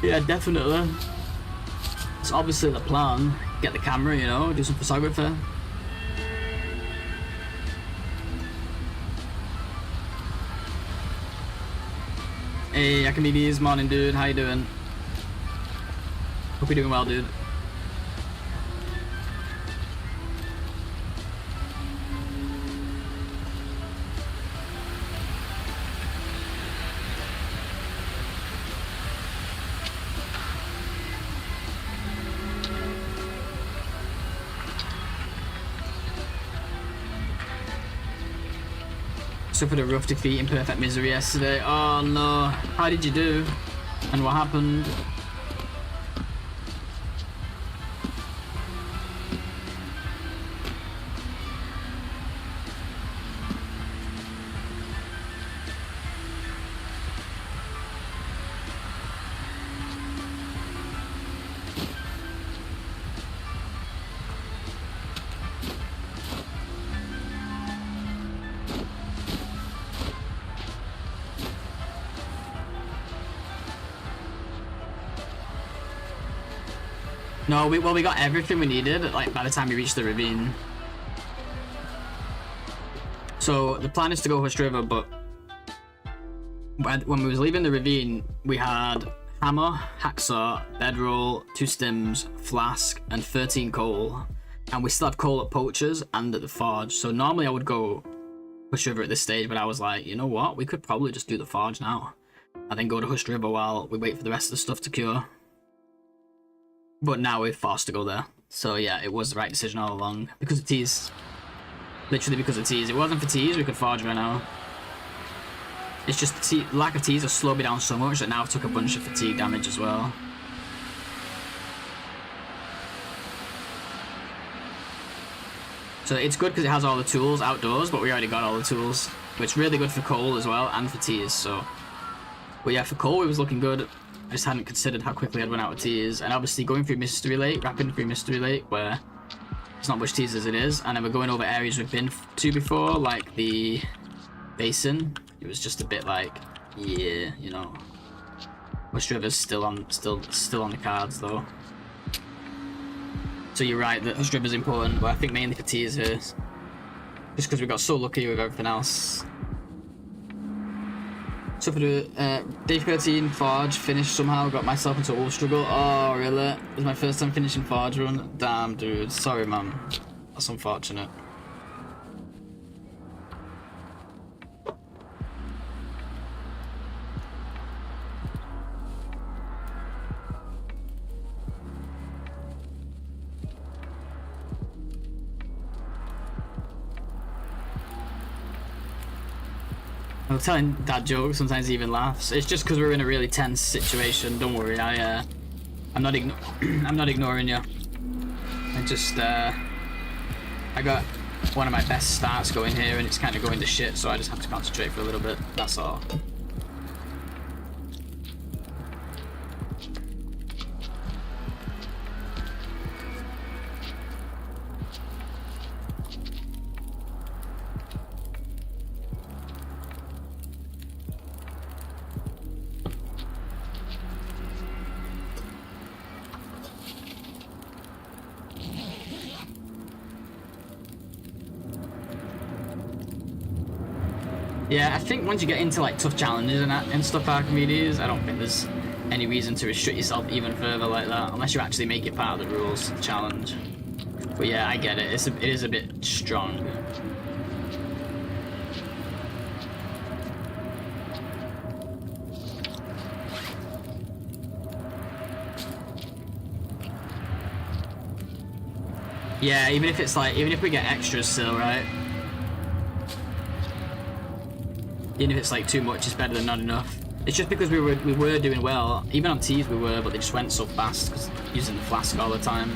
Yeah, definitely. It's obviously the plan. Get the camera, you know, do some photography. Hey, Akamibi's morning, dude. How you doing? Hope you're doing well, dude. Suffered a rough defeat in Perfect Misery yesterday. Oh no, how did you do? And what happened? No, we got everything we needed, like, by the time we reached the ravine. So, the plan is to go Hush River, but when we was leaving the ravine, we had hammer, hacksaw, bedroll, 2 stims, flask, and 13 coal. And we still have coal at Poachers and at the Forge. So normally I would go Hush River at this stage, but I was like, you know what? We could probably just do the Forge now. And then go to Hush River while we wait for the rest of the stuff to cure. But now we're forced to go there. So yeah, it was the right decision all along. Because of teas. Literally because of teas. If it wasn't for teas, we could forge right now. It's just the lack of teas has slowed me down so much that now I've took a bunch of fatigue damage as well. So it's good because it has all the tools outdoors, but we already got all the tools. It's really good for coal as well, and for teas, so... But yeah, for coal it was looking good. I just hadn't considered how quickly I'd run out of teas. And obviously going through Mystery Lake, rapid through Mystery Lake, where there's not much teas as it is, and then we're going over areas we've been to before, like the basin. It was just a bit like, yeah, you know. West River's still on the cards though. So you're right that West River's important, but I think mainly for teas here. Just because we got so lucky with everything else. So for the day 13 Forge finished somehow, got myself into a wolf struggle. Oh really? It was my first time finishing Forge run. Damn dude, sorry man. That's unfortunate. I'm telling dad jokes, sometimes he even laughs. It's just because we're in a really tense situation. Don't worry, I'm not I'm not ignoring you. I just I got one of my best starts going here, and it's kind of going to shit, so I just have to concentrate for a little bit. That's all. Yeah, I think once you get into like tough challenges and stuff like Archimedes, I don't think there's any reason to restrict yourself even further like that, unless you actually make it part of the rules challenge. But yeah, I get it. It is a bit strong. Yeah, even if we get extras still, right? Even if it's like too much, it's better than not enough. It's just because we were doing well. Even on teas we were, but they just went so fast because using the flask all the time.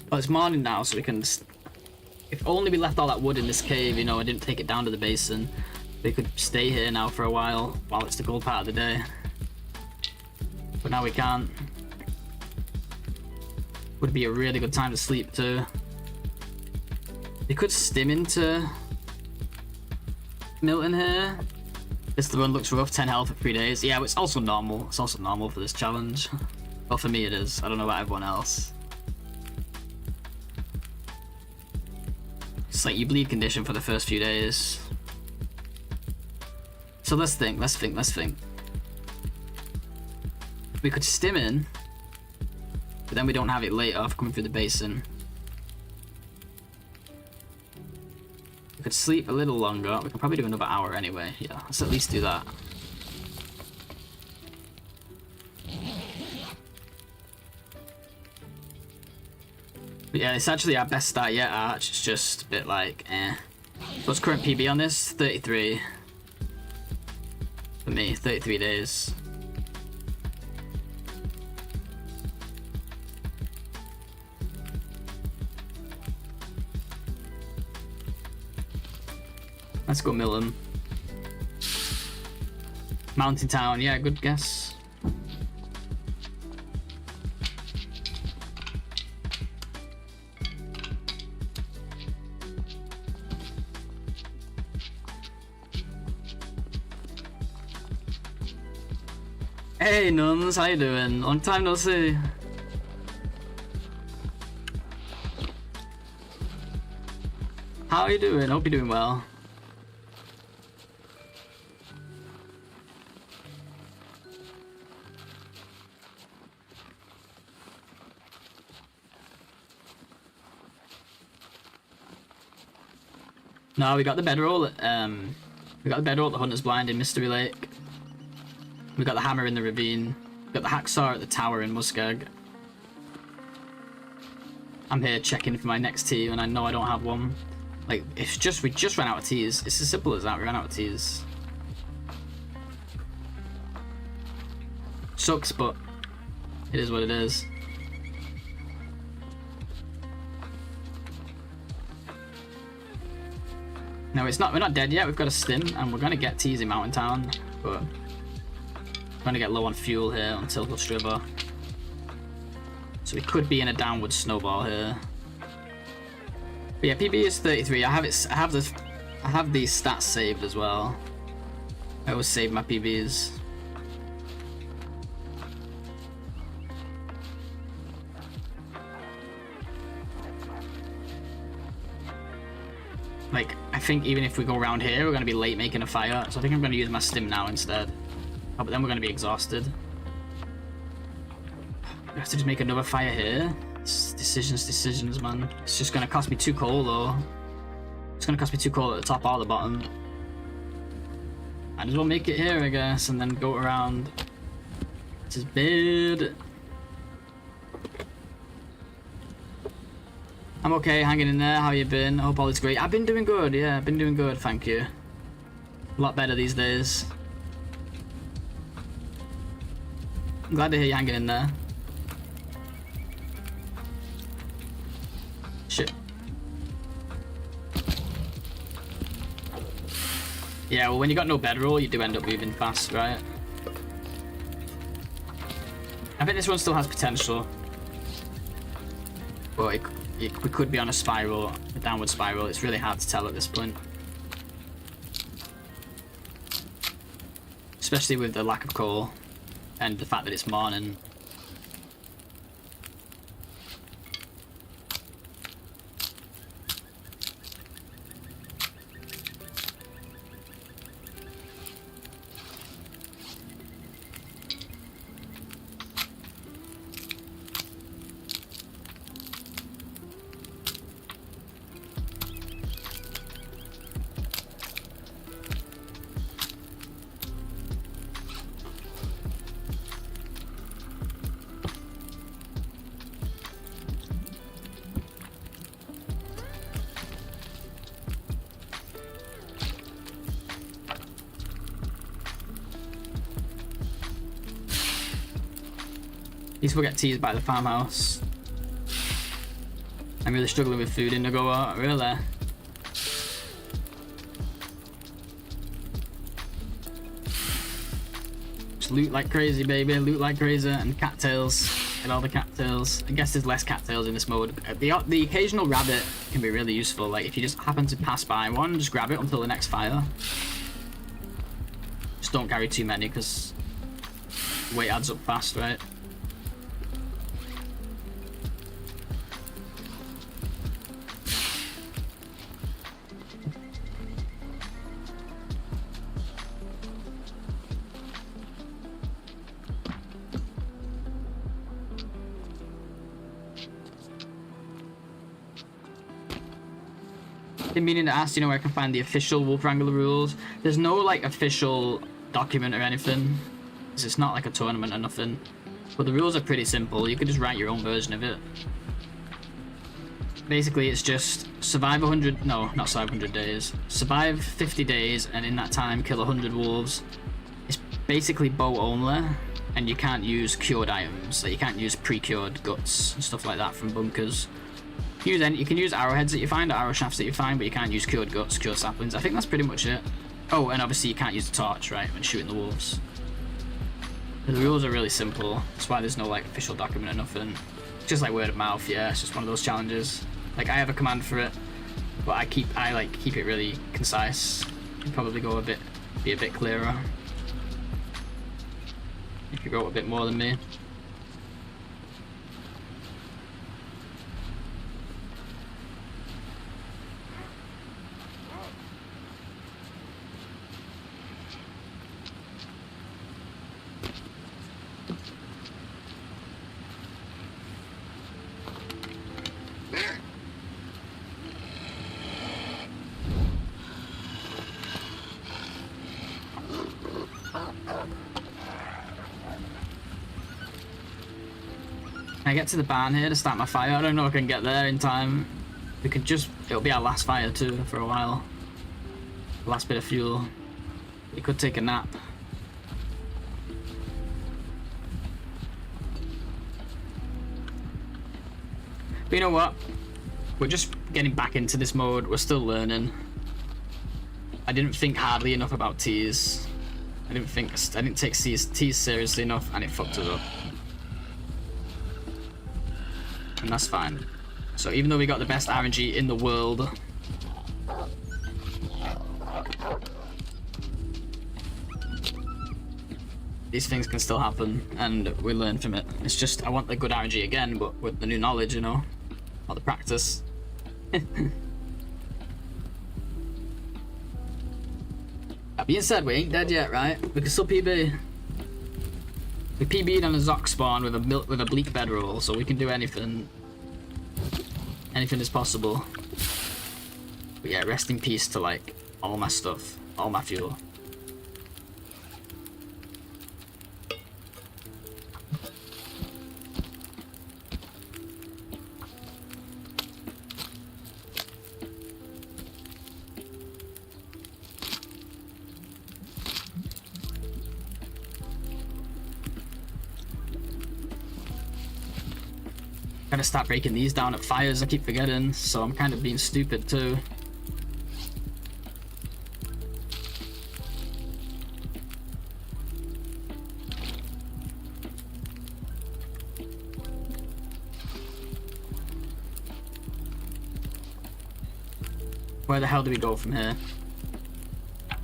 Well, it's morning now, so we can just... If only we left all that wood in this cave, you know, and didn't take it down to the basin, we could stay here now for a while it's the gold part of the day. But now we can't. Would be a really good time to sleep too. We could stim into Milton here. This run looks rough, 10 health for 3 days. Yeah, but it's also normal. It's also normal for this challenge. Well, for me it is. I don't know about everyone else. It's like you bleed condition for the first few days. So let's think. We could stim in, but then we don't have it later for coming through the basin. We could sleep a little longer. We can probably do another hour anyway. Yeah, let's at least do that. But yeah, it's actually our best start yet, Arch. It's just a bit like, eh. What's current PB on this? 33. For me, 33 days. Let's go mill him. Mountain Town, yeah, good guess. Hey Nuns, how you doing? Long time no see. How are you doing? Hope you're doing well. No, we got the bedroll at the Hunter's Blind in Mystery Lake. We got the hammer in the ravine. We got the hacksaw at the tower in Muskeg. I'm here checking for my next tea, and I know I don't have one. Like, it's just we just ran out of teas. It's as simple as that. We ran out of teas. Sucks, but it is what it is. No, it's not. We're not dead yet. We've got a stim, and we're gonna get teas in Mountain Town, but we're gonna get low on fuel here on Tilbush River. So we could be in a downward snowball here. But yeah, PB is 33. I have these stats saved as well. I always save my PBs. Like, I think even if we go around here, we're going to be late making a fire. So I think I'm going to use my stim now instead. Oh, but then we're going to be exhausted. We have to just make another fire here. It's decisions, man. It's just going to cost me 2 coal, though. It's going to cost me 2 coal at the top or the bottom. Might as well make it here, I guess, and then go around. This is bad. I'm okay, hanging in there. How you been? I hope all is great. I've been doing good, yeah, I've been doing good, thank you. A lot better these days. I'm glad to hear you hanging in there. Shit. Yeah, well, when you got no bedroll, you do end up moving fast, right? I think this one still has potential. But we could be on a spiral, a downward spiral. It's really hard to tell at this point. Especially with the lack of coal and the fact that it's morning. These will get teased by the farmhouse. I'm really struggling with food in NOGOA, really. Just loot like crazy, baby, loot like crazy, and cattails. Get all the cattails. I guess there's less cattails in this mode. The occasional rabbit can be really useful, like if you just happen to pass by one, just grab it until the next fire. Just don't carry too many, because weight adds up fast, right? Been meaning to ask, you know, where I can find the official Wolf Wrangler rules. There's no like official document or anything, because it's not like a tournament or nothing. But the rules are pretty simple. You can just write your own version of it. Basically, it's just survive 100. No, not survive 100 days. Survive 50 days, and in that time, kill 100 wolves. It's basically bow only, and you can't use cured items. Like you can't use pre-cured guts and stuff like that from bunkers. You can use arrowheads that you find, or arrow shafts that you find, but you can't use cured guts, cured saplings. I think that's pretty much it. Oh, and obviously you can't use the torch, right, when shooting the wolves. The rules are really simple. That's why there's no like official document or nothing. It's just like word of mouth, yeah. It's just one of those challenges. Like I have a command for it, but I keep it really concise. You'd probably be a bit clearer. if you wrote a bit more than me. Can I get to the barn here to start my fire? I don't know if I can get there in time. We could just... It'll be our last fire too for a while. Last bit of fuel. We could take a nap. But you know what? We're just getting back into this mode. We're still learning. I didn't think hardly enough about teas. I didn't take teas seriously enough, and it fucked us up. And that's fine. So even though we got the best RNG in the world, these things can still happen, and we learn from it. It's just, I want the good RNG again, but with the new knowledge, you know, or the practice. That being said, we ain't dead yet, right? We can still PB. We PB'd on a Zoc spawn with a bleak bedroll, so we can do anything. Anything is possible. But yeah, rest in peace to like all my stuff, all my fuel. Gotta start breaking these down at fires, I keep forgetting, so I'm kind of being stupid too. Where the hell do we go from here? I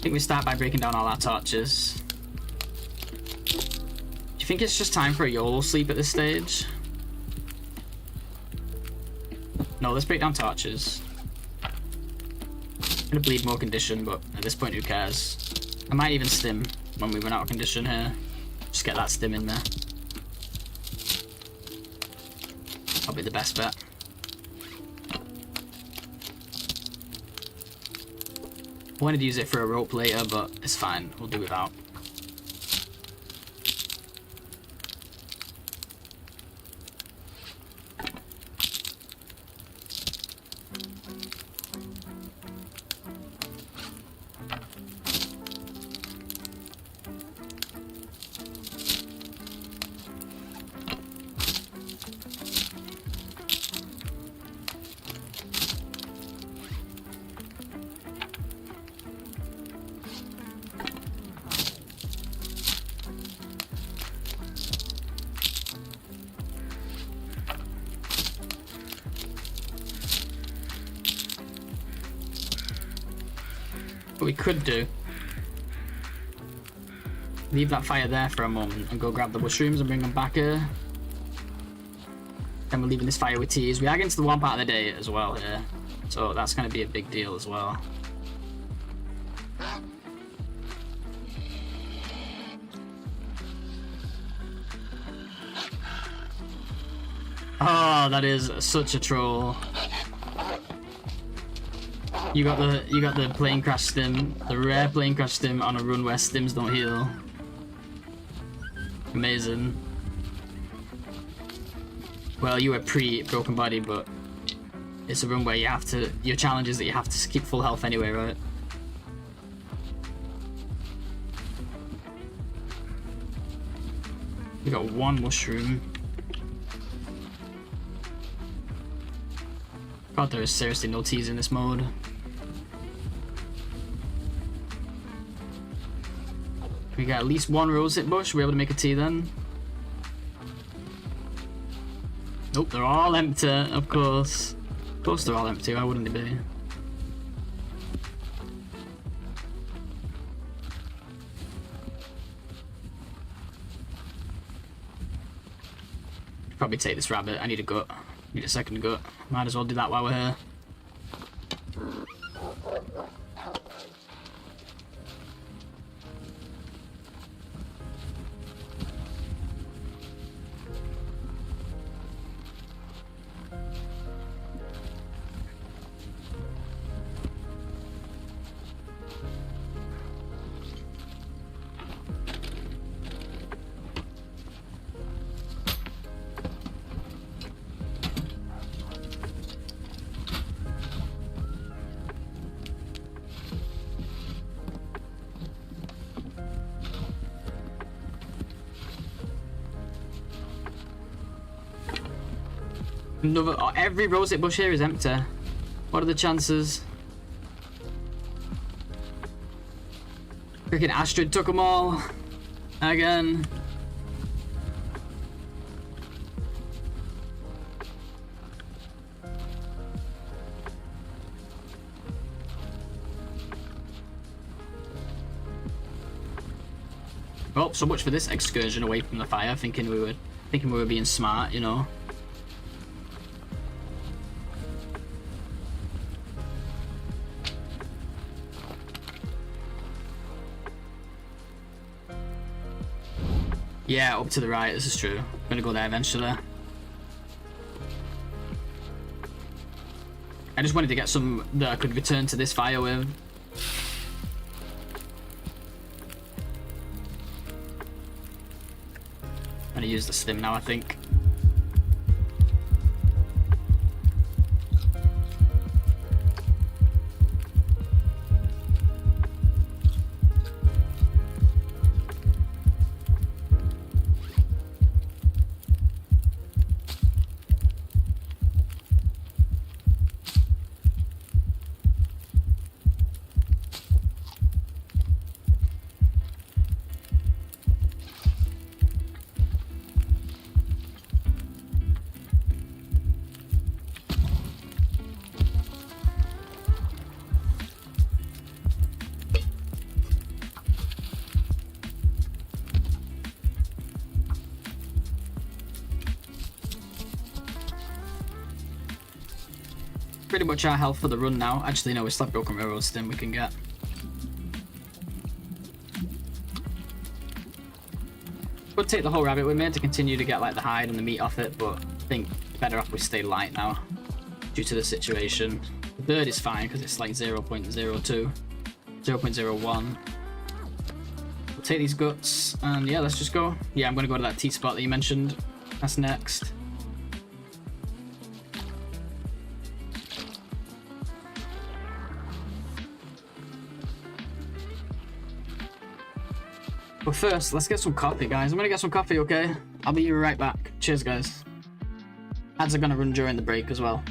think we start by breaking down all our torches. Do you think it's just time for a YOLO sleep at this stage? No, let's break down torches. I'm gonna bleed more condition, but at this point, who cares? I might even stim when we run out of condition here. Just get that stim in there. Probably the best bet. I wanted to use it for a rope later, but it's fine. We'll do without. What we could do, leave that fire there for a moment and go grab the mushrooms and bring them back here. Then we're leaving this fire with teas. We are getting to the one part of the day as well here, so that's going to be a big deal as well. Oh, that is such a troll. You got the plane crash stim, the rare plane crash stim on a run where stims don't heal. Amazing. Well, you were pre-broken body, but it's a run where you have to. Your challenge is that you have to keep full health anyway, right? We got one mushroom. God, there is seriously no teas in this mode. We got at least one rosehip bush. We're able to make a tea then. Nope, they're all empty, of course. Of course they're all empty, why wouldn't they be? Probably take this rabbit. I need a gut. Need a second gut. Might as well do that while we're here. Another, oh, every roseate bush here is empty. What are the chances? Freaking Astrid took them all. Again. Oh, so much for this excursion away from the fire, thinking we were being smart, you know. Yeah, up to the right, this is true. I'm gonna go there eventually. I just wanted to get some that I could return to this fire with. I'm gonna use the stim now, I think. Pretty much our health for the run now. Actually, no, we still have broken railroad stim we can get. Would take the whole rabbit with me to continue to get like the hide and the meat off it, but I think better off we stay light now due to the situation. The bird is fine because it's like 0.02, 0.01. We'll take these guts and yeah, let's just go. Yeah, I'm gonna go to that T-spot that you mentioned. That's next. But first, let's get some coffee, guys. I'm gonna get some coffee, okay? I'll be right back. Cheers, guys. Ads are gonna run during the break as well.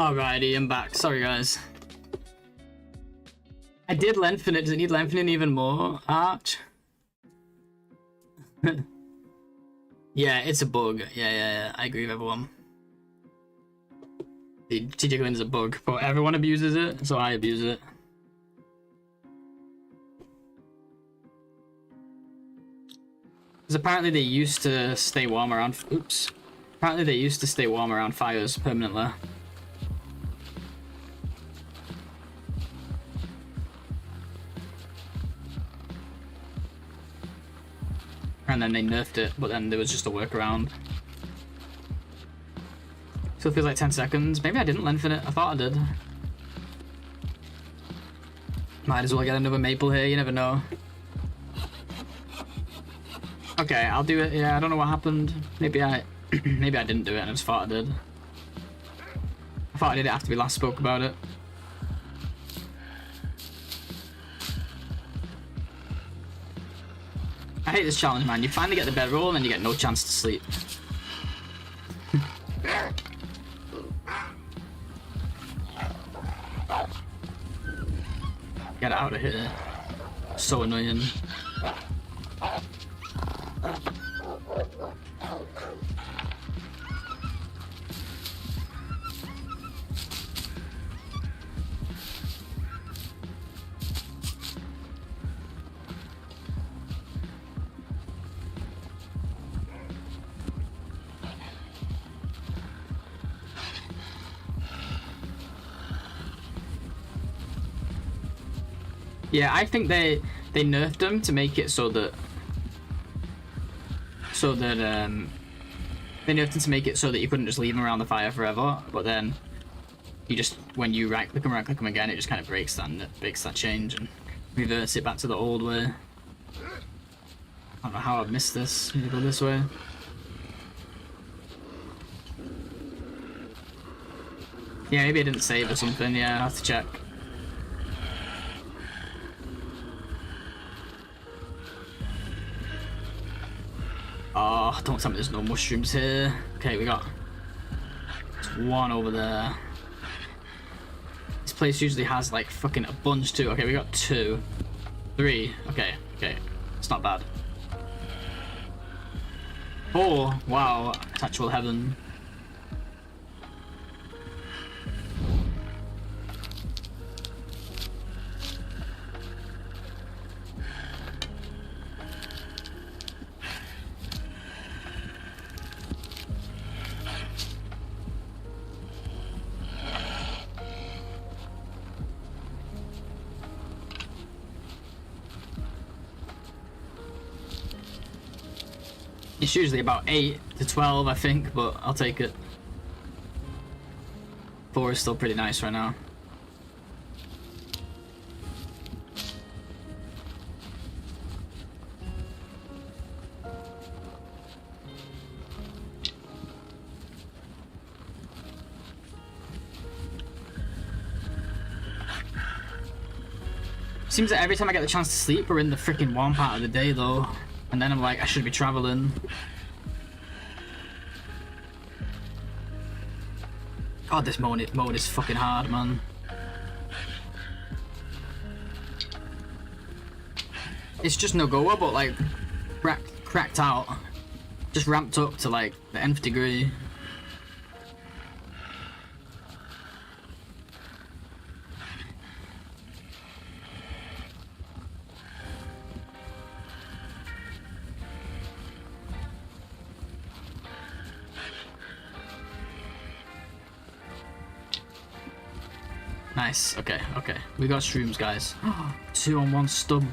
Alrighty, I'm back. Sorry, guys. I did lengthen it. Does it need lengthening even more? Arch? Yeah, it's a bug. Yeah. I agree with everyone. The jiggling is a bug, but everyone abuses it, so I abuse it. Because apparently they used to stay warm around... Oops. Apparently they used to stay warm around fires permanently. And then they nerfed it, but then there was just a workaround. Still feels like 10 seconds. Maybe I didn't lengthen it. I thought I did. Might as well get another maple here, you never know. Okay, I'll do it. Yeah, I don't know what happened. Maybe I didn't do it and I just thought I did. I thought I did it after we last spoke about it. I hate this challenge, man. You finally get the bedroll and then you get no chance to sleep. Get out of here. So annoying. Yeah, I think they nerfed them to make it so that they nerfed them to make it so that you couldn't just leave them around the fire forever, but then you just, when you right click them again, it just kind of breaks that change and reverts it back to the old way. I don't know how I've missed this. Maybe go this way. Yeah, maybe I didn't save or something. Yeah, I'll have to check. Oh, don't tell me there's no mushrooms here. Okay, there's one over there. This place usually has like fucking a bunch too. Okay, we got 2. 3. Okay. It's not bad. 4. Wow, it's actual heaven. It's usually about 8 to 12, I think, but I'll take it. 4 is still pretty nice right now. Seems that every time I get the chance to sleep, we're in the freaking warm part of the day, though. And then I'm like, I should be traveling. God, this mode is fucking hard, man. It's just NOGOA, but like cracked out. Just ramped up to like the nth degree. Nice. Okay. We got shrooms, guys. 2 on 1 stub.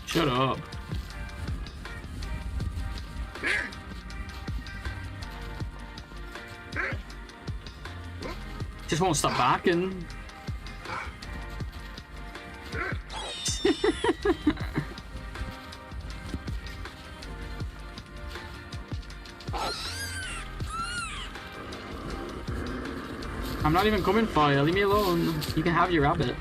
Shut up. Just won't stop barking. I'm not even coming for you. Leave me alone. You can have your rabbit.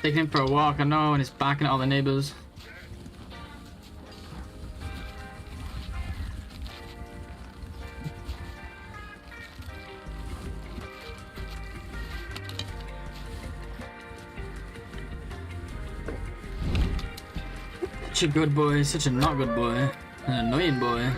Taking him for a walk, I know, and he's barking at all the neighbors. Such a good boy, such a not good boy, an annoying boy.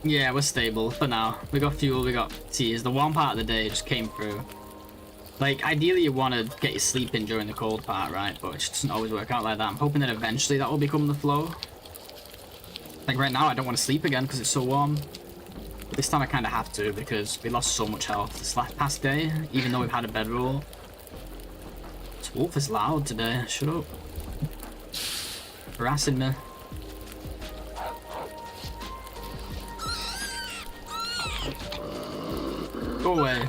Yeah, we're stable for now. We got fuel, we got teas. The warm part of the day just came through. Like, ideally you want to get your sleep in during the cold part, right? But it just doesn't always work out like that. I'm hoping that eventually that will become the flow. Like right now I don't want to sleep again because it's so warm. But this time I kind of have to because we lost so much health this past day, even though we've had a bedroll. This wolf is loud today. Shut up. Harassing me. Go away.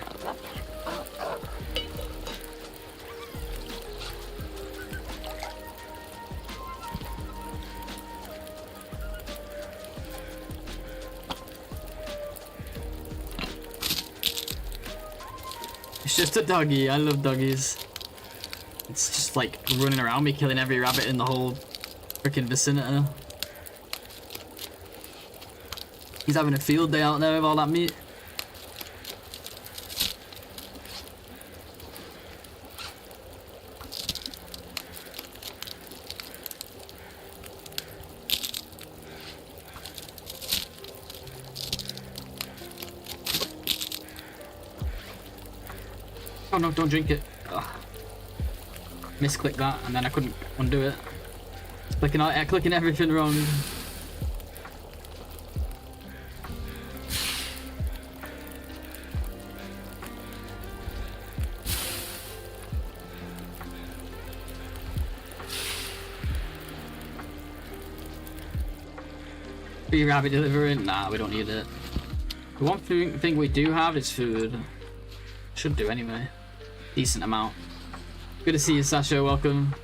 It's just a doggy. I love doggies. It's just like running around me, killing every rabbit in the whole freaking vicinity. He's having a field day out there with all that meat. Oh no, don't drink it. Ugh. Misclicked that and then I couldn't undo it. Clicking everything wrong. Free rabbit delivery? Nah, we don't need it. The one thing we do have is food. Should do anyway. Decent amount. Good to see you, Sasha. Welcome.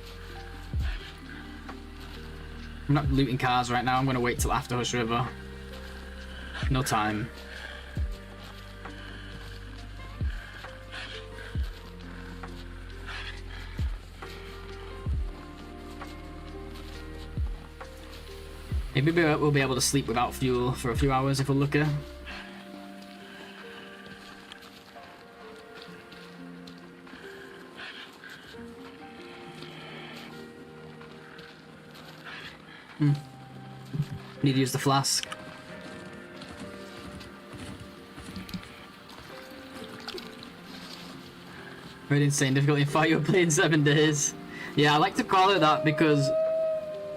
I'm not looting cars right now. I'm going to wait till after Hush River. No time. Maybe we'll be able to sleep without fuel for a few hours if we're lucky. Need to use the flask. Very insane difficulty in fire. You're playing 7 days. Yeah, I like to call it that because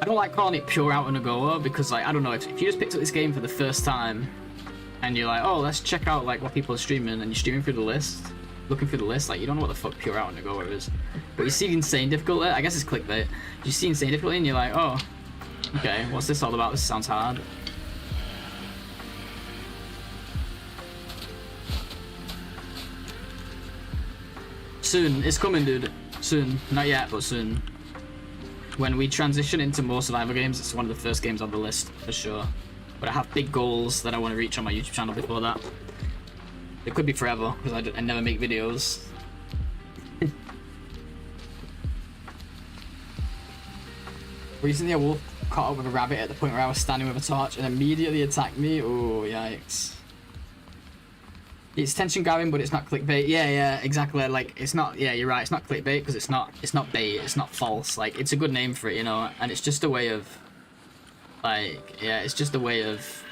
I don't like calling it Pure OuterNOGOA because, like, I don't know, if you just picked up this game for the first time and you're like, oh, let's check out, like, what people are streaming, and you're streaming through the list, looking through the list, like, you don't know what the fuck Pure OuterNOGOA is. But you see insane difficulty, I guess it's clickbait. You see insane difficulty and you're like, oh, okay, what's this all about? This sounds hard. Soon, it's coming, dude. Soon. Not yet, but soon. When we transition into more survival games, it's one of the first games on the list, for sure. But I have big goals that I want to reach on my YouTube channel before that. It could be forever, because I never make videos. Recently, a wolf caught up with a rabbit at the point where I was standing with a torch and immediately attacked me. Oh, yikes. It's tension grabbing, but it's not clickbait. Yeah, exactly. Like, it's not. Yeah, you're right. It's not clickbait because it's not bait. It's not false. Like, it's a good name for it, you know. And it's just a way of, like, yeah, it's just a way of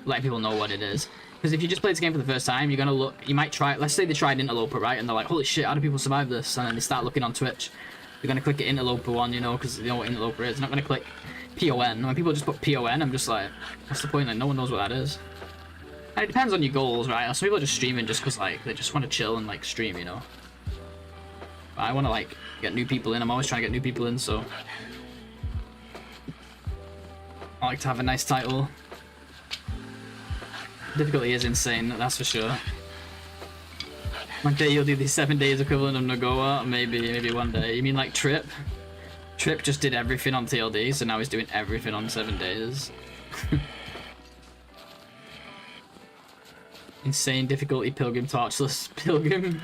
letting people know what it is. Because if you just play this game for the first time, you're gonna look. You might try. Let's say they tried Interloper, right? And they're like, holy shit, how do people survive this? And then they start looking on Twitch. They're gonna click the Interloper one, you know, because they know what Interloper is. They're not gonna click PON. When people just put PON, I'm just like, what's the point? Like, no one knows what that is. And it depends on your goals, right? Some people are just streaming just because, like, they just want to chill and, like, stream, you know? But I want to, like, get new people in. I'm always trying to get new people in, so I like to have a nice title. Difficulty is insane, that's for sure. One day you'll do the 7 days equivalent of NOGOA, maybe one day. You mean like Trip? Trip just did everything on TLD, so now he's doing everything on 7 days. Insane difficulty pilgrim torchless pilgrim.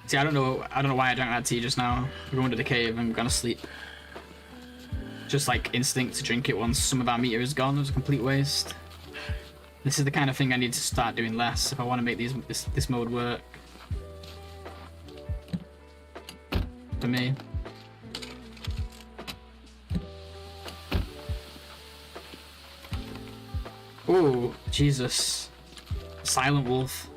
See, I don't know why I drank that tea just now. We're going to the cave and we're gonna sleep. Just like instinct to drink it once some of our meter is gone. It was a complete waste. This is the kind of thing I need to start doing less if I want to make this mode work. For me. Oh, Jesus. Silent wolf.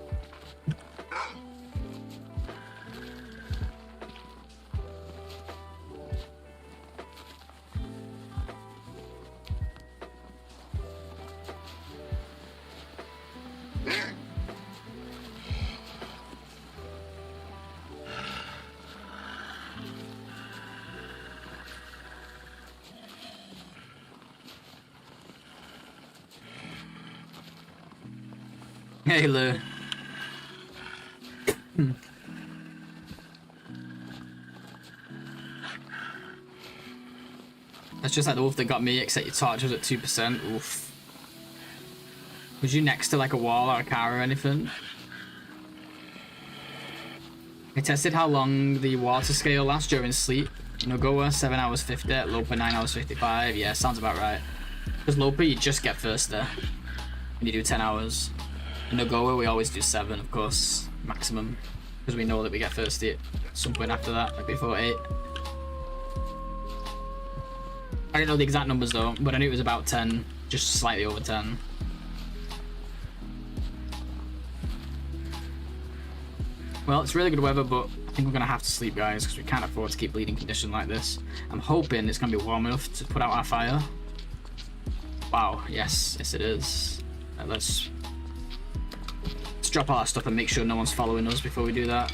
Hey, Lou. That's just like the wolf that got me, except your torch was at 2%. Oof. Was you next to like a wall or a car or anything? I tested how long the water scale lasts during sleep. NOGOA 7 hours 50, Loper 9 hours 55. Yeah, sounds about right. Because Loper you just get first there. And you do 10 hours. NOGOA we always do 7, of course, maximum, because we know that we get thirsty at some point after that, like before 8. I didn't know the exact numbers though, but I knew it was about 10, just slightly over 10. Well, it's really good weather, but I think we're gonna have to sleep, guys, because we can't afford to keep bleeding condition like this. I'm hoping it's gonna be warm enough to put out our fire. Wow, yes it is. Let's drop all our stuff and make sure no one's following us before we do that.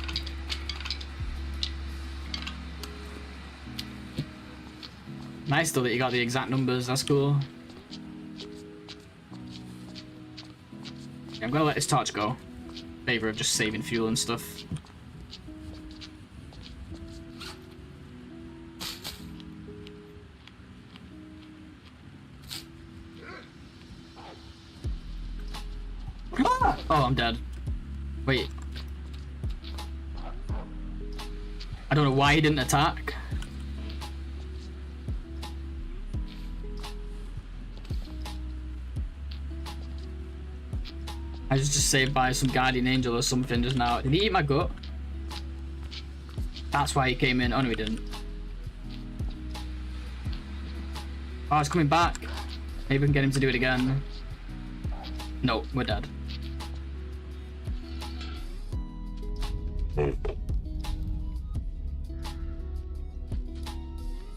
Nice though that you got the exact numbers, that's cool. Yeah, I'm gonna let this torch go. In favor of just saving fuel and stuff. Ah! Oh, I'm dead. Wait. I don't know why he didn't attack. I was just saved by some guardian angel or something just now. Did he eat my gut? That's why he came in. Oh no, he didn't. Oh, he's coming back. Maybe we can get him to do it again. No, we're dead.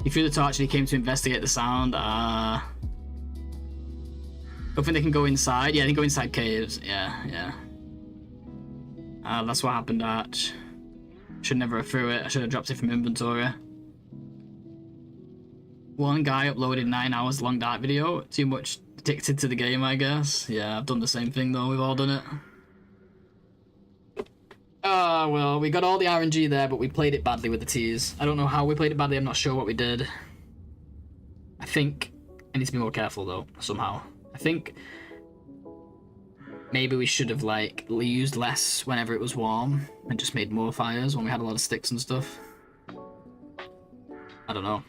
He threw the torch and he came to investigate the sound. Don't think they can go inside. Yeah, they can go inside caves. Yeah. That's what happened, Arch. Should never have threw it. I should have dropped it from inventory. One guy uploaded 9 hours long dark video. Too much addicted to the game, I guess. Yeah, I've done the same thing though. We've all done it. Ah, well, we got all the RNG there, but we played it badly with the T's. I don't know how we played it badly. I'm not sure what we did. I think I need to be more careful though, somehow. I think maybe we should have like used less whenever it was warm and just made more fires when we had a lot of sticks and stuff. I don't know.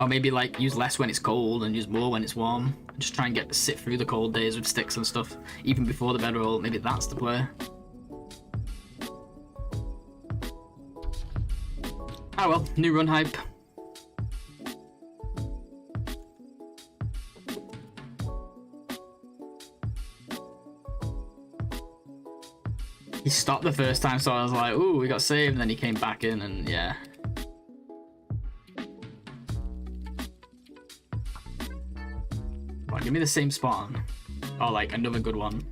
Or maybe like use less when it's cold and use more when it's warm. Just try and sit through the cold days with sticks and stuff, even before the bedroll. Maybe that's the play. Oh well, new run hype. He stopped the first time, so I was like, ooh, we got saved, and then he came back in, and yeah. Give me the same spawn. Oh, like another good one.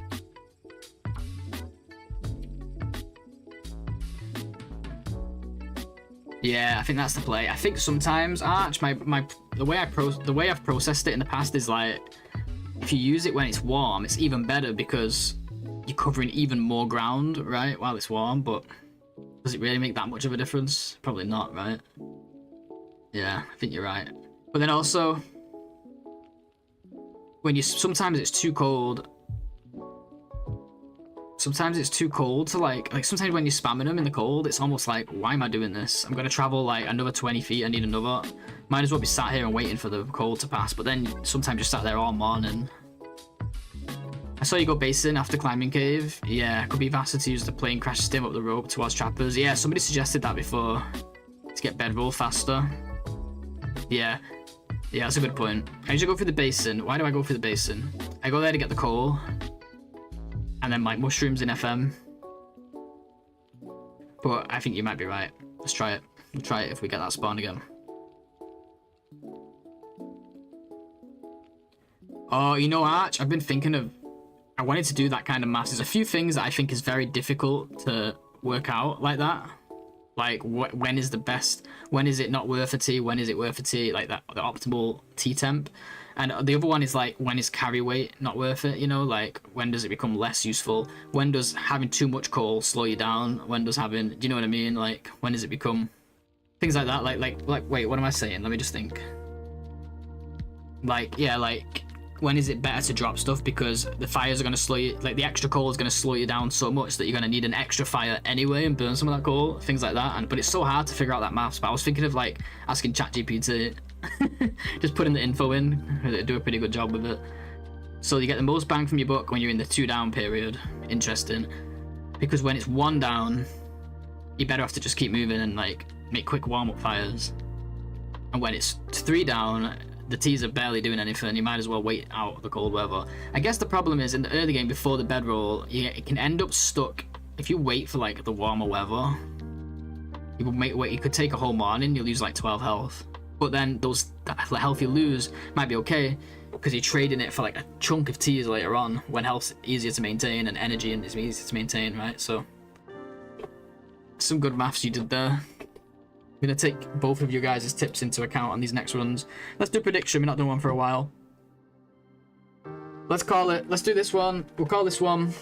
Yeah, I think that's the play. I think sometimes Arch, the way I've processed it in the past is like, if you use it when it's warm, it's even better because you're covering even more ground, right, while it's warm. But does it really make that much of a difference? Probably not, right? Yeah, I think you're right. But then also, sometimes it's too cold. Sometimes it's too cold to like sometimes when you're spamming them in the cold, it's almost like, why am I doing this? I'm gonna travel like another 20 feet. I need another. Might as well be sat here and waiting for the cold to pass. But then sometimes you're sat there all morning. I saw you go basin after climbing cave. Yeah, could be faster to use the plane crash stim up the rope towards trappers. Yeah, somebody suggested that before to get bedroll faster. Yeah, that's a good point. I usually go through the basin. Why do I go through the basin? I go there to get the coal. And then like mushrooms in FM. But I think you might be right. Let's try it. We'll try it if we get that spawn again. Oh, you know, Arch, I've been thinking of... I wanted to do that kind of math. There's a few things that I think is very difficult to work out like that. Like, when is the best... When is it not worth a T? When is it worth a T? Like that, the optimal T temp. And the other one is like, when is carry weight not worth it? You know, like, when does it become less useful? When does having too much coal slow you down? When does having... Do you know what I mean? Like, when does it become... Things like that. Like, wait, what am I saying? Let me just think. Like, yeah, like... When is it better to drop stuff because the fires are going to slow you, like the extra coal is going to slow you down so much that you're going to need an extra fire anyway and burn some of that coal, things like that. But it's so hard to figure out that maths. But I was thinking of like asking ChatGPT, just putting the info in, it'd do a pretty good job with it. So you get the most bang from your buck when you're in the 2 down period. Interesting, because when it's 1 down, you're better off to just keep moving and like make quick warm-up fires. And when it's 3 down, the T's are barely doing anything. You might as well wait out the cold weather. I guess the problem is in the early game before the bedroll, it can end up stuck. If you wait for like the warmer weather, you could take a whole morning, you'll lose like 12 health. But then the health you lose might be okay because you're trading it for like a chunk of T's later on when health's easier to maintain and energy is easier to maintain, right? So some good maths you did there. I'm going to take both of you guys' tips into account on these next runs. Let's do prediction. We've not done one for a while. Let's call it. Let's do this one. We'll call this one.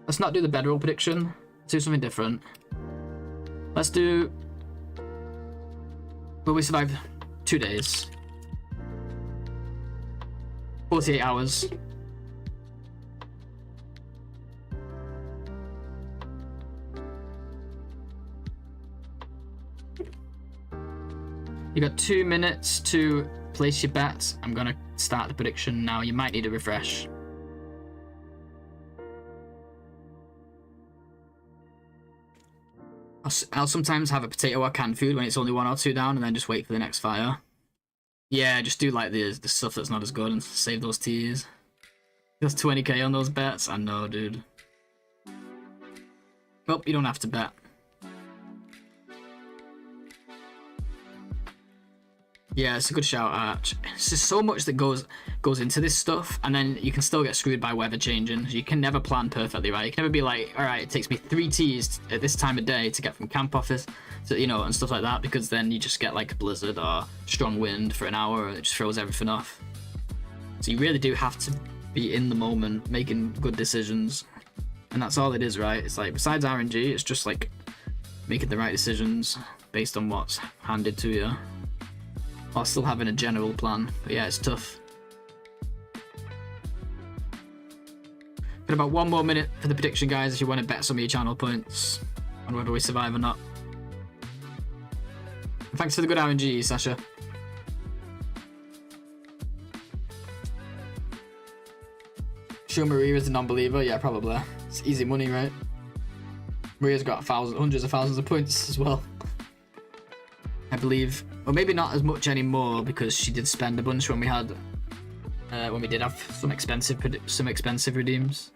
Let's not do the bedroll prediction. Let's do something different. Let's do... Will we survive 2 days? 48 hours. You got 2 minutes to place your bets. I'm gonna start the prediction now. You might need a refresh. I'll sometimes have a potato or canned food when it's only 1 or 2 down, and then just wait for the next fire. Yeah, just do like the stuff that's not as good and save those teas. Just 20k on those bets? I know, dude. Well, you don't have to bet. Yeah, it's a good shout, Arch. It's just so much that goes into this stuff, and then you can still get screwed by weather changing. You can never plan perfectly, right? You can never be like, all right, it takes me 3 teas at this time of day to get from camp office to, you know, and stuff like that, because then you just get like a blizzard or strong wind for an hour, and it just throws everything off. So you really do have to be in the moment, making good decisions, and that's all it is, right? It's like, besides RNG, it's just like making the right decisions based on what's handed to you, while still having a general plan. But yeah, it's tough. Got about 1 more minute for the prediction, guys, if you want to bet some of your channel points on whether we survive or not. And thanks for the good RNG, Sasha. Sure, Maria is a non-believer. Yeah, probably. It's easy money, right? Maria's got hundreds of thousands of points as well, I believe. Or maybe not as much anymore, because she did spend a bunch when we had, when we did have some expensive redeems.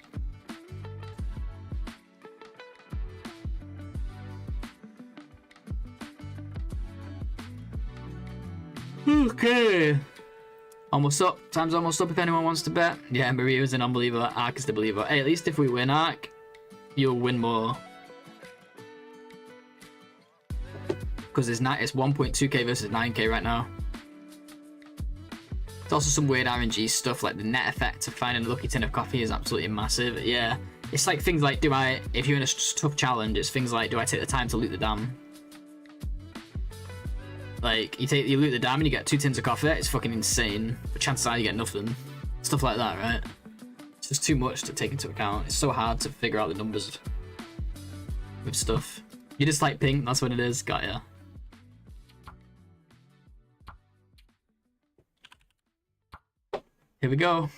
Okay. Almost up. Time's almost up if anyone wants to bet. Yeah, Maria is an unbeliever. Ark is the believer. Hey, at least if we win Ark, you'll win more. Because it's 1.2k versus 9k right now. There's also some weird RNG stuff, like the net effect of finding a lucky tin of coffee is absolutely massive. Yeah, it's like things like, if you're in a tough challenge, it's things like, do I take the time to loot the dam? Like, you loot the dam and you get 2 tins of coffee, it's fucking insane. But chances are you get nothing. Stuff like that, right? It's just too much to take into account. It's so hard to figure out the numbers with stuff. You just like pink, that's what it is, got ya. Here we go.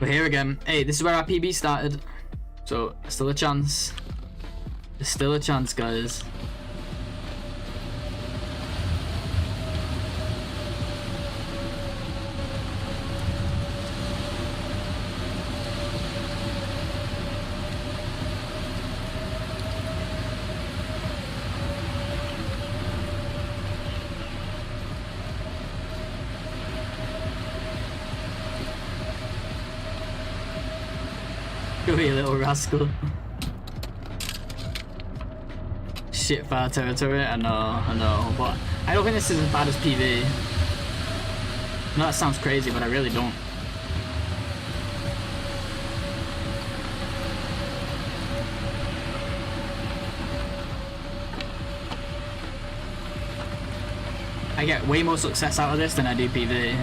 We're here again. Hey, this is where our PB started. So, still a chance. There's still a chance, guys. You little rascal. Shit fire territory, I know, but I don't think this is as bad as PV. I know that sounds crazy, but I really don't. I get way more success out of this than I do PV.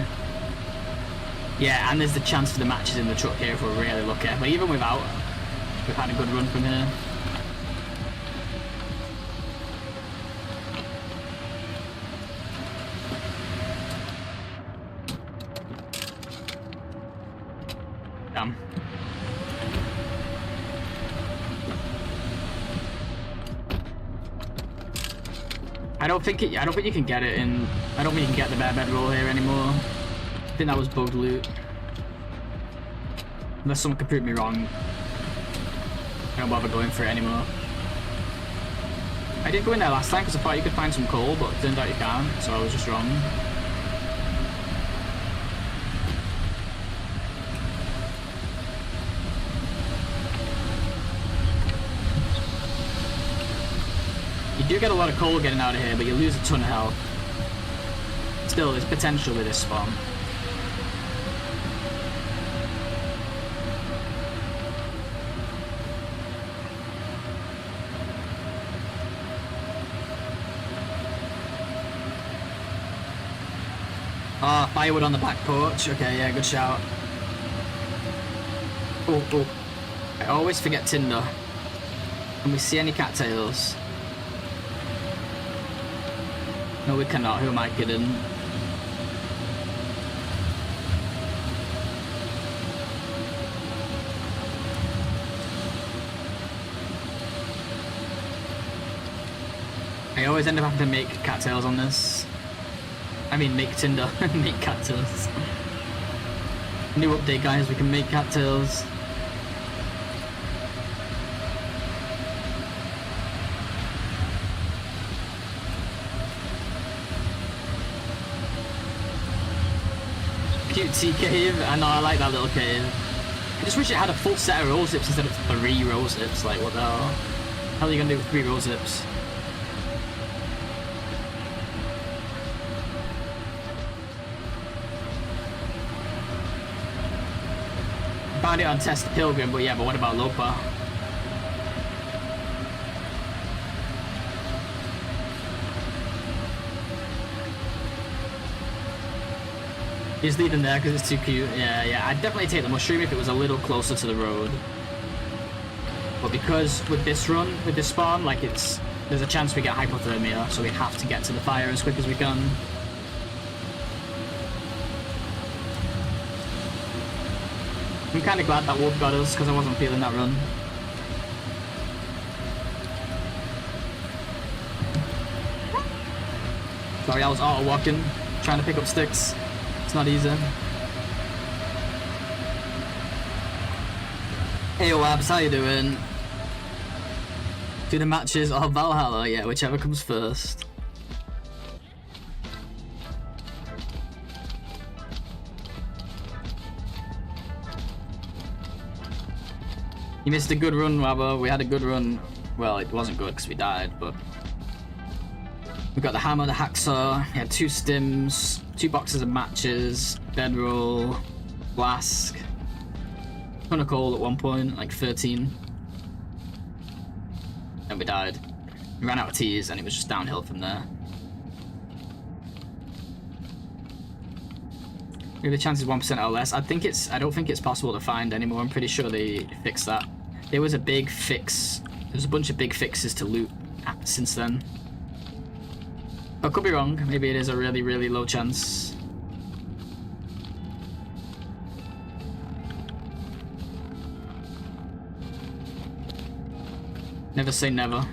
Yeah, and there's the chance for the matches in the truck here if we're really lucky. But even without, we've had a good run from here. Damn. I don't think you can get it in. I don't think you can get the bare bedroll here anymore. I think that was bugged loot. Unless someone can prove me wrong. I don't bother going for it anymore. I did go in there last time because I thought you could find some coal, but it turned out you can't, so I was just wrong. You do get a lot of coal getting out of here, but you lose a ton of health. Still, there's potential with this spawn. Ah, oh, firewood on the back porch. Okay, yeah, good shout. Oh. I always forget tinder. Can we see any cattails? No, we cannot. Who am I kidding? I always end up having to make cattails on this. I mean, make tinder. Make cattails. New update, guys. We can make cattails. Cute tea cave. I know, I like that little cave. I just wish it had a full set of roll zips instead of 3 roll zips. Like, what the hell? How are you gonna do with 3 roll zips? Found it on Test Pilgrim, but yeah, but what about Lopa? Just leave them there because it's too cute. Yeah, I'd definitely take the mushroom if it was a little closer to the road. But because with this run, with this spawn, like there's a chance we get hypothermia, so we have to get to the fire as quick as we can. I'm kind of glad that wolf got us because I wasn't feeling that run. Sorry, I was auto-walking, trying to pick up sticks. It's not easy. Hey, Wabs, how you doing? Do the matches or Valhalla? Yeah, whichever comes first. You missed a good run, Wabba. We had a good run. Well, it wasn't good because we died, but we got the hammer, the hacksaw. We had 2 stims, 2 boxes of matches, bedroll, flask, ton of coal at one point, like 13. And we died. We ran out of teas, and it was just downhill from there. Maybe the chance is 1% or less. I don't think it's possible to find anymore. I'm pretty sure they fixed that. There was a big fix. There's a bunch of big fixes to loot since then. I could be wrong. Maybe it is a really, really low chance. Never say never.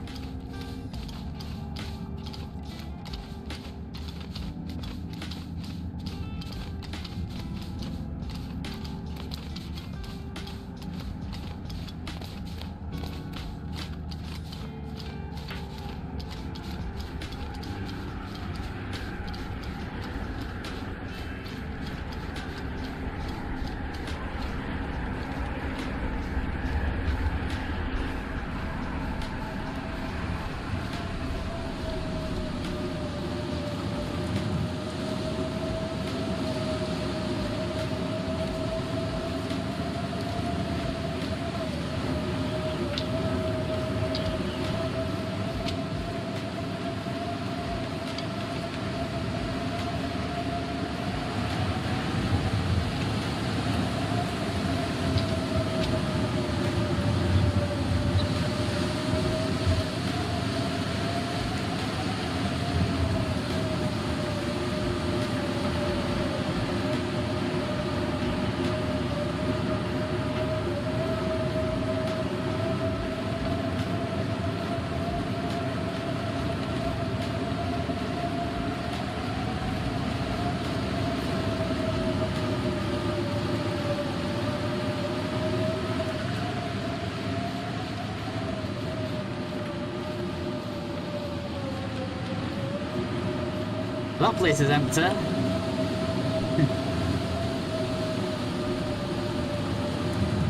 That place is empty.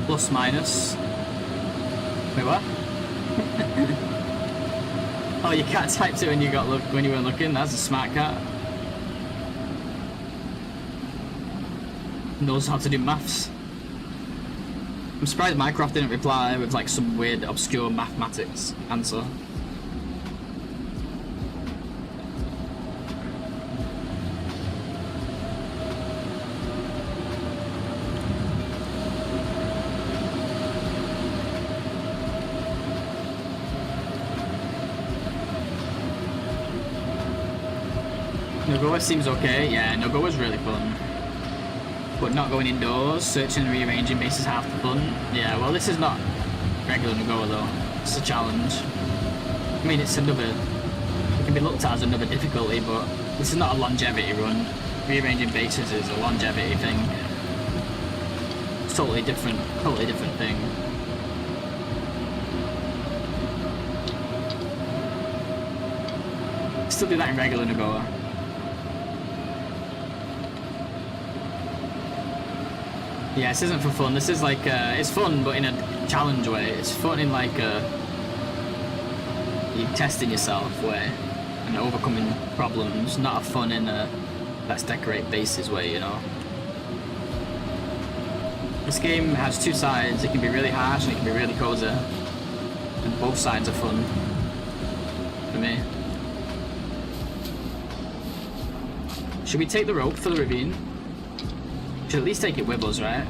Plus minus. Wait, what? Oh, your cat typed it when you weren't looking. That's a smart cat. Knows how to do maths. I'm surprised Minecraft didn't reply with like some weird obscure mathematics answer. NOGOA seems okay. Yeah, NOGOA's really fun. But not going indoors, searching and rearranging bases half the fun. Yeah, well, this is not regular NOGOA though. It's a challenge. I mean, it's another. It can be looked at as another difficulty, but this is not a longevity run. Rearranging bases is a longevity thing. It's totally different thing. Still do that in regular NOGOA. Yeah, this isn't for fun. This is like, it's fun, but in a challenge way. It's fun in like you testing yourself way and overcoming problems. Not a fun in a let's decorate bases way, you know. This game has two sides. It can be really harsh and it can be really cozy. And both sides are fun for me. Should we take the rope for the ravine? Should at least take it with us, right?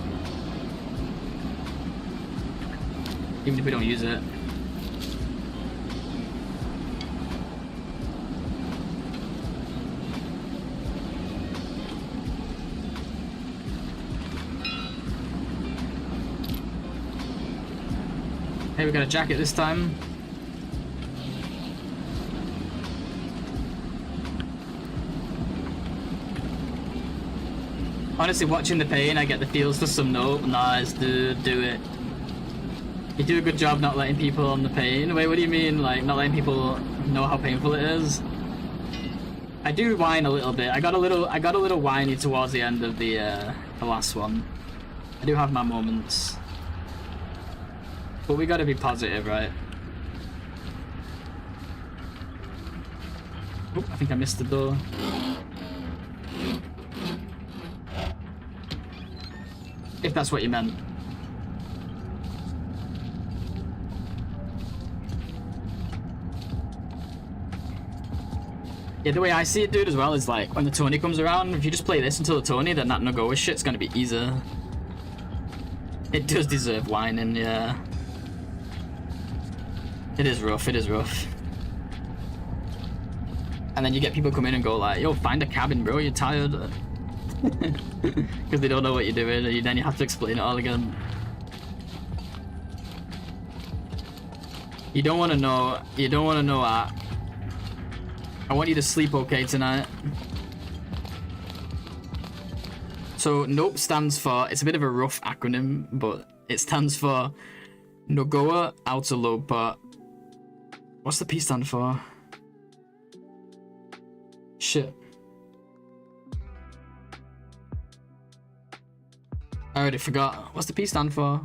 Even if we don't use it. Hey, we got a jacket this time. Honestly, watching the pain, I get the feels for some nope. Nice, dude, do it. You do a good job not letting people on the pain. Wait, what do you mean, like, not letting people know how painful it is? I do whine a little bit. I got a little whiny towards the end of the last one. I do have my moments. But we gotta be positive, right? Oh, I think I missed the door. If that's what you meant. Yeah, the way I see it, dude, as well, is like, when the Tony comes around, if you just play this until the Tony, then that NOGOA shit's gonna be easier. It does deserve whining, yeah. It is rough, it is rough. And then you get people come in and go like, yo, find a cabin, bro, you're tired. Because they don't know what you're doing, and then you have to explain it all again. You don't want to know that. I want you to sleep okay tonight. So NOPE stands for, it's a bit of a rough acronym, but it stands for NOGOA Outerloper. What's the P stand for? Shit. I already forgot. What's the P stand for?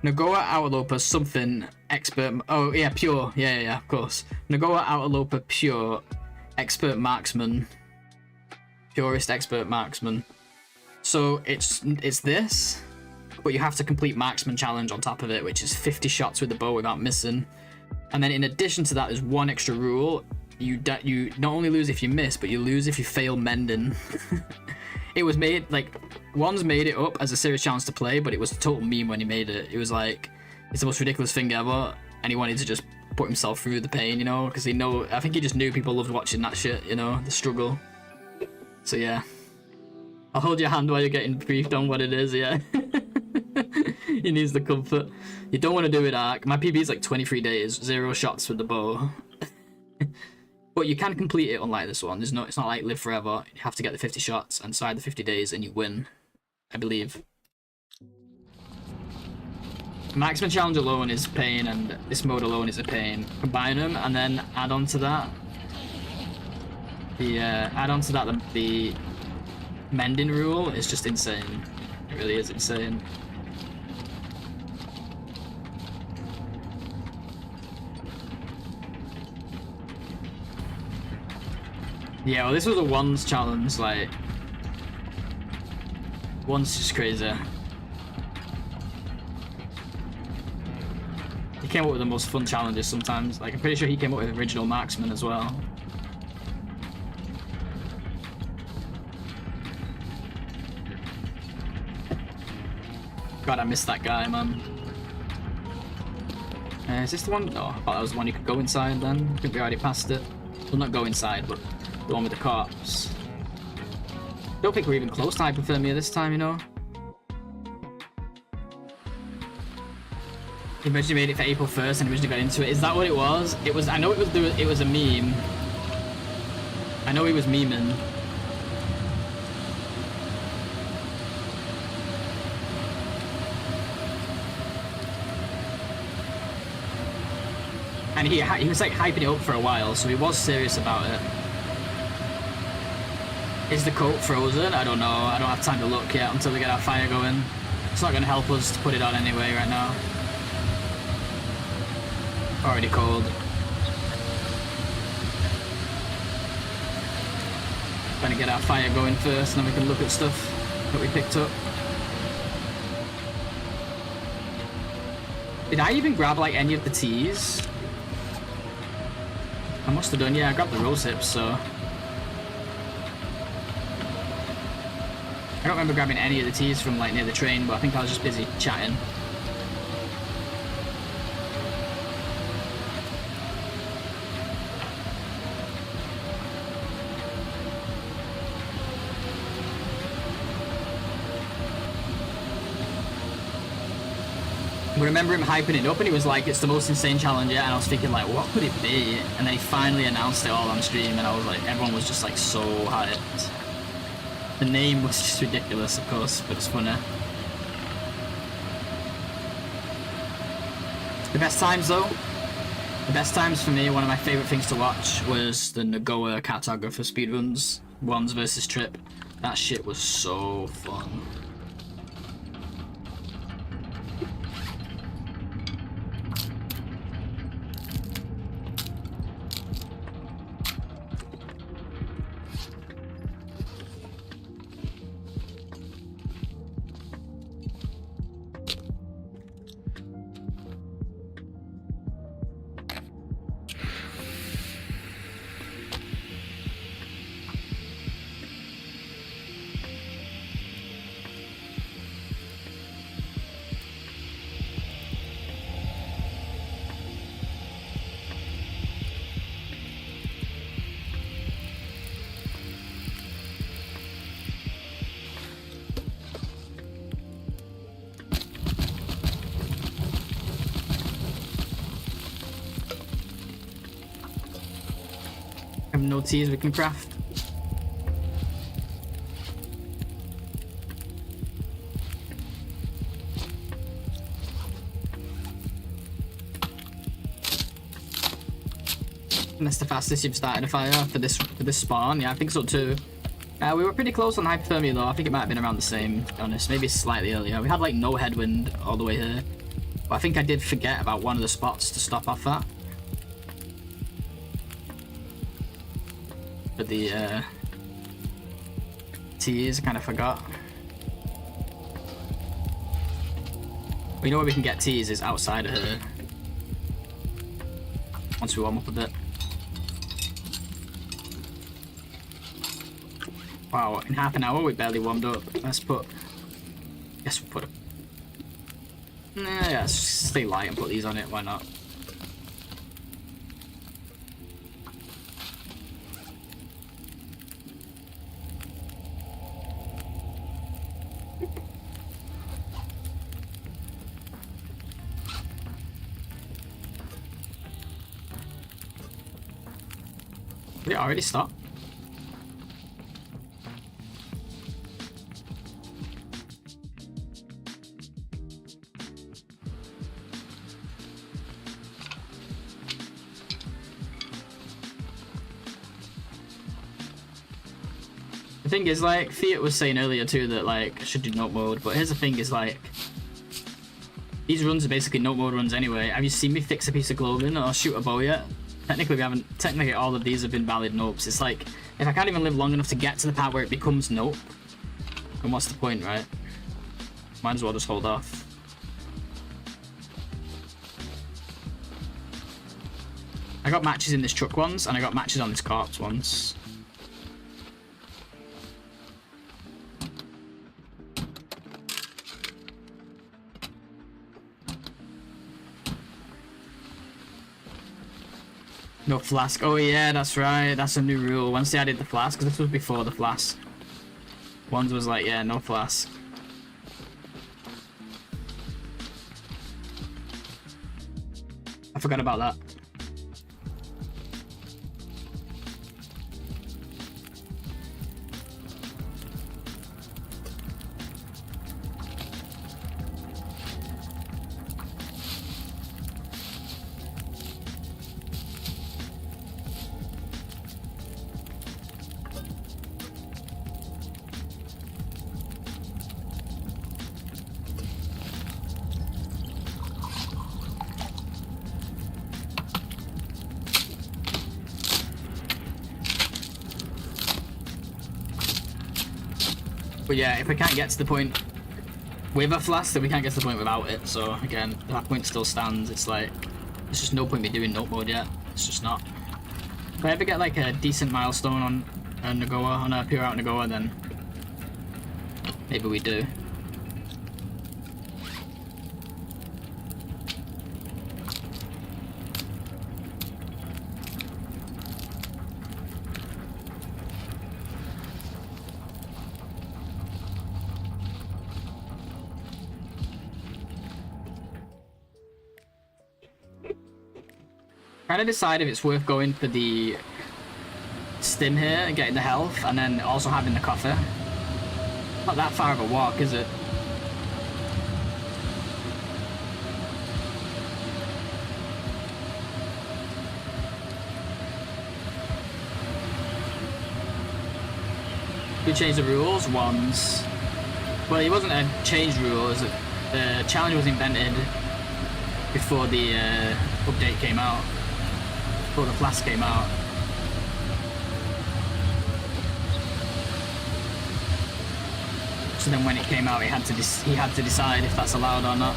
NOGOA Outerloper something expert. Oh yeah, pure. Yeah, of course. NOGOA Outerloper pure expert marksman. Purist expert marksman. So it's this, but you have to complete marksman challenge on top of it, which is 50 shots with the bow without missing. And then in addition to that, there's one extra rule. You not only lose if you miss, but you lose if you fail mending. It was made, like, One's made it up as a serious challenge to play, but it was a total meme when he made it. It was like, it's the most ridiculous thing ever, and he wanted to just put himself through the pain, you know, because I think he just knew people loved watching that shit, you know, the struggle. So yeah. I'll hold your hand while you're getting briefed on what it is, yeah. He needs the comfort. You don't want to do it, Ark. My PB is like 23 days, 0 shots with the bow. But you can complete it unlike this one. It's not like live forever. You have to get the 50 shots inside the 50 days and you win, I believe. Marksman challenge alone is pain, and this mode alone is a pain. Combine them and then add on to that the mending rule is just insane. It really is insane. Yeah, well, this was a ones challenge, like, one's just crazy. He came up with the most fun challenges sometimes. Like, I'm pretty sure he came up with original marksman as well. God, I miss that guy, man. Is this the one? No, I thought that was the one you could go inside then. I think we already passed it. Well, not go inside, but the one with the corpse. Don't think we're even close to hypothermia this time, you know? You originally made it for April 1st and originally got into it. Is that what it was? It was. I know it was a meme. I know he was memeing. And he was like hyping it up for a while, so he was serious about it. Is the coat frozen? I don't know. I don't have time to look yet until we get our fire going. It's not going to help us to put it on anyway right now. Already cold. Gonna get our fire going first, and then we can look at stuff that we picked up. Did I even grab like any of the teas? I must have done, yeah, I grabbed the rose hips, so... I don't remember grabbing any of the teas from like near the train, but I think I was just busy chatting. I remember him hyping it up and he was like, it's the most insane challenge yet, and I was thinking like, what could it be? And then he finally announced it all on stream and I was like, everyone was just like so hyped. The name was just ridiculous, of course, but it's funny. The best times though, the best times for me, one of my favourite things to watch was the NOGOA cartographer speedruns, ones versus trip. That shit was so fun. Have no teas we can craft. And that's the fastest you've started a fire for this spawn. Yeah, I think so too. We were pretty close on hypothermia though. I think it might have been around the same, to be honest. Maybe slightly earlier. We had like no headwind all the way here. But I think I did forget about one of the spots to stop off at. For the teas, I kind of forgot. We know where we can get teas is outside of here. Once we warm up a bit. Wow, in half an hour we barely warmed up. Let's put... Guess we'll put a... Nah, yeah, let's stay light and put these on it, why not? Did it already stop? The thing is, like, Fiat was saying earlier too that, like, I should do note mode, but here's the thing is, like, these runs are basically note mode runs anyway. Have you seen me fix a piece of clothing or shoot a bow yet? Technically we haven't, technically all of these have been valid nopes. It's like, if I can't even live long enough to get to the part where it becomes nope, then what's the point, right? Might as well just hold off. I got matches in this truck once, and I got matches on this corpse once. No flask. Oh yeah, that's right. That's a new rule. Once they added the flask, because this was before the flask. Ones was like, yeah, no flask. I forgot about that. But yeah, if we can't get to the point with a flask, then we can't get to the point without it. So again, that point still stands. It's like, there's just no point me doing note mode yet. It's just not. If I ever get like a decent milestone on a NOGOA, on a Pure Out NOGOA, then maybe we do. Trying to decide if it's worth going for the stim here and getting the health, and then also having the coffee. Not that far of a walk, is it? We changed the rules once. Well, it wasn't a changed rule. It was the challenge was invented before the update came out. Before the flask came out. So then when it came out, he had to decide if that's allowed or not.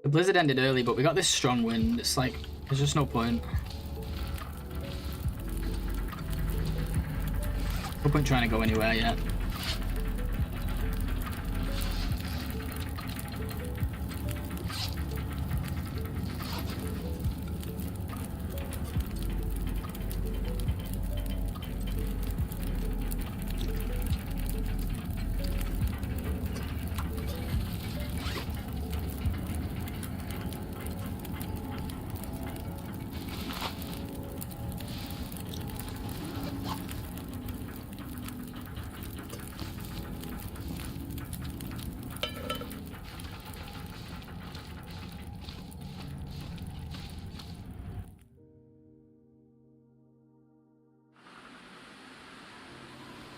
The blizzard ended early, but we got this strong wind. It's like, there's just no point. No point trying to go anywhere yet.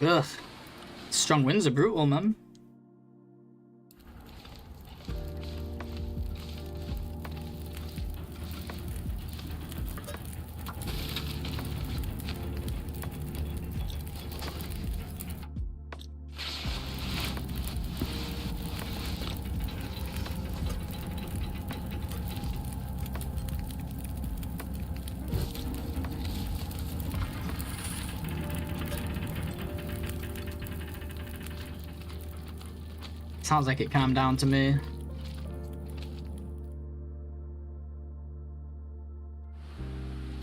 Ugh. Strong winds are brutal, man. Sounds like it calmed down to me.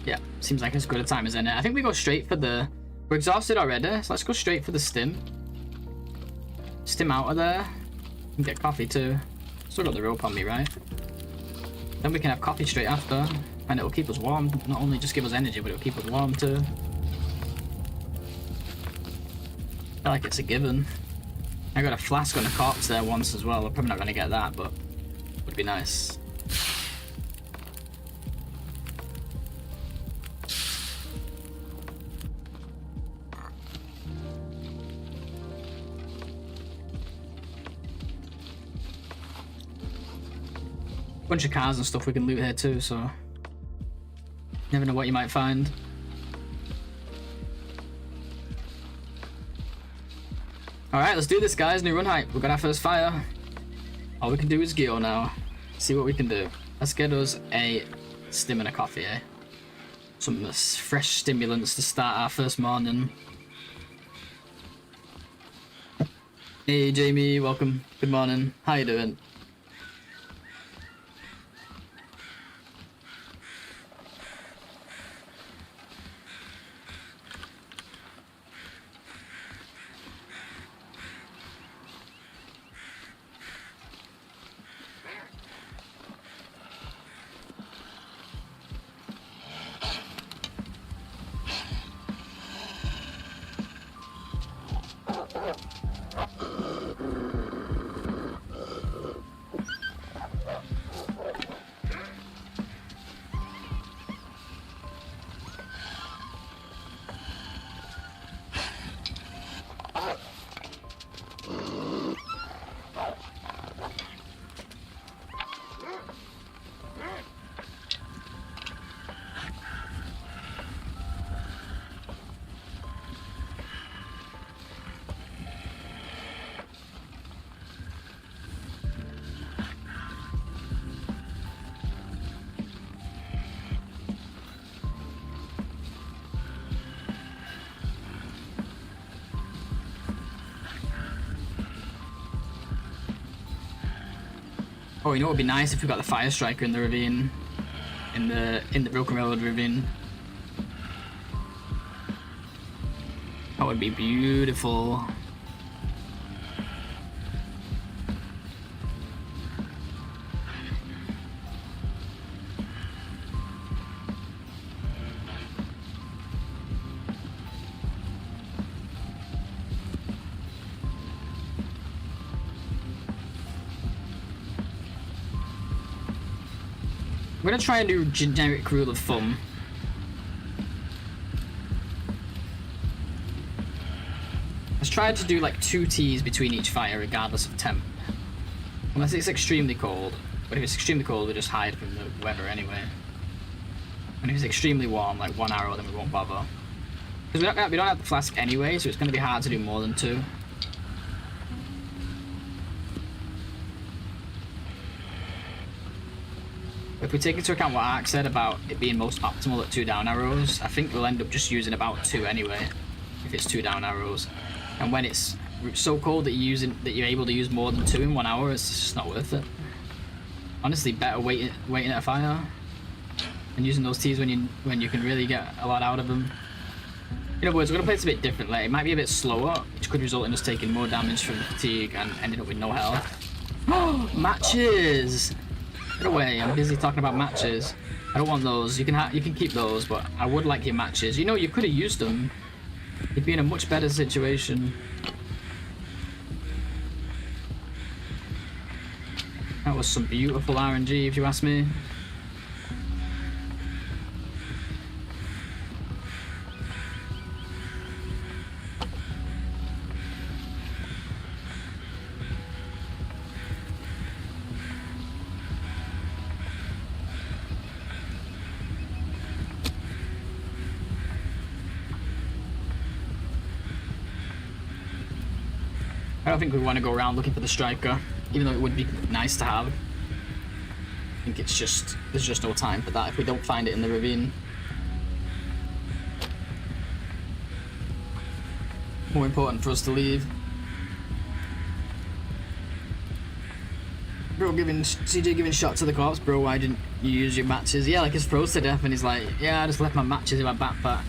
Yeah, seems like as good a time as any. I think we go straight for the... We're exhausted already, so let's go straight for the stim. Stim out of there. And get coffee too. Still got the rope on me, right? Then we can have coffee straight after. And it'll keep us warm. Not only just give us energy, but it'll keep us warm too. I feel like it's a given. I got a flask on the corpse there once as well. I'm probably not going to get that, but it would be nice. Bunch of cars and stuff we can loot here too, so never know what you might find. Alright, let's do this, guys. New run hype. We got our first fire. All we can do is go now. See what we can do. Let's get us a stim and a coffee, eh? Some fresh stimulants to start our first morning. Hey Jamie, welcome. Good morning. How you doing? Oh, you know what would be nice if we got the fire striker in the ravine, in the Broken Railroad ravine. That would be beautiful. I'm gonna try and do generic rule of thumb. Let's try to do like 2 teas between each fire regardless of temp. Unless it's extremely cold. But if it's extremely cold, we just hide from the weather anyway. And if it's extremely warm, like 1 hour, then we won't bother. Because we don't have the flask anyway, so it's gonna be hard to do more than 2. If we take into account what Ark said about it being most optimal at 2 down arrows, I think we'll end up just using about 2 anyway, if it's 2 down arrows. And when it's so cold that you're able to use more than 2 in 1 hour, it's just not worth it. Honestly, better waiting at a fire and using those teas when you can really get a lot out of them. In other words, we're gonna play this a bit differently. It might be a bit slower, which could result in us taking more damage from fatigue and ending up with no health. Oh, matches! Get away, I'm busy talking about matches. I don't want those. You can keep those, but I would like your matches. You know, you could have used them. You'd be in a much better situation. That was some beautiful RNG, if you ask me. I don't think we want to go around looking for the striker, even though it would be nice to have. I think it's just, there's just no time for that if we don't find it in the ravine. More important for us to leave. Bro CJ giving shots to the corpse. Bro, why didn't you use your matches? Yeah, like he's froze to death and he's like, yeah, I just left my matches in my backpack.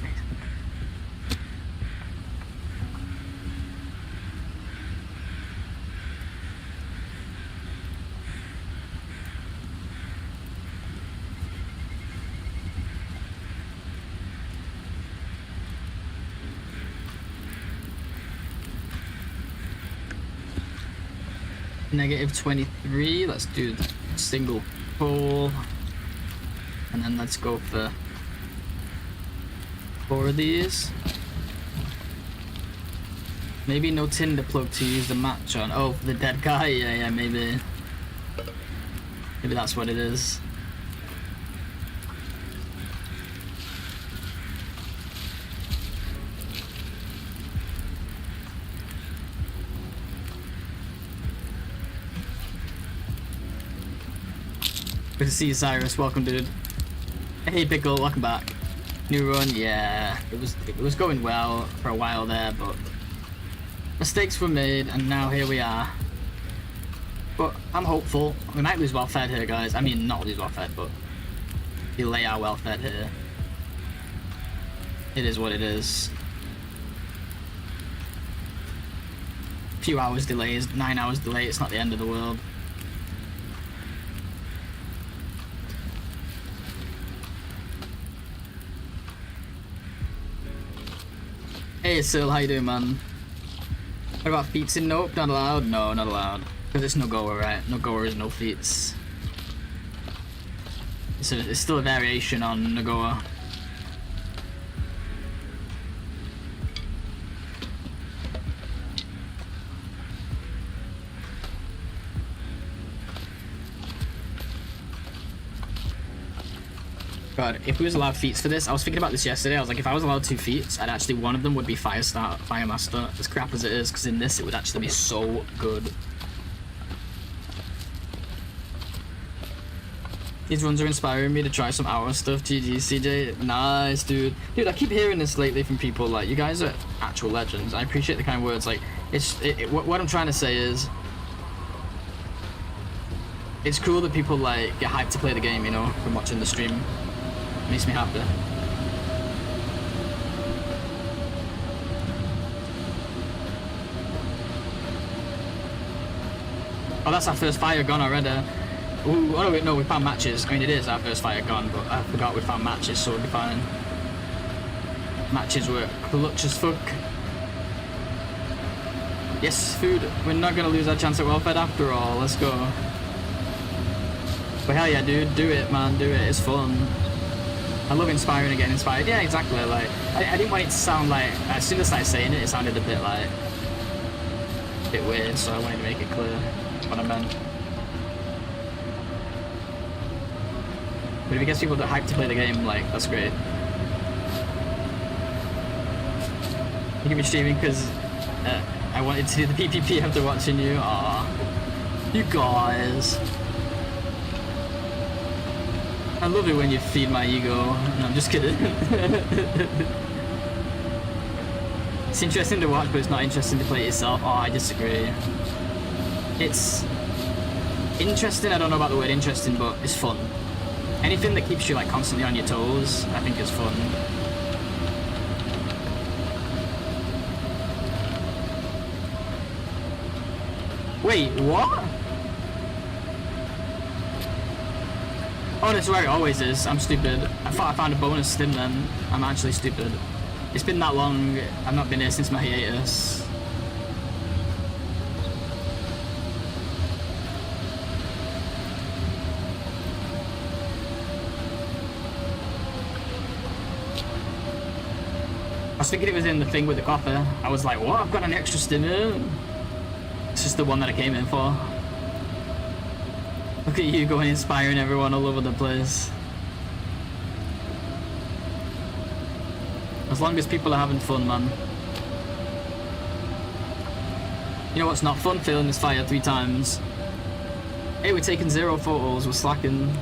-23, let's do the single pull, and then let's go for 4 of these. Maybe no tinder plug to use the match on. Oh, the dead guy, yeah, maybe. Maybe that's what it is. Good to see you, Cyrus. Welcome, dude. Hey, Pickle. Welcome back. New run, yeah. It was going well for a while there, but mistakes were made, and now here we are. But I'm hopeful. We might lose well fed here, guys. I mean, not lose well fed, but delay our well fed here. It is what it is. A few hours delay is 9 hours delay. It's not the end of the world. Hey Sil, how you doing, man? What about feats in Nope? Not allowed? No, not allowed. Because it's NOGOA, right? NOGOA is no feats. It's still a variation on NOGOA. God, if we was allowed feats for this, I was thinking about this yesterday. I was like, if I was allowed 2 feats, I'd actually, one of them would be Firemaster, as crap as it is, because in this it would actually be so good. These runs are inspiring me to try some hour stuff. GG, CJ. Nice, dude. Dude, I keep hearing this lately from people, like, you guys are actual legends. I appreciate the kind words. Like, what I'm trying to say is, it's cool that people, like, get hyped to play the game, you know, from watching the stream. Makes me happy. Oh, that's our first fire gone already. Ooh, oh wait, no, we found matches. I mean, it is our first fire gone, but I forgot we found matches, so we'll be fine. Matches were clutch as fuck. Yes, food. We're not gonna lose our chance at welfare after all. Let's go. But hell yeah, dude, do it, man, do it. It's fun. I love inspiring and getting inspired. Yeah, exactly. Like, I didn't want it to sound like, as soon as I started saying it, it sounded a bit like, a bit weird, so I wanted to make it clear what I meant. But if it gets people that hype to play the game, like, that's great. You can be streaming because I wanted to do the PPP after watching you. Aw, you guys. I love it when you feed my ego. No, I'm just kidding. It's interesting to watch, but it's not interesting to play it yourself. Oh, I disagree. It's interesting. I don't know about the word interesting, but it's fun. Anything that keeps you like constantly on your toes, I think is fun. Wait, what? Oh, that's where it always is. I'm stupid. I thought I found a bonus stim then. I'm actually stupid. It's been that long. I've not been here since my hiatus. I was thinking it was in the thing with the copper. I was like, what? I've got an extra stim in. It's just the one that I came in for. Look at you going inspiring everyone all over the place. As long as people are having fun, man. You know what's not fun? Failing this fire 3 times. Hey, we're taking 0 photos, we're slacking.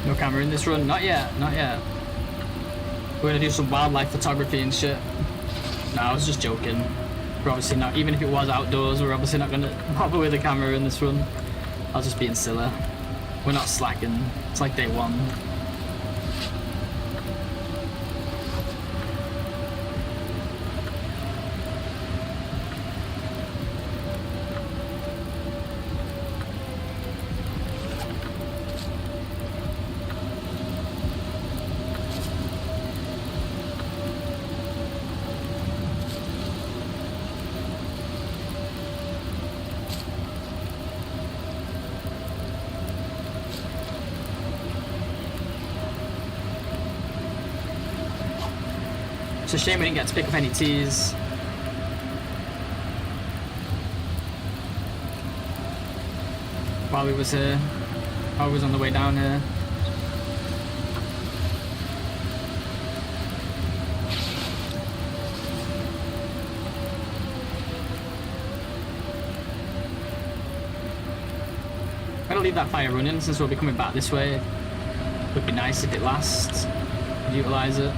No camera in this run? Not yet, not yet. We're gonna do some wildlife photography and shit. No, I was just joking. We're obviously not, even if it was outdoors, we're obviously not gonna bother with a camera in this run. I was just being silly. We're not slacking. It's like day 1. It's a shame we didn't get to pick up any teas. While we was here. While we was on the way down here. I'm gonna leave that fire running since we'll be coming back this way. Would be nice if it lasts. Utilize it.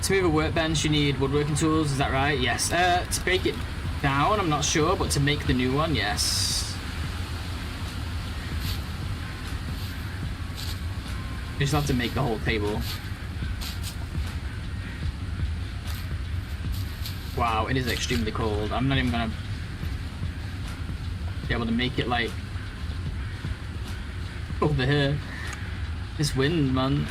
To move a workbench, you need woodworking tools. Is that right? Yes. To break it down, I'm not sure, but to make the new one, yes. You just have to make the whole table. Wow, it is extremely cold. I'm not even gonna be able to make it like over here. This wind, man.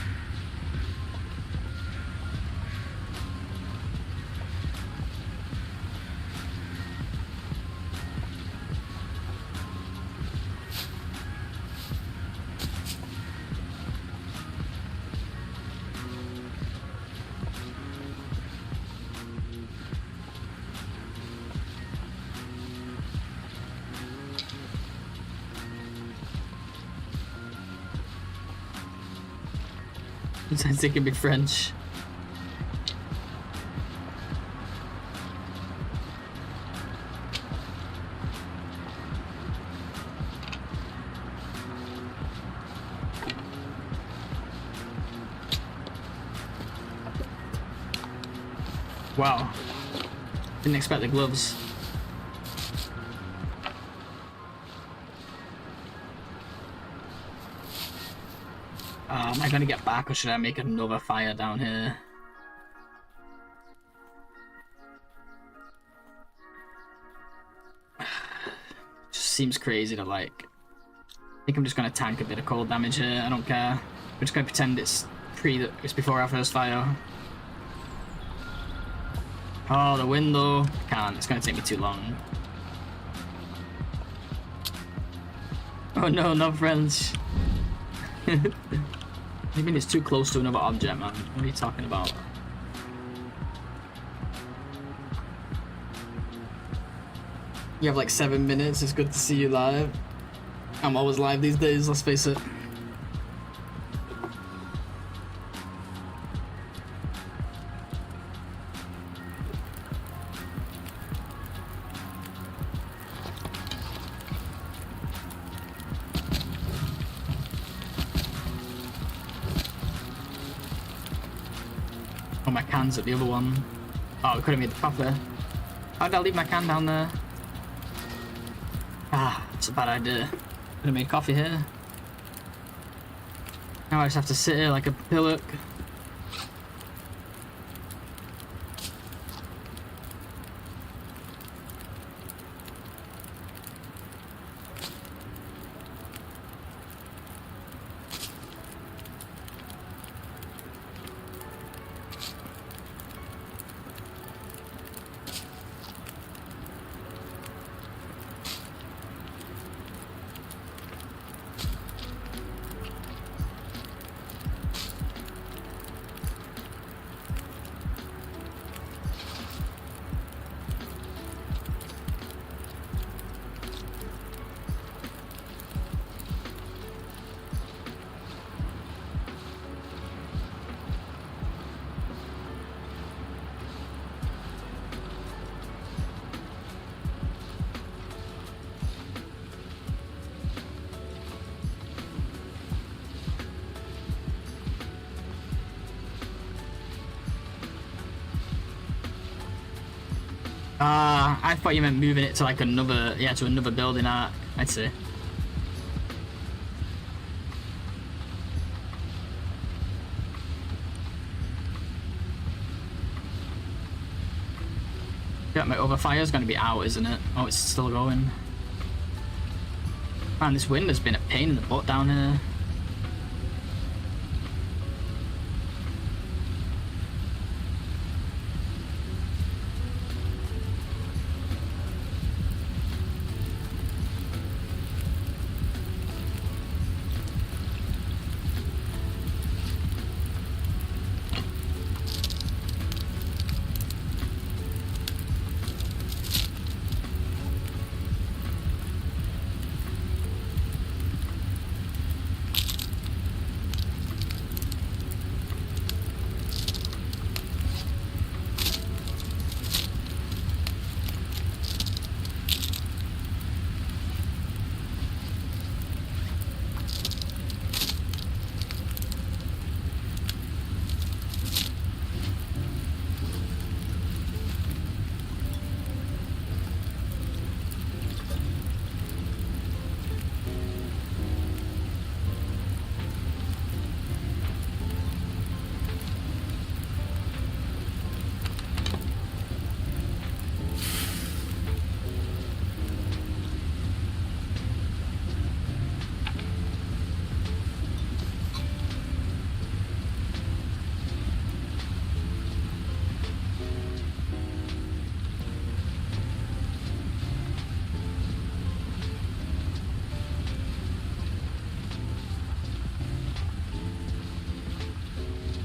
Sometimes it can be French. Wow. Didn't expect the gloves. Am I gonna get back or should I make another fire down here? Just seems crazy to like... I think I'm just gonna tank a bit of cold damage here, I don't care. We're just gonna pretend it's before our first fire. Oh, the wind though. Can't, it's gonna take me too long. Oh no, not French. I mean, it's too close to another object, man. What are you talking about? You have like 7 minutes. It's good to see you live. I'm always live these days, let's face it. Oh, my can's at the other one. Oh, we could have made the coffee. How did I leave my can down there? Ah, it's a bad idea. Could have made coffee here. Now I just have to sit here like a pillock. I thought you meant moving it to like another, yeah, to another building art. I'd say. Yeah, my other fire's gonna be out, isn't it? Oh, it's still going. Man, this wind has been a pain in the butt down here.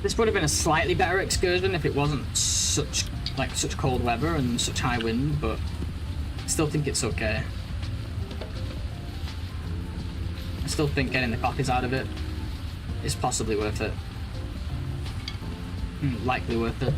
This would have been a slightly better excursion if it wasn't such cold weather and such high wind, but I still think it's okay. I still think getting the copies out of it is possibly worth it. Likely worth it.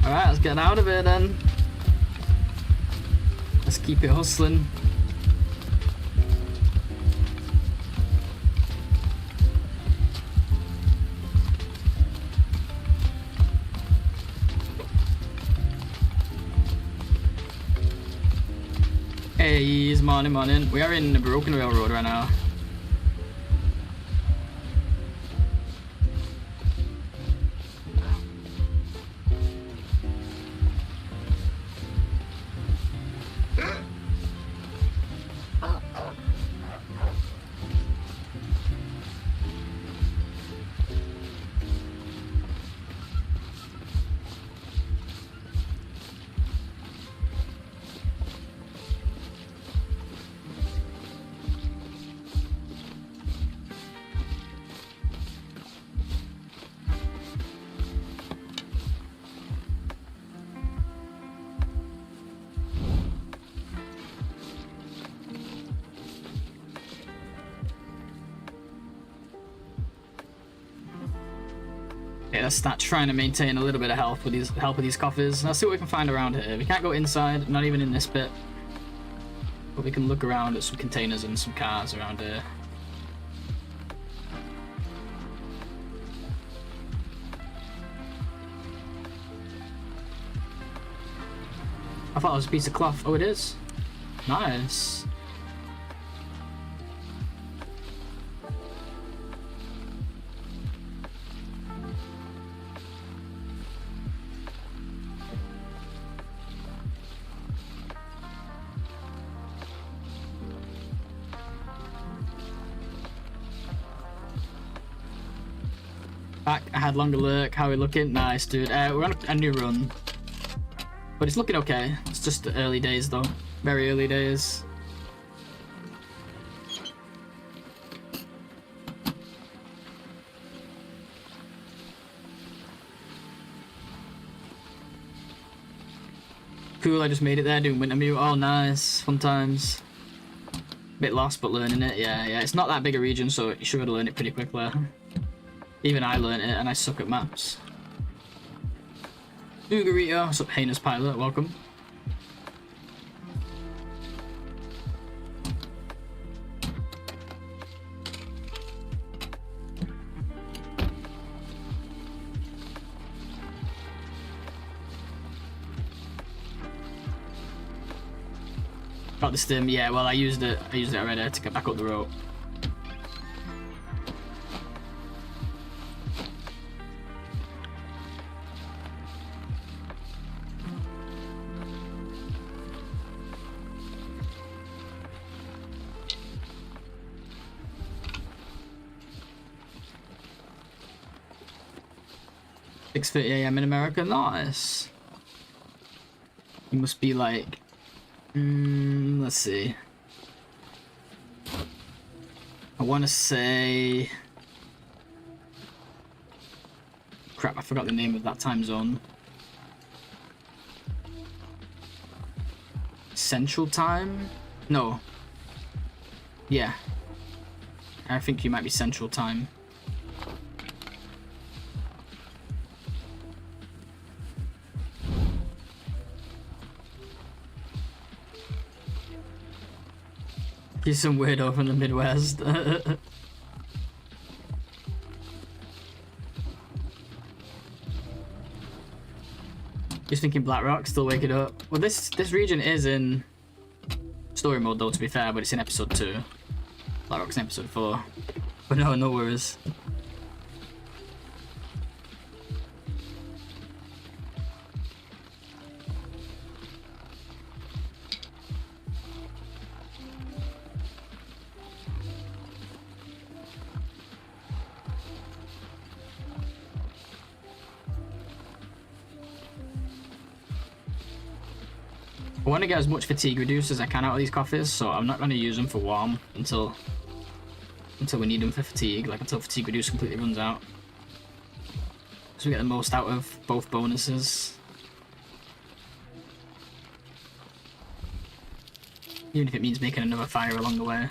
Alright, let's get out of here then. Let's keep it hustling. Hey, it's morning. We are in the Broken Railroad right now. Okay, let's start trying to maintain a little bit of health with these coffers. Let's see what we can find around here. We can't go inside, not even in this bit. But we can look around at some containers and some cars around here. I thought it was a piece of cloth. Oh, it is. Nice. Back, I had longer lurk. How are we looking? Nice, dude. We're on a new run. But it's looking okay. It's just the early days, though. Very early days. Cool, I just made it there doing Wintermute. Oh, nice. Fun times. Bit lost, but learning it. Yeah. It's not that big a region, so you should have learned it pretty quickly. Even I learned it, and I suck at maps. Ugarito, what's up, heinous pilot? Welcome. Got the stim, yeah. Well, I used it already to get back up the rope. .30 AM in America, nice. It must be like, let's see. I want to say, crap, I forgot the name of that time zone. Central time? No. Yeah. I think you might be Central time. He's some weirdo from the Midwest. Just thinking Blackrock, still waking up. Well, this region is in story mode though, to be fair, but it's in episode 2. Blackrock's in episode 4. But no, no worries. I want to get as much fatigue reduced as I can out of these coffees, so I'm not going to use them for warm until we need them for fatigue, like until fatigue reduce completely runs out. So we get the most out of both bonuses. Even if it means making another fire along the way.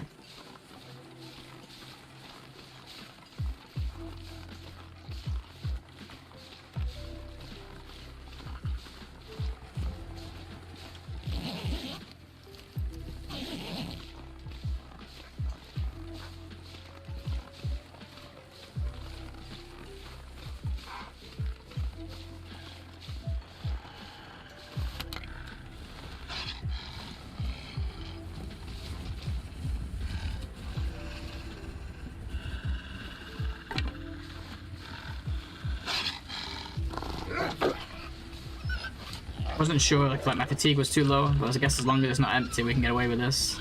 Wasn't sure if like my fatigue was too low, but I guess as long as it's not empty, we can get away with this.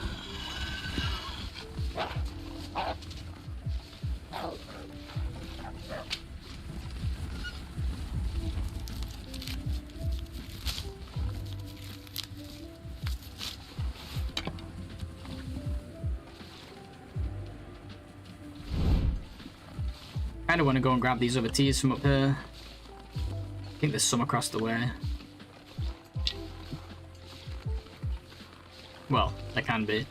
Kinda wanna go and grab these other teas from up here. I think there's some across the way. Well, there can be.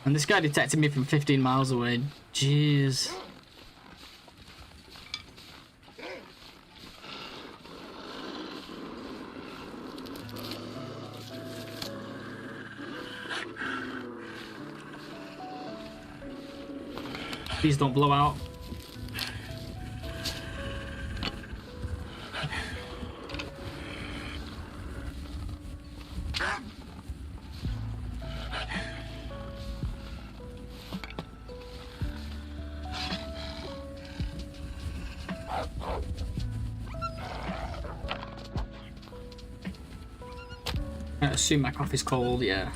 And this guy detected me from 15 miles away. Jeez. Please don't blow out. I assume my coffee's cold, yeah.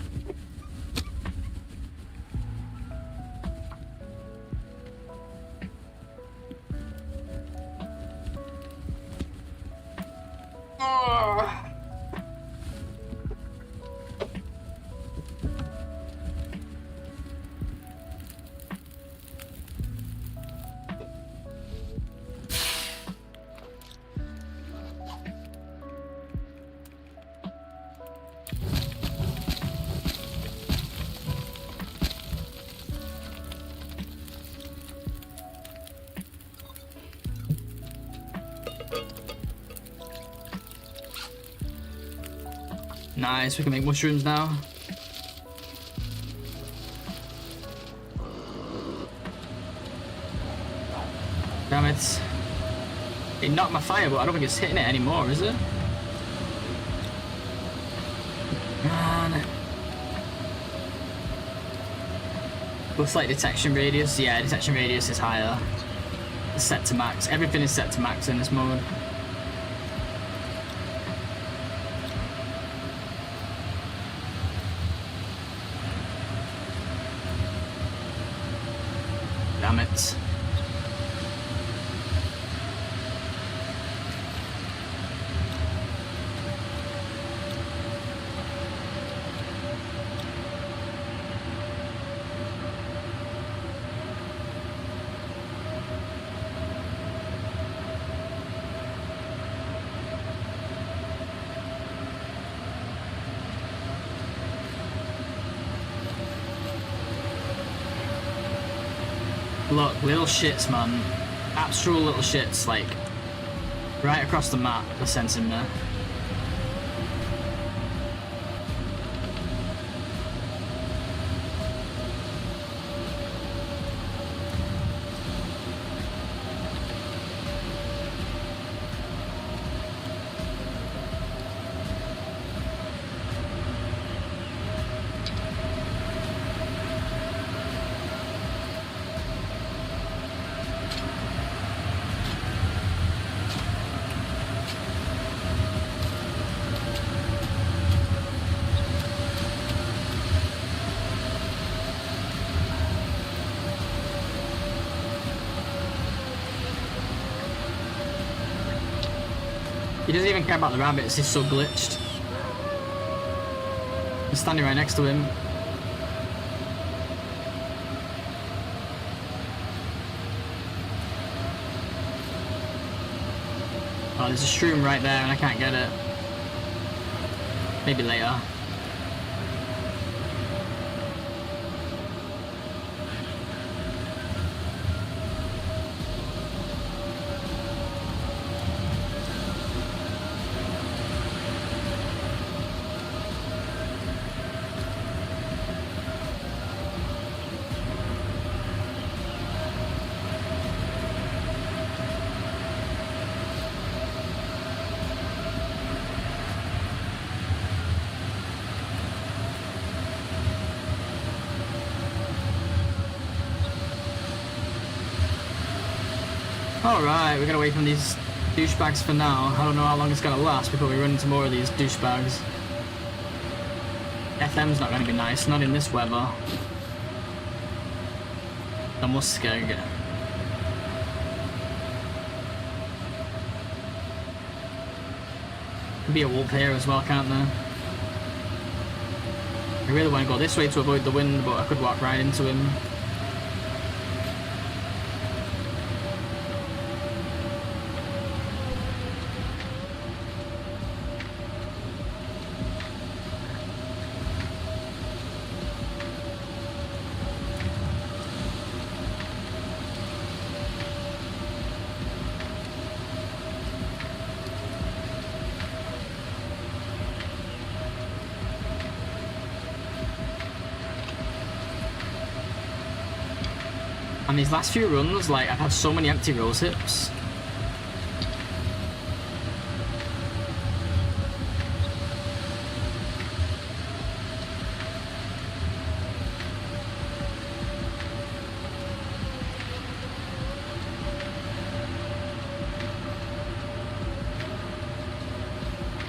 Nice, we can make mushrooms now. Damn it. It knocked my fire, but I don't think it's hitting it anymore, is it? Man. Looks like detection radius. Yeah, detection radius is higher. It's set to max. Everything is set to max in this mode. Damn it. Look, little shits, man. Absolute little shits, like, right across the map, they're sensing me. He doesn't even care about the rabbits, he's so glitched. I'm standing right next to him. Oh, there's a shroom right there and I can't get it. Maybe later. Alright, we're gonna wait from these douchebags for now. I don't know how long it's gonna last before we run into more of these douchebags. FM's not gonna be nice, not in this weather. The muskeg. Could be a wolf here as well, can't there? I really want to go this way to avoid the wind, but I could walk right into him. And these last few runs, like, I've had so many empty rose hips.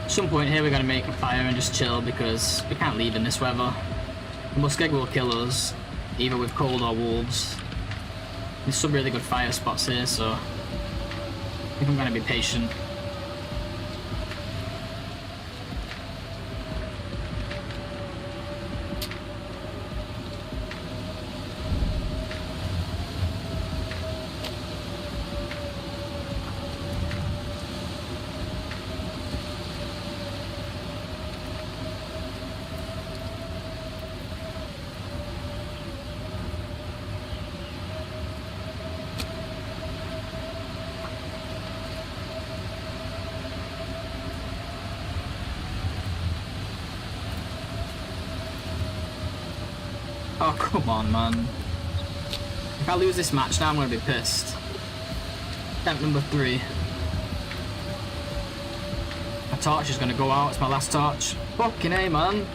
At some point here we're going to make a fire and just chill because we can't leave in this weather. The muskeg will kill us, either with cold or wolves. There's some really good fire spots here, so I think I'm going to be patient. Oh, come on, man. If I lose this match now, I'm going to be pissed. Attempt number 3. My torch is going to go out. It's my last torch. Fucking A, man.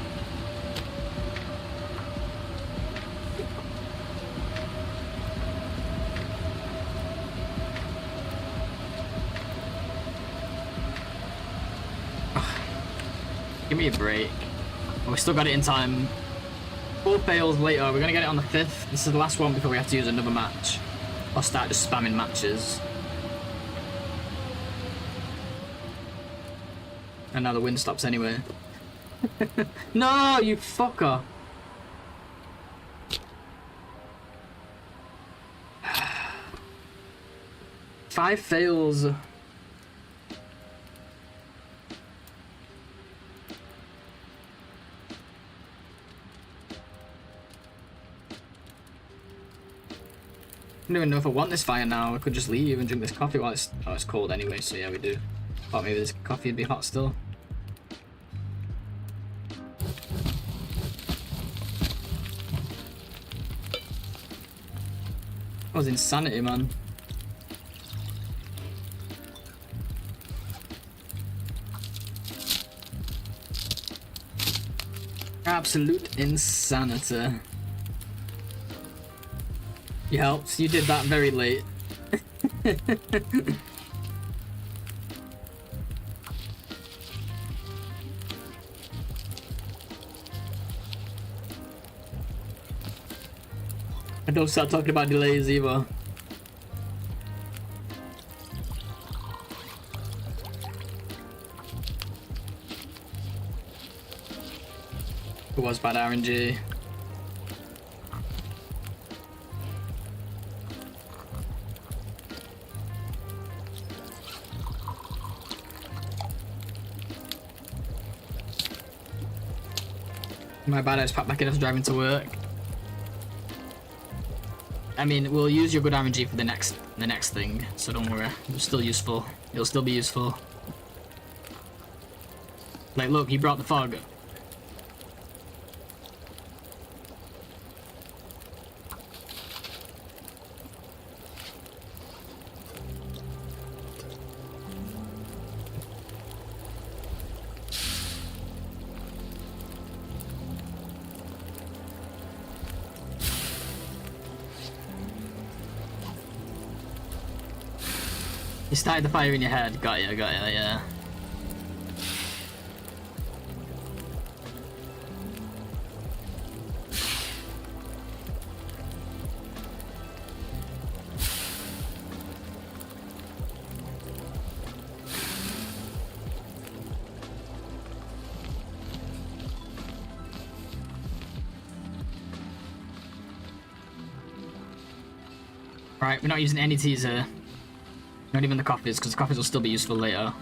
Give me a break. Oh, we still got it in time. 4 fails later, we're gonna get it on the 5th. This is the last one before we have to use another match. Or start just spamming matches. And now the wind stops anyway. No, you fucker! Five fails. I don't even know if I want this fire now. I could just leave and drink this coffee while it's... Oh, it's cold anyway, so yeah, we do. Thought maybe this coffee would be hot still. That was insanity, man. Absolute insanity. You helped. You did that very late. And don't start talking about delays either. was bad RNG. My bad, I just popped back in after driving to work. I mean, we'll use your good RNG for the next thing, so don't worry. It's still useful. It'll still be useful. Like, look, he brought the fog. You started the fire in your head. Got you, yeah. Right, we're not using any teaser. Not even the coffees, because the coffees will still be useful later.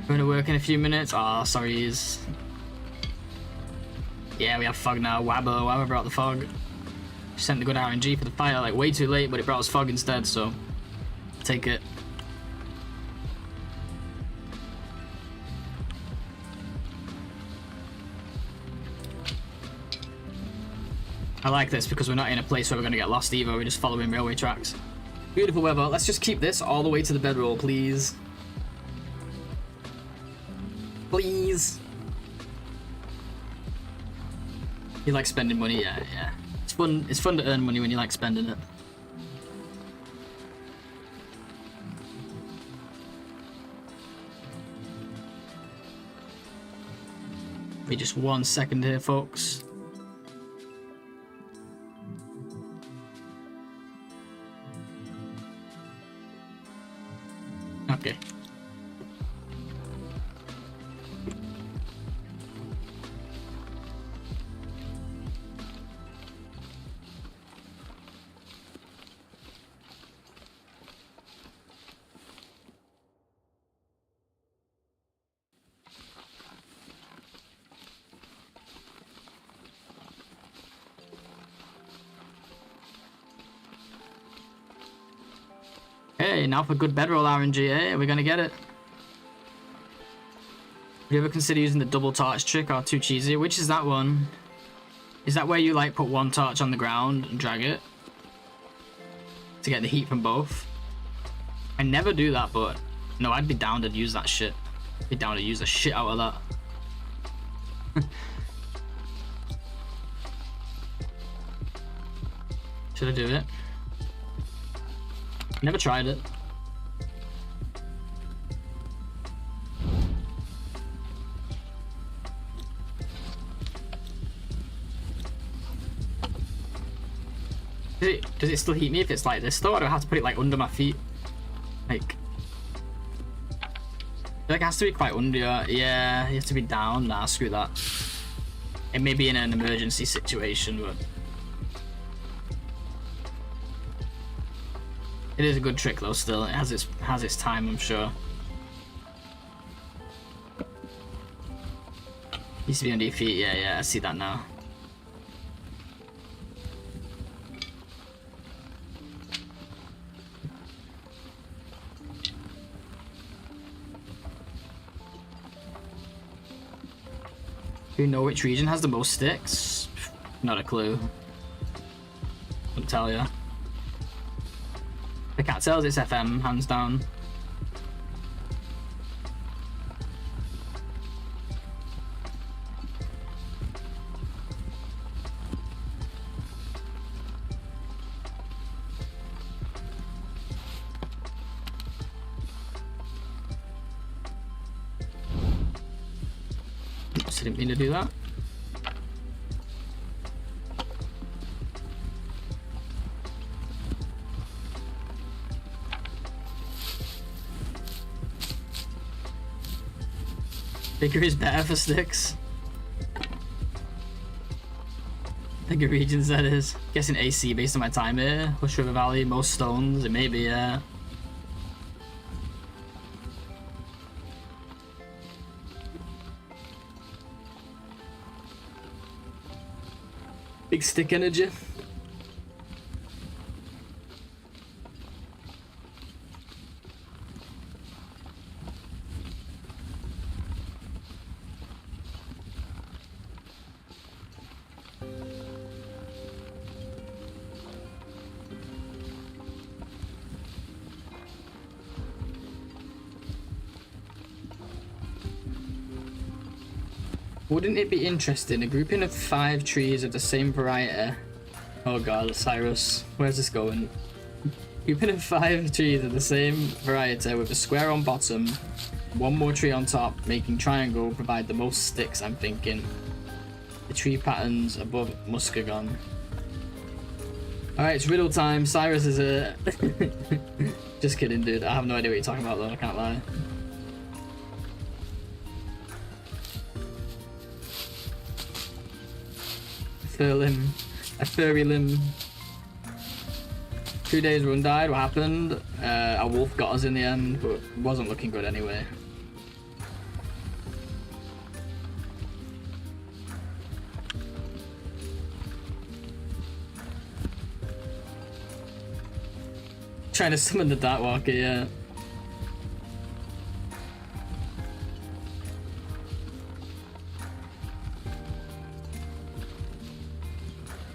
Going to work in a few minutes. Oh, sorry. Yeah, we have fog now. Wabba brought the fog. Sent the good RNG for the fire, like way too late, but it brought us fog instead, so take it. I like this because we're not in a place where we're going to get lost either. We're just following railway tracks. Beautiful weather. Let's just keep this all the way to the bedroll, please. Please. You like spending money? Yeah. It's fun to earn money when you like spending it. Wait just 1 second here, folks. Okay. Hey, now for good bedroll RNG, eh? Are we gonna get it? Have you ever consider using the double torch trick or too cheesy? Which is that one? Is that where you like put one torch on the ground and drag it? To get the heat from both? I never do that, but no, I'd be down to use that shit. Be down to use the shit out of that. Should I do it? Never tried it. Does it still heat me if it's like this though? Or do I have to put it like under my feet? Like, I feel like it has to be quite under. Yeah, you have to be down. Nah, screw that. It may be in an emergency situation, but it is a good trick though. Still, it has its time, I'm sure. Needs to be under your feet. Yeah, I see that now. Do you know which region has the most sticks? Not a clue. Couldn't tell you. I can't tell, it's FM, hands down. Oops, I didn't mean to do that. Bigger is better for sticks. Bigger regions, that is. Guessing AC based on my time here. Hush River Valley, most stones. It may be, yeah. Big stick energy. Wouldn't it be interesting, a grouping of 5 trees of the same variety? Oh god, Cyrus, where's this going? Grouping of 5 trees of the same variety with a square on bottom, 1 more tree on top, making triangle provide the most sticks, I'm thinking. The tree patterns above Muskegon. Alright, it's riddle time. Cyrus is a... Just kidding, dude. I have no idea what you're talking about, though. I can't lie. A furry limb. 2 days run died. What happened? A wolf got us in the end, but it wasn't looking good anyway. Trying to summon the Darkwalker, yeah.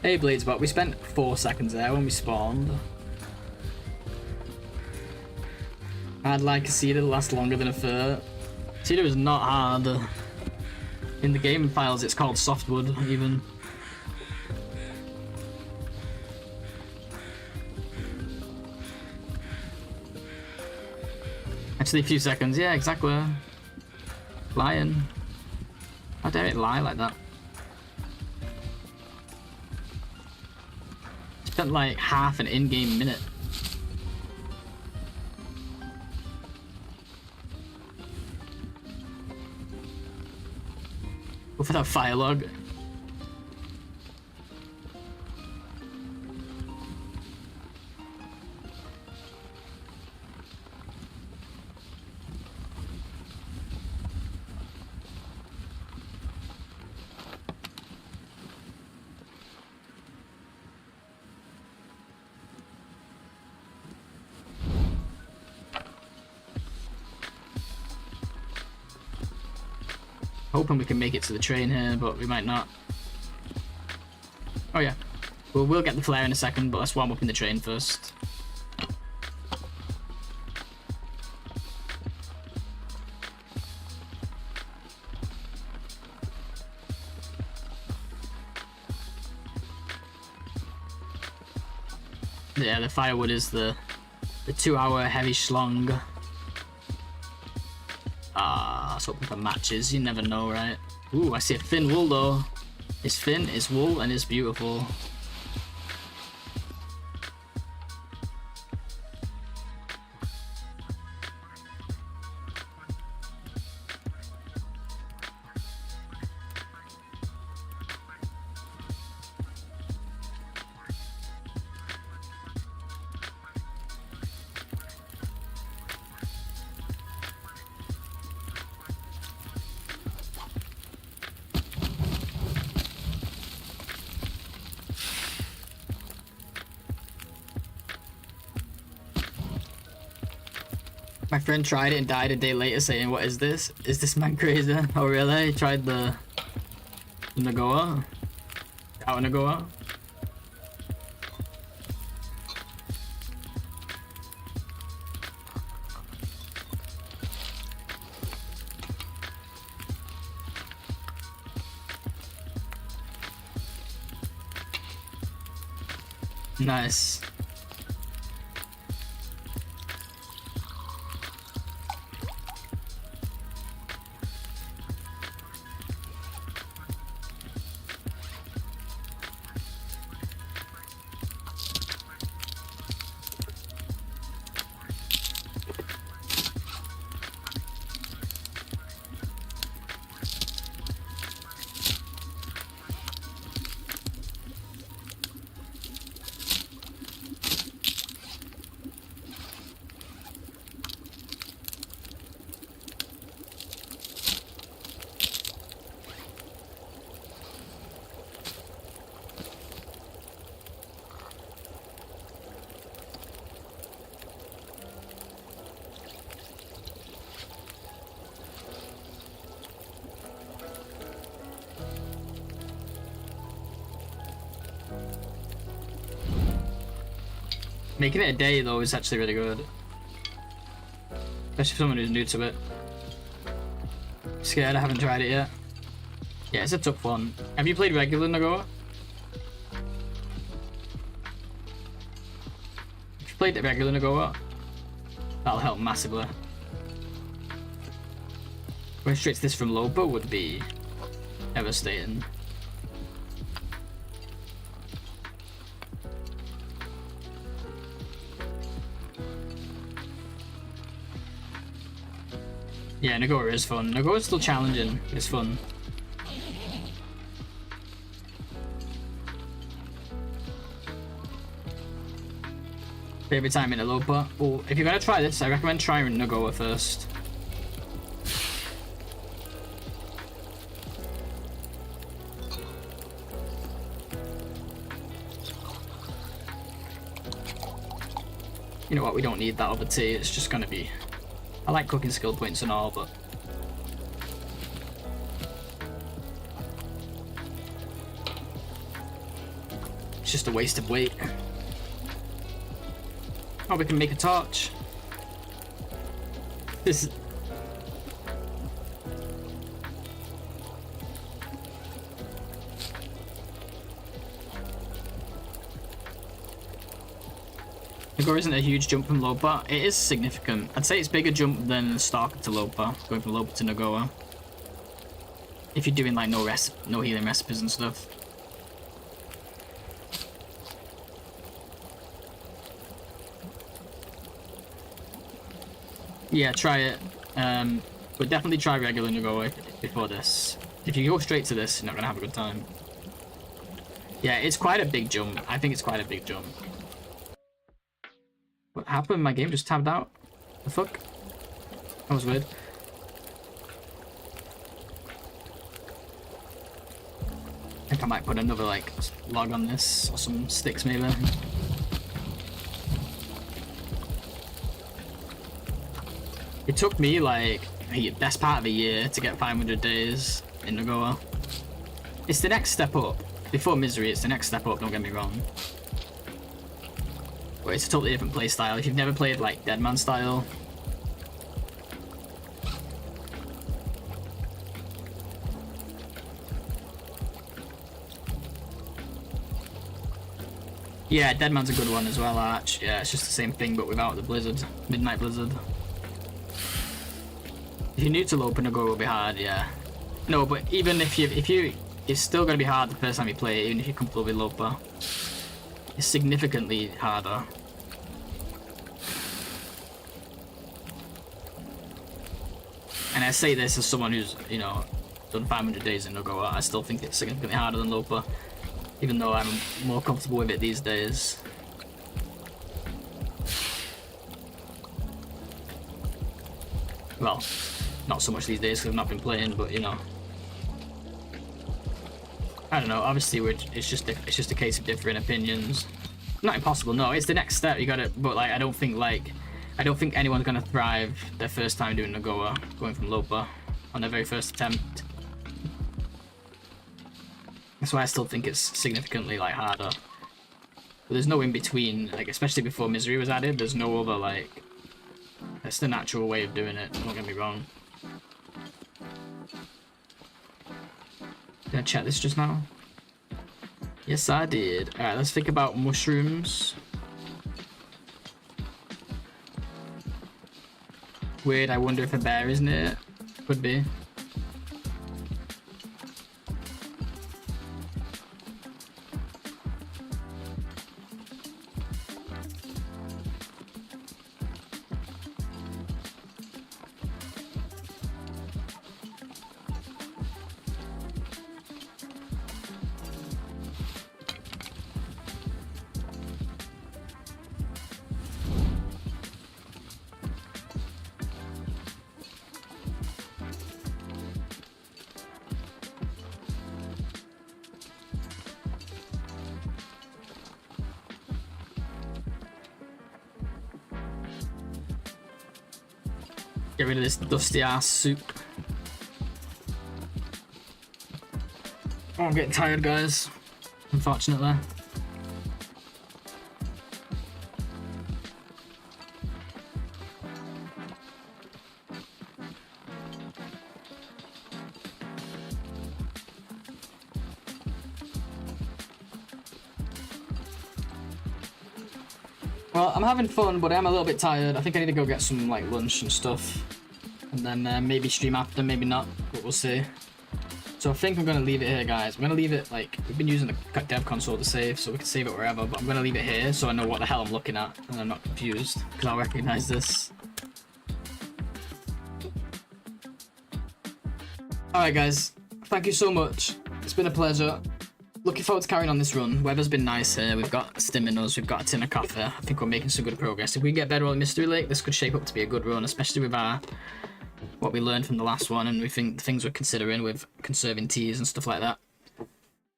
Hey Bladesbot, we spent 4 seconds there when we spawned. I'd like a cedar to last longer than a fir. Cedar is not hard. In the game files it's called softwood, even. Actually, a few seconds. Yeah, exactly. Lying. How dare it lie like that? Spent like half an in-game minute. Go for that fire log. Hoping we can make it to the train here, but we might not. Oh yeah. Well, we'll get the flare in a second, but let's warm up in the train first. Yeah, the firewood is the 2-hour heavy schlong. Let's hope for matches, you never know, right? Ooh, I see a fin wool though. It's fin, it's wool, and it's beautiful. My friend tried it and died a day later saying, what is this? Is this man crazy? Oh really? He tried the NOGOA? OuterNOGOA? Nice. Making it a day though is actually really good. Especially for someone who's new to it. Scared I haven't tried it yet. Yeah, it's a tough one. Have you played regular NOGOA? If you played the regular NOGOA, that'll help massively. Going straight to this from Lopa would be devastating. Yeah, NOGOA is fun. NOGOA is still challenging, but it's fun. Favorite time in a Lopa? Well, if you're gonna try this, I recommend trying NOGOA first. You know what? We don't need that other tea. It's just gonna be. I like cooking skill points and all, but it's just a waste of weight. Oh, we can make a torch. This is... NOGOA isn't a huge jump from Lopa. It is significant. I'd say it's a bigger jump than Stalker to Lopa, going from Lopa to NOGOA. If you're doing like no healing recipes and stuff. Yeah, try it. But definitely try regular NOGOA before this. If you go straight to this, you're not gonna have a good time. Yeah, it's quite a big jump. I think it's quite a big jump. What happened? My game just tabbed out. The fuck? That was weird. I think I might put another like log on this or some sticks maybe. It took me like the best part of a year to get 500 days in NOGOA. It's the next step up. Before Misery, it's the next step up, don't get me wrong. But it's a totally different play style. If you've never played like Deadman style. Yeah, Deadman's a good one as well, Arch. Yeah, it's just the same thing but without the blizzard. Midnight blizzard. If you're new to Lopa, NOGOA will be hard, yeah. No, but even if you it's still gonna be hard the first time you play it, even if you're comfortable with Lopa. It's significantly harder. And I say this as someone who's, you know, done 500 days in NOGOA. I still think it's significantly harder than Lopa, even though I'm more comfortable with it these days. Well, not so much these days because I've not been playing, but you know. I don't know, obviously it's just a case of different opinions. Not impossible, no, it's the next step, you gotta, but like I don't think anyone's gonna thrive their first time doing NOGOA, going from Lopa on their very first attempt. That's why I still think it's significantly like harder. But there's no in between, like especially before Misery was added, there's no other like, that's the natural way of doing it, don't get me wrong. Did I check this just now? Yes, I did. Alright, let's think about mushrooms. Weird, I wonder if a bear isn't it? Could be. Get rid of this dusty ass soup. Oh, I'm getting tired, guys. Unfortunately. Well, I'm having fun, but I'm a little bit tired. I think I need to go get some like lunch and stuff, and then maybe stream after, maybe not, but we'll see. So I think I'm gonna leave it here, guys. I'm gonna leave it like we've been using the dev console to save, so we can save it wherever. But I'm gonna leave it here so I know what the hell I'm looking at and I'm not confused because I'll recognize this. All right, guys. Thank you so much. It's been a pleasure. Looking forward to carrying on this run. Weather's been nice here. We've got stim in us. We've got a tin of coffee. I think we're making some good progress. If we get better on Mystery Lake, this could shape up to be a good run, especially with what we learned from the last one and we think the things we're considering with conserving teas and stuff like that.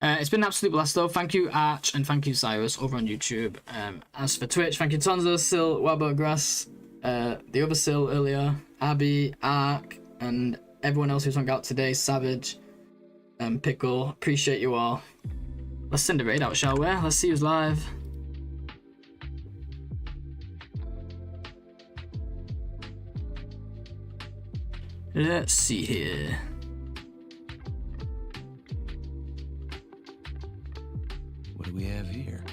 It's been an absolute blast though. Thank you Arch and thank you Cyrus over on YouTube. As for Twitch, thank you Tonza, Sil, Wabo, Grass, the other Sil earlier, Abby, Ark, and everyone else who's hung out today, Savage, Pickle. Appreciate you all. Let's send a raid out, shall we? Let's see who's live. Let's see here. What do we have here?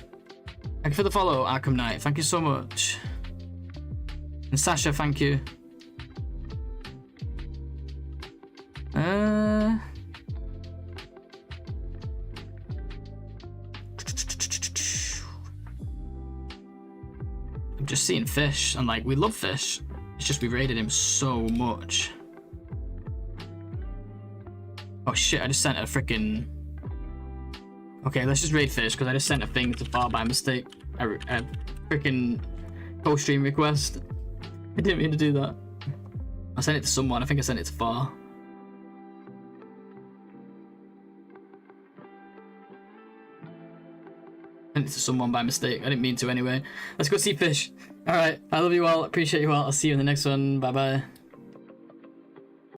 Thank you for the follow, Arkham Knight. Thank you so much. And Sasha, thank you. I'm just seeing fish, and like, we love fish. It's just we raided him so much. Oh shit, I just sent a freaking... Okay, let's just raid fish, because I just sent a thing to far by mistake. A freaking co-stream request. I didn't mean to do that. I sent it to someone, I think I sent it to far. Sent it to someone by mistake, I didn't mean to anyway. Let's go see fish. Alright, I love you all, appreciate you all, I'll see you in the next one, bye bye.